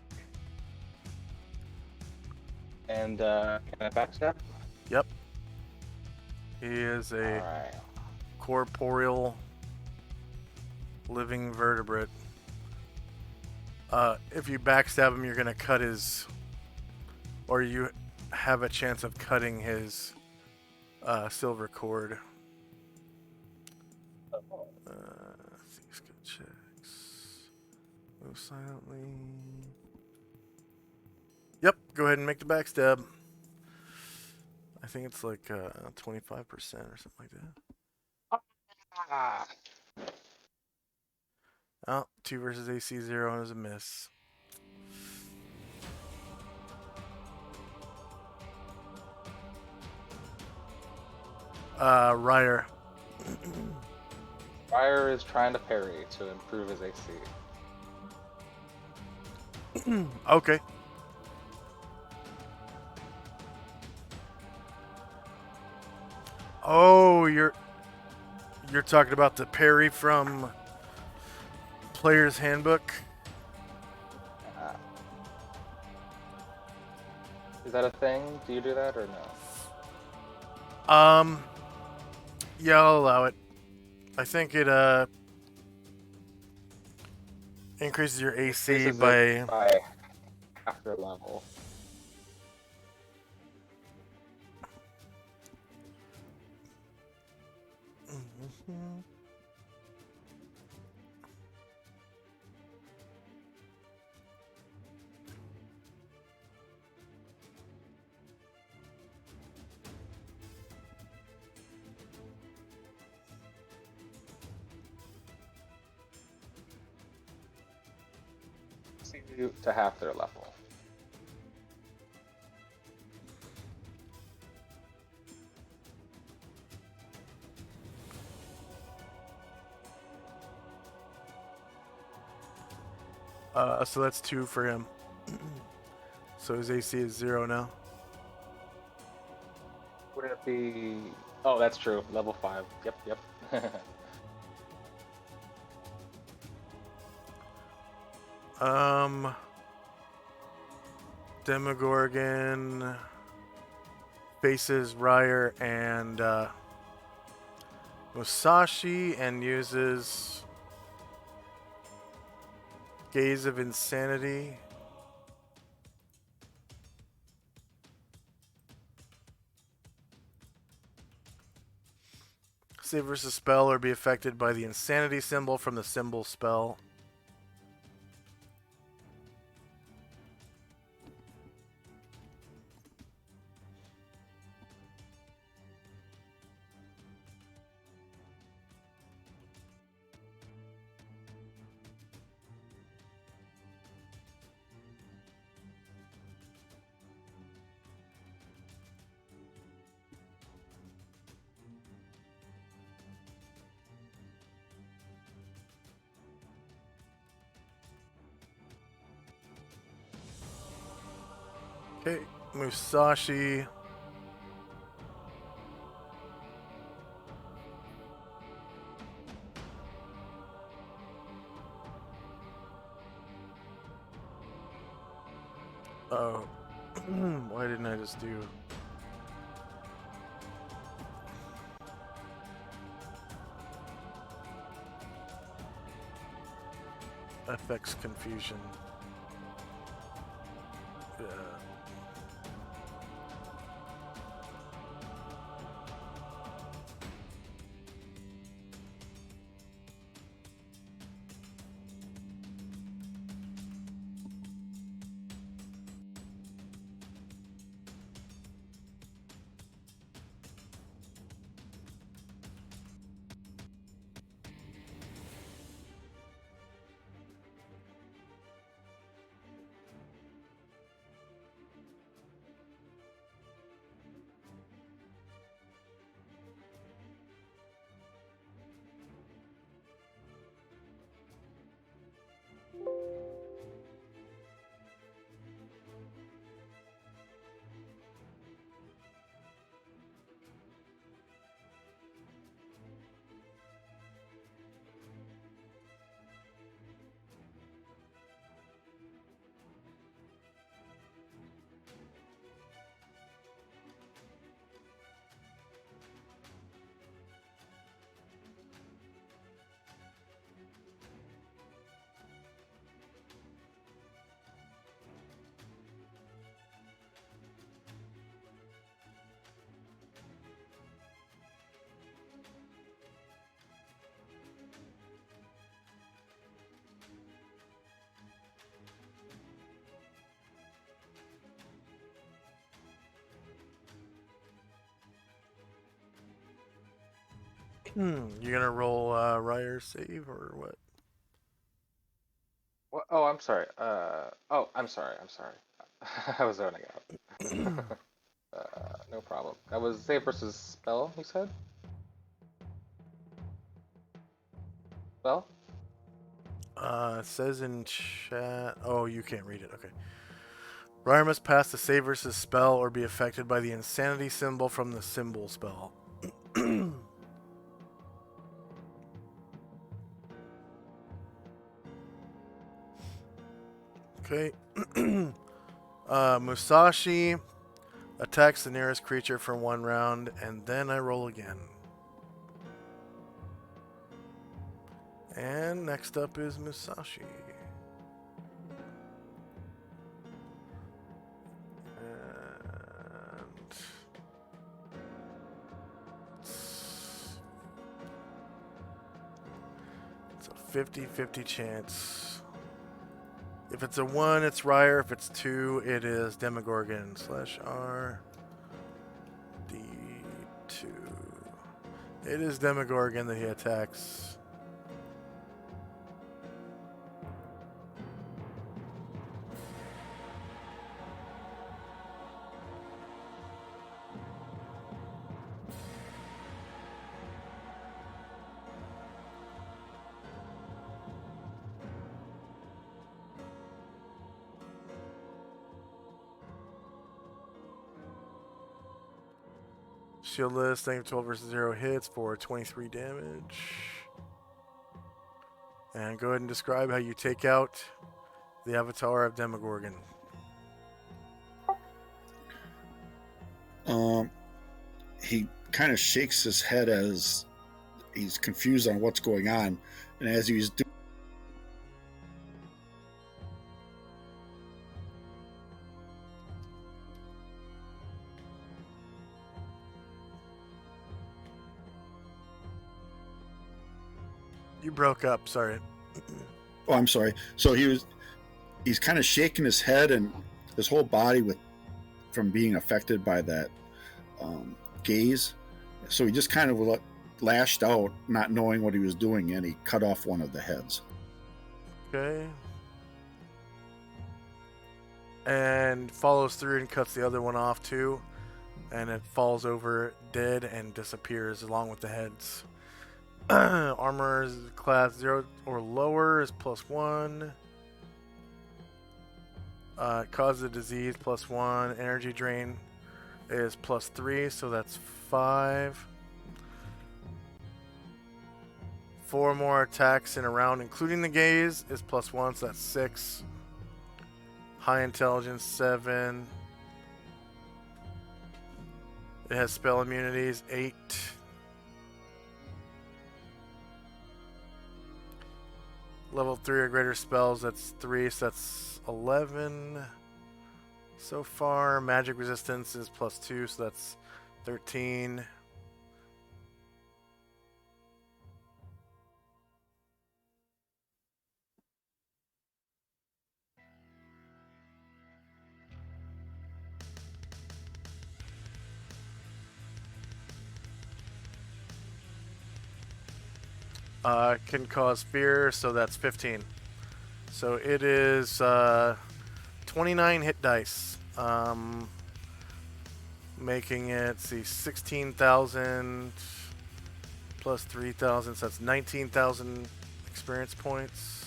And can I backstep? Yep. He is a Alright. corporeal living vertebrate. If you backstab him, you're gonna cut his, or you have a chance of cutting his silver cord. Let's see, skill checks. Move silently. Yep, go ahead and make the backstab. I think it's like 25% or something like that. Ah. Oh, 2 versus AC, 0 is a miss. Ryder. Ryer is trying to parry to improve his AC. Okay. Oh, you're talking about the parry from Player's Handbook? Is that a thing? Do you do that or no? Yeah, I'll allow it. I think it increases your AC Increases by it by half your level. To half their level. So that's 2 for him. So his AC is 0 now. Would it be? Oh, that's true. Level 5. Yep. Demogorgon faces Ryer and Musashi and uses Gaze of Insanity. Save versus spell or be affected by the insanity symbol from the symbol spell. Okay, Musashi. Oh, why didn't I just do? FX confusion. Yeah. You gonna roll Ryer save or what? What? Oh, I'm sorry. I'm sorry. I was zoning out. No problem. That was save versus spell, you said? Spell? It says in chat. Oh, you can't read it. Okay. Ryer must pass the save versus spell or be affected by the insanity symbol from the symbol spell. Okay. Musashi attacks the nearest creature for 1 round, and then I roll again. And next up is Musashi. And it's a 50-50 chance. If it's a 1, it's Ryer. If it's 2, it is Demogorgon /R D2. It is Demogorgon that he attacks. Shieldless, negative 12 versus 0 hits for 23 damage. And go ahead and describe how you take out the avatar of Demogorgon. He kind of shakes his head as he's confused on what's going on, and as he's doing, You broke up, sorry. oh, I'm sorry. So he's kind of shaking his head and his whole body from being affected by that gaze. So he just kind of lashed out, not knowing what he was doing, and he cut off one of the heads. Okay. And follows through and cuts the other one off too. And it falls over dead and disappears along with the heads. Armor is class 0 or lower is +1. Cause of disease +1. Energy drain is +3, so that's 5. 4 more attacks in a round, including the gaze, is +1, so that's 6. High intelligence 7. It has spell immunities 8. Level 3 or greater spells, that's 3, so that's 11 so far. Magic resistance is +2, so that's 13. Can cause fear, so that's 15. So it is 29 hit dice, making it, see, 16,000 plus 3,000, so that's 19,000 experience points.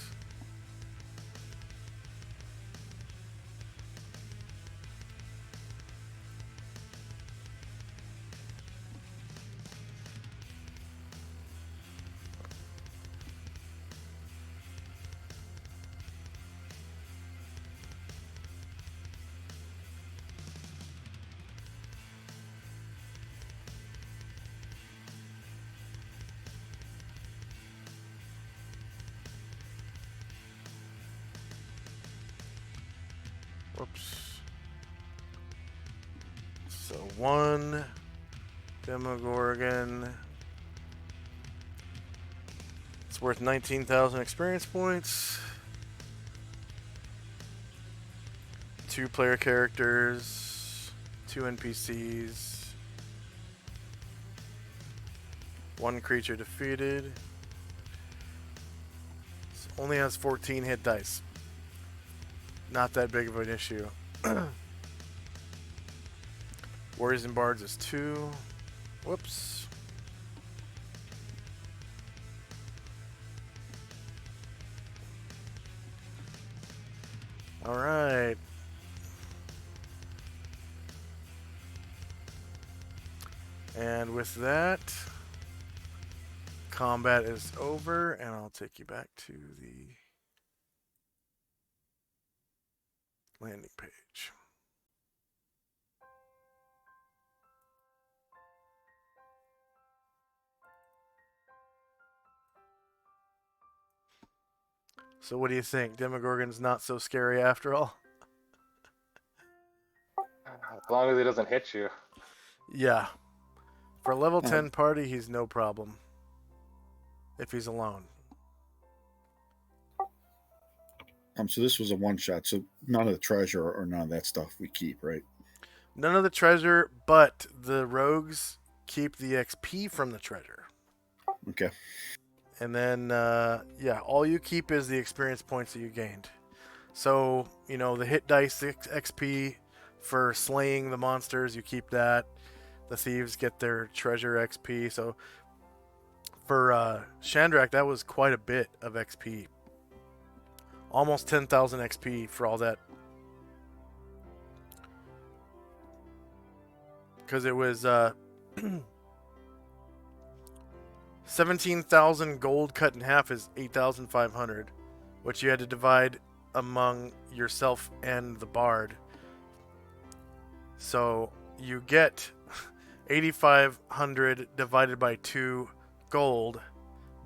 Whoops. So 1 Demogorgon. It's worth 19,000 experience points. 2 player characters, 2 NPCs, 1 creature defeated. Only has 14 hit dice. Not that big of an issue. Warriors and Bards is 2. Whoops. Alright. And with that, combat is over, and I'll take you back to the landing page. So what do you think? Demogorgon's not so scary after all? As long as he doesn't hit you. Yeah. For a level 10 party, he's no problem. If he's alone. So this was a one-shot, so none of the treasure or none of that stuff we keep, right? None of the treasure, but the rogues keep the XP from the treasure. Okay. And then, yeah, all you keep is the experience points that you gained. So, you know, the hit dice XP for slaying the monsters, you keep that. The thieves get their treasure XP. So, for Shandrak, that was quite a bit of XP. Almost 10,000 XP for all that. Because it was 17,000 gold cut in half is 8,500, which you had to divide among yourself and the bard. So you get 8,500 divided by 2 gold,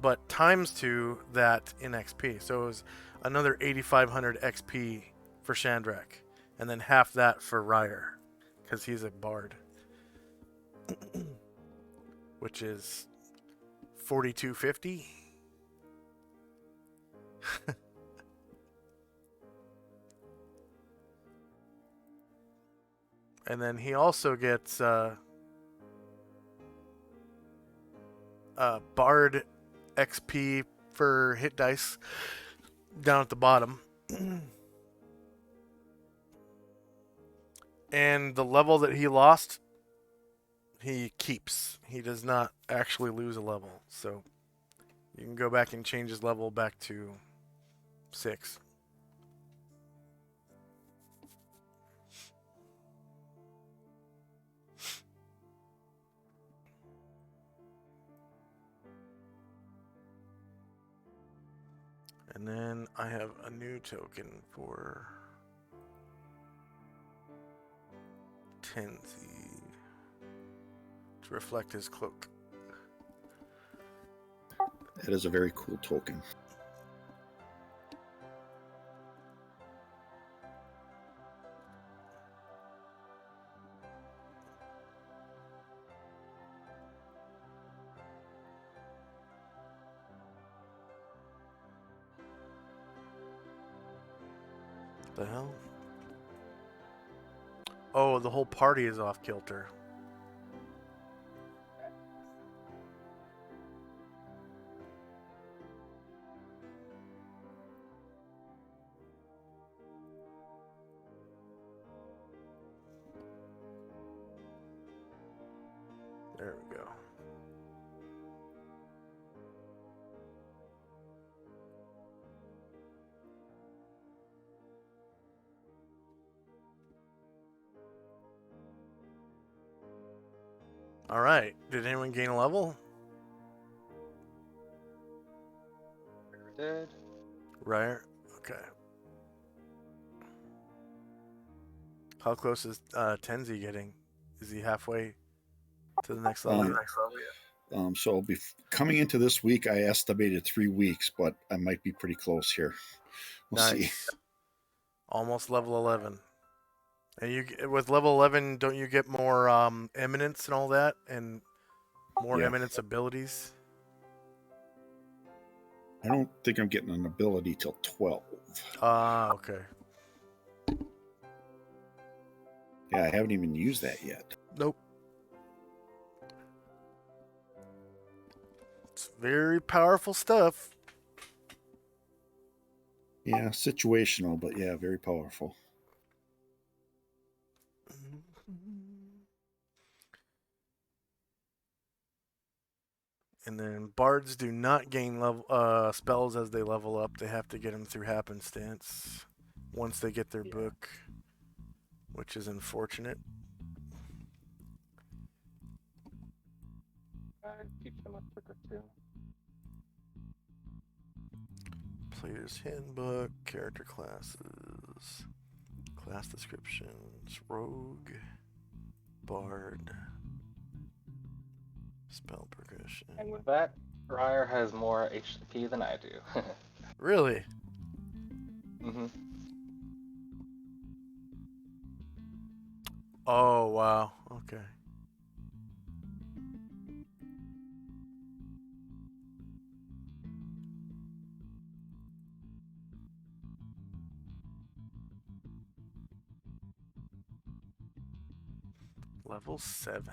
but times 2 that in XP. So it was another 8,500 XP for Shandrak, and then half that for Ryer, because he's a bard, which is 4,250. And then he also gets bard XP for hit dice down at the bottom. And the level that he lost, he keeps. He does not actually lose a level. So you can go back and change his level back to 6. And then I have a new token for Tenzi to reflect his cloak. That is a very cool token. The hell? Oh, the whole party is off kilter. There we go. All right. Did anyone gain a level? Did. Right. Okay. How close is Tenzi getting? Is he halfway to the next level? So coming into this week, I estimated 3 weeks, but I might be pretty close here. We'll see. Almost level 11. And you with level 11, don't you get more eminence and all that, and more eminence abilities? I don't think I'm getting an ability till 12. Ah, okay. Yeah, I haven't even used that yet. Nope. It's very powerful stuff. Yeah, situational, but yeah, very powerful. And then bards do not gain level spells as they level up. They have to get them through happenstance once they get their book, which is unfortunate. I teach them a quicker too. Player's handbook, character classes, class descriptions, rogue, bard, spell progression. And with that, Ryer has more HP than I do. Really? Mm-hmm. Oh, wow. Okay. Level 7.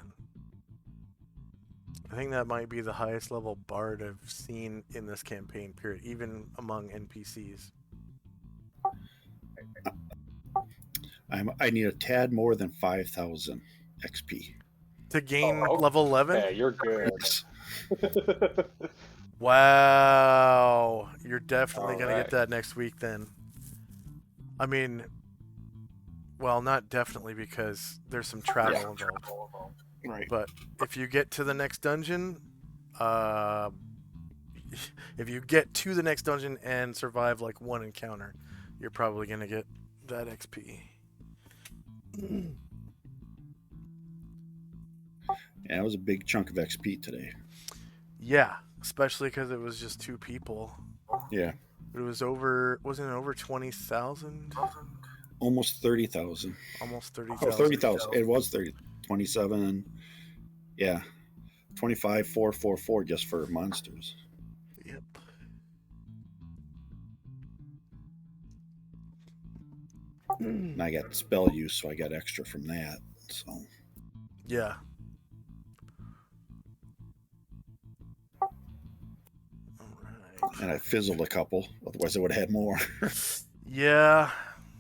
I think that might be the highest level bard I've seen in this campaign period, even among NPCs. I need a tad more than 5,000 XP. To gain Oh, okay. level 11? Yeah, you're good. Yes. Wow. You're definitely going to Alright. get that next week then. I mean, well, not definitely because there's some travel involved. Right. But if you get to the next dungeon, uh, if you get to the next dungeon and survive like one encounter, you're probably gonna get that XP. Yeah, it was a big chunk of XP today. Yeah, especially because it was just 2 people. Yeah, It was wasn't it over 20,000? almost 30,000. Almost Oh, 30,000. 30,000. It was 30. 27. Yeah, 25,444 just for monsters. Yep. And I got spell use, so I got extra from that. So Yeah. Alright. and I fizzled a couple. Otherwise, I would have had more. Yeah.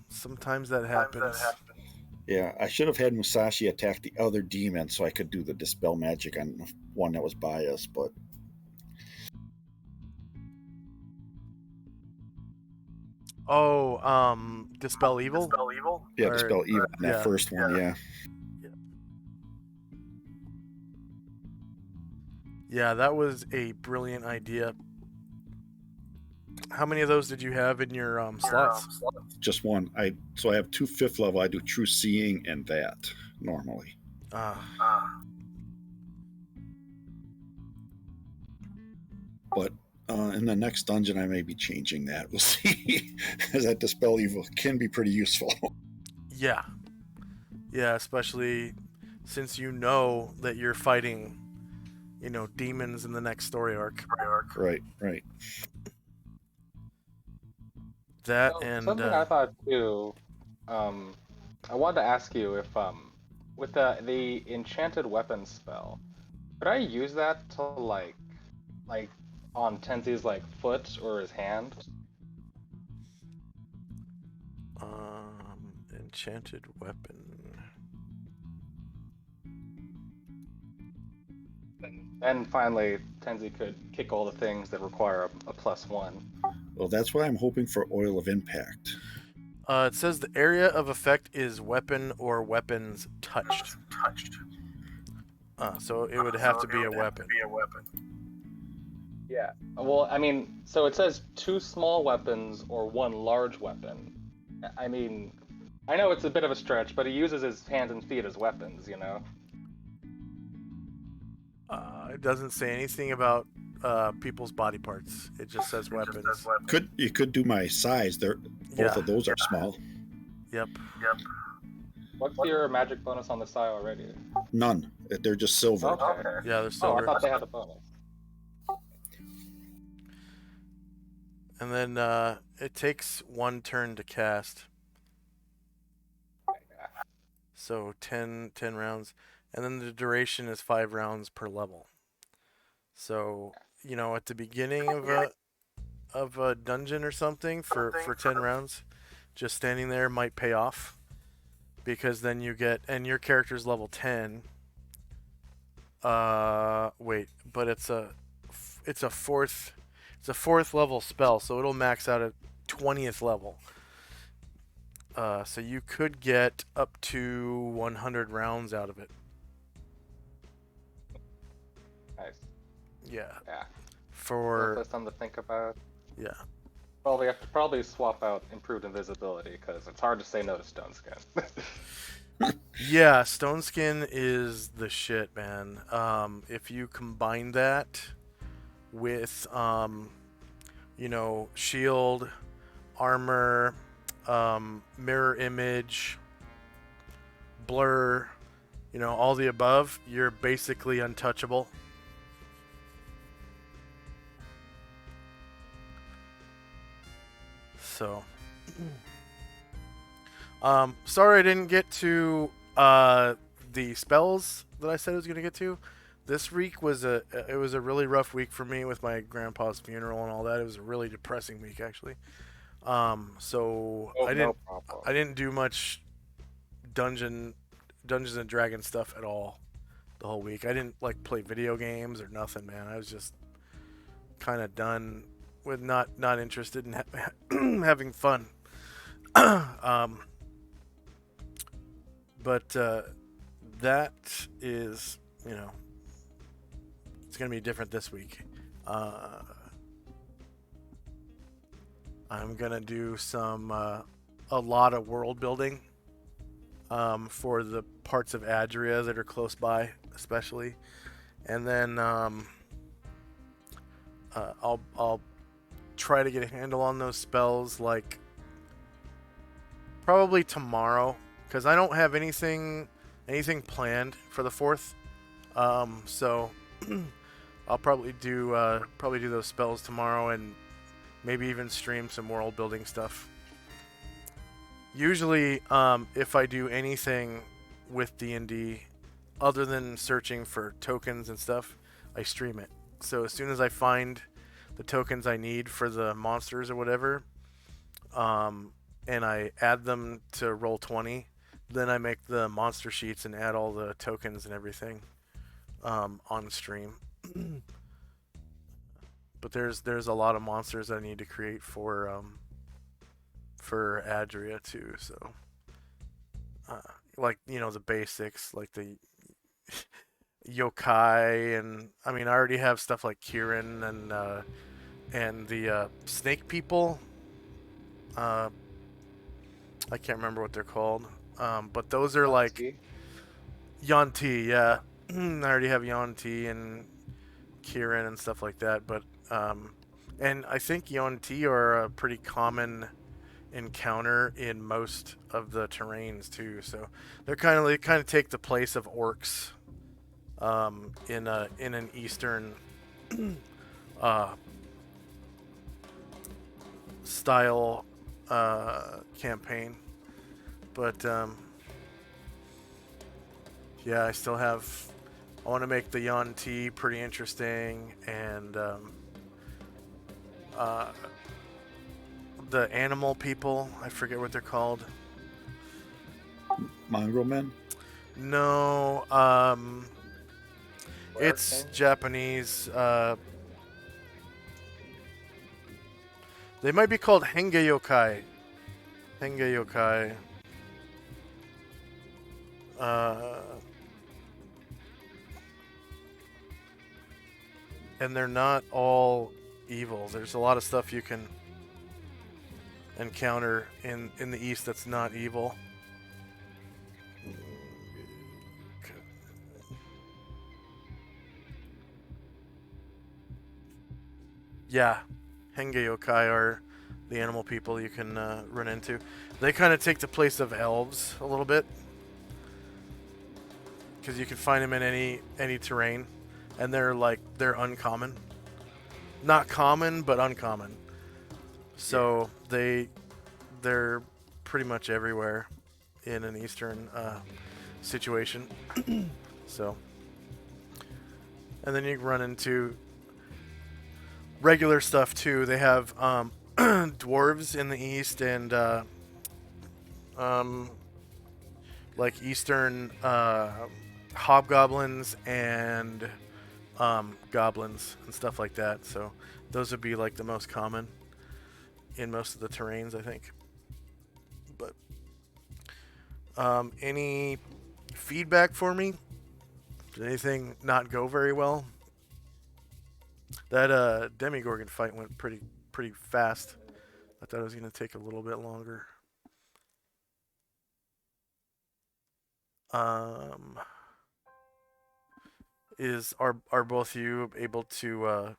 Sometimes that happens. Yeah, I should have had Musashi attack the other demon so I could do the dispel magic on the one that was by us, but Oh, Dispel Evil? yeah, Or- dispel evil on that yeah. first one. Yeah. Yeah, that was a brilliant idea. How many of those did you have in your slots? Just one. I have 2 5th level. I do true seeing and that normally. But in the next dungeon, I may be changing that. We'll see, as that dispel evil can be pretty useful. Yeah. Yeah, especially since you know that you're fighting, demons in the next story arc. Right. That So, and something I thought too. I wanted to ask you if with the enchanted weapon spell, could I use that to like on Tenzi's like foot or his hand? enchanted weapon. And finally, Tenzi could kick all the things that require a +1. Well, that's why I'm hoping for Oil of Impact. It says the area of effect is weapon or weapons touched. So it would have to be a weapon. Yeah. Well, I mean, so it says 2 small weapons or 1 large weapon. I mean, I know it's a bit of a stretch, but he uses his hands and feet as weapons, you know? It doesn't say anything about people's body parts. It just says weapons. You could do my size. Both of those are small. Yep. What's your magic bonus on the side already? None. They're just silver. Okay. Yeah, they're Oh, silver. I thought they had a bonus. And then it takes 1 turn to cast. So 10 rounds. And then the duration is 5 rounds per level. So, at the beginning of a dungeon or something for 10 rounds, just standing there might pay off. Because then you get, and your character's level 10. Wait, but it's a 4th level spell, so it'll max out at 20th level. So you could get up to 100 rounds out of it. Nice. Yeah. Yeah. For That's something to think about. yeah. Well, we have to probably swap out improved invisibility because it's hard to say no to Stone Skin. Yeah, Stone Skin is the shit, man. If you combine that with shield, armor, mirror image, blur, all the above, you're basically untouchable. So, sorry I didn't get to the spells that I said I was gonna get to. This week was a really rough week for me with my grandpa's funeral and all that. It was a really depressing week actually. So I didn't do much Dungeons and Dragons stuff at all the whole week. I didn't play video games or nothing, man. I was just kind of done with not interested in having fun. But that is, it's going to be different this week. I'm going to do a lot of world building for the parts of Adria that are close by, especially. And then I'll try to get a handle on those spells, like, probably tomorrow, because I don't have anything planned for the 4th. So I'll probably do those spells tomorrow, and maybe even stream some world building stuff. Usually, if I do anything with D&D other than searching for tokens and stuff, I stream it. So as soon as I find the tokens I need for the monsters or whatever, and I add them to Roll20, then I make the monster sheets and add all the tokens and everything on stream. But there's a lot of monsters I need to create for Adria too. So like, the basics, like the yokai, and I already have stuff like Kieran and the snake people. I can't remember what they're called. But those are like Yanti, yeah. I already have Yanti and Kieran and stuff like that, but and I think Yanti are a pretty common encounter in most of the terrains too. So they kind of take the place of orcs in an eastern style campaign. But yeah, I want to make the Yanti pretty interesting, and the animal people, I forget what they're called. Mongrel men? No, it's Japanese. They might be called Henge Yokai. Henge Yokai. And they're not all evil. There's a lot of stuff you can encounter in the East that's not evil. Yeah, Henge Yokai are the animal people you can run into. They kind of take the place of elves a little bit, because you can find them in any terrain, and they're uncommon. Not common, but uncommon. So they're pretty much everywhere in an eastern situation. So, and then you can run into regular stuff too. They have dwarves in the east, and like eastern hobgoblins and goblins and stuff like that. So those would be like the most common in most of the terrains, I think. But any feedback for me? Did anything not go very well? That Demogorgon fight went pretty fast. I thought it was going to take a little bit longer. Are both of you able to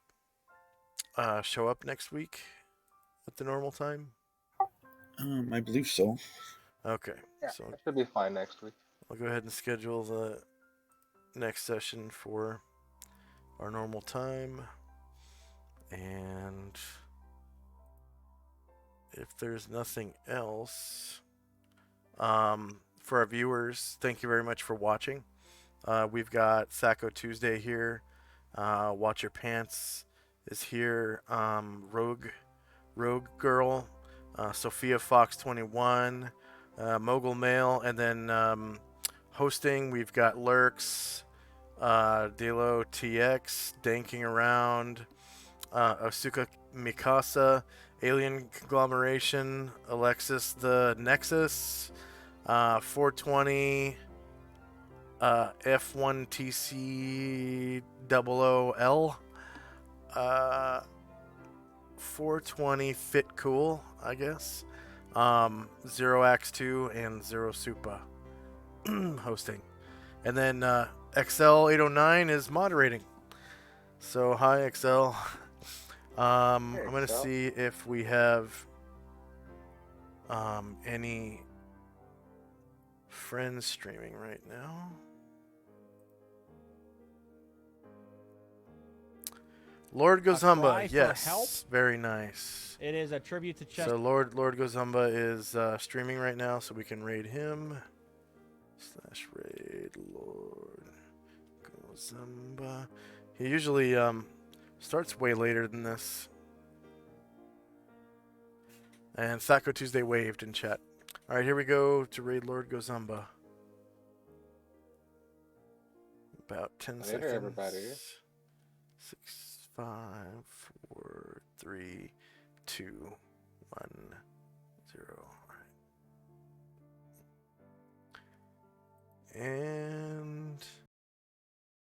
show up next week at the normal time? I believe so. Okay. Yeah, So it should be fine next week. I'll go ahead and schedule the next session for our normal time. And if there's nothing else, for our viewers, thank you very much for watching. We've got Sacco Tuesday here. Watch Your Pants is here. Rogue Girl, Sophia Fox 21, Mogul Mail, and then hosting we've got Lurks, Delo TX, Danking Around, Asuka Mikasa, Alien Conglomeration, Alexis the Nexus, 420, F1TC00L. 420 Fit Cool, I guess. 0x2 and 0 Supa hosting. And then XL809 is moderating. So hi XL. I'm gonna XL. see if we have any friends streaming right now. Lord Gozumba, yes, help. very nice. It is a tribute to Chester. So Lord Gozumba is streaming right now, so we can raid him. / raid Lord Gozumba. He usually starts way later than this. And Thaco Tuesday waved in chat. All right, here we go to raid Lord Gozumba. About 10 Later, seconds. everybody. 6, 5, 4, 3, 2, 1.